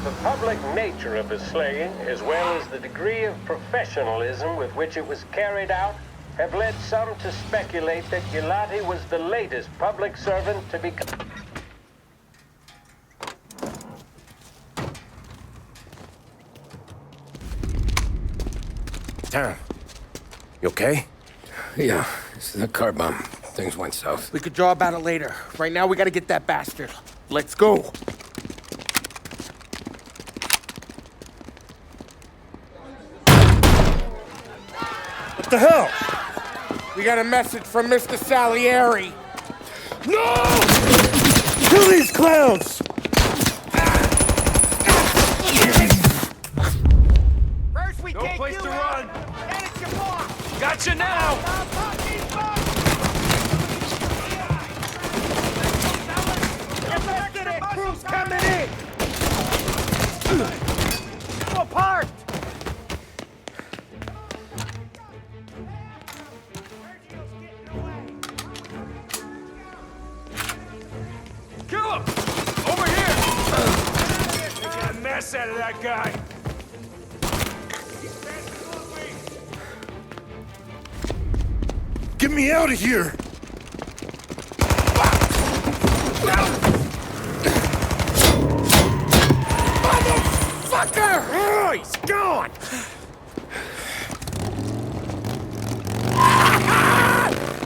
The public nature of the slaying, as well as the degree of professionalism with which it was carried out, have led some to speculate that Gilotti was the latest public servant to become... Tom, you okay? Yeah, it's the car bomb. Things went south. We could draw about it later. Right now, we gotta get that bastard. Let's go. What the hell? We got a message from Mr. Salieri. No! Kill these clowns! First we No take place you to out, run. then it's your boss. Gotcha now! Get back to it! Crew's coming in! Go apart! Kill him! Over here! Get a mess out of that guy! Get me out of here! Motherfucker! Oh, he's gone!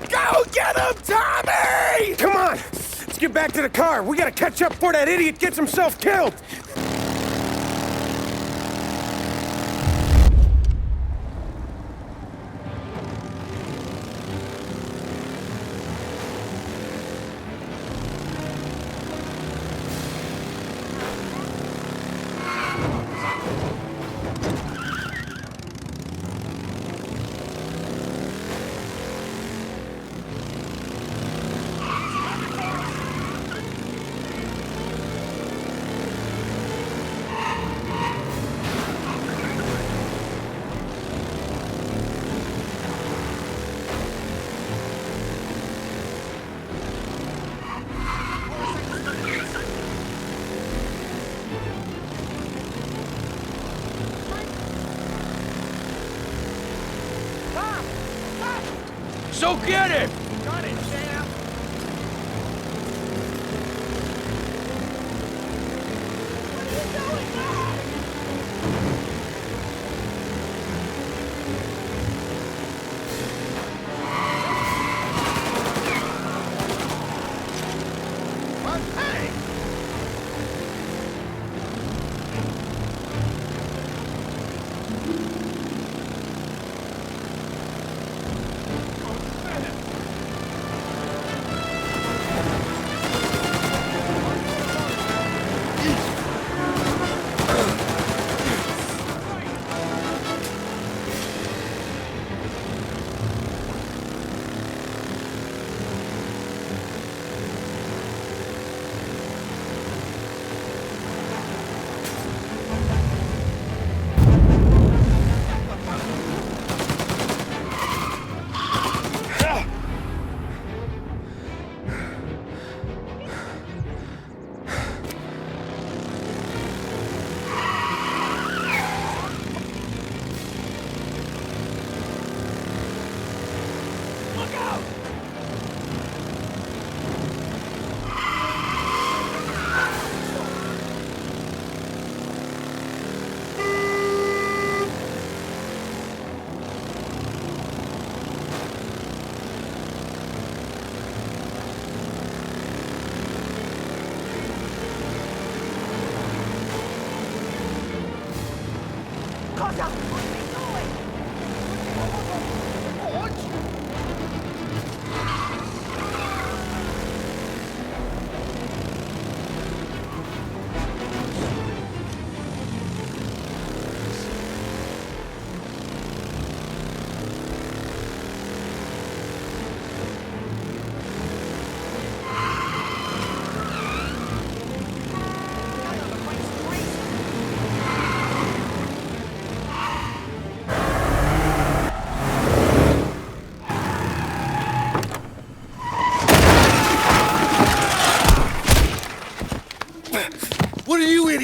Go get him, Tommy! Come on! Let's get back to the car. We gotta catch up before that idiot gets himself killed! So get it! Got it, Sam!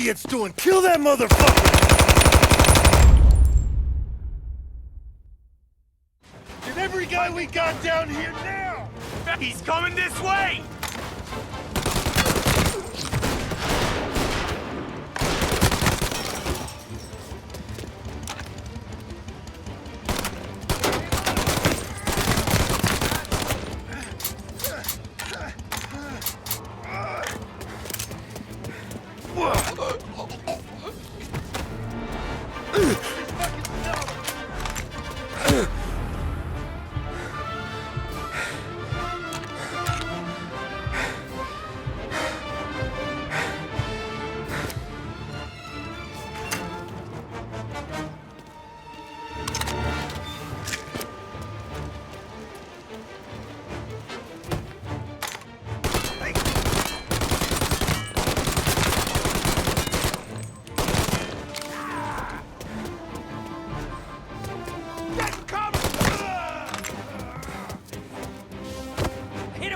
idiot's doing. Kill that motherfucker! Get every guy we got down here now! He's coming this way!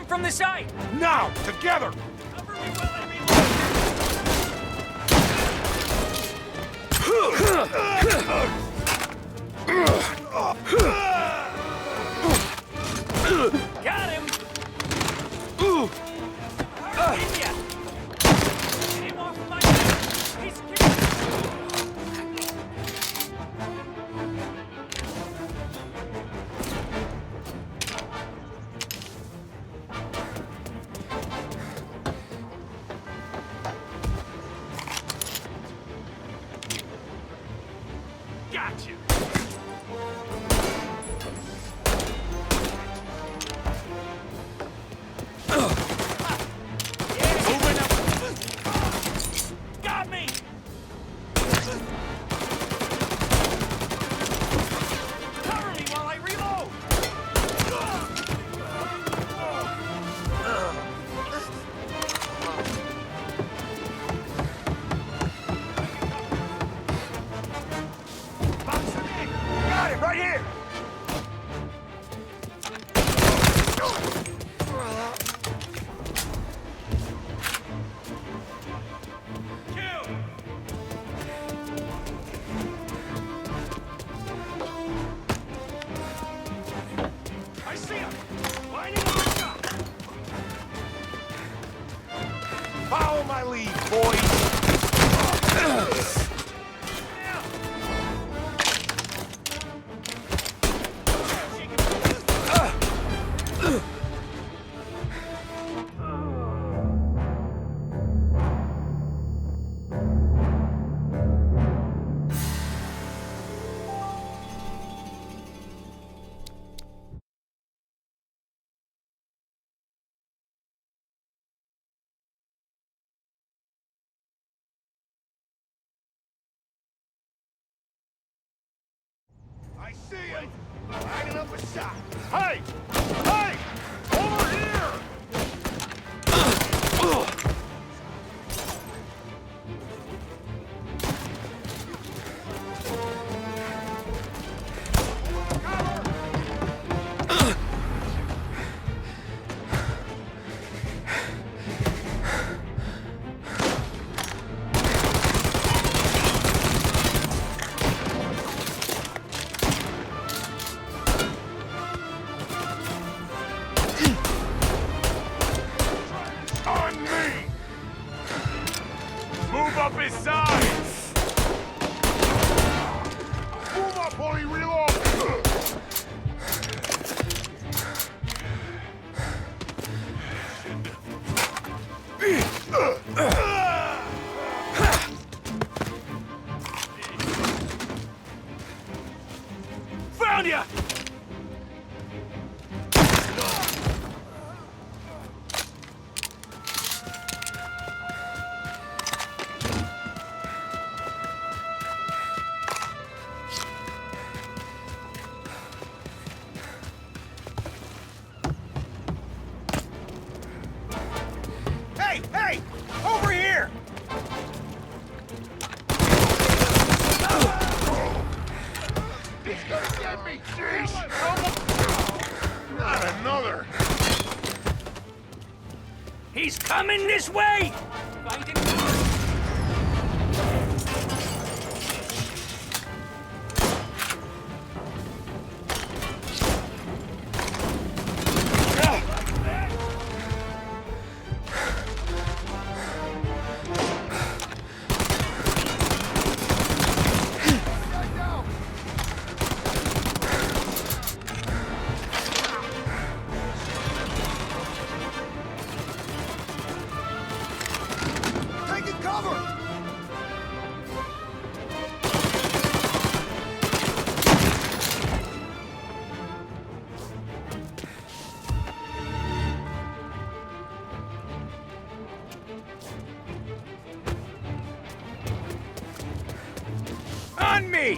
From the side! Now! Together! Cover me while I reload! Got him! Get him off of my head! He's got you! Got me! Cover me while I reload! Got it, right here! I see him! Lining up the shot! Follow my lead, boys! I see him! Lining up a shot! Hey! Hey! Over here! On me! Move up his sides! Move up while he reloads! Found ya! Hey! Hey! Over here! He's gonna get me! Jeez! Not another! He's coming this way! me!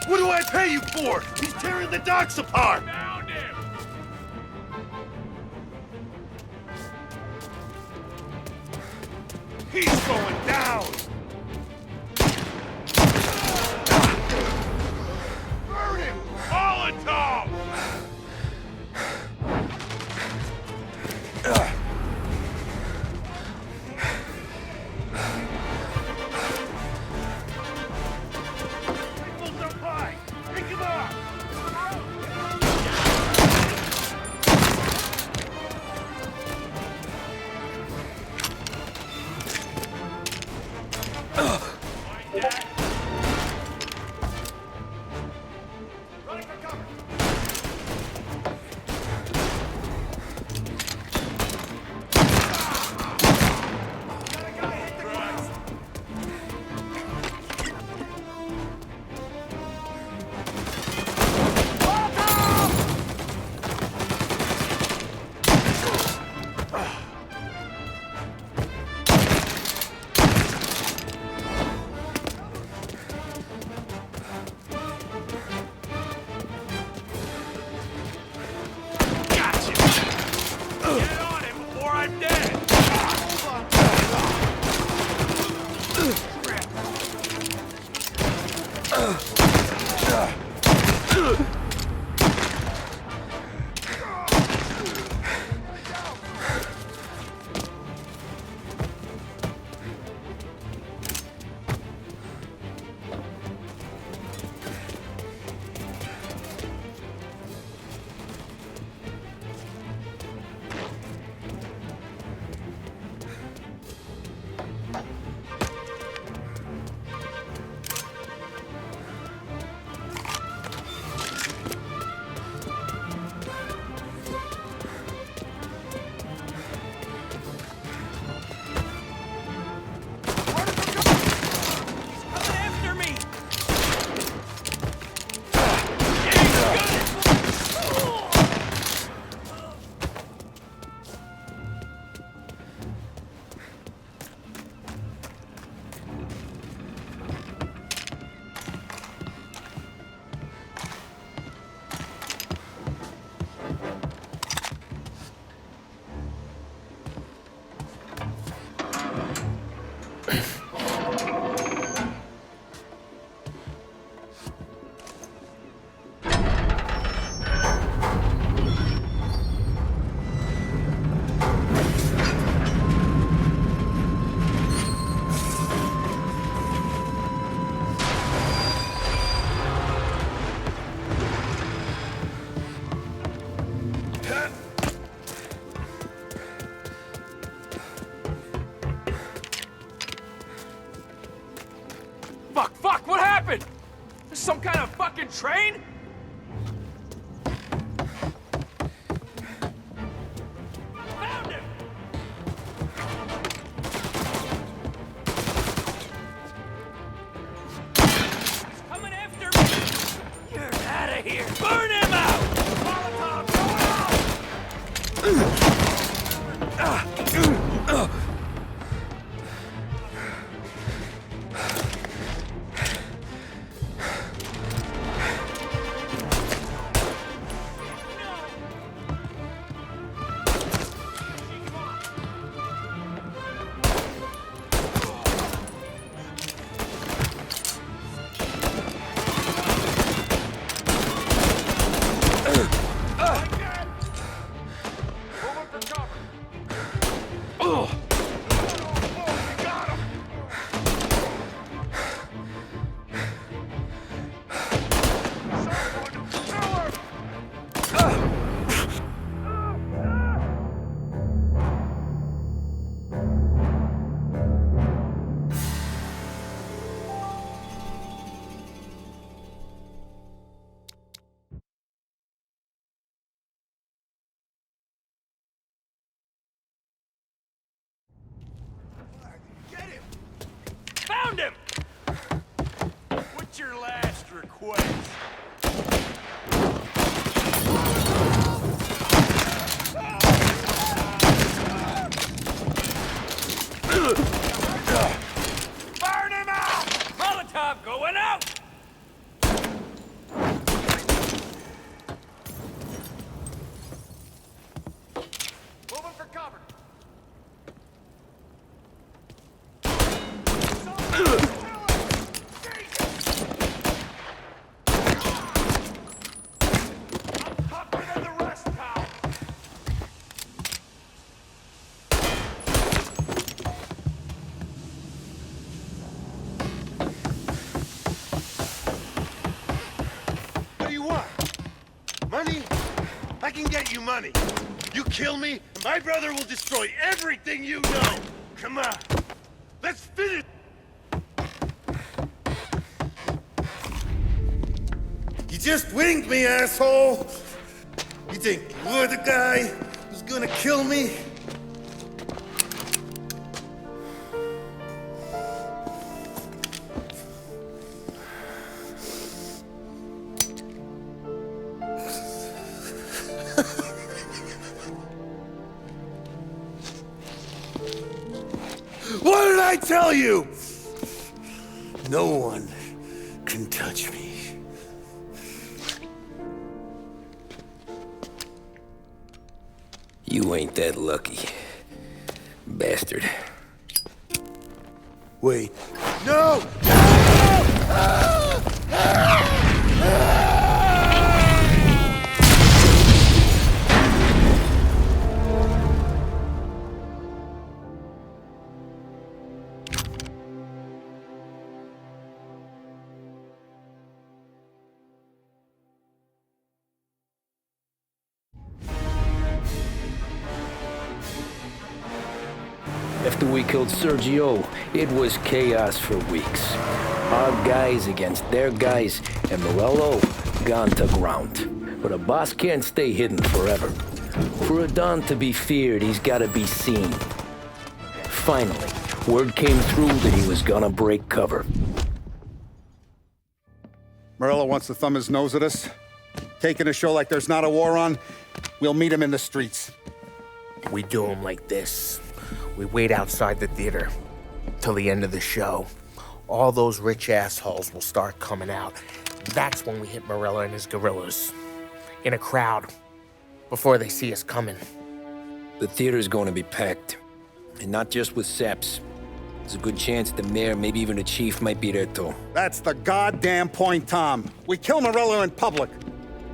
What do I pay you for? He's tearing the docks apart! Found him! He's going down! Burn him! Molotov! Rifles up high! Pick him up! Fuck, what happened? Some kind of fucking train? Found him! He's coming after me! You're out of here! Burn him out! Molotov, go out! Found him! What's your last request? Burn him out! Molotov going out! Moving for cover. Money? I can get you money. You kill me, and my brother will destroy everything you know. Come on. Let's finish. You just winged me, asshole. You think you're the guy who's gonna kill me? What did I tell you? No one can touch me. You ain't that lucky, bastard. Wait. No! After we killed Sergio, it was chaos for weeks. Our guys against their guys, and Morello gone to ground. But a boss can't stay hidden forever. For a Don to be feared, he's gotta be seen. Finally, word came through that he was gonna break cover. Morello wants to thumb his nose at us. Taking a show like there's not a war on, we'll meet him in the streets. We do him like this. We wait outside the theater till the end of the show. All those rich assholes will start coming out. That's when we hit Morello and his guerrillas. In a crowd, before they see us coming. The theater's going to be packed. And not just with saps. There's a good chance the mayor, maybe even the chief, might be there too. That's the goddamn point, Tom. We kill Morello in public.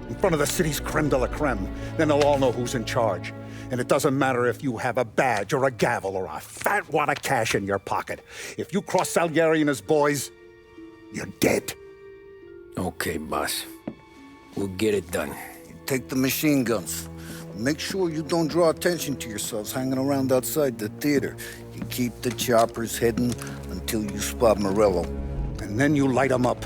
In front of the city's Creme De La Creme. Then they'll all know who's in charge. And it doesn't matter if you have a badge or a gavel or a fat wad of cash in your pocket. If you cross Salieri and his boys, you're dead. Okay, boss. We'll get it done. Take the machine guns. Make sure you don't draw attention to yourselves hanging around outside the theater. You keep the choppers hidden until you spot Morello. And then you light them up.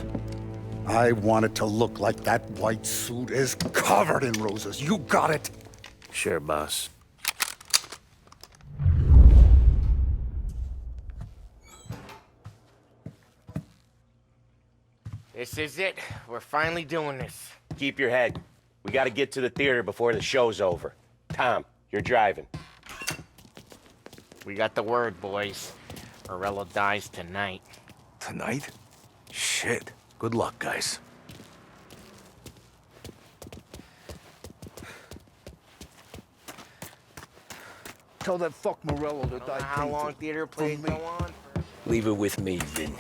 I want it to look like that white suit is covered in roses. You got it? Sure, boss. This is it. We're finally doing this. Keep your head. We gotta get to the theater before the show's over. Tom, you're driving. We got the word, boys. Morello dies tonight. Tonight? Shit. Good luck, guys. Tell that fuck Morello to die. How long theater plays go on? Leave it with me, Vin.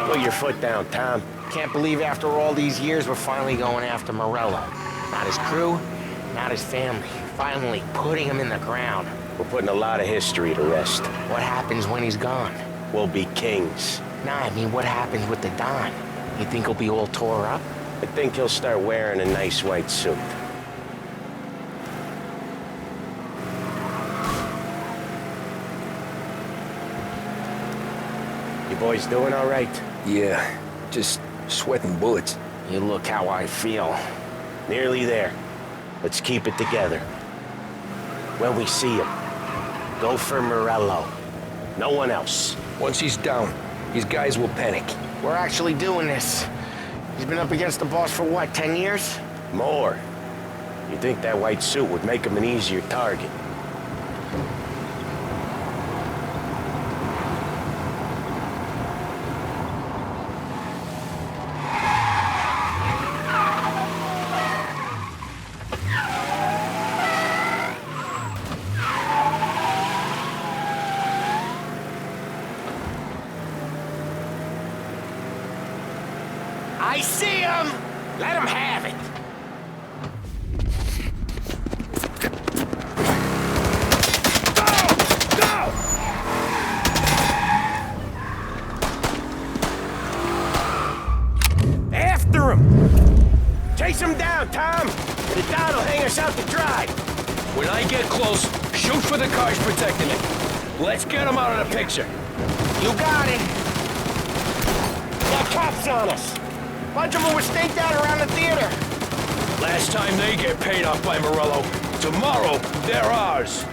Put your foot down, Tom. Can't believe after all these years we're finally going after Morello. Not his crew, not his family. finally putting him in the ground. We're putting a lot of history to rest. What happens when he's gone? We'll be kings. Nah, I mean, what happens with the Don? You think he'll be all tore up? I think he'll start wearing a nice white suit. You boys doing all right? Yeah, just sweating bullets. You look how I feel. Nearly there. Let's keep it together. When we see him, go for Morello. No one else. Once he's down, these guys will panic. We're actually doing this. He's been up against the boss for what, 10 years? More. You think that white suit would make him an easier target? I see him! Let him have it! After him! Chase him down, Tom! The Don will hang us out to dry! When I get close, shoot for the cars protecting it. Let's get him out of the picture. You got it! Got cops on us! Bunch of them were staked out around the theater. Last time they get paid off by Morello. Tomorrow, they're ours.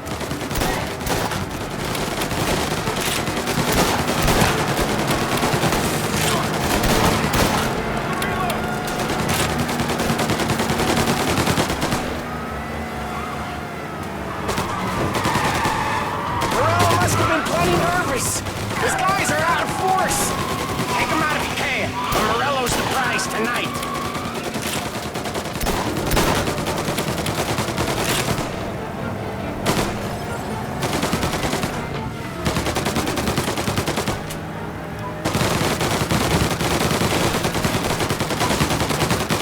Morello must have been plenty nervous. His guys are out of force. Take him out if you can. And Morello's the prize tonight.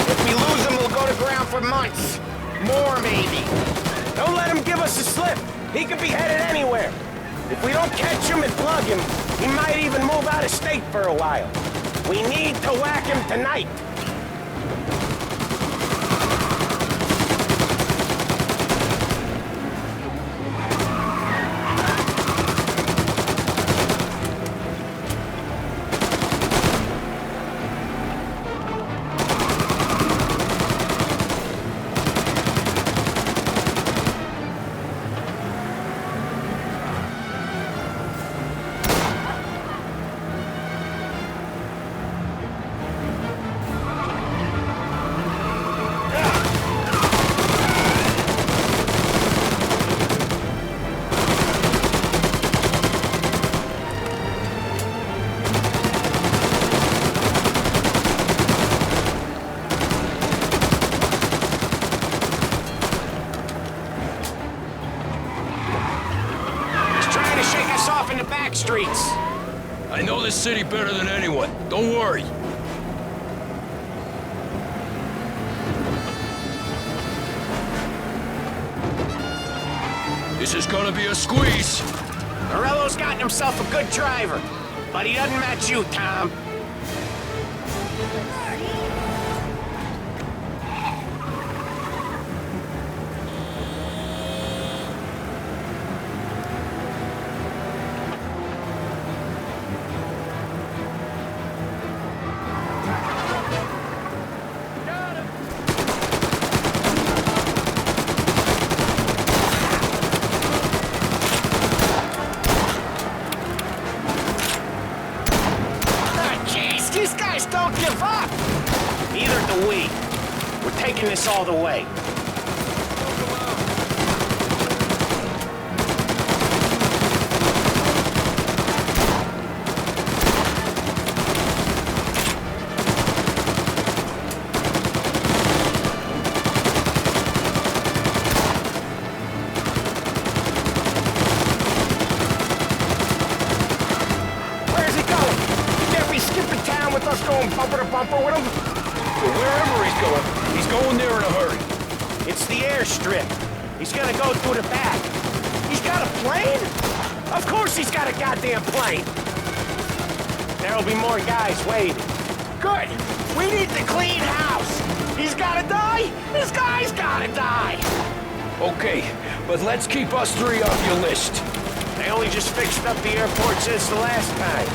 If we lose him, we'll go to ground for months. More, maybe. Don't let him give us a slip. He could be headed anywhere. If we don't catch him and plug him, he might even move out of state for a while. We need to whack him tonight. Streets. I know this city better than anyone. Don't worry. This is gonna be a squeeze. Morello's gotten himself a good driver, but he doesn't match you, Tom. Don't give up! Neither do we. We're taking this all the way. Where's he going? He can't be skipping town with us going bumper to bumper with him. But wherever he's going there in a hurry. It's the airstrip. He's gonna go through the back. He's got a plane? Of course he's got a goddamn plane! There'll be more guys waiting. Good! We need to clean house! He's gotta die! This guy's gotta die! Okay, but let's keep us three off your list. They only just fixed up the airport since the last time.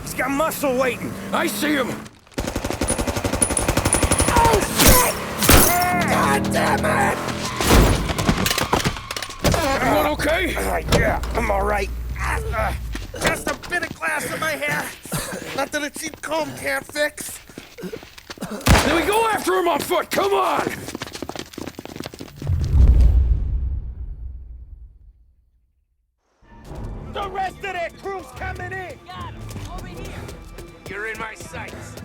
He's got muscle waiting. I see him. Oh, shit! God damn it! Everyone okay? Yeah, I'm all right. Just a bit of glass in my hair. Nothing a cheap comb can't fix. Then we go after him on foot. Come on! The rest of their crew's coming in. Got him. Over here. You're in my sights.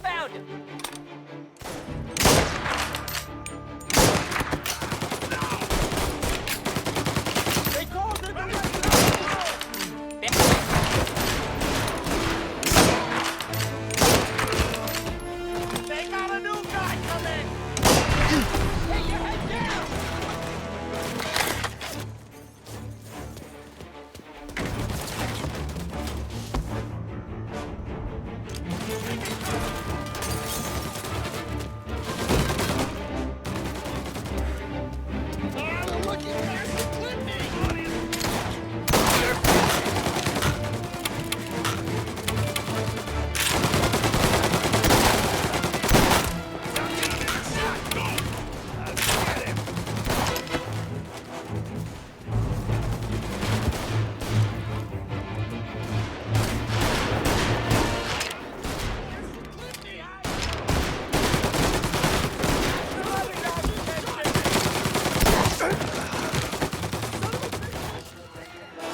Found him. They called it They got a new guy coming. Hey, your head down.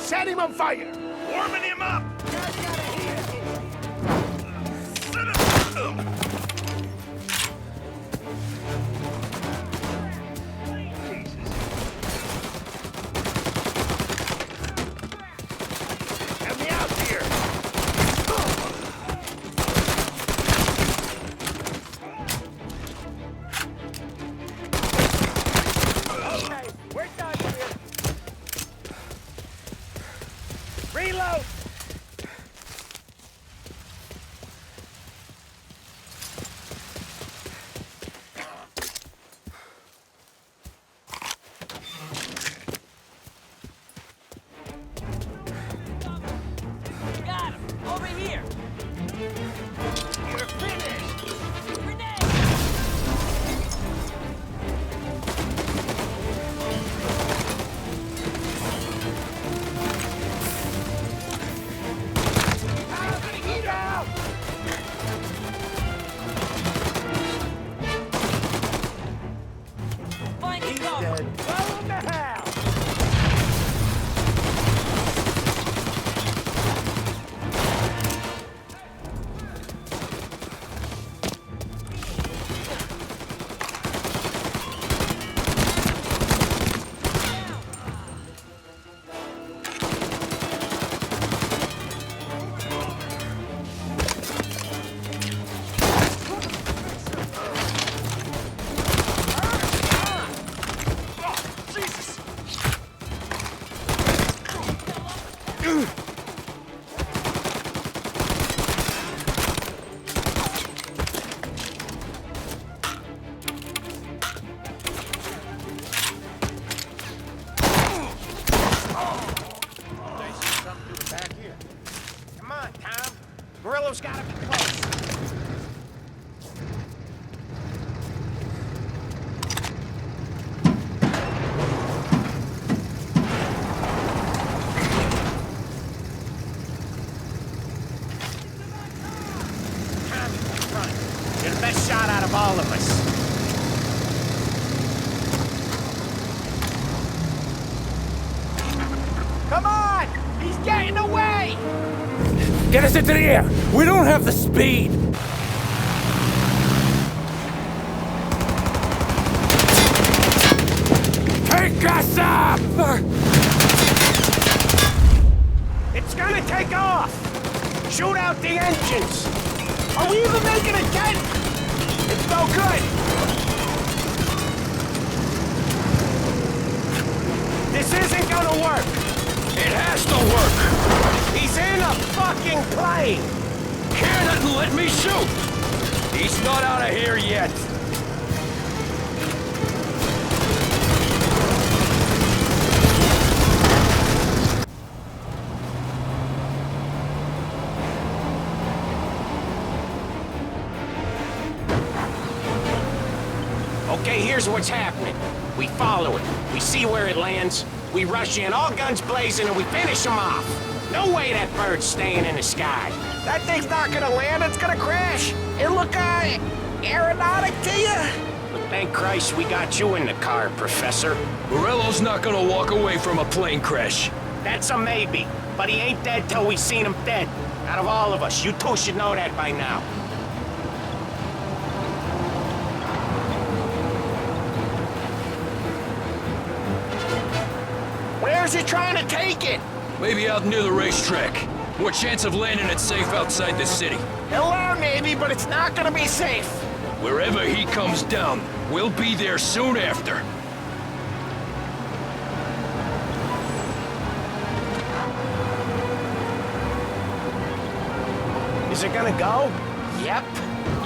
Set him on fire! Warming him up! Get me out here! Okay, we're done here. Reload! Got him. Over here. You're finished! Grenade. Get out! Find the cover. Throw him to hell! Come on, Tom. Murillo's gotta be close. Tommy, run. You're the best shot out of all of us. Get us into the air! We don't have the speed! Take us up! It's gonna take off! Shoot out the engines! Are we even making a dent? It's no good! This isn't gonna work! It has to work! He's in a fucking plane! Can't let me shoot! He's not out of here yet! Okay, here's what's happening. We follow it. We see where it lands. We rush in, all guns blazing, and we finish them off. No way that bird's staying in the sky. That thing's not gonna land, it's gonna crash! It look, aeronautic to you? But thank Christ we got you in the car, Professor. Morello's not gonna walk away from a plane crash. That's a maybe, but he ain't dead till we seen him dead. Out of all of us, you two should know that by now. Where's he trying to take it? Maybe out near the racetrack. More chance of landing it safe outside the city. He'll land maybe, but it's not gonna be safe. Wherever he comes down, we'll be there soon after. Is it gonna go? Yep.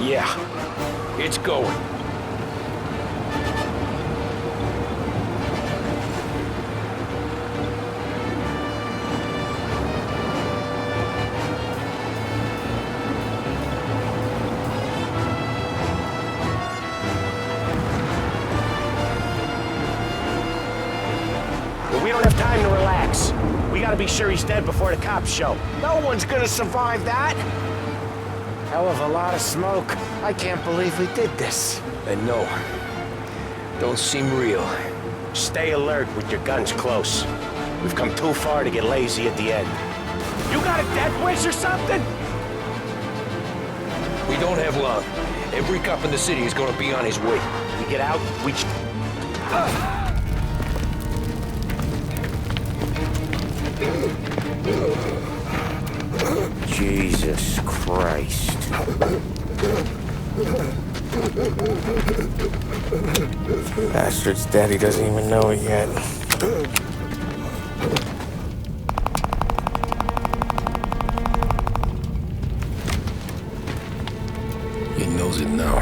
Yeah, it's going. We don't have time to relax. We gotta be sure he's dead before the cops show. No one's gonna survive that. Hell of a lot of smoke. I can't believe we did this. And no, don't seem real. Stay alert with your guns close. We've come too far to get lazy at the end. You got a death wish or something? We don't have long. Every cop in the city is gonna be on his way. We get out, we... Jesus Christ. Bastard's dead, he doesn't even know it yet. He knows it now.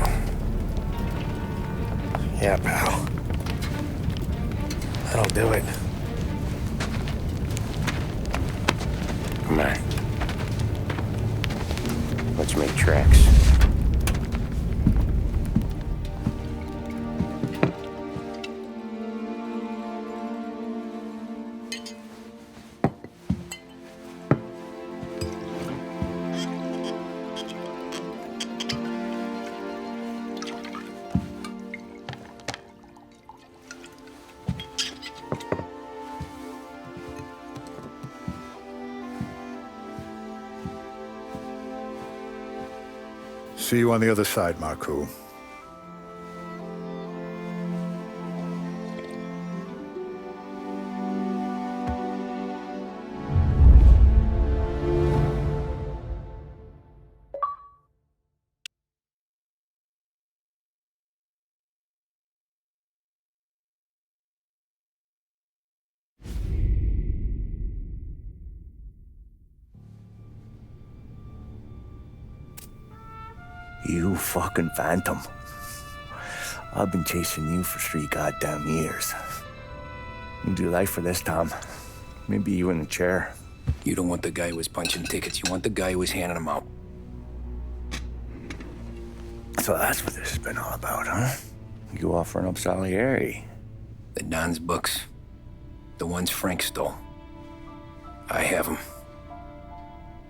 Yeah, pal. That'll do it. Come on. Let's make tracks. See you on the other side, Marku. You fucking phantom. I've been chasing you for 3 goddamn years. You do life for this, Tom. Maybe you in a chair. You don't want the guy who was punching tickets. You want the guy who was handing them out. So that's what this has been all about, huh? You offering up Salieri. The Don's books. The ones Frank stole. I have them.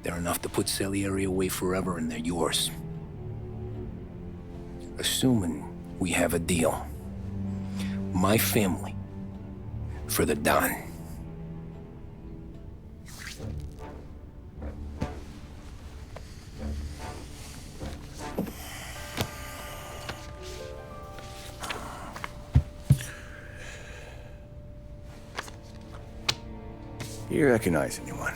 They're enough to put Salieri away forever, and they're yours. Assuming we have a deal. My family for the Don. Do you recognize anyone?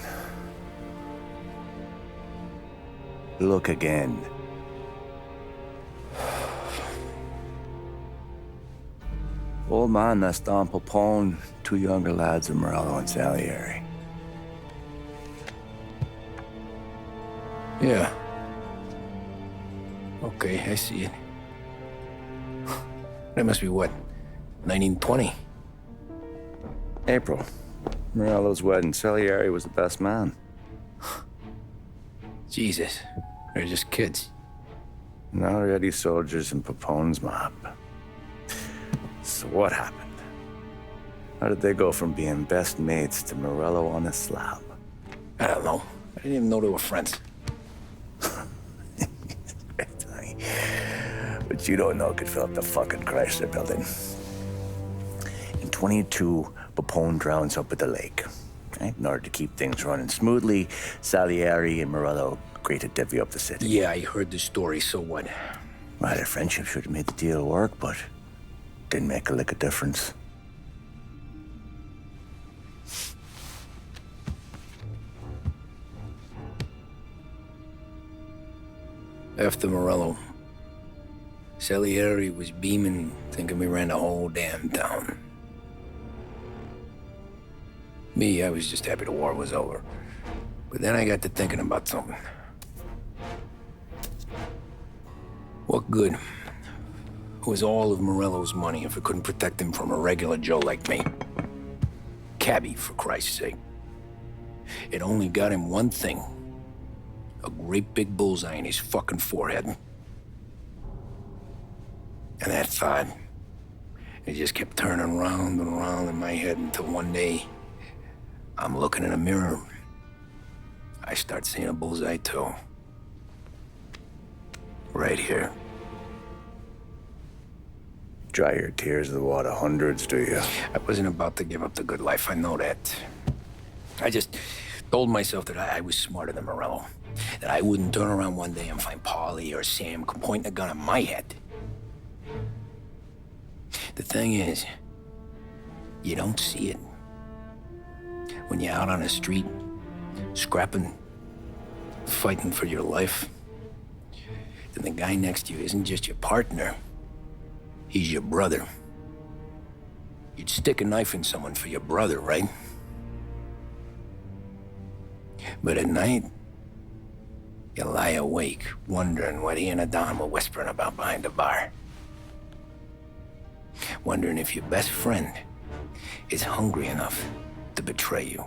Look again. Old man, that's Don Popone, two younger lads of Morello and Salieri. Yeah. Okay, I see it. That must be what, 1920? April. Morello's wedding. Salieri was the best man. Jesus, they're just kids. Now already soldiers in Papone's mob. So what happened? How did they go from being best mates to Morello on a slab? I don't know. I didn't even know they were friends. But you don't know could fill up the fucking Chrysler building. In 22, Papone drowns up at the lake. Right? In order to keep things running smoothly, Salieri and Morello agreed to divvy up the city. Yeah, I heard the story, so what? Well, their friendship should have made the deal work, but didn't make a lick of difference. After Morello, Salieri was beaming, thinking we ran the whole damn town. Me, I was just happy the war was over. But then I got to thinking about something. What good was all of Morello's money if it couldn't protect him from a regular Joe like me? Cabbie, for Christ's sake. It only got him one thing. A great big bullseye in his fucking forehead. And that thought, it just kept turning round and round in my head until one day, I'm looking in a mirror. I start seeing a bullseye too. Right here. Dry your tears of the water hundreds, do you? I wasn't about to give up the good life, I know that. I just told myself that I was smarter than Morello. That I wouldn't turn around one day and find Paulie or Sam pointing a gun at my head. The thing is, you don't see it. When you're out on the street, scrapping, fighting for your life, then the guy next to you isn't just your partner, he's your brother. You'd stick a knife in someone for your brother, right? But at night, you lie awake, wondering what he and Adam were whispering about behind the bar. Wondering if your best friend is hungry enough to betray you.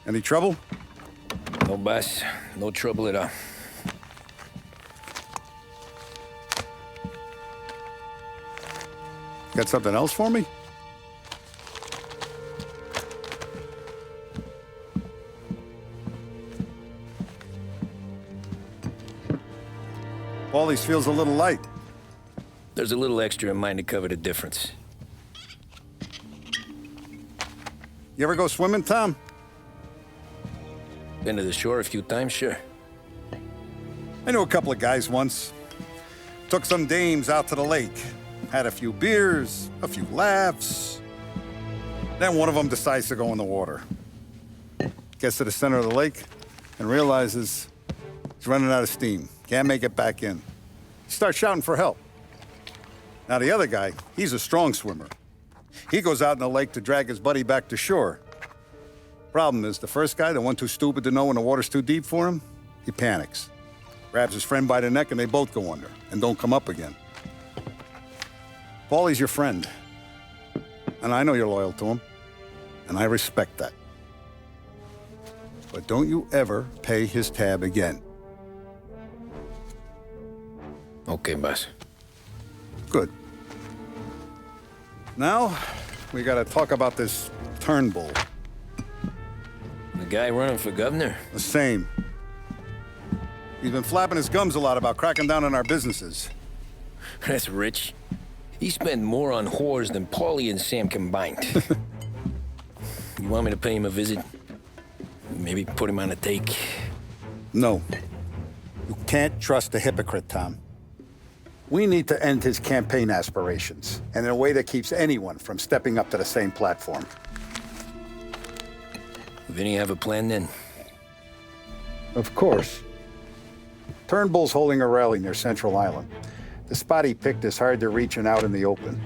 Any trouble? No, boss. No trouble at all. Got something else for me? Paulie's feels a little light. There's a little extra in mine to cover the difference. You ever go swimming, Tom? Been to the shore a few times, sure. I knew a couple of guys once. Took some dames out to the lake. Had a few beers, a few laughs. Then one of them decides to go in the water. Gets to the center of the lake and realizes he's running out of steam. Can't make it back in. He starts shouting for help. Now the other guy, he's a strong swimmer. He goes out in the lake to drag his buddy back to shore. Problem is, the first guy, the one too stupid to know when the water's too deep for him, he panics. Grabs his friend by the neck and they both go under and don't come up again. Paulie's your friend. And I know you're loyal to him. And I respect that. But don't you ever pay his tab again. Okay, boss. Good. Now, we gotta talk about this Turnbull. The guy running for governor? The same. He's been flapping his gums a lot about cracking down on our businesses. That's rich. He spent more on whores than Paulie and Sam combined. You want me to pay him a visit? Maybe put him on a take? No. You can't trust a hypocrite, Tom. We need to end his campaign aspirations, and in a way that keeps anyone from stepping up to the same platform. Vinny have a plan then? Of course. Turnbull's holding a rally near Central Island. The spot he picked is hard to reach and out in the open.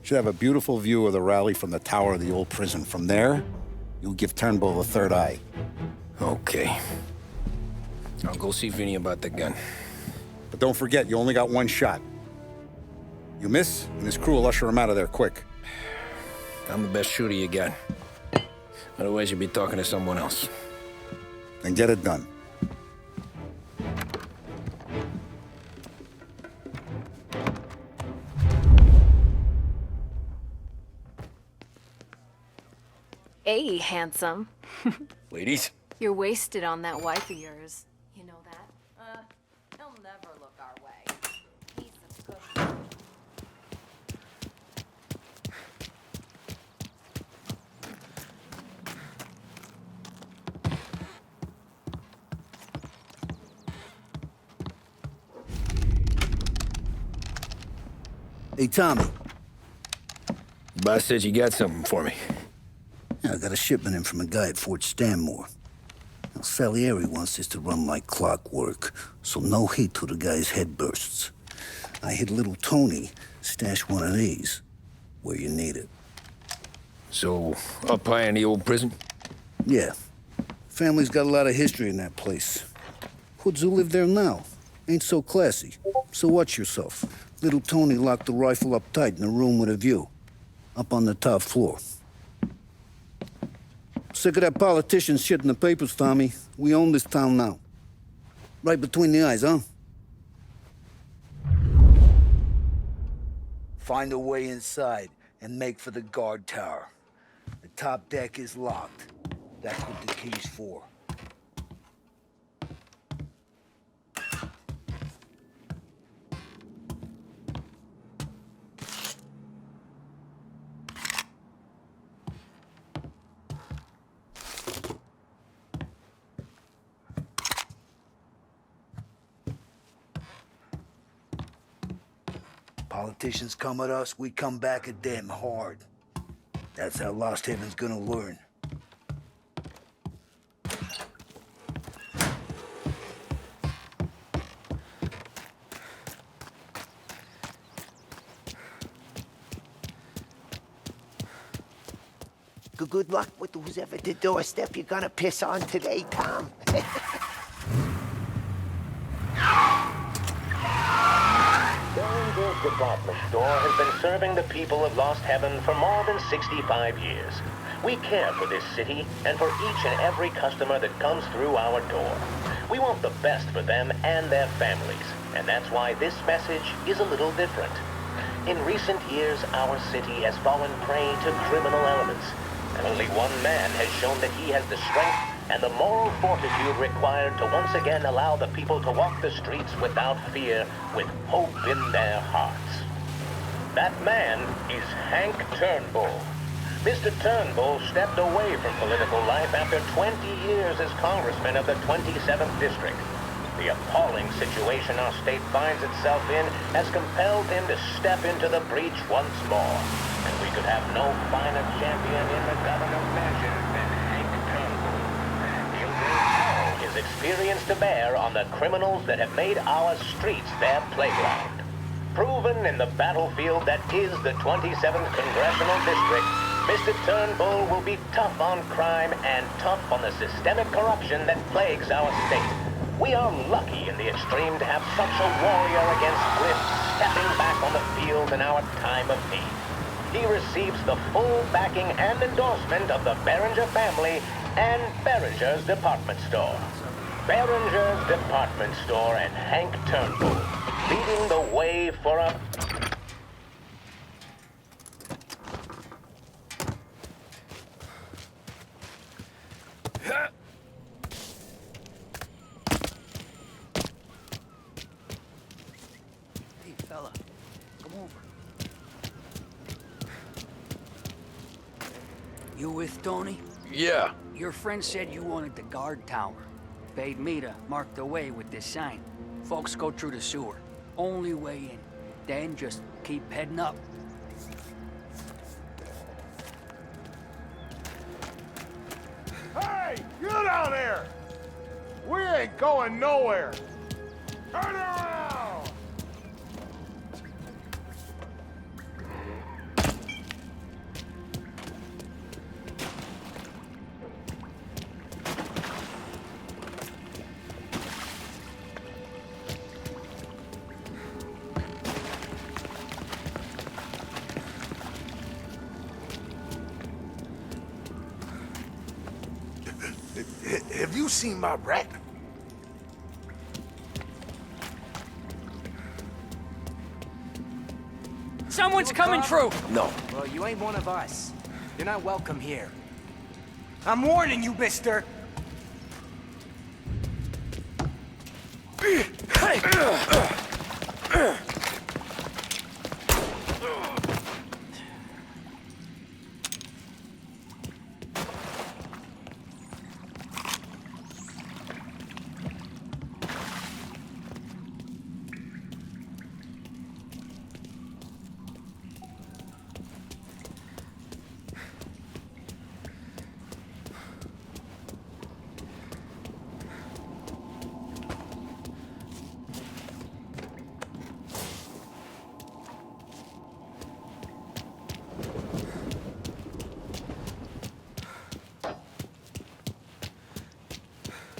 Should have a beautiful view of the rally from the tower of the old prison. From there, you'll give Turnbull a third eye. Okay. I'll go see Vinny about the gun. But don't forget, you only got one shot. You miss, and his crew will usher him out of there quick. I'm the best shooter you got. Otherwise, you'll be talking to someone else. Then get it done. Hey, handsome. Ladies? You're wasted on that wife of yours. You know that? He'll never look our way. He's a good. Hey, Tommy. Boss said you got something for me. Yeah, I got a shipment in from a guy at Fort Stanmore. Now, Salieri wants this to run like clockwork, so no heat till the guy's head bursts. I hit little Tony, stash one of these where you need it. So, up high in the old prison? Yeah. Family's got a lot of history in that place. Hoods who live there now ain't so classy, so watch yourself. Little Tony locked the rifle up tight in a room with a view, up on the top floor. Sick of that politician shit in the papers, Tommy. We own this town now. Right between the eyes, huh? Find a way inside and make for the guard tower. The top deck is locked. That's what the key's for. Politicians come at us, we come back at them hard. That's how Lost Haven's gonna learn. Good luck with whoever the doorstep you're gonna piss on today, Tom. Turnbull's department store has been serving the people of Lost Heaven for more than 65 years. We care for this city and for each and every customer that comes through our door. We want the best for them and their families, and that's why this message is a little different. In recent years, our city has fallen prey to criminal elements, and only one man has shown that he has the strength and the moral fortitude required to once again allow the people to walk the streets without fear, with hope in their hearts. That man is Hank Turnbull. Mr. Turnbull stepped away from political life after 20 years as congressman of the 27th District. The appalling situation our state finds itself in has compelled him to step into the breach once more. And we could have no finer champion in the government measure than Hank Turnbull. He'll bring all his experience to bear on the criminals that have made our streets their playground. Proven in the battlefield that is the 27th Congressional District, Mr. Turnbull will be tough on crime and tough on the systemic corruption that plagues our state. We are lucky in the extreme to have such a warrior against Cliff stepping back on the field in our time of need. He receives the full backing and endorsement of the Behringer family and Behringer's department store. Behringer's department store and Hank Turnbull, leading the way for a... You with Tony? Yeah. Your friend said you wanted the guard tower. Paid me to mark the way with this sign. Folks go through the sewer. Only way in. Then just keep heading up. Hey, you down there! We ain't going nowhere! Turn around! Have you seen my rat? Someone's coming through! No. Well, you ain't one of us. You're not welcome here. I'm warning you, mister!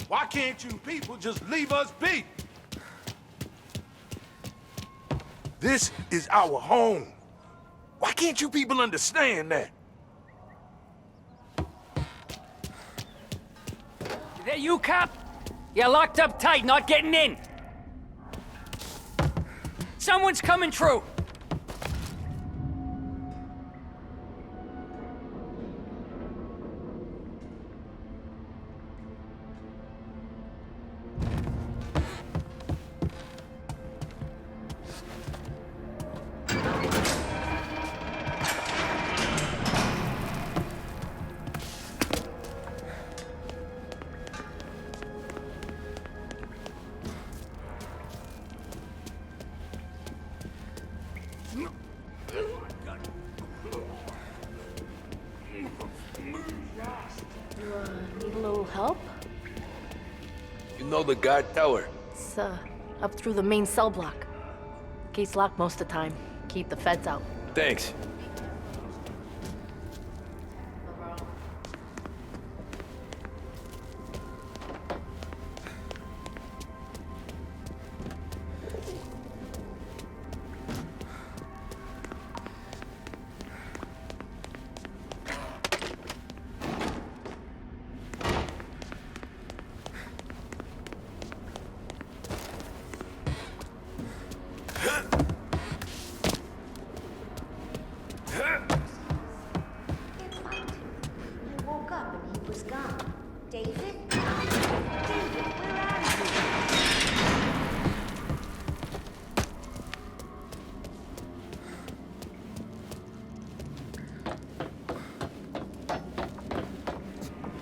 Why can't you people just leave us be? This is our home. Why can't you people understand that? Is that you, cop? You're locked up tight, not getting in. Someone's coming through. Need a little help? You know the guard tower? It's, up through the main cell block. Gate's locked most of the time. Keep the feds out. Thanks.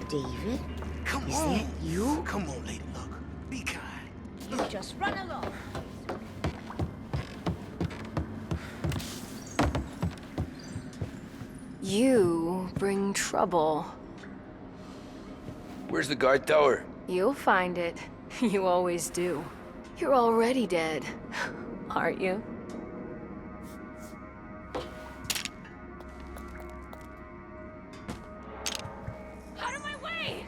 David? Come Is on. that you? Come on, lady luck. Be kind. You just run along. You bring trouble. Where's the guard tower? You'll find it. You always do. You're already dead, aren't you? Out of my way!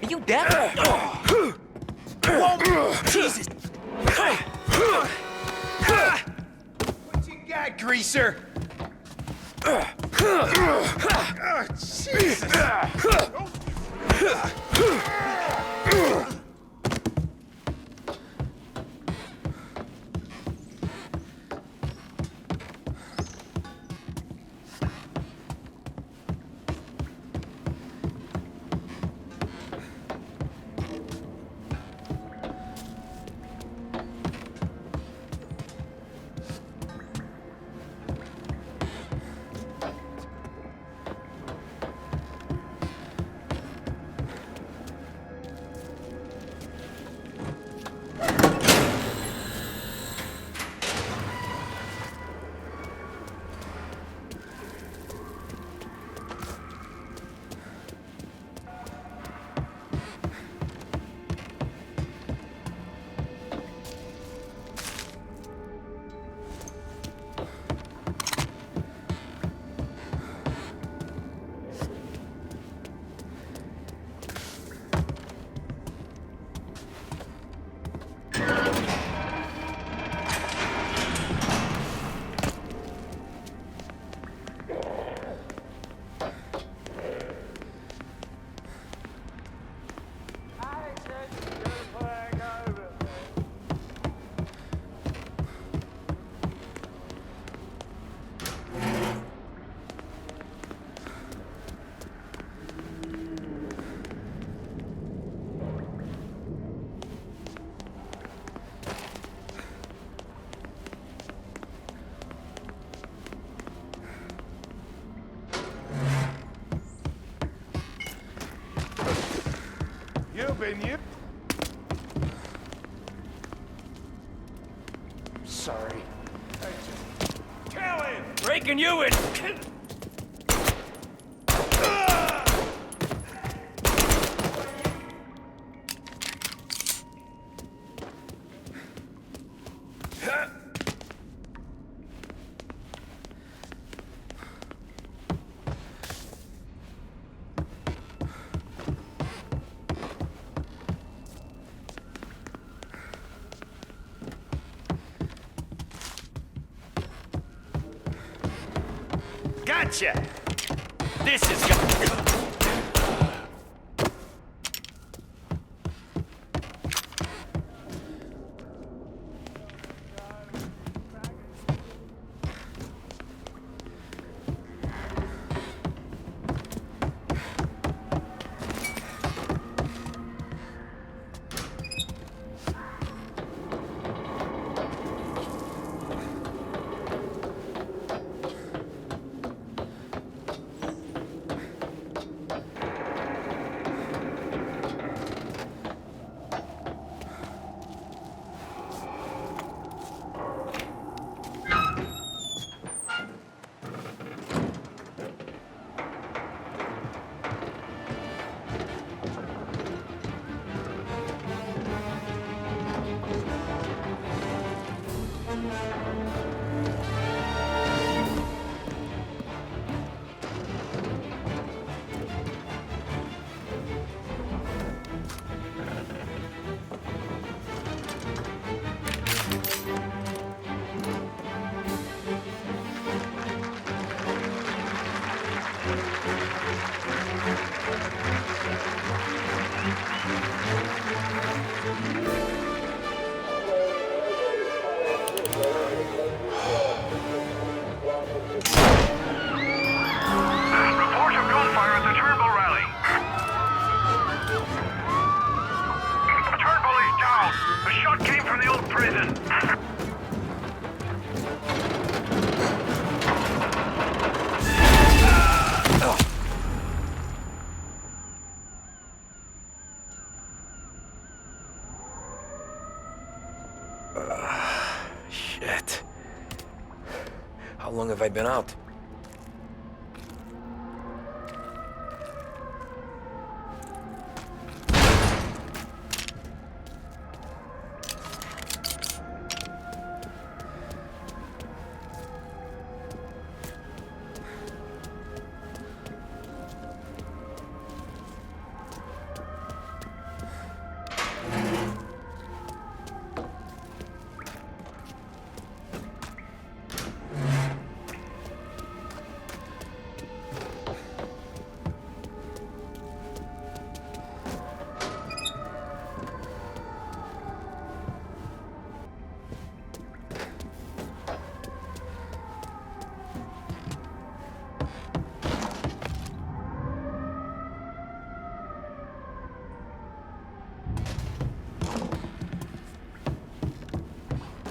Are you dead? Whoa! Jesus! What you got, greaser? Oh, Jesus! been you. Sorry. Kill him! Breaking you in! Gotcha! This is go- Shit. How long have I been out?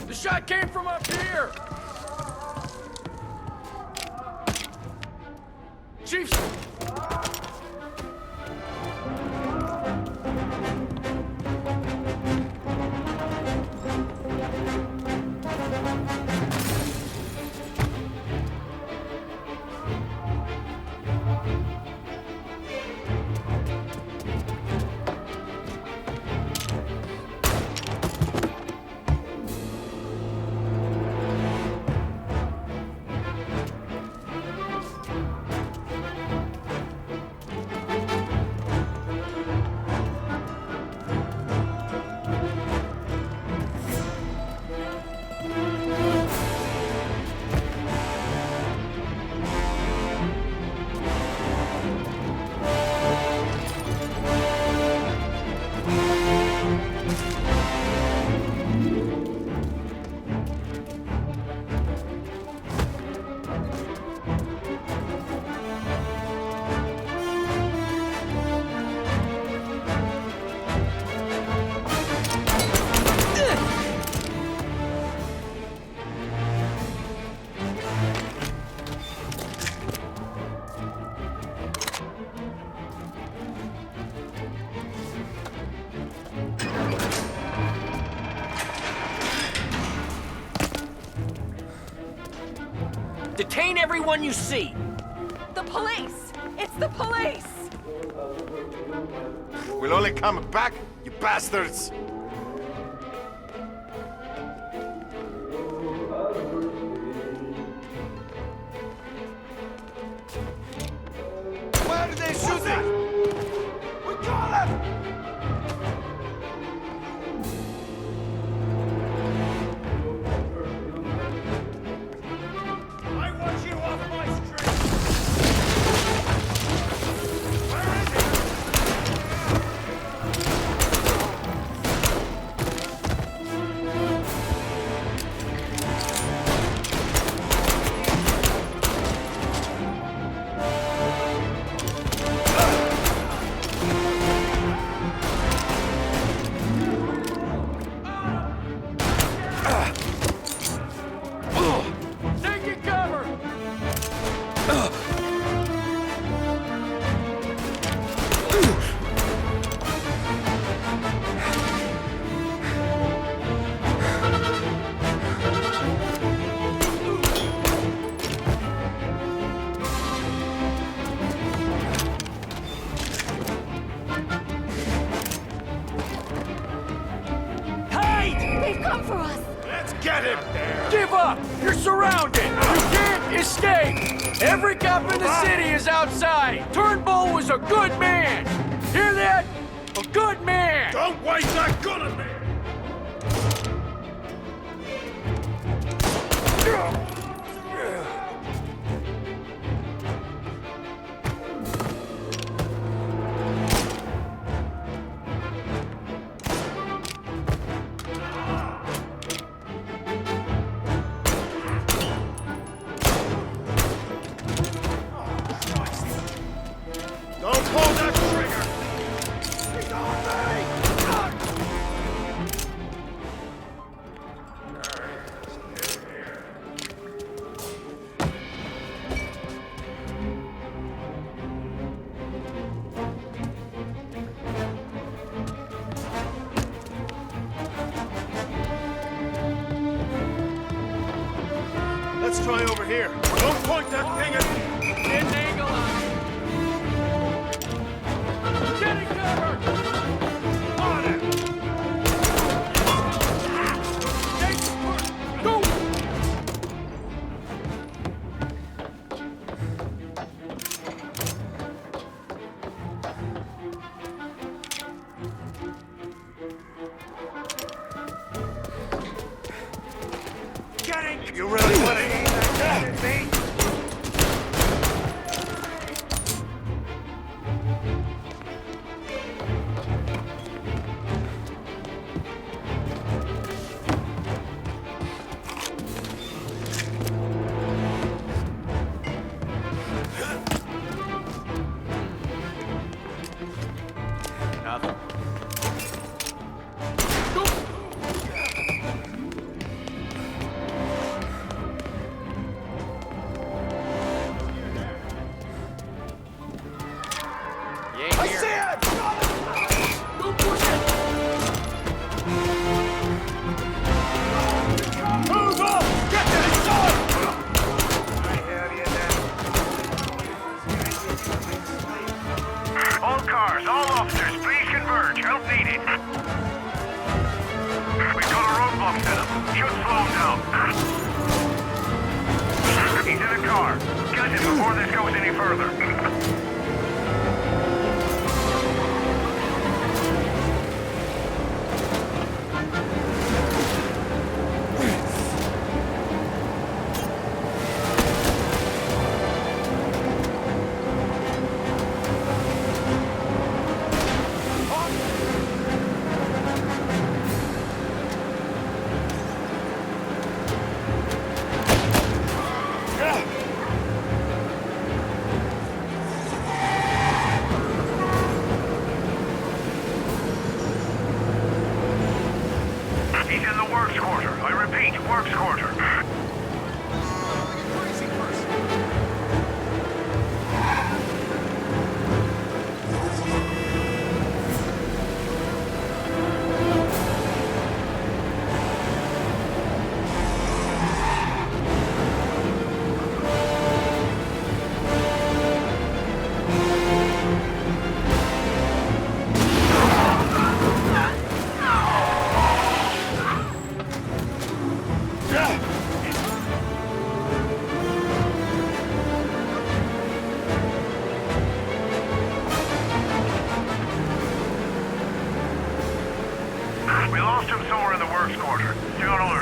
The shot came from up here! Chief! Detain everyone you see! The police! It's the police! We'll only come back, you bastards! Where are they shooting? We got him! I want you off my street! Where is he? Taking cover! They've come for us! Let's get him! Give up! You're surrounded! You can't escape! Every cop in the city is outside! Turnbull was a good man! Hear that? A good man! Don't waste that gun on me! Don't pull that trigger! He's on me! Let's try over here. Don't point that thing at me! Get an angle on it! Getting cover! On it! Go! Getting! You really want to aim that gun at me? Nothing. I see it! Go push it! Move up! Get that gun! I hear you then. All cars, all officers, please converge. Help needed. We've got a roadblock set up. Should slow him down. He's in a car. Get him before this goes any further. lost him somewhere in the works quarter. Stay on alert.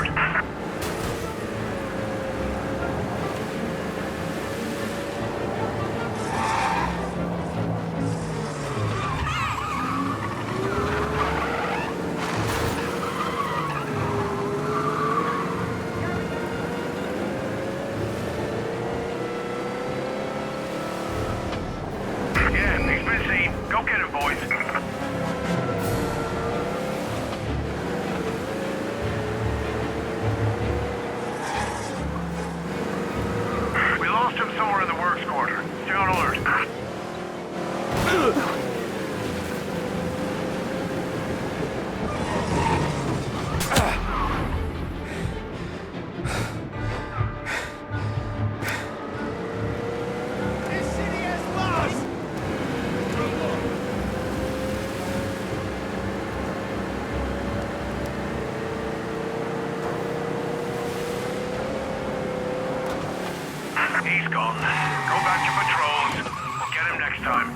He's gone. Go back to patrols. We'll get him next time.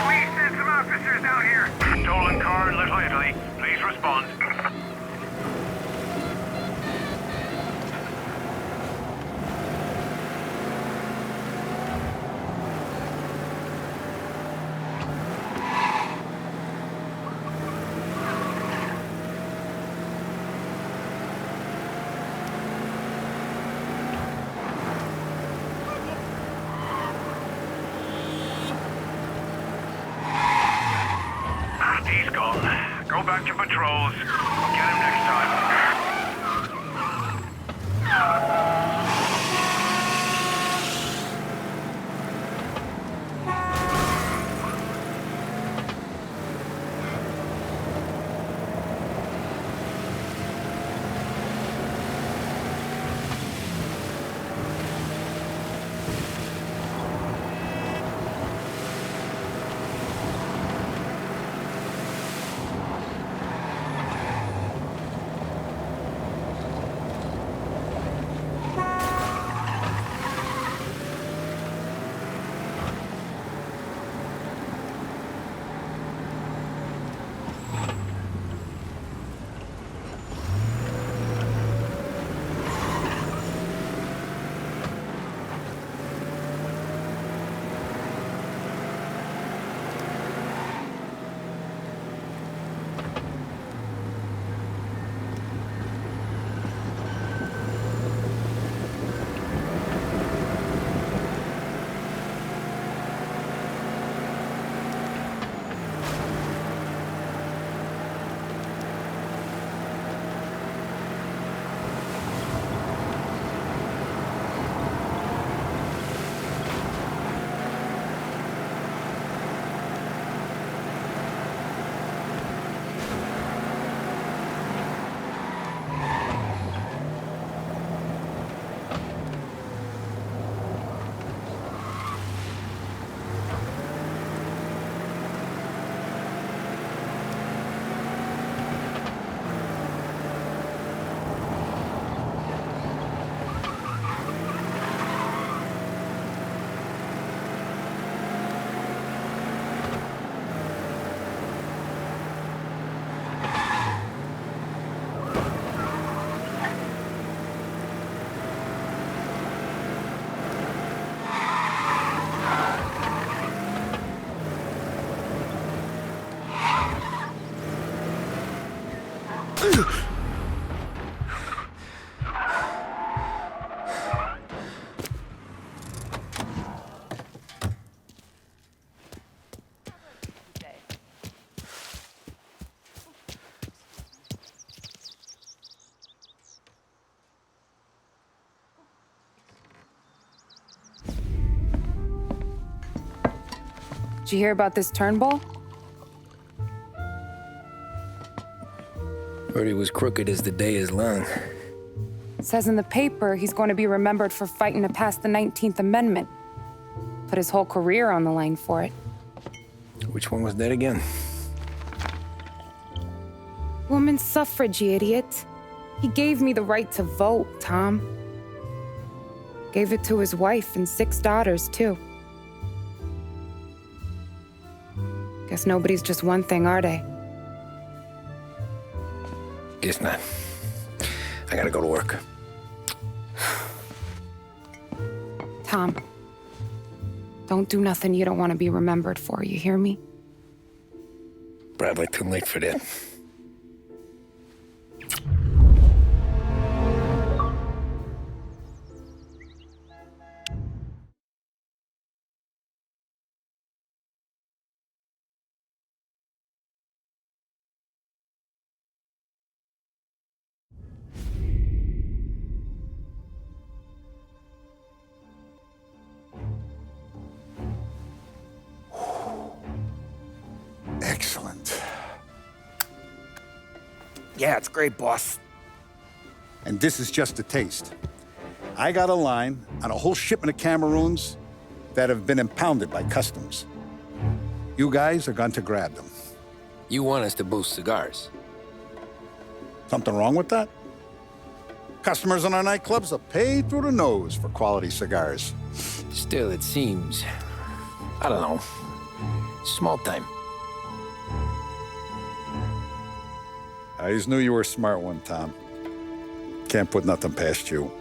Please send some officers out here. Stolen car in Little Italy. Please respond. He's gone. Go back to patrols. Get him next time. Did you hear about this Turnbull? Heard he was crooked as the day is long. It says in the paper he's going to be remembered for fighting to pass the 19th Amendment. Put his whole career on the line for it. Which one was that again? Women's suffrage, you idiot. He gave me the right to vote, Tom. Gave it to his wife and 6 daughters, too. Guess nobody's just one thing, are they? Guess not. I gotta go to work. Tom, don't do nothing you don't want to be remembered for, you hear me? Probably too late for that. Excellent. Yeah, it's great, boss. And this is just a taste. I got a line on a whole shipment of Cameroons that have been impounded by customs. You guys are going to grab them. You want us to boost cigars? Something wrong with that? Customers in our nightclubs are paid through the nose for quality cigars. Still, it seems... I don't know. Small time. I always knew you were a smart one, Tom. Can't put nothing past you.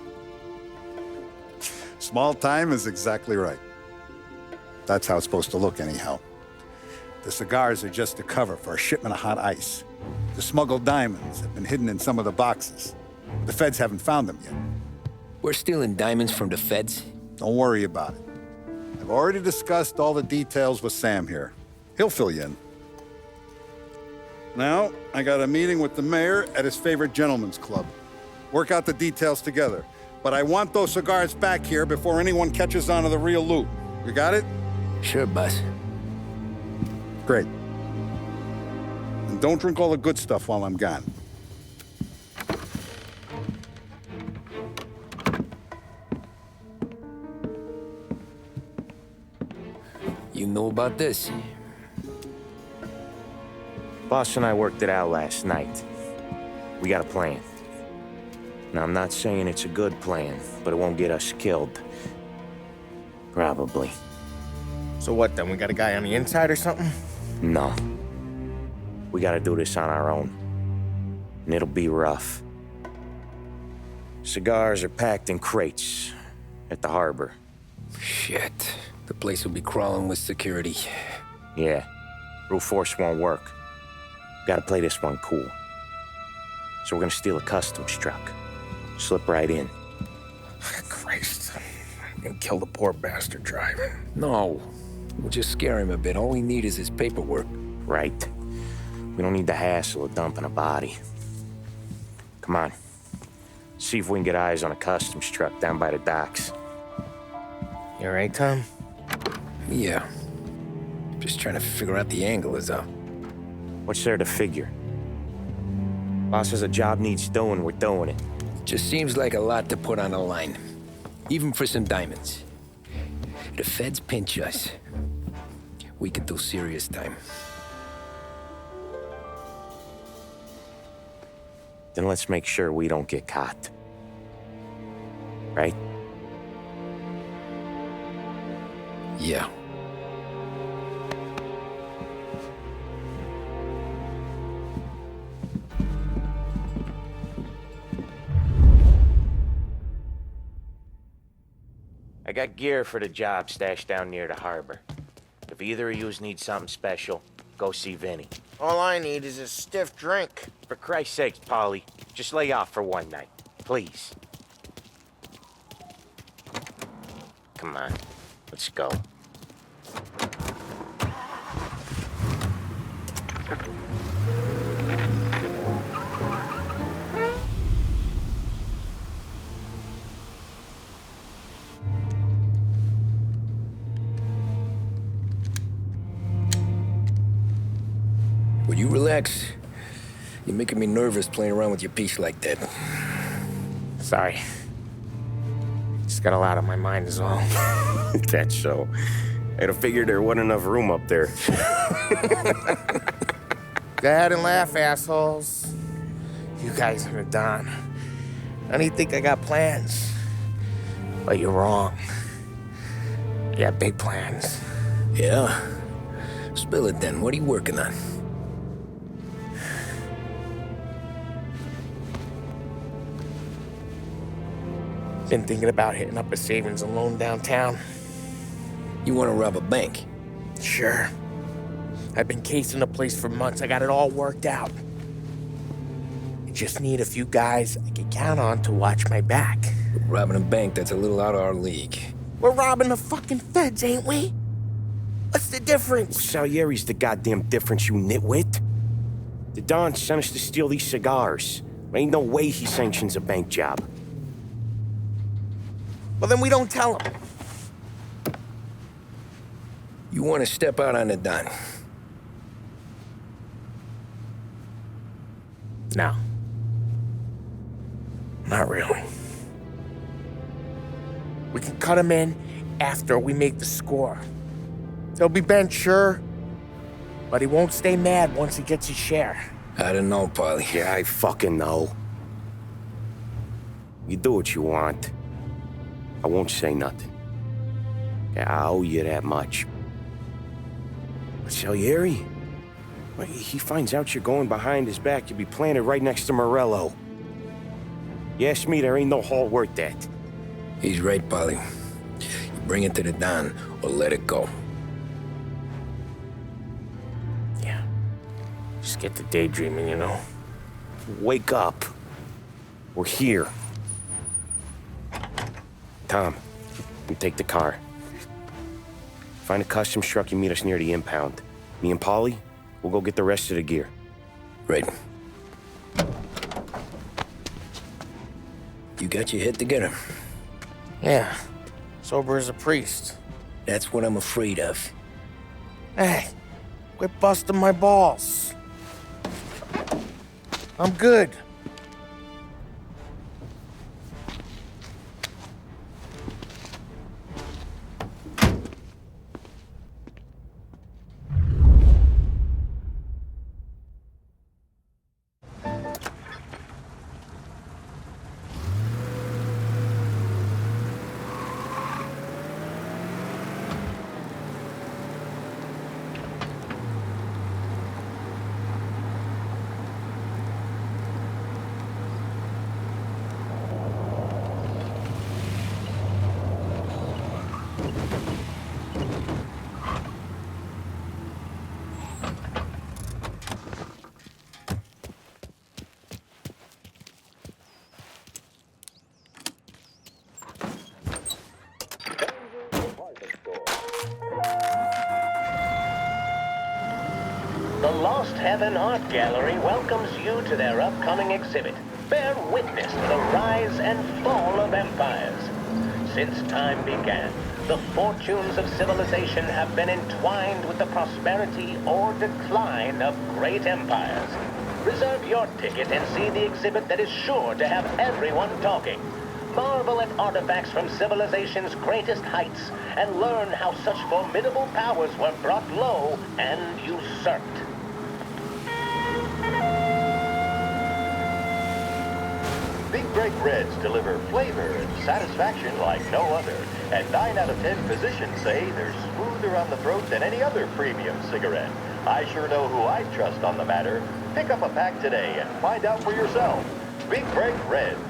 Small time is exactly right. That's how it's supposed to look, anyhow. The cigars are just a cover for a shipment of hot ice. The smuggled diamonds have been hidden in some of the boxes. The feds haven't found them yet. We're stealing diamonds from the feds? Don't worry about it. I've already discussed all the details with Sam here. He'll fill you in. Now, I got a meeting with the mayor at his favorite gentleman's club. Work out the details together. But I want those cigars back here before anyone catches on to the real loot. You got it? Sure, boss. Great. And don't drink all the good stuff while I'm gone. You know about this? Boss and I worked it out last night. We got a plan. Now, I'm not saying it's a good plan, but it won't get us killed. Probably. So what then? We got a guy on the inside or something? No. We gotta do this on our own. And it'll be rough. Cigars are packed in crates at the harbor. Shit. The place will be crawling with security. Yeah. Brute force won't work. Gotta play this one cool. So we're gonna steal a customs truck. Slip right in. Christ. And kill the poor bastard driver. No. We'll just scare him a bit. All we need is his paperwork. Right. We don't need the hassle of dumping a body. Come on. See if we can get eyes on a customs truck down by the docks. You all right, Tom? Yeah. Just trying to figure out the angle is up. What's there to figure? Boss says a job needs doing, we're doing it. Just seems like a lot to put on the line. Even for some diamonds. If the feds pinch us, we could do serious time. Then let's make sure we don't get caught. Right? Yeah. I got gear for the job stashed down near the harbor. If either of yous need something special, go see Vinny. All I need is a stiff drink. For Christ's sakes, Polly, just lay off for one night, please. Come on, let's go. Would you relax? You're making me nervous playing around with your piece like that. Sorry. Just Got a lot on my mind is all. That's so. I'd have figured there wasn't enough room up there. Go ahead and laugh, assholes. You guys are done. I don't think I got plans. But you're wrong. I got big plans. Yeah? Spill it then. What are you working on? Been thinking about hitting up a savings and loan downtown. You want to rob a bank? Sure. I've been casing the place for months. I got it all worked out. I just need a few guys I can count on to watch my back. Robbing a bank, that's a little out of our league. We're robbing the fucking feds, ain't we? What's the difference? Salieri's the goddamn difference, you nitwit. The Don sent us to steal these cigars. There ain't no way he sanctions a bank job. Well, then we don't tell him. You want to step out on the Don? No. Not really. We can cut him in after we make the score. He'll be bent, sure, but he won't stay mad once he gets his share. I don't know, Paulie. Yeah, I fucking know. You do what you want. I won't say nothing. Yeah, I owe you that much. But Salieri? Well, he finds out you're going behind his back, you'll be planted right next to Morello. You ask me, there ain't no haul worth that. He's right, Paulie. You bring it to the Don or let it go. Yeah. Just get to daydreaming, you know? Wake up. We're here. Tom, you take the car. Find a customs truck and meet us near the impound. Me and Paulie, we'll go get the rest of the gear. Right. You got your head together? Yeah. Sober as a priest. That's what I'm afraid of. Hey, quit busting my balls. I'm good. The Lost Heaven Art Gallery welcomes you to their upcoming exhibit. Bear witness to the rise and fall of empires. Since time began, the fortunes of civilization have been entwined with the prosperity or decline of great empires. Reserve your ticket and see the exhibit that is sure to have everyone talking. Marvel at artifacts from civilization's greatest heights and learn how such formidable powers were brought low and usurped. Big Break Reds deliver flavor and satisfaction like no other, and 9 out of 10 physicians say they're smoother on the throat than any other premium cigarette. I sure know who I trust on the matter. Pick up a pack today and find out for yourself. Big Break Reds.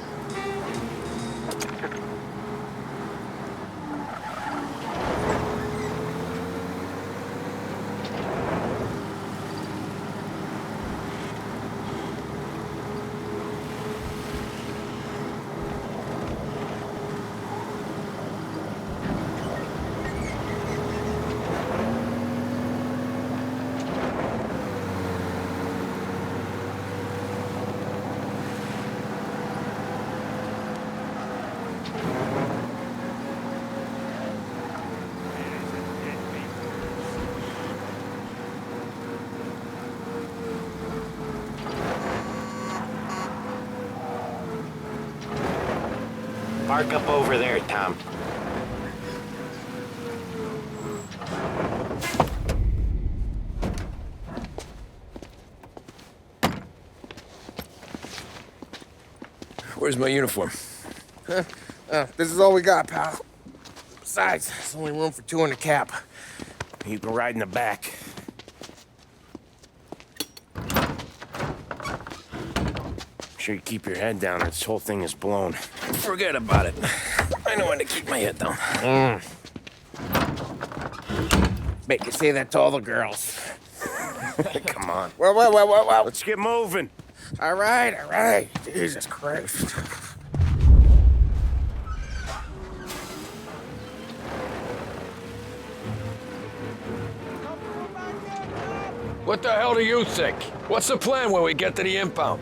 Park up over there, Tom. Where's my uniform? This is all we got, pal. Besides, there's only room for 2 in the cab. You can ride in the back. Sure you keep your head down or this whole thing is blown. Forget about it. I know when to keep my head down. Bet you say that to all the girls. Come on. Well. Let's get moving. All right. Jesus Christ. What the hell do you think? What's the plan when we get to the impound?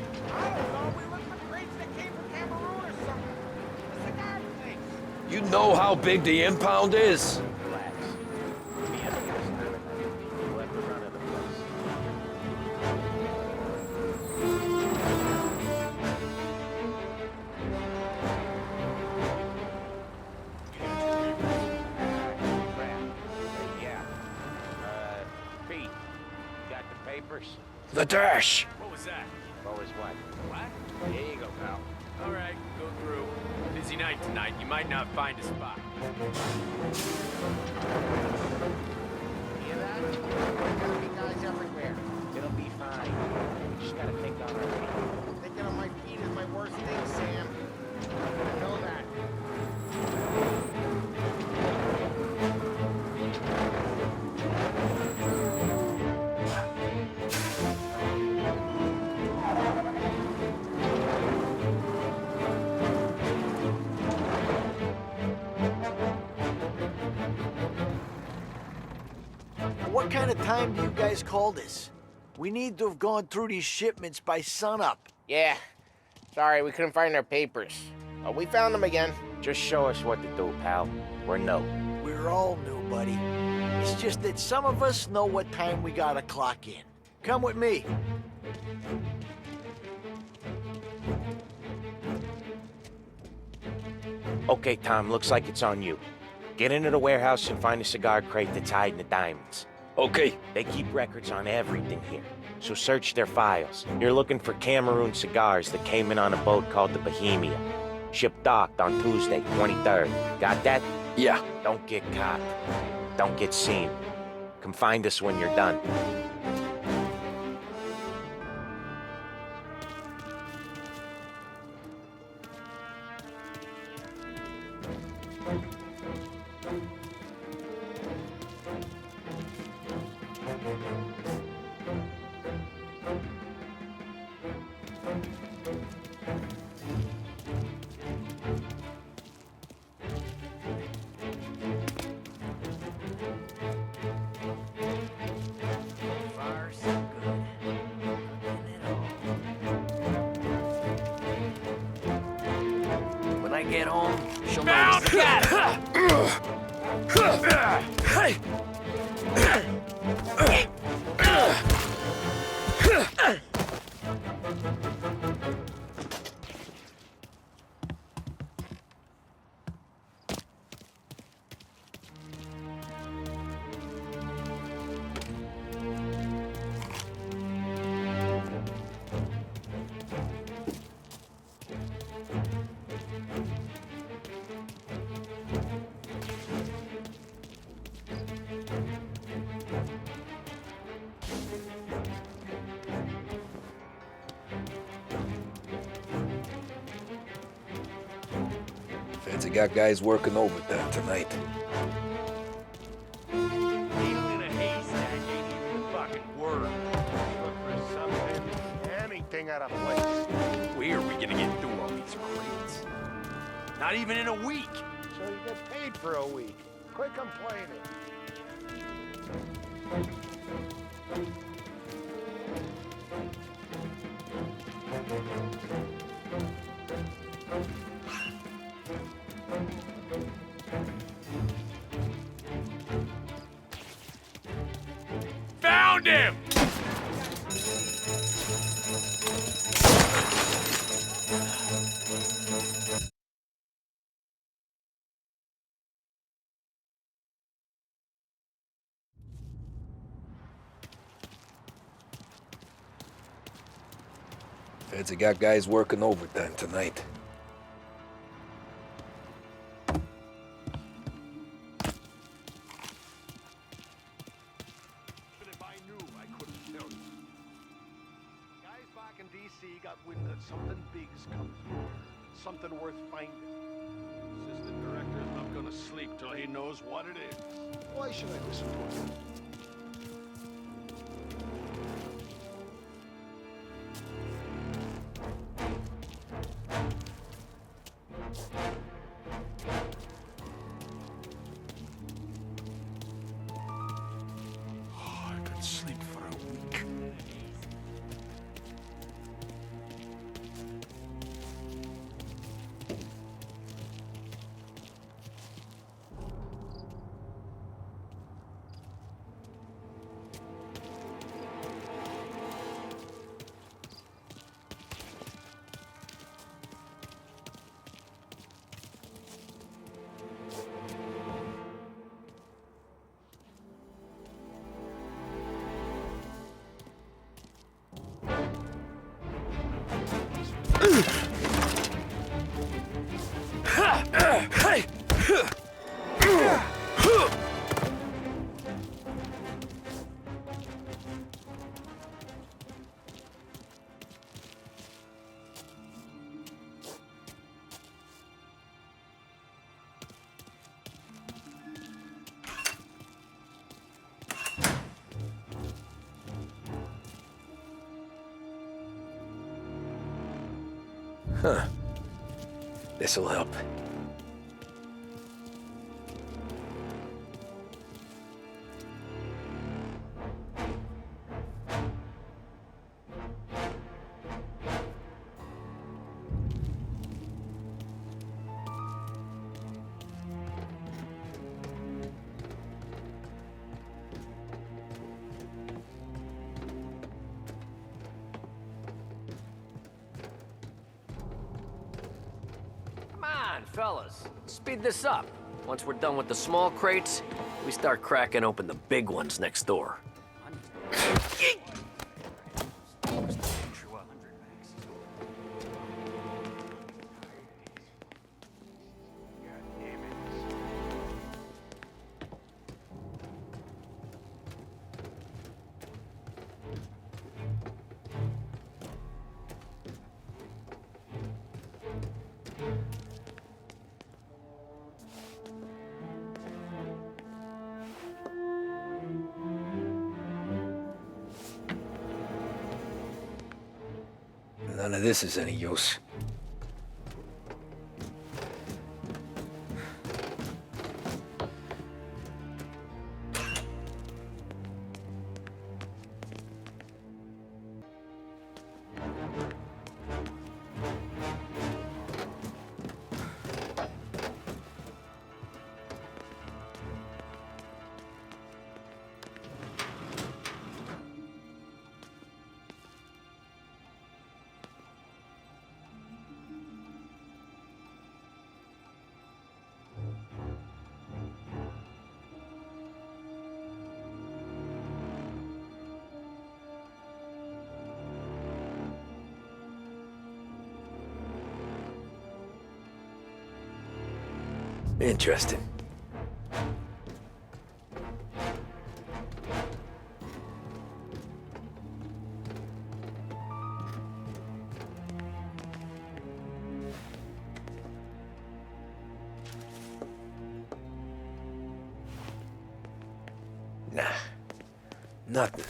You know how big the impound is? The dash! What was that? What was what? What? There you go, pal. All right, go through. Busy night tonight. You might not find a spot. Hear that? There's gonna be guys everywhere. It'll be fine. We just gotta think on our feet. Thinking on my feet is my worst thing, Sam. I know that. What kind of time do you guys call this? We need to have gone through these shipments by sunup. Yeah. Sorry, we couldn't find our papers. But we found them again. Just show us what to do, pal. We're new. We're all new, buddy. It's just that some of us know what time we gotta clock in. Come with me. Okay, Tom, looks like it's on you. Get into the warehouse and find a cigar crate that's hiding the diamonds. Okay. They keep records on everything here, so search their files. You're looking for Cameroon cigars that came in on a boat called the Bohemia. Ship docked on Tuesday, 23rd. Got that? Yeah. Don't get caught. Don't get seen. Come find us when you're done. When I get home, she'll Found Hey! Fancy got guys working overtime tonight. Needle in a haystack ain't even a fucking word. Look for something, anything out of place. Where are we gonna get through all these crates? Not even in a week. So you get paid for a week. Quit complaining. Found him! Feds have got guys working overtime tonight. If I knew, I couldn't tell you. Guys back in D.C. got wind that something big's come through. Something worth finding. Assistant director's not gonna sleep till he knows what it is. Why should I listen to him? I could sleep for a week. Huh. This'll help. Fellas, speed this up. Once we're done with the small crates, we start cracking open the big ones next door. None of this is any use. Interesting. Nah, nothing.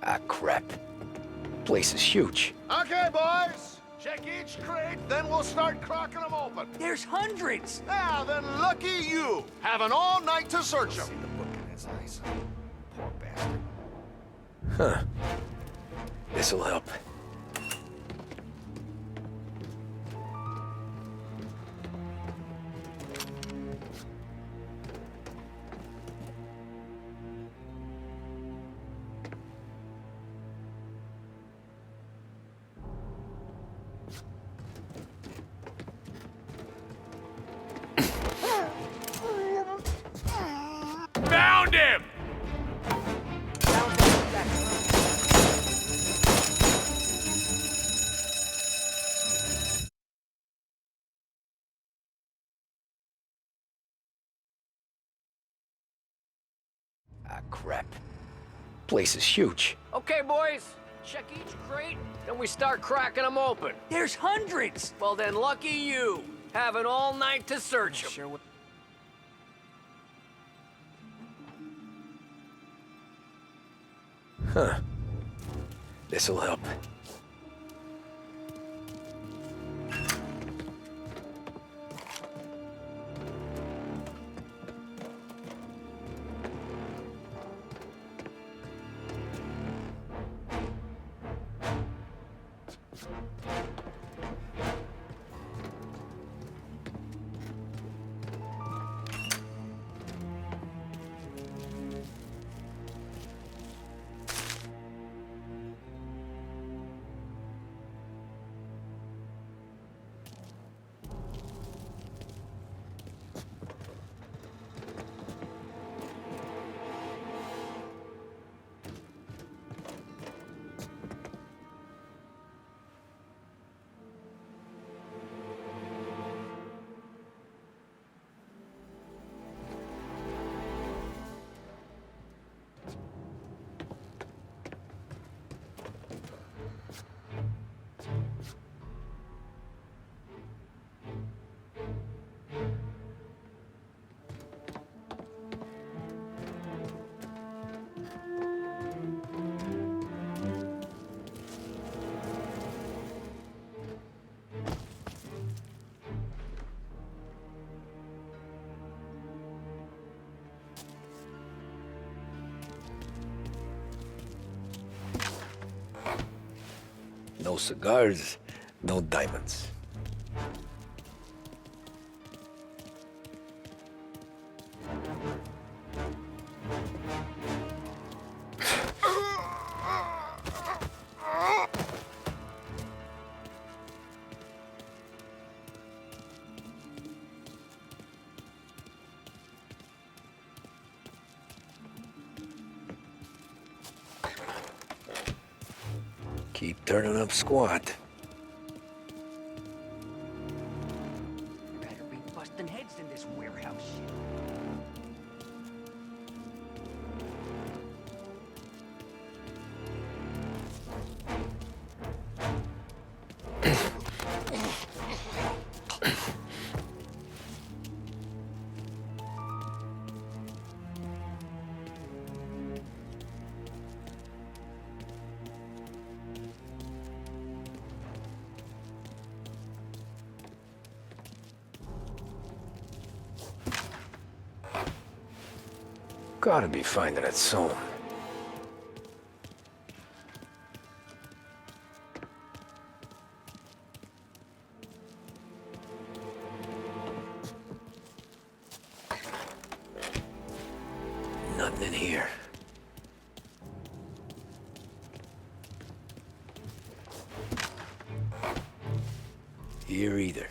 Ah, crap. Place is huge. Okay, boys. Check each crate, then we'll start cracking them open. There's hundreds! Yeah, then lucky you. Having all night to search them. Poor bastard. Huh. This'll help. Found him! Ah, crap. Place is huge. Okay, boys. Check each crate, then we start cracking them open. There's hundreds! Well, then lucky you. Having all night to search them. Sure. Huh. This'll help. No cigars, no diamonds. Keep turning up, squad. Better be busting heads in this warehouse shit. Gotta be finding it soon. Nothing in here. Here either.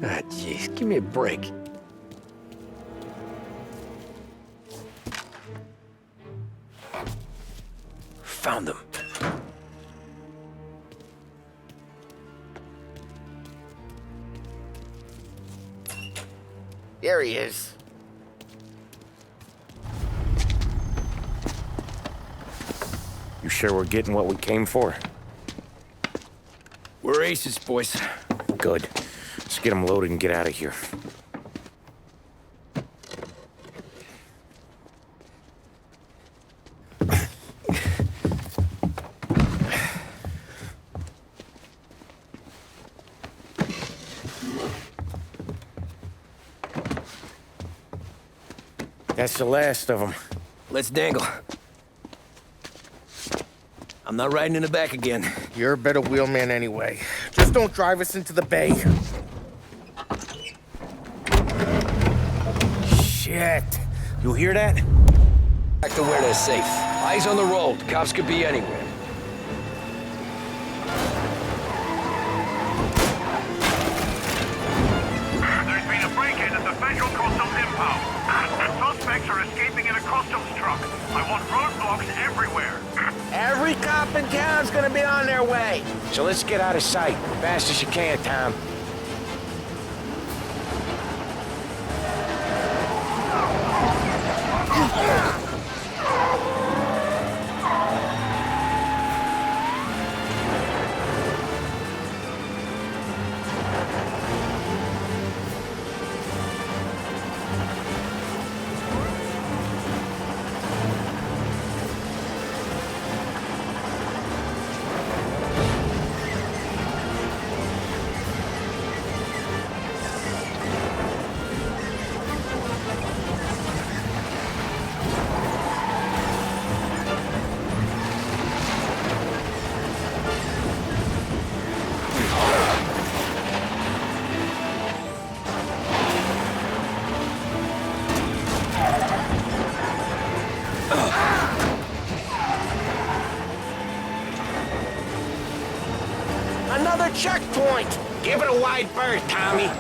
Ah, jeez, give me a break. Found them. There he is. You sure we're getting what we came for? We're aces, boys. Good. Let's get them loaded and get out of here. That's the last of them. Let's dangle. I'm not riding in the back again. You're a better wheelman anyway. Just don't drive us into the bay. Shit. You hear that? Back to where they're safe. Eyes on the road. Cops could be anywhere. There's been a break-in at the Federal Customs impound. Suspects are escaping in a customs truck. I want roadblocks everywhere. Every cop in town's gonna be on their way. So let's get out of sight. Fast as you can, Tom. Another checkpoint! Give it a wide berth, Tommy.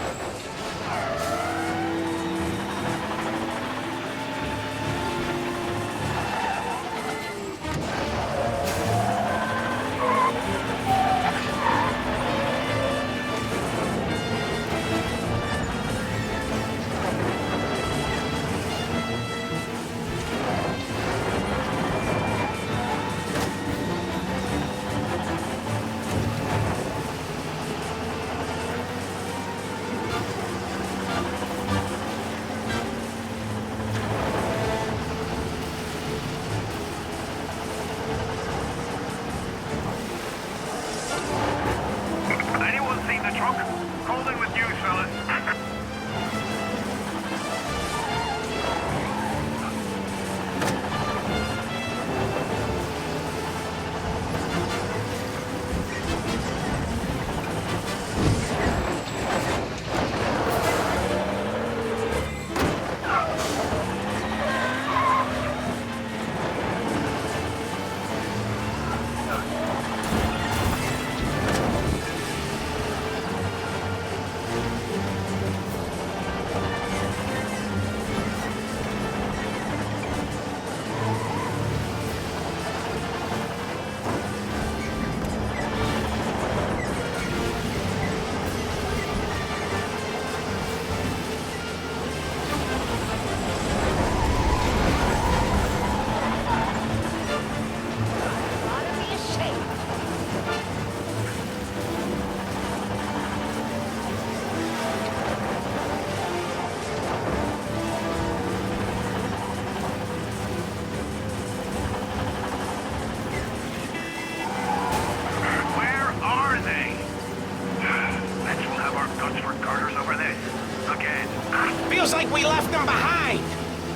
Feels like we left them behind.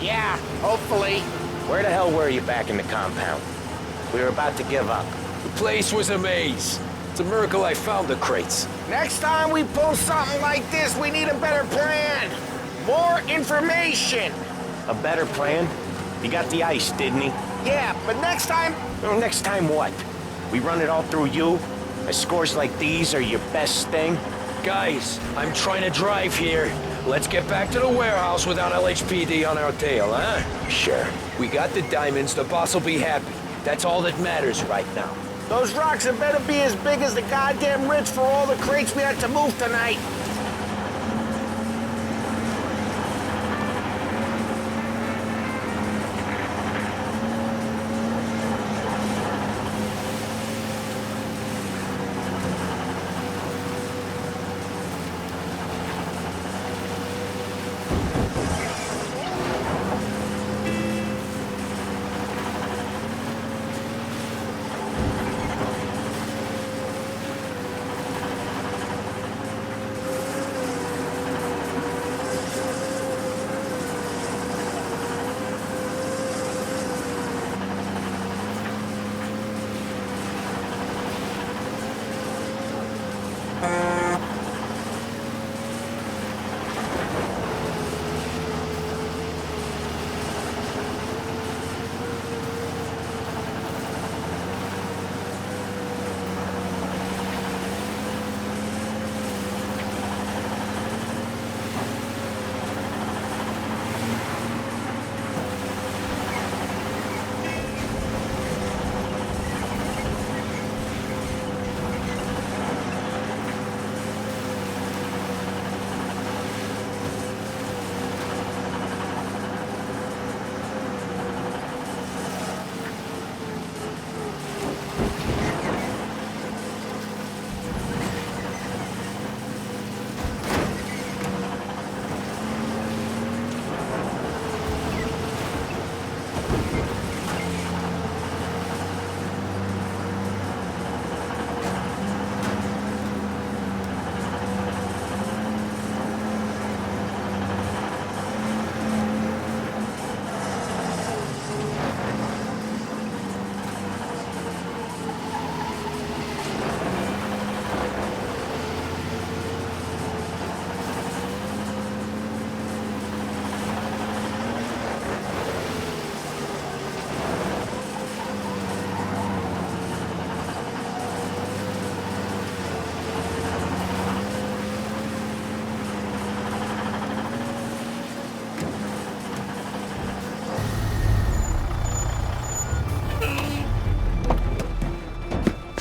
Yeah, hopefully. Where the hell were you back in the compound? We were about to give up. The place was a maze. It's a miracle I found the crates. Next time we pull something like this, we need a better plan. More information. A better plan? He got the ice, didn't he? Yeah, but next time... Well, next time what? We run it all through you? Scores like these are your best thing? Guys, I'm trying to drive here. Let's get back to the warehouse without LHPD on our tail, huh? Sure. We got the diamonds, the boss will be happy. That's all that matters right now. Those rocks had better be as big as the goddamn ridge for all the crates we had to move tonight.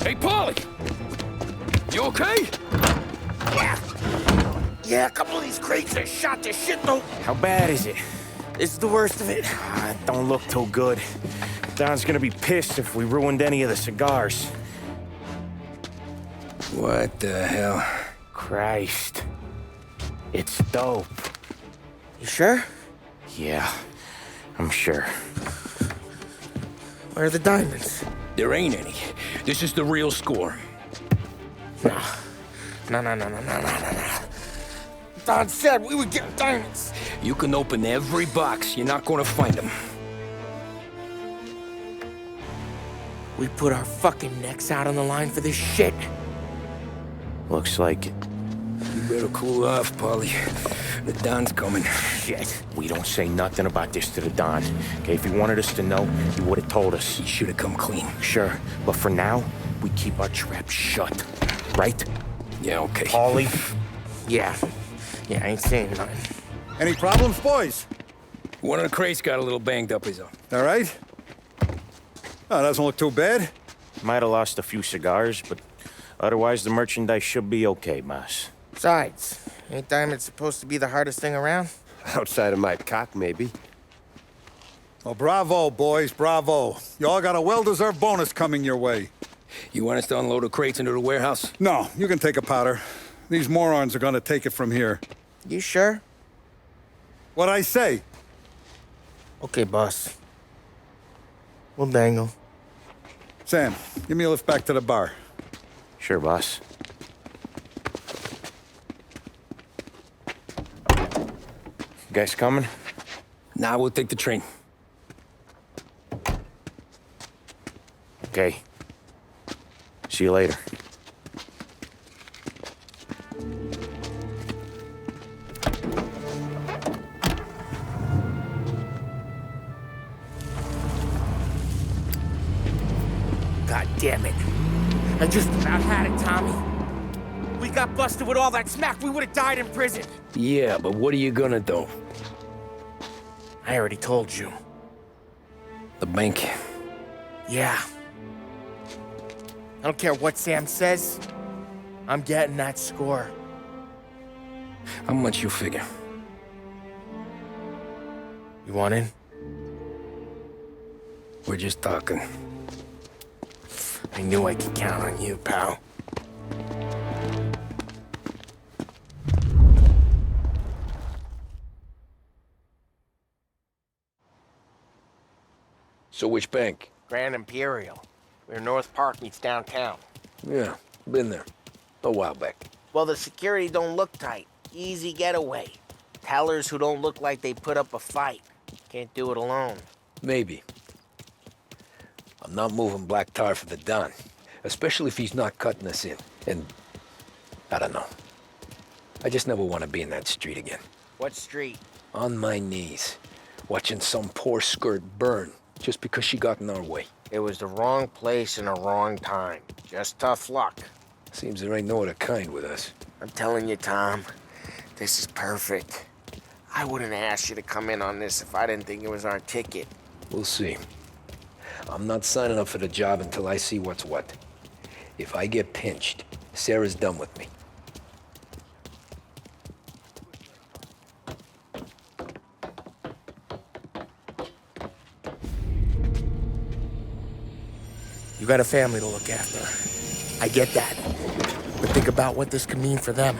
Hey, Paulie! You okay? Yeah, a couple of these crates are shot to shit, though. How bad is it? It's the worst of it. It don't look too good. Don's gonna be pissed if we ruined any of the cigars. What the hell? Christ. It's dope. You sure? Yeah, I'm sure. Where are the diamonds? There ain't any. This is the real score. No. Don said we would get diamonds. You can open every box. You're not gonna find them. We put our fucking necks out on the line for this shit. Looks like it. You better cool off, Paulie. The Don's coming. Shit. We don't say nothing about this to the Don. Okay, if he wanted us to know, he would have told us. He should have come clean. Sure, but for now, we keep our trap shut. Right? Yeah, okay. Paulie? Yeah, I ain't saying nothing. Any problems, boys? One of the crates got a little banged up, is all. All right? Oh, doesn't look too bad. Might have lost a few cigars, but otherwise the merchandise should be okay, Mas. Besides, ain't diamonds supposed to be the hardest thing around? Outside of my cock, maybe. Well, bravo, boys, bravo. You all got a well-deserved bonus coming your way. You want us to unload the crates into the warehouse? No, you can take a powder. These morons are gonna take it from here. You sure? What'd I say? Okay, boss. We'll dangle. Sam, give me a lift back to the bar. Sure, boss. You guys coming? Nah, we'll take the train. Okay. See you later. God damn it. I just about had it, Tommy. We got busted with all that smack, we would have died in prison. Yeah, but what are you gonna do? I already told you. The bank? Yeah. I don't care what Sam says. I'm getting that score. How much you figure? You want in? We're just talking. I knew I could count on you, pal. So which bank? Grand Imperial. Where North Park meets downtown. Yeah, been there. A while back. Well, the security don't look tight. Easy getaway. Tellers who don't look like they put up a fight. Can't do it alone. Maybe. I'm not moving black tar for the Don. Especially if he's not cutting us in. And... I don't know. I just never want to be in that street again. What street? On my knees. Watching some poor skirt burn. Just because she got in our way. It was the wrong place and the wrong time. Just tough luck. Seems there ain't no other kind with us. I'm telling you, Tom, this is perfect. I wouldn't ask you to come in on this if I didn't think it was our ticket. We'll see. I'm not signing up for the job until I see what's what. If I get pinched, Sarah's done with me. You got a family to look after. I get that. But think about what this could mean for them.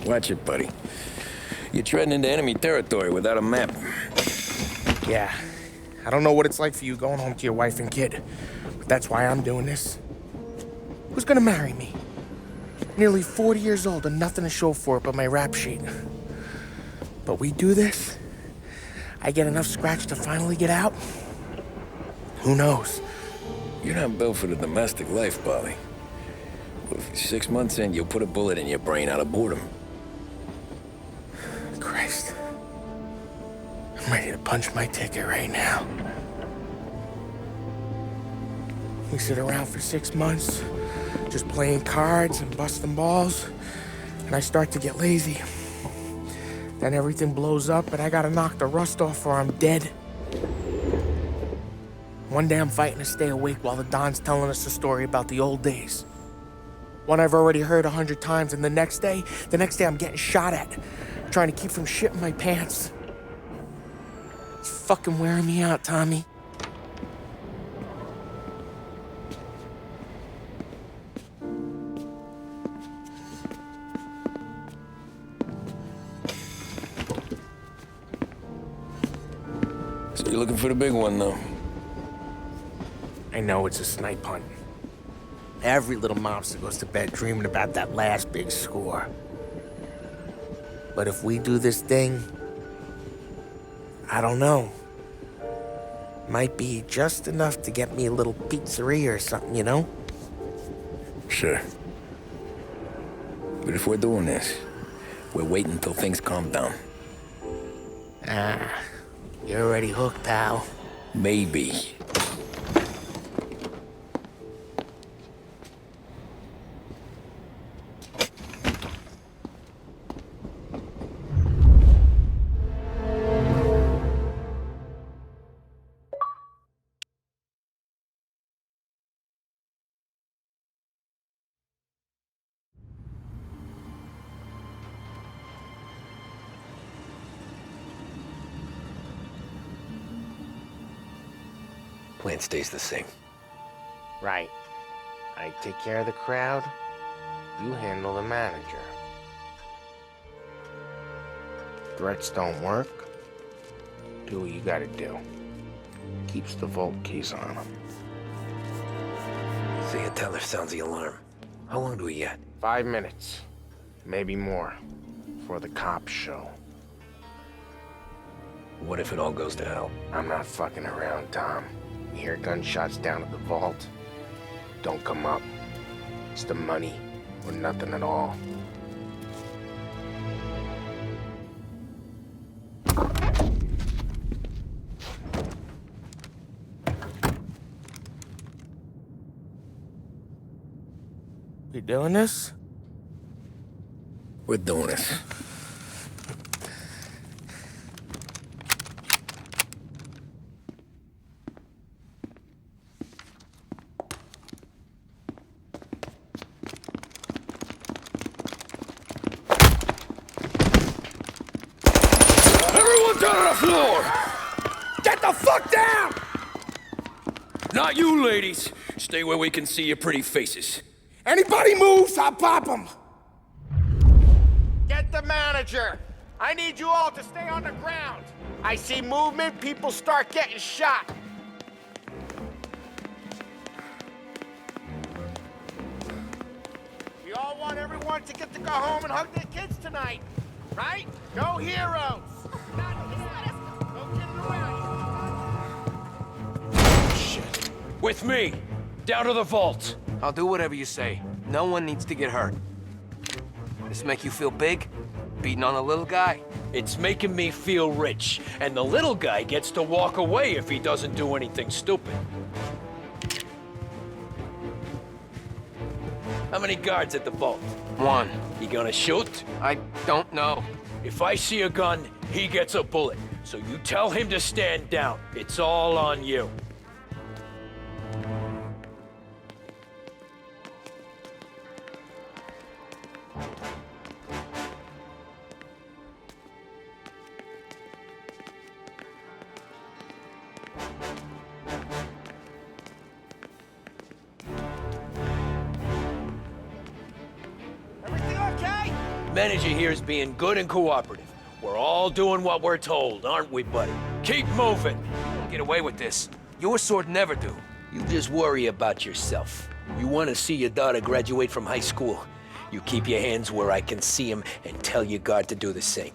Watch it, buddy. You're treading into enemy territory without a map. Yeah. I don't know what it's like for you going home to your wife and kid. But that's why I'm doing this. Who's gonna marry me? Nearly 40 years old and nothing to show for it but my rap sheet. But we do this, I get enough scratch to finally get out? Who knows? You're not built for the domestic life, Polly. What if 6 months in, you'll put a bullet in your brain out of boredom? Christ. I'm ready to punch my ticket right now. We sit around for 6 months, just playing cards and busting balls, and I start to get lazy. Then everything blows up, and I gotta knock the rust off or I'm dead. One day I'm fighting to stay awake while the Don's telling us a story about the old days. One I've already heard 100 times, and the next day I'm getting shot at, trying to keep from shitting my pants. It's fucking wearing me out, Tommy. So you're looking for the big one, though? I know it's a snipe hunt. Every little mobster goes to bed dreaming about that last big score. But if we do this thing, I don't know. Might be just enough to get me a little pizzeria or something, you know? Sure. But if we're doing this, we're waiting until things calm down. Ah, you're already hooked, pal. Maybe. Plan stays the same. Right. I take care of the crowd, you handle the manager. Threats don't work, do what you gotta do. Keeps the vault keys on him. See a teller sounds the alarm. How long do we get? 5 minutes, maybe more, before the cops show. What if it all goes to hell? I'm not fucking around, Tom. You hear gunshots down at the vault? Don't come up. It's the money, or nothing at all. You doing this? We're doing this. Everyone down on the floor! Get the fuck down! Not you, ladies. Stay where we can see your pretty faces. Anybody moves, I'll pop them! Get the manager! I need you all to stay on the ground. I see movement, people start getting shot. We all want everyone to get to go home and hug their kids tonight, right? Go heroes! Shit. With me. Down to the vault. I'll do whatever you say. No one needs to get hurt. This make you feel big? Beating on a little guy? It's making me feel rich, and the little guy gets to walk away if he doesn't do anything stupid. How many guards at the vault? 1. You gonna shoot? I don't know. If I see a gun, he gets a bullet. So you tell him to stand down. It's all on you. Manager here is being good and cooperative. We're all doing what we're told, aren't we, buddy? Keep moving. Don't get away with this. Your sword never do. You just worry about yourself. You want to see your daughter graduate from high school. You keep your hands where I can see them and tell your guard to do the same.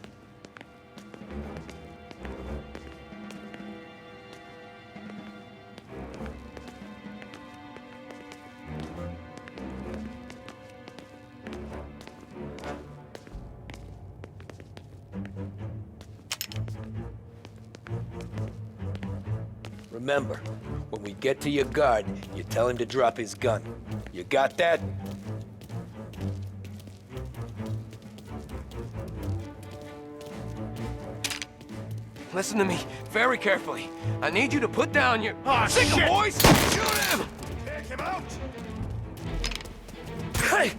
Remember, when we get to your guard, you tell him to drop his gun. You got that? Listen to me very carefully. I need you to put down your... Oh, Sick shit! boys! Shoot him! Take him out! Hey!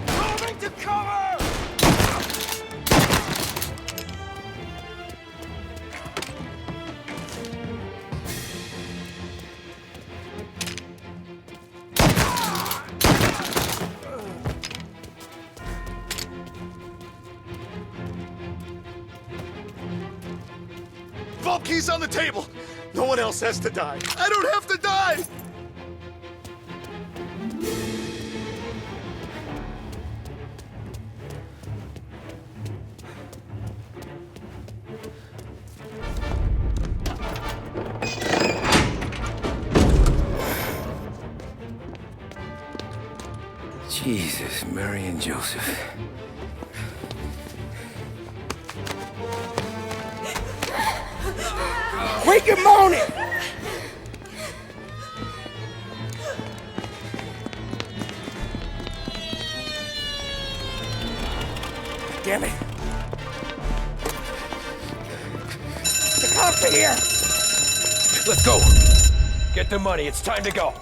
Moving to cover! Vault key's on the table. No one else has to die. I don't have to die! Jesus, Mary and Joseph. Quick and moan it! Damn it! The cops are here! Let's go. Get the money. It's time to go.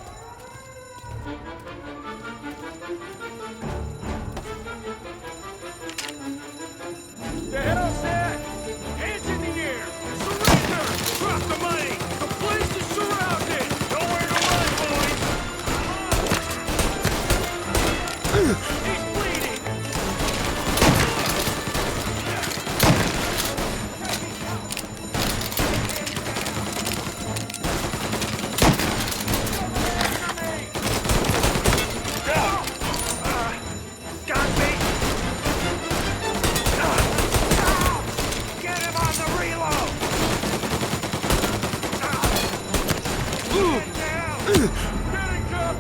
The hell's that? Hands in the air! Surrender! Drop the money! The place is surrounded! Nowhere to run, boys! He's bleeding! Got me! Get him on the reload! Getting up!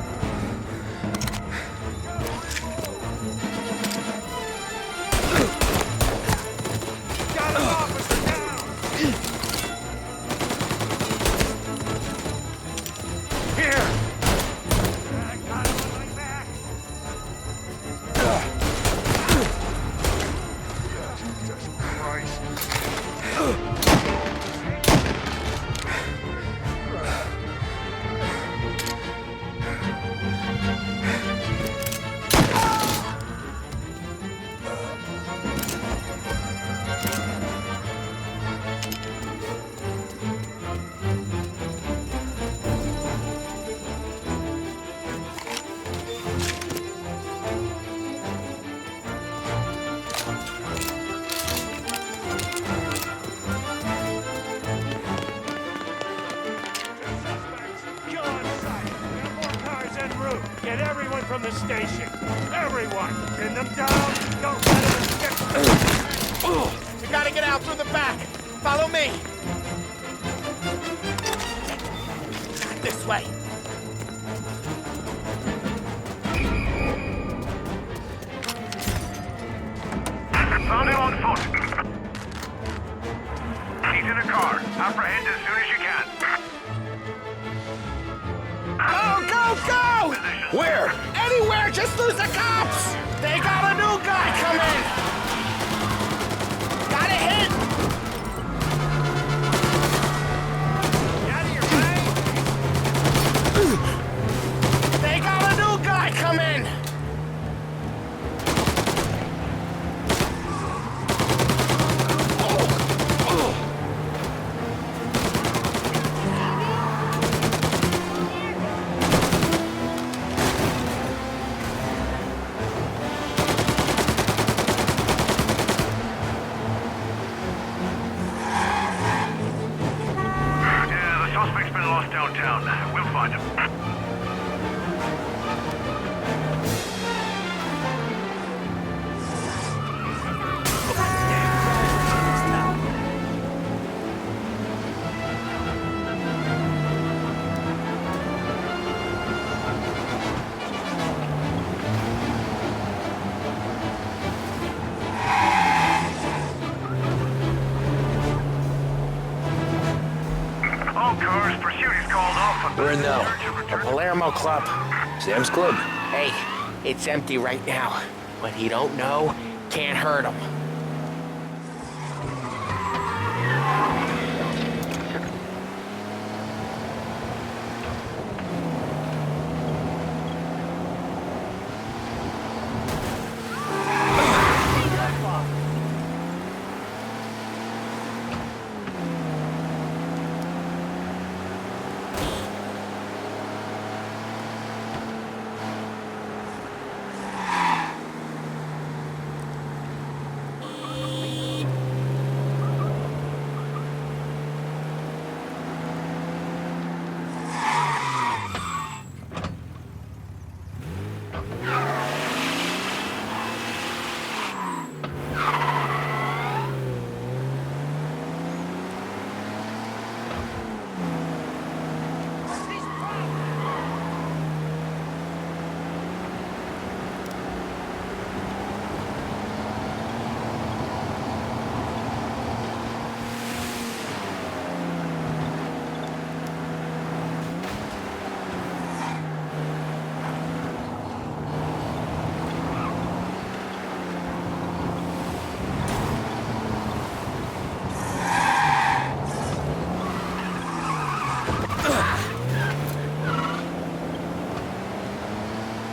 Got an officer down! from the station. Everyone, pin them down. Don't let them escape. We gotta get out through the back. Follow me. This way. Found him on foot. He's in a car. Apprehend as soon as you can. Go! Where? Anywhere, just lose the cops! They got a new guy coming! Got a hit! They got a new guy coming! Suspect's been lost downtown. We'll find him. Where now? The Palermo Club. Sam's Club? Hey, it's empty right now. What he don't know can't hurt him.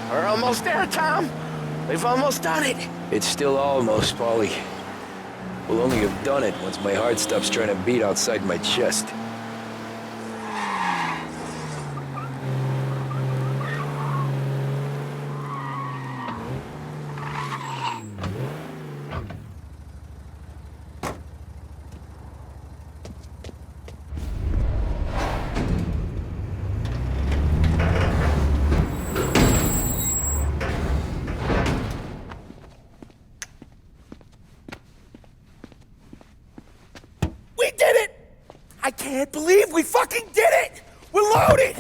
We're almost there, Tom. We've almost done it. It's still almost, Paulie. We'll only have done it once my heart stops trying to beat outside my chest. I can't believe we fucking did it! We're loaded!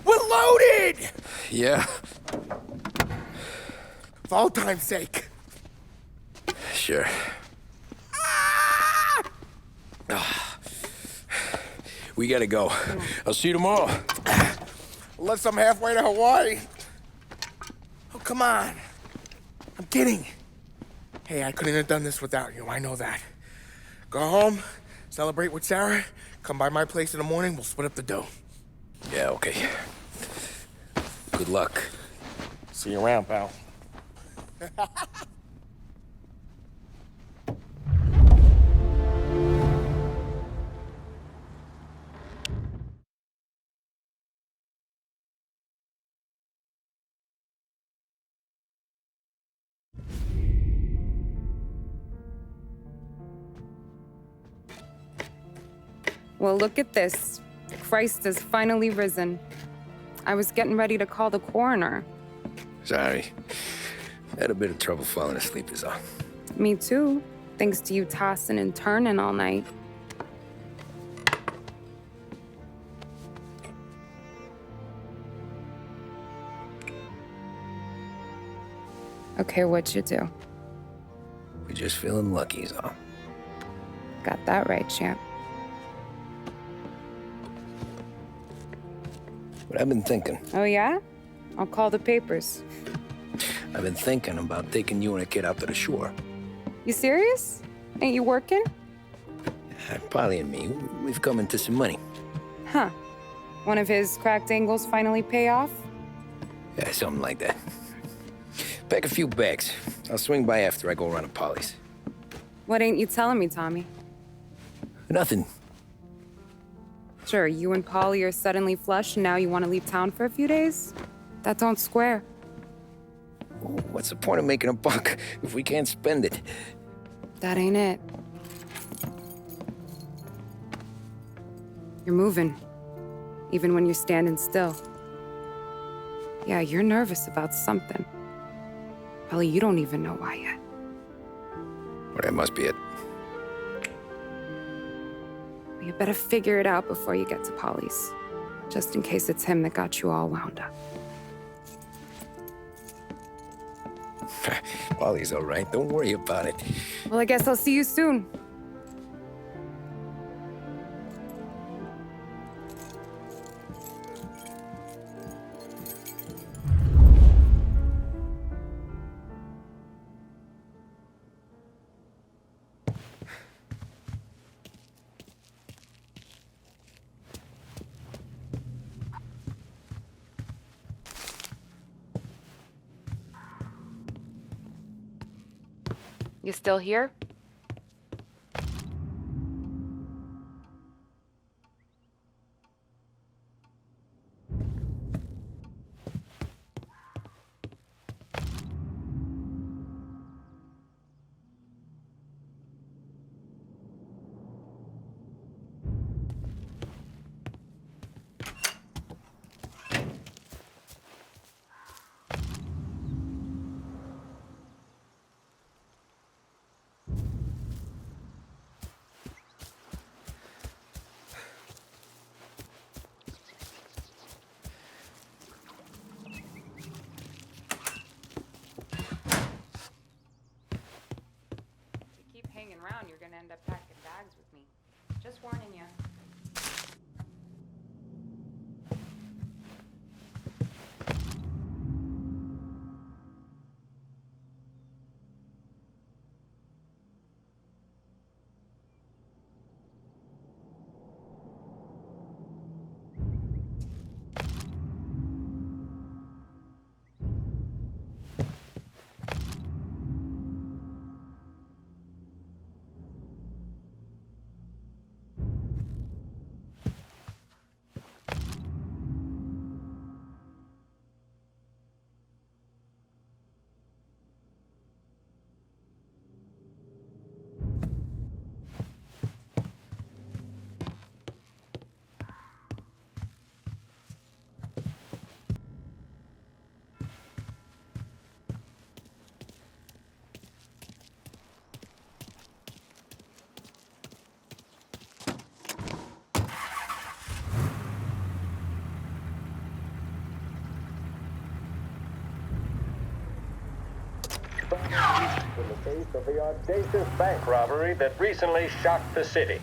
We're loaded! Yeah? For all time's sake. Sure. We gotta go. I'll see you tomorrow. Unless I'm halfway to Hawaii. Oh, come on. I'm kidding. Hey, I couldn't have done this without you. I know that. Go home, celebrate with Sarah, come by my place in the morning, we'll split up the dough. Yeah, okay. Good luck. See you around, pal. Well, look at this. Christ has finally risen. I was getting ready to call the coroner. Sorry. Had a bit of trouble falling asleep is all. Me too, thanks to you tossing and turning all night. Okay, what'd you do? We're just feeling lucky is all. Got that right, champ. But I've been thinking. Oh, yeah? I'll call the papers. I've been thinking about taking you and a kid out to the shore. You serious? Ain't you working? Polly and me, we've come into some money. Huh. One of his cracked angles finally pay off? Yeah, something like that. Pack a few bags. I'll swing by after I go around to Polly's. What ain't you telling me, Tommy? Nothing. Sure, you and Polly are suddenly flush and now you want to leave town for a few days? That don't square. What's the point of making a buck if we can't spend it? That ain't it. You're moving, even when you're standing still. Yeah, you're nervous about something. Probably you don't even know why yet. Well, that must be it. You better figure it out before you get to Polly's, just in case it's him that got you all wound up. Polly's all right. Don't worry about it. Well, I guess I'll see you soon. You still here? Hanging around, you're gonna end up packing bags with me. Just warning you. In the case of the audacious bank robbery that recently shocked the city.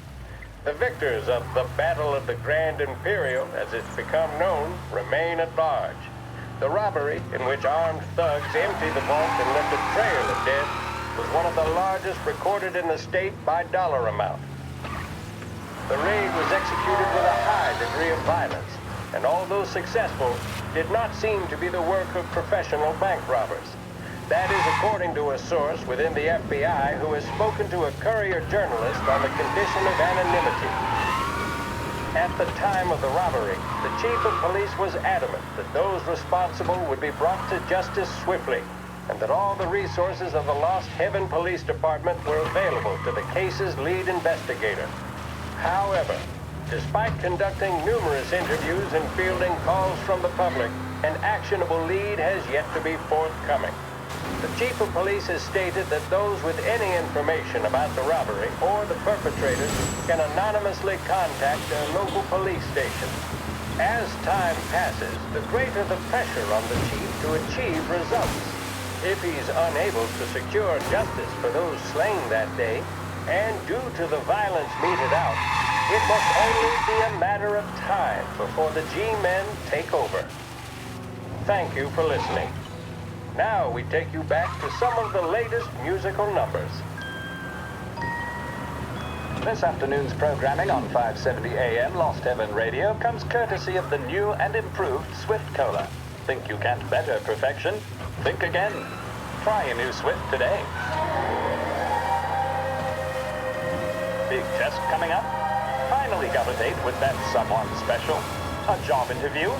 The victors of the Battle of the Grand Imperial, as it's become known, remain at large. The robbery, in which armed thugs emptied the vault and left a trail of dead, was one of the largest recorded in the state by dollar amount. The raid was executed with a high degree of violence, and although successful, did not seem to be the work of professional bank robbers. That is according to a source within the FBI who has spoken to a Courier journalist on the condition of anonymity. At the time of the robbery, the chief of police was adamant that those responsible would be brought to justice swiftly, and that all the resources of the Lost Heaven Police Department were available to the case's lead investigator. However, despite conducting numerous interviews and fielding calls from the public, An actionable lead has yet to be forthcoming. The chief of police has stated that those with any information about the robbery or the perpetrators can anonymously contact their local police station. As time passes, the greater the pressure on the chief to achieve results. If he's unable to secure justice for those slain that day, and due to the violence meted out, it must only be a matter of time before the G-men take over. Thank you for listening. Now we take you back to some of the latest musical numbers. This afternoon's programming on 570 AM Lost Heaven Radio comes courtesy of the new and improved Swift Cola. Think you can't better perfection? Think again. Try a new Swift today. Big test coming up? Finally got a date with that someone special. A job interview?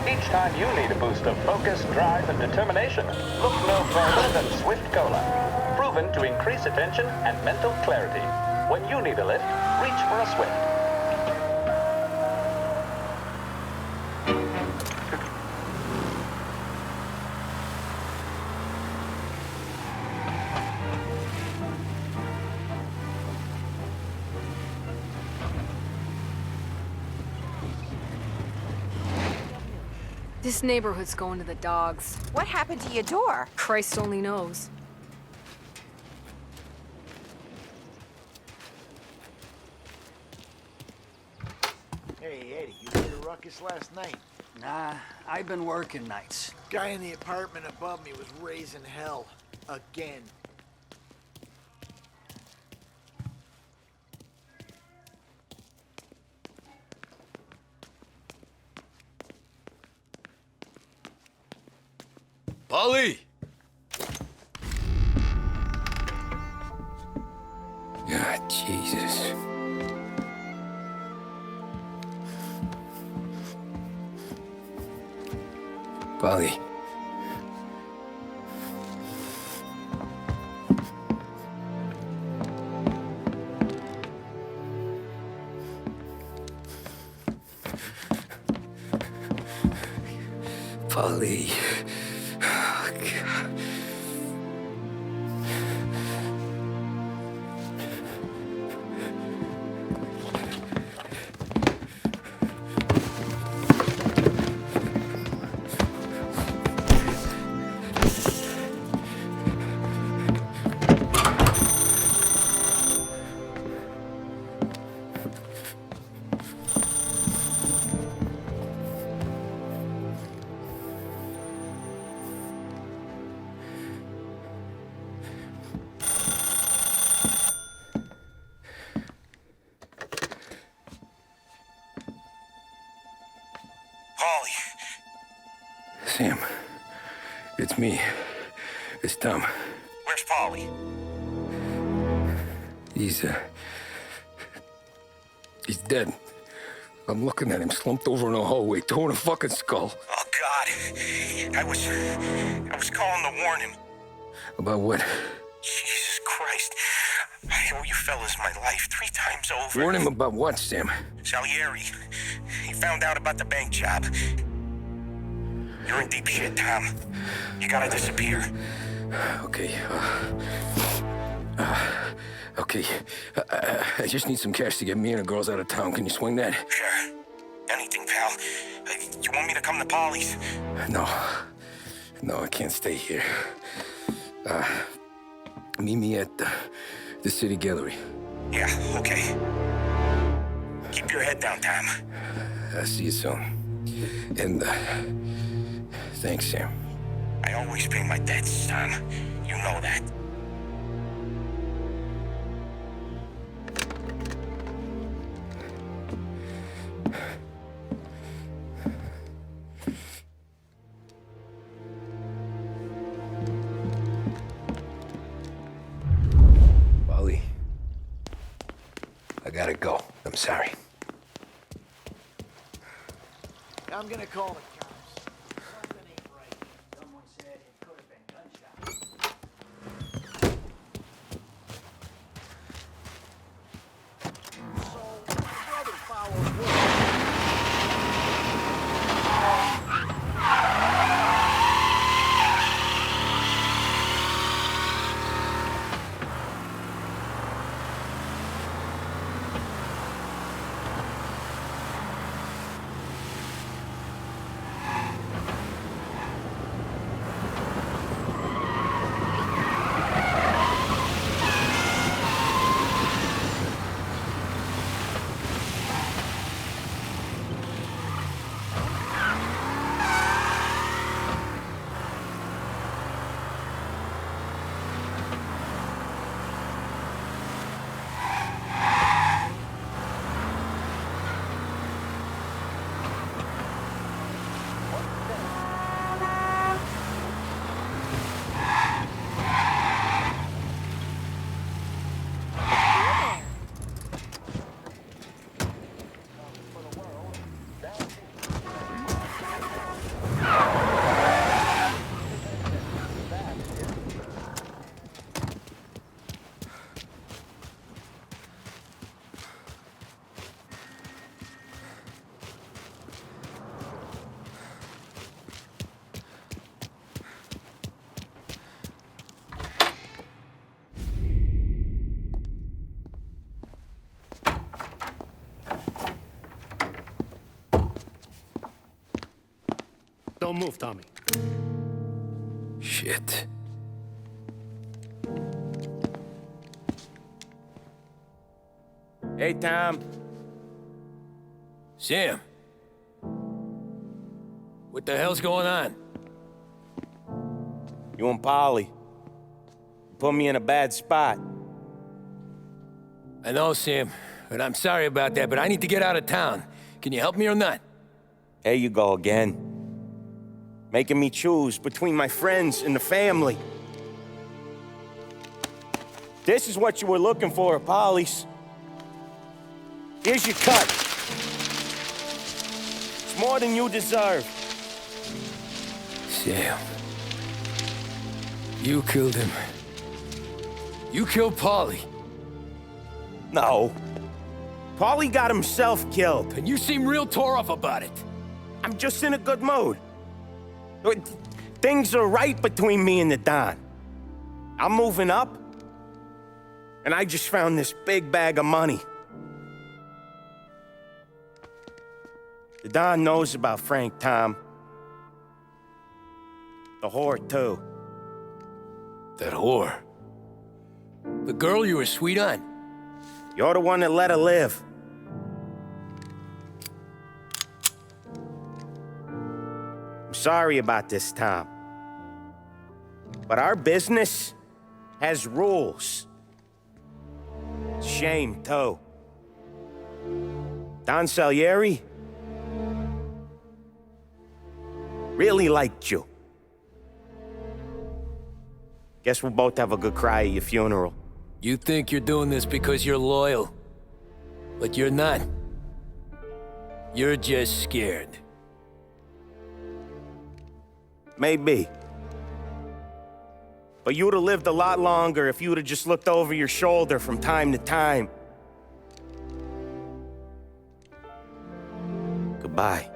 Each time you need a boost of focus, drive, and determination, look no further than Swift Cola. Proven to increase attention and mental clarity. When you need a lift, reach for a Swift. This neighborhood's going to the dogs. What happened to your door? Christ only knows. Hey, Eddie, you heard a ruckus last night? Nah, I've been working nights. Guy in the apartment above me was raising hell. Again. Polly! Ah, Jesus. Polly. Polly. Oh, God. Sam, it's me. It's Tom. Where's Paulie? He's dead. I'm looking at him slumped over in a hallway, torn a fucking skull. Oh, God. I was calling to warn him. About what? Jesus Christ. I owe you fellas my life 3 times over. Warn him about what, Sam? Salieri. He found out about the bank job. You're in deep shit, Tom. You gotta disappear. Okay. Okay. I just need some cash to get me and the girls out of town. Can you swing that? Sure. Anything, pal. You want me to come to Polly's? No. No, I can't stay here. Meet me at the city gallery. Yeah, okay. Keep your head down, Tom. I'll see you soon. And, thanks, Sam. I always pay my debts, Tom. You know that. Polly, I gotta go. I'm sorry. I'm gonna call the cops. Don't move, Tommy. Shit. Hey, Tom. Sam. What the hell's going on? You and Polly. You put me in a bad spot. I know, Sam, but I'm sorry about that, but I need to get out of town. Can you help me or not? There you go again. Making me choose between my friends and the family. This is what you were looking for, Polly's. Here's your cut. It's more than you deserve. Sam. You killed him. You killed Polly. No. Polly got himself killed. And you seem real tore up about it. I'm just in a good mood. Things are right between me and the Don. I'm moving up, and I just found this big bag of money. The Don knows about Frank, Tom. The whore, too. That whore? The girl you were sweet on? You're the one that let her live. I'm sorry about this, Tom. But our business has rules. Shame, too. Don Salieri really liked you. Guess we'll both have a good cry at your funeral. You think you're doing this because you're loyal, but you're not. You're just scared. Maybe. But you'd have lived a lot longer if you'd have just looked over your shoulder from time to time. Goodbye.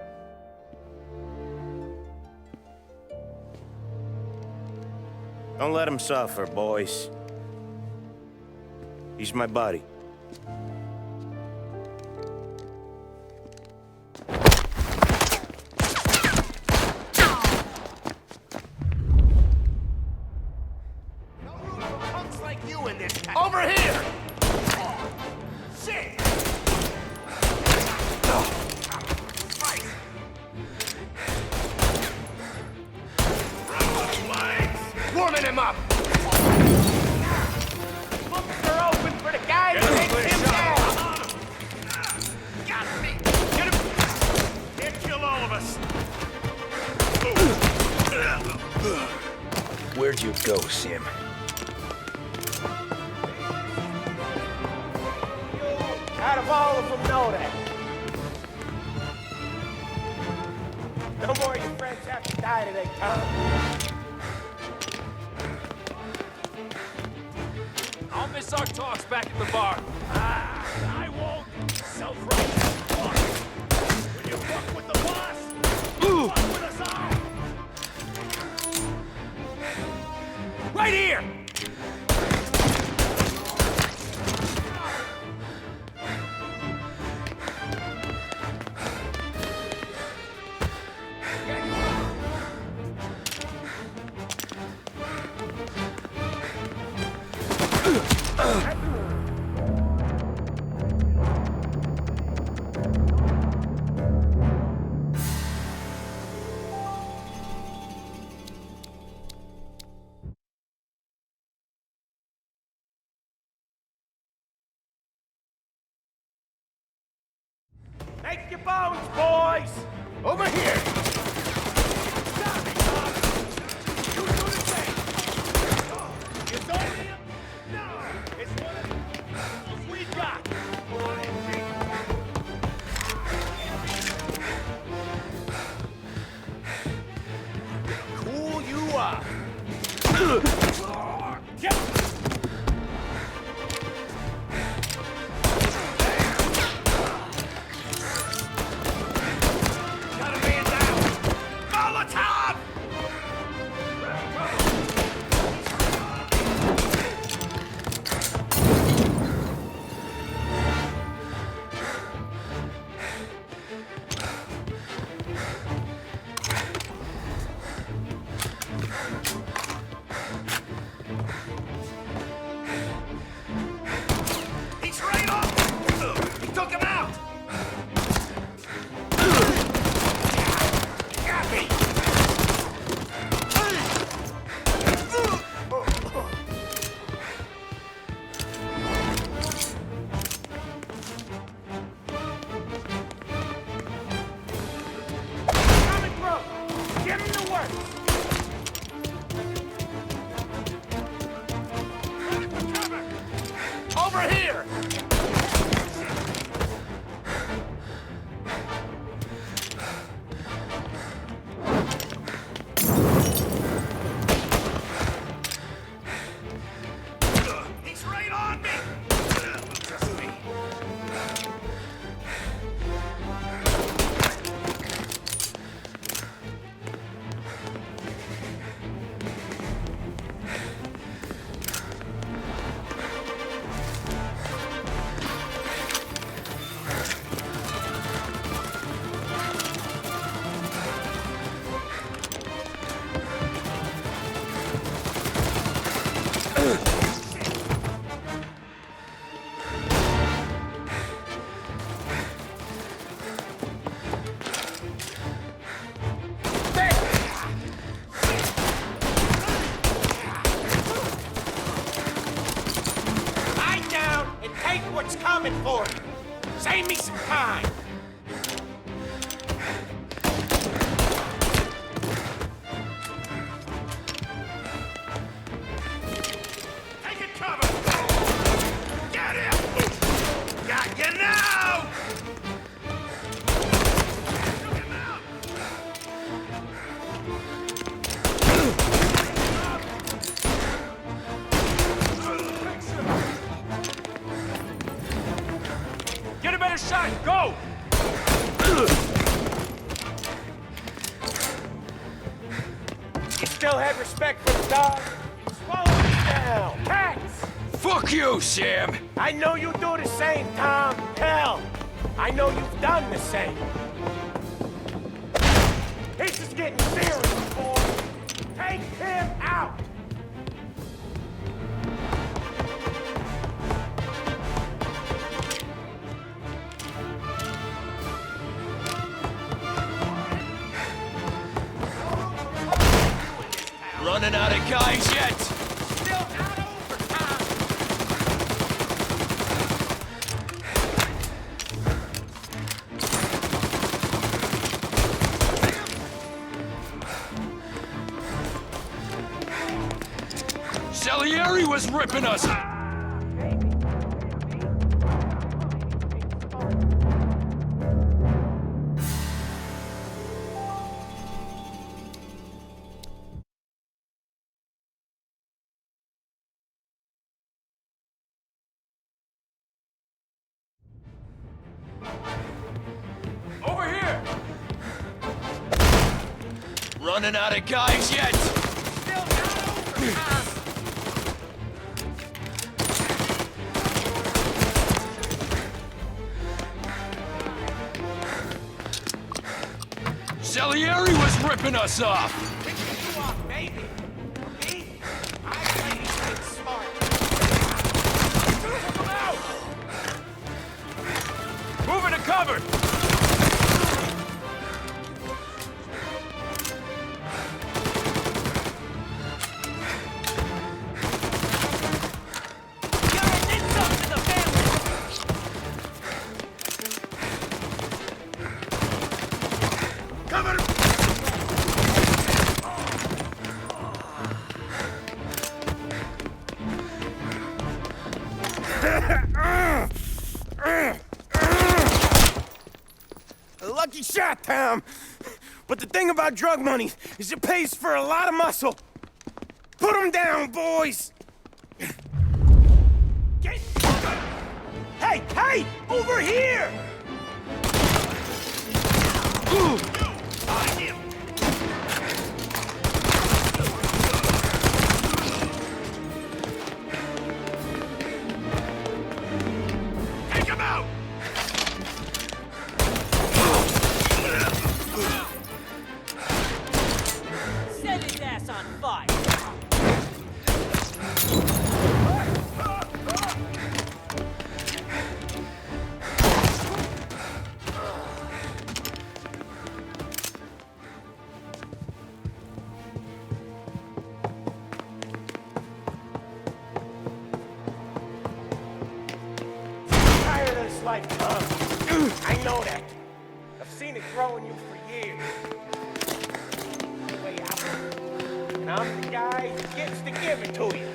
Don't let him suffer, boys. He's my buddy. Over here! Shit! Warming him up! Books are open for the guy who takes him down! Got me! Get him! Can't kill all of us! Where'd you go, Sam? Out of all of them know that. No more of your friends have to die today, Tom. I'll miss our talks back at the bar. I won't. Self-righteous fuck. When you fuck with the boss, you fuck with us all. Right here! Make your bones, boys! Over here! It's only no! It's one of the we got! Cool you up! coming for you. Save me some time. Take it cover. Get him. Got you now. Get a better shot! Go! You still have respect for the dog? Swallow me down! Cats! Fuck you, Sam! I know you do the same, Tom. Hell, I know you've done the same. This is getting serious, boy. Take him out! Running out of guys yet? Still not over, Tom. Salieri was ripping us! Over here! Running out of guys yet? Still not over, Tom. Salieri was ripping us off! You off, baby. Me? I play these things smart. Come out! Moving to cover! Lucky shot, Tom. But the thing about drug money is it pays for a lot of muscle. Put him down, boys. Get... Hey, hey, over here! Ooh. On him. Take him out! Set his ass on fire. Tired of this life, Tom. I know that. I've seen it grow in you for years. Way out. And I'm the guy who gets to give it to you.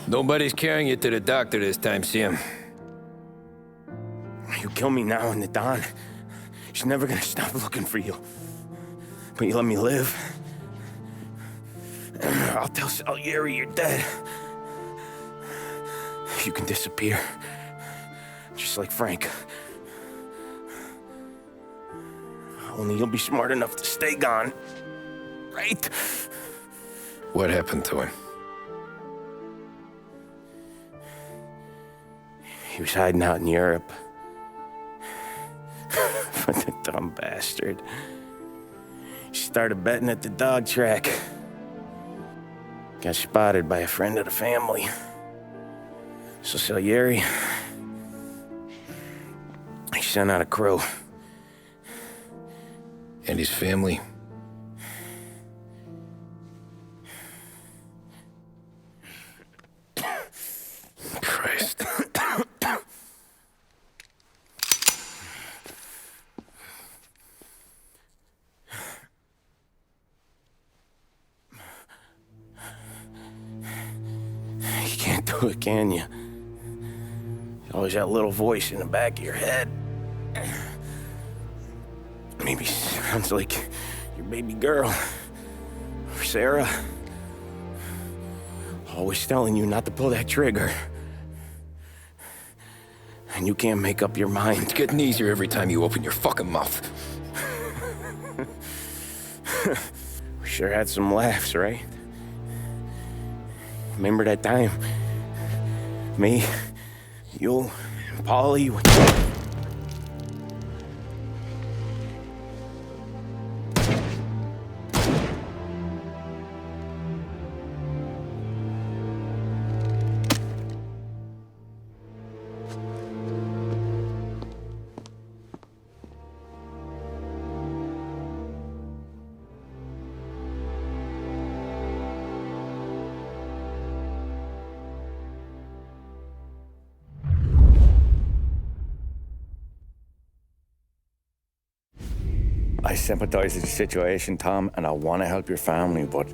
Nobody's carrying you to the doctor this time, Sam. You kill me now in the dawn. She's never gonna stop looking for you. But you let me live. I'll tell Salieri you're dead. You can disappear. Just like Frank. Only you'll be smart enough to stay gone. Right? What happened to him? He was hiding out in Europe. What a dumb bastard. He started betting at the dog track. Got spotted by a friend of the family. So Salieri, he sent out a crew. And his family. Christ. You can't do it, can you? Always that little voice in the back of your head. Maybe sounds like your baby girl. Or Sarah. Always telling you not to pull that trigger. And you can't make up your mind. It's getting easier every time you open your fucking mouth. We sure had some laughs, right? Remember that time? Me, you, and Polly. I sympathize with your situation, Tom, and I want to help your family, but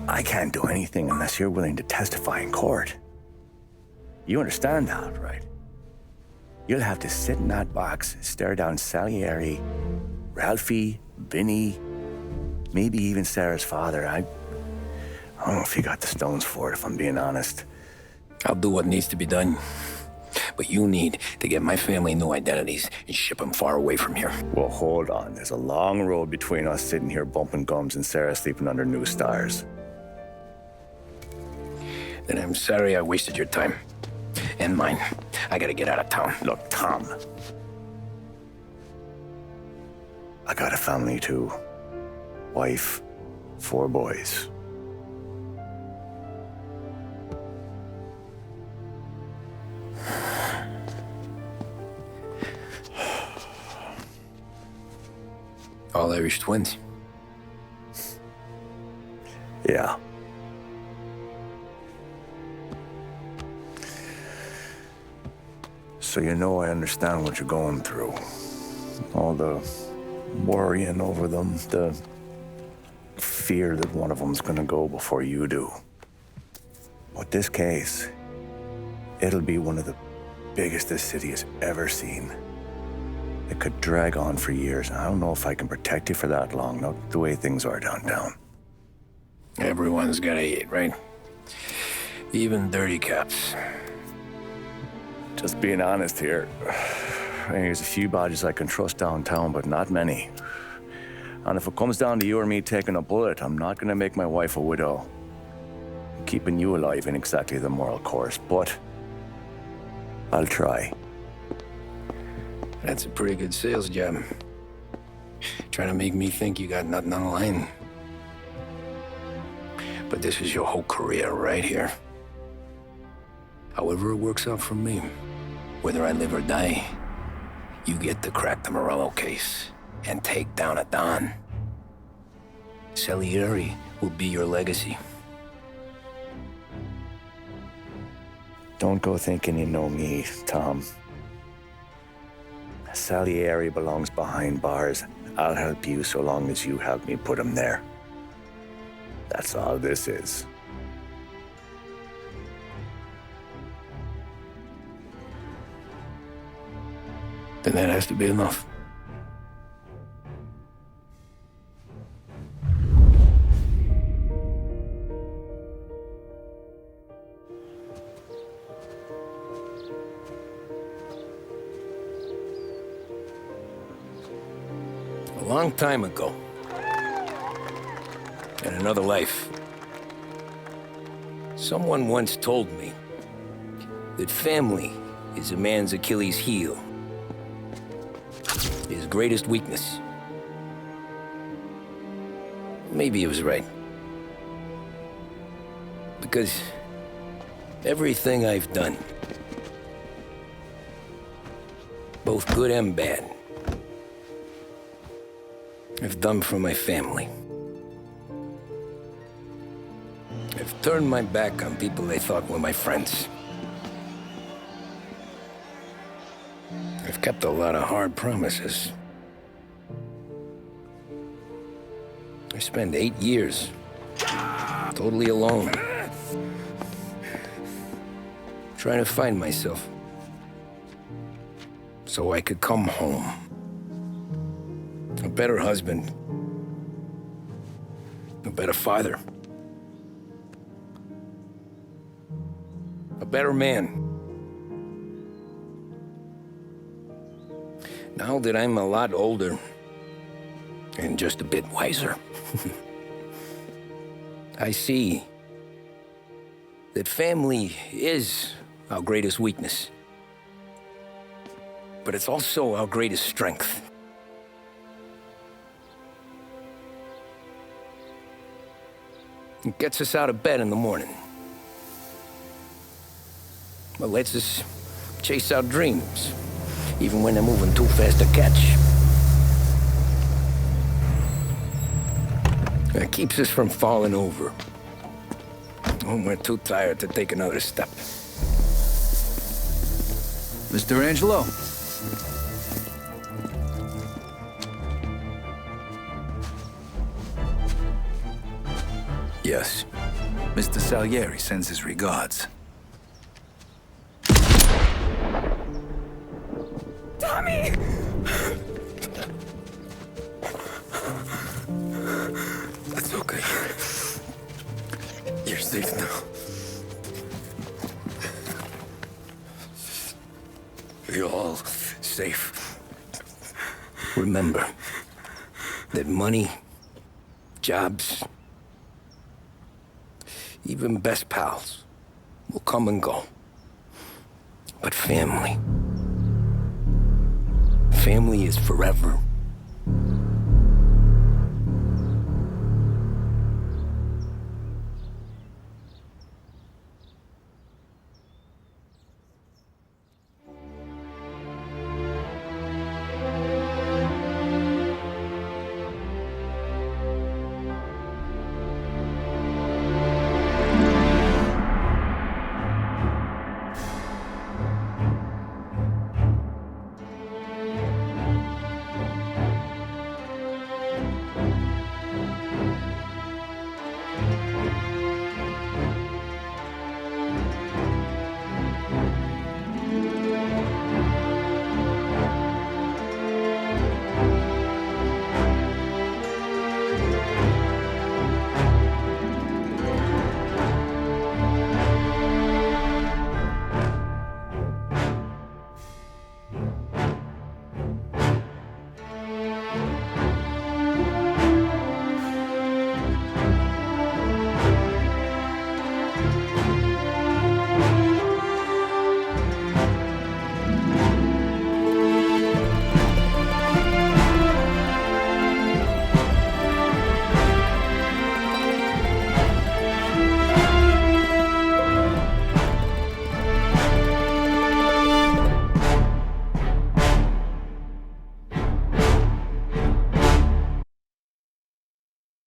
I can't do anything unless you're willing to testify in court. You understand that, right? You'll have to sit in that box, stare down Salieri, Ralphie, Vinny, maybe even Sarah's father. I don't know if you got the stones for it, if I'm being honest. I'll do what needs to be done. But you need to get my family new identities and ship them far away from here. Well, hold on. There's a long road between us sitting here bumping gums and Sarah sleeping under new stars. Then I'm sorry I wasted your time. And mine. I gotta get out of town. Look, Tom. I got a family too. Wife, 4 boys. All Irish twins. Yeah. So you know I understand what you're going through. All the worrying over them, the fear that one of them's gonna go before you do. But this case, it'll be one of the biggest this city has ever seen. It could drag on for years. I don't know if I can protect you for that long, not the way things are downtown. Everyone's gotta eat, right? Even dirty cops. Just being honest here, there's a few bodies I can trust downtown, but not many. And if it comes down to you or me taking a bullet, I'm not gonna make my wife a widow. Keeping you alive ain't exactly the moral course, but I'll try. That's a pretty good sales job. Trying to make me think you got nothing on the line. But this is your whole career right here. However it works out for me, whether I live or die, you get to crack the Morello case and take down a Don. Salieri will be your legacy. Don't go thinking you know me, Tom. Salieri belongs behind bars. I'll help you so long as you help me put him there. That's all this is. Then that has to be enough. A long time ago, in another life, someone once told me that family is a man's Achilles heel, his greatest weakness. Maybe he was right. Because everything I've done, both good and bad, I've done for my family. I've turned my back on people I thought were my friends. I've kept a lot of hard promises. I spent 8 years totally alone, trying to find myself so I could come home. A better husband, a better father, a better man. Now that I'm a lot older and just a bit wiser, I see that family is our greatest weakness, but it's also our greatest strength. It gets us out of bed in the morning. It lets us chase our dreams, even when they're moving too fast to catch. It keeps us from falling over when we're too tired to take another step. Mr. Angelo. Yes. Mr. Salieri sends his regards. Tommy! That's okay. You're safe now. You're all safe. Remember that money, jobs, even best pals will come and go. But family is forever.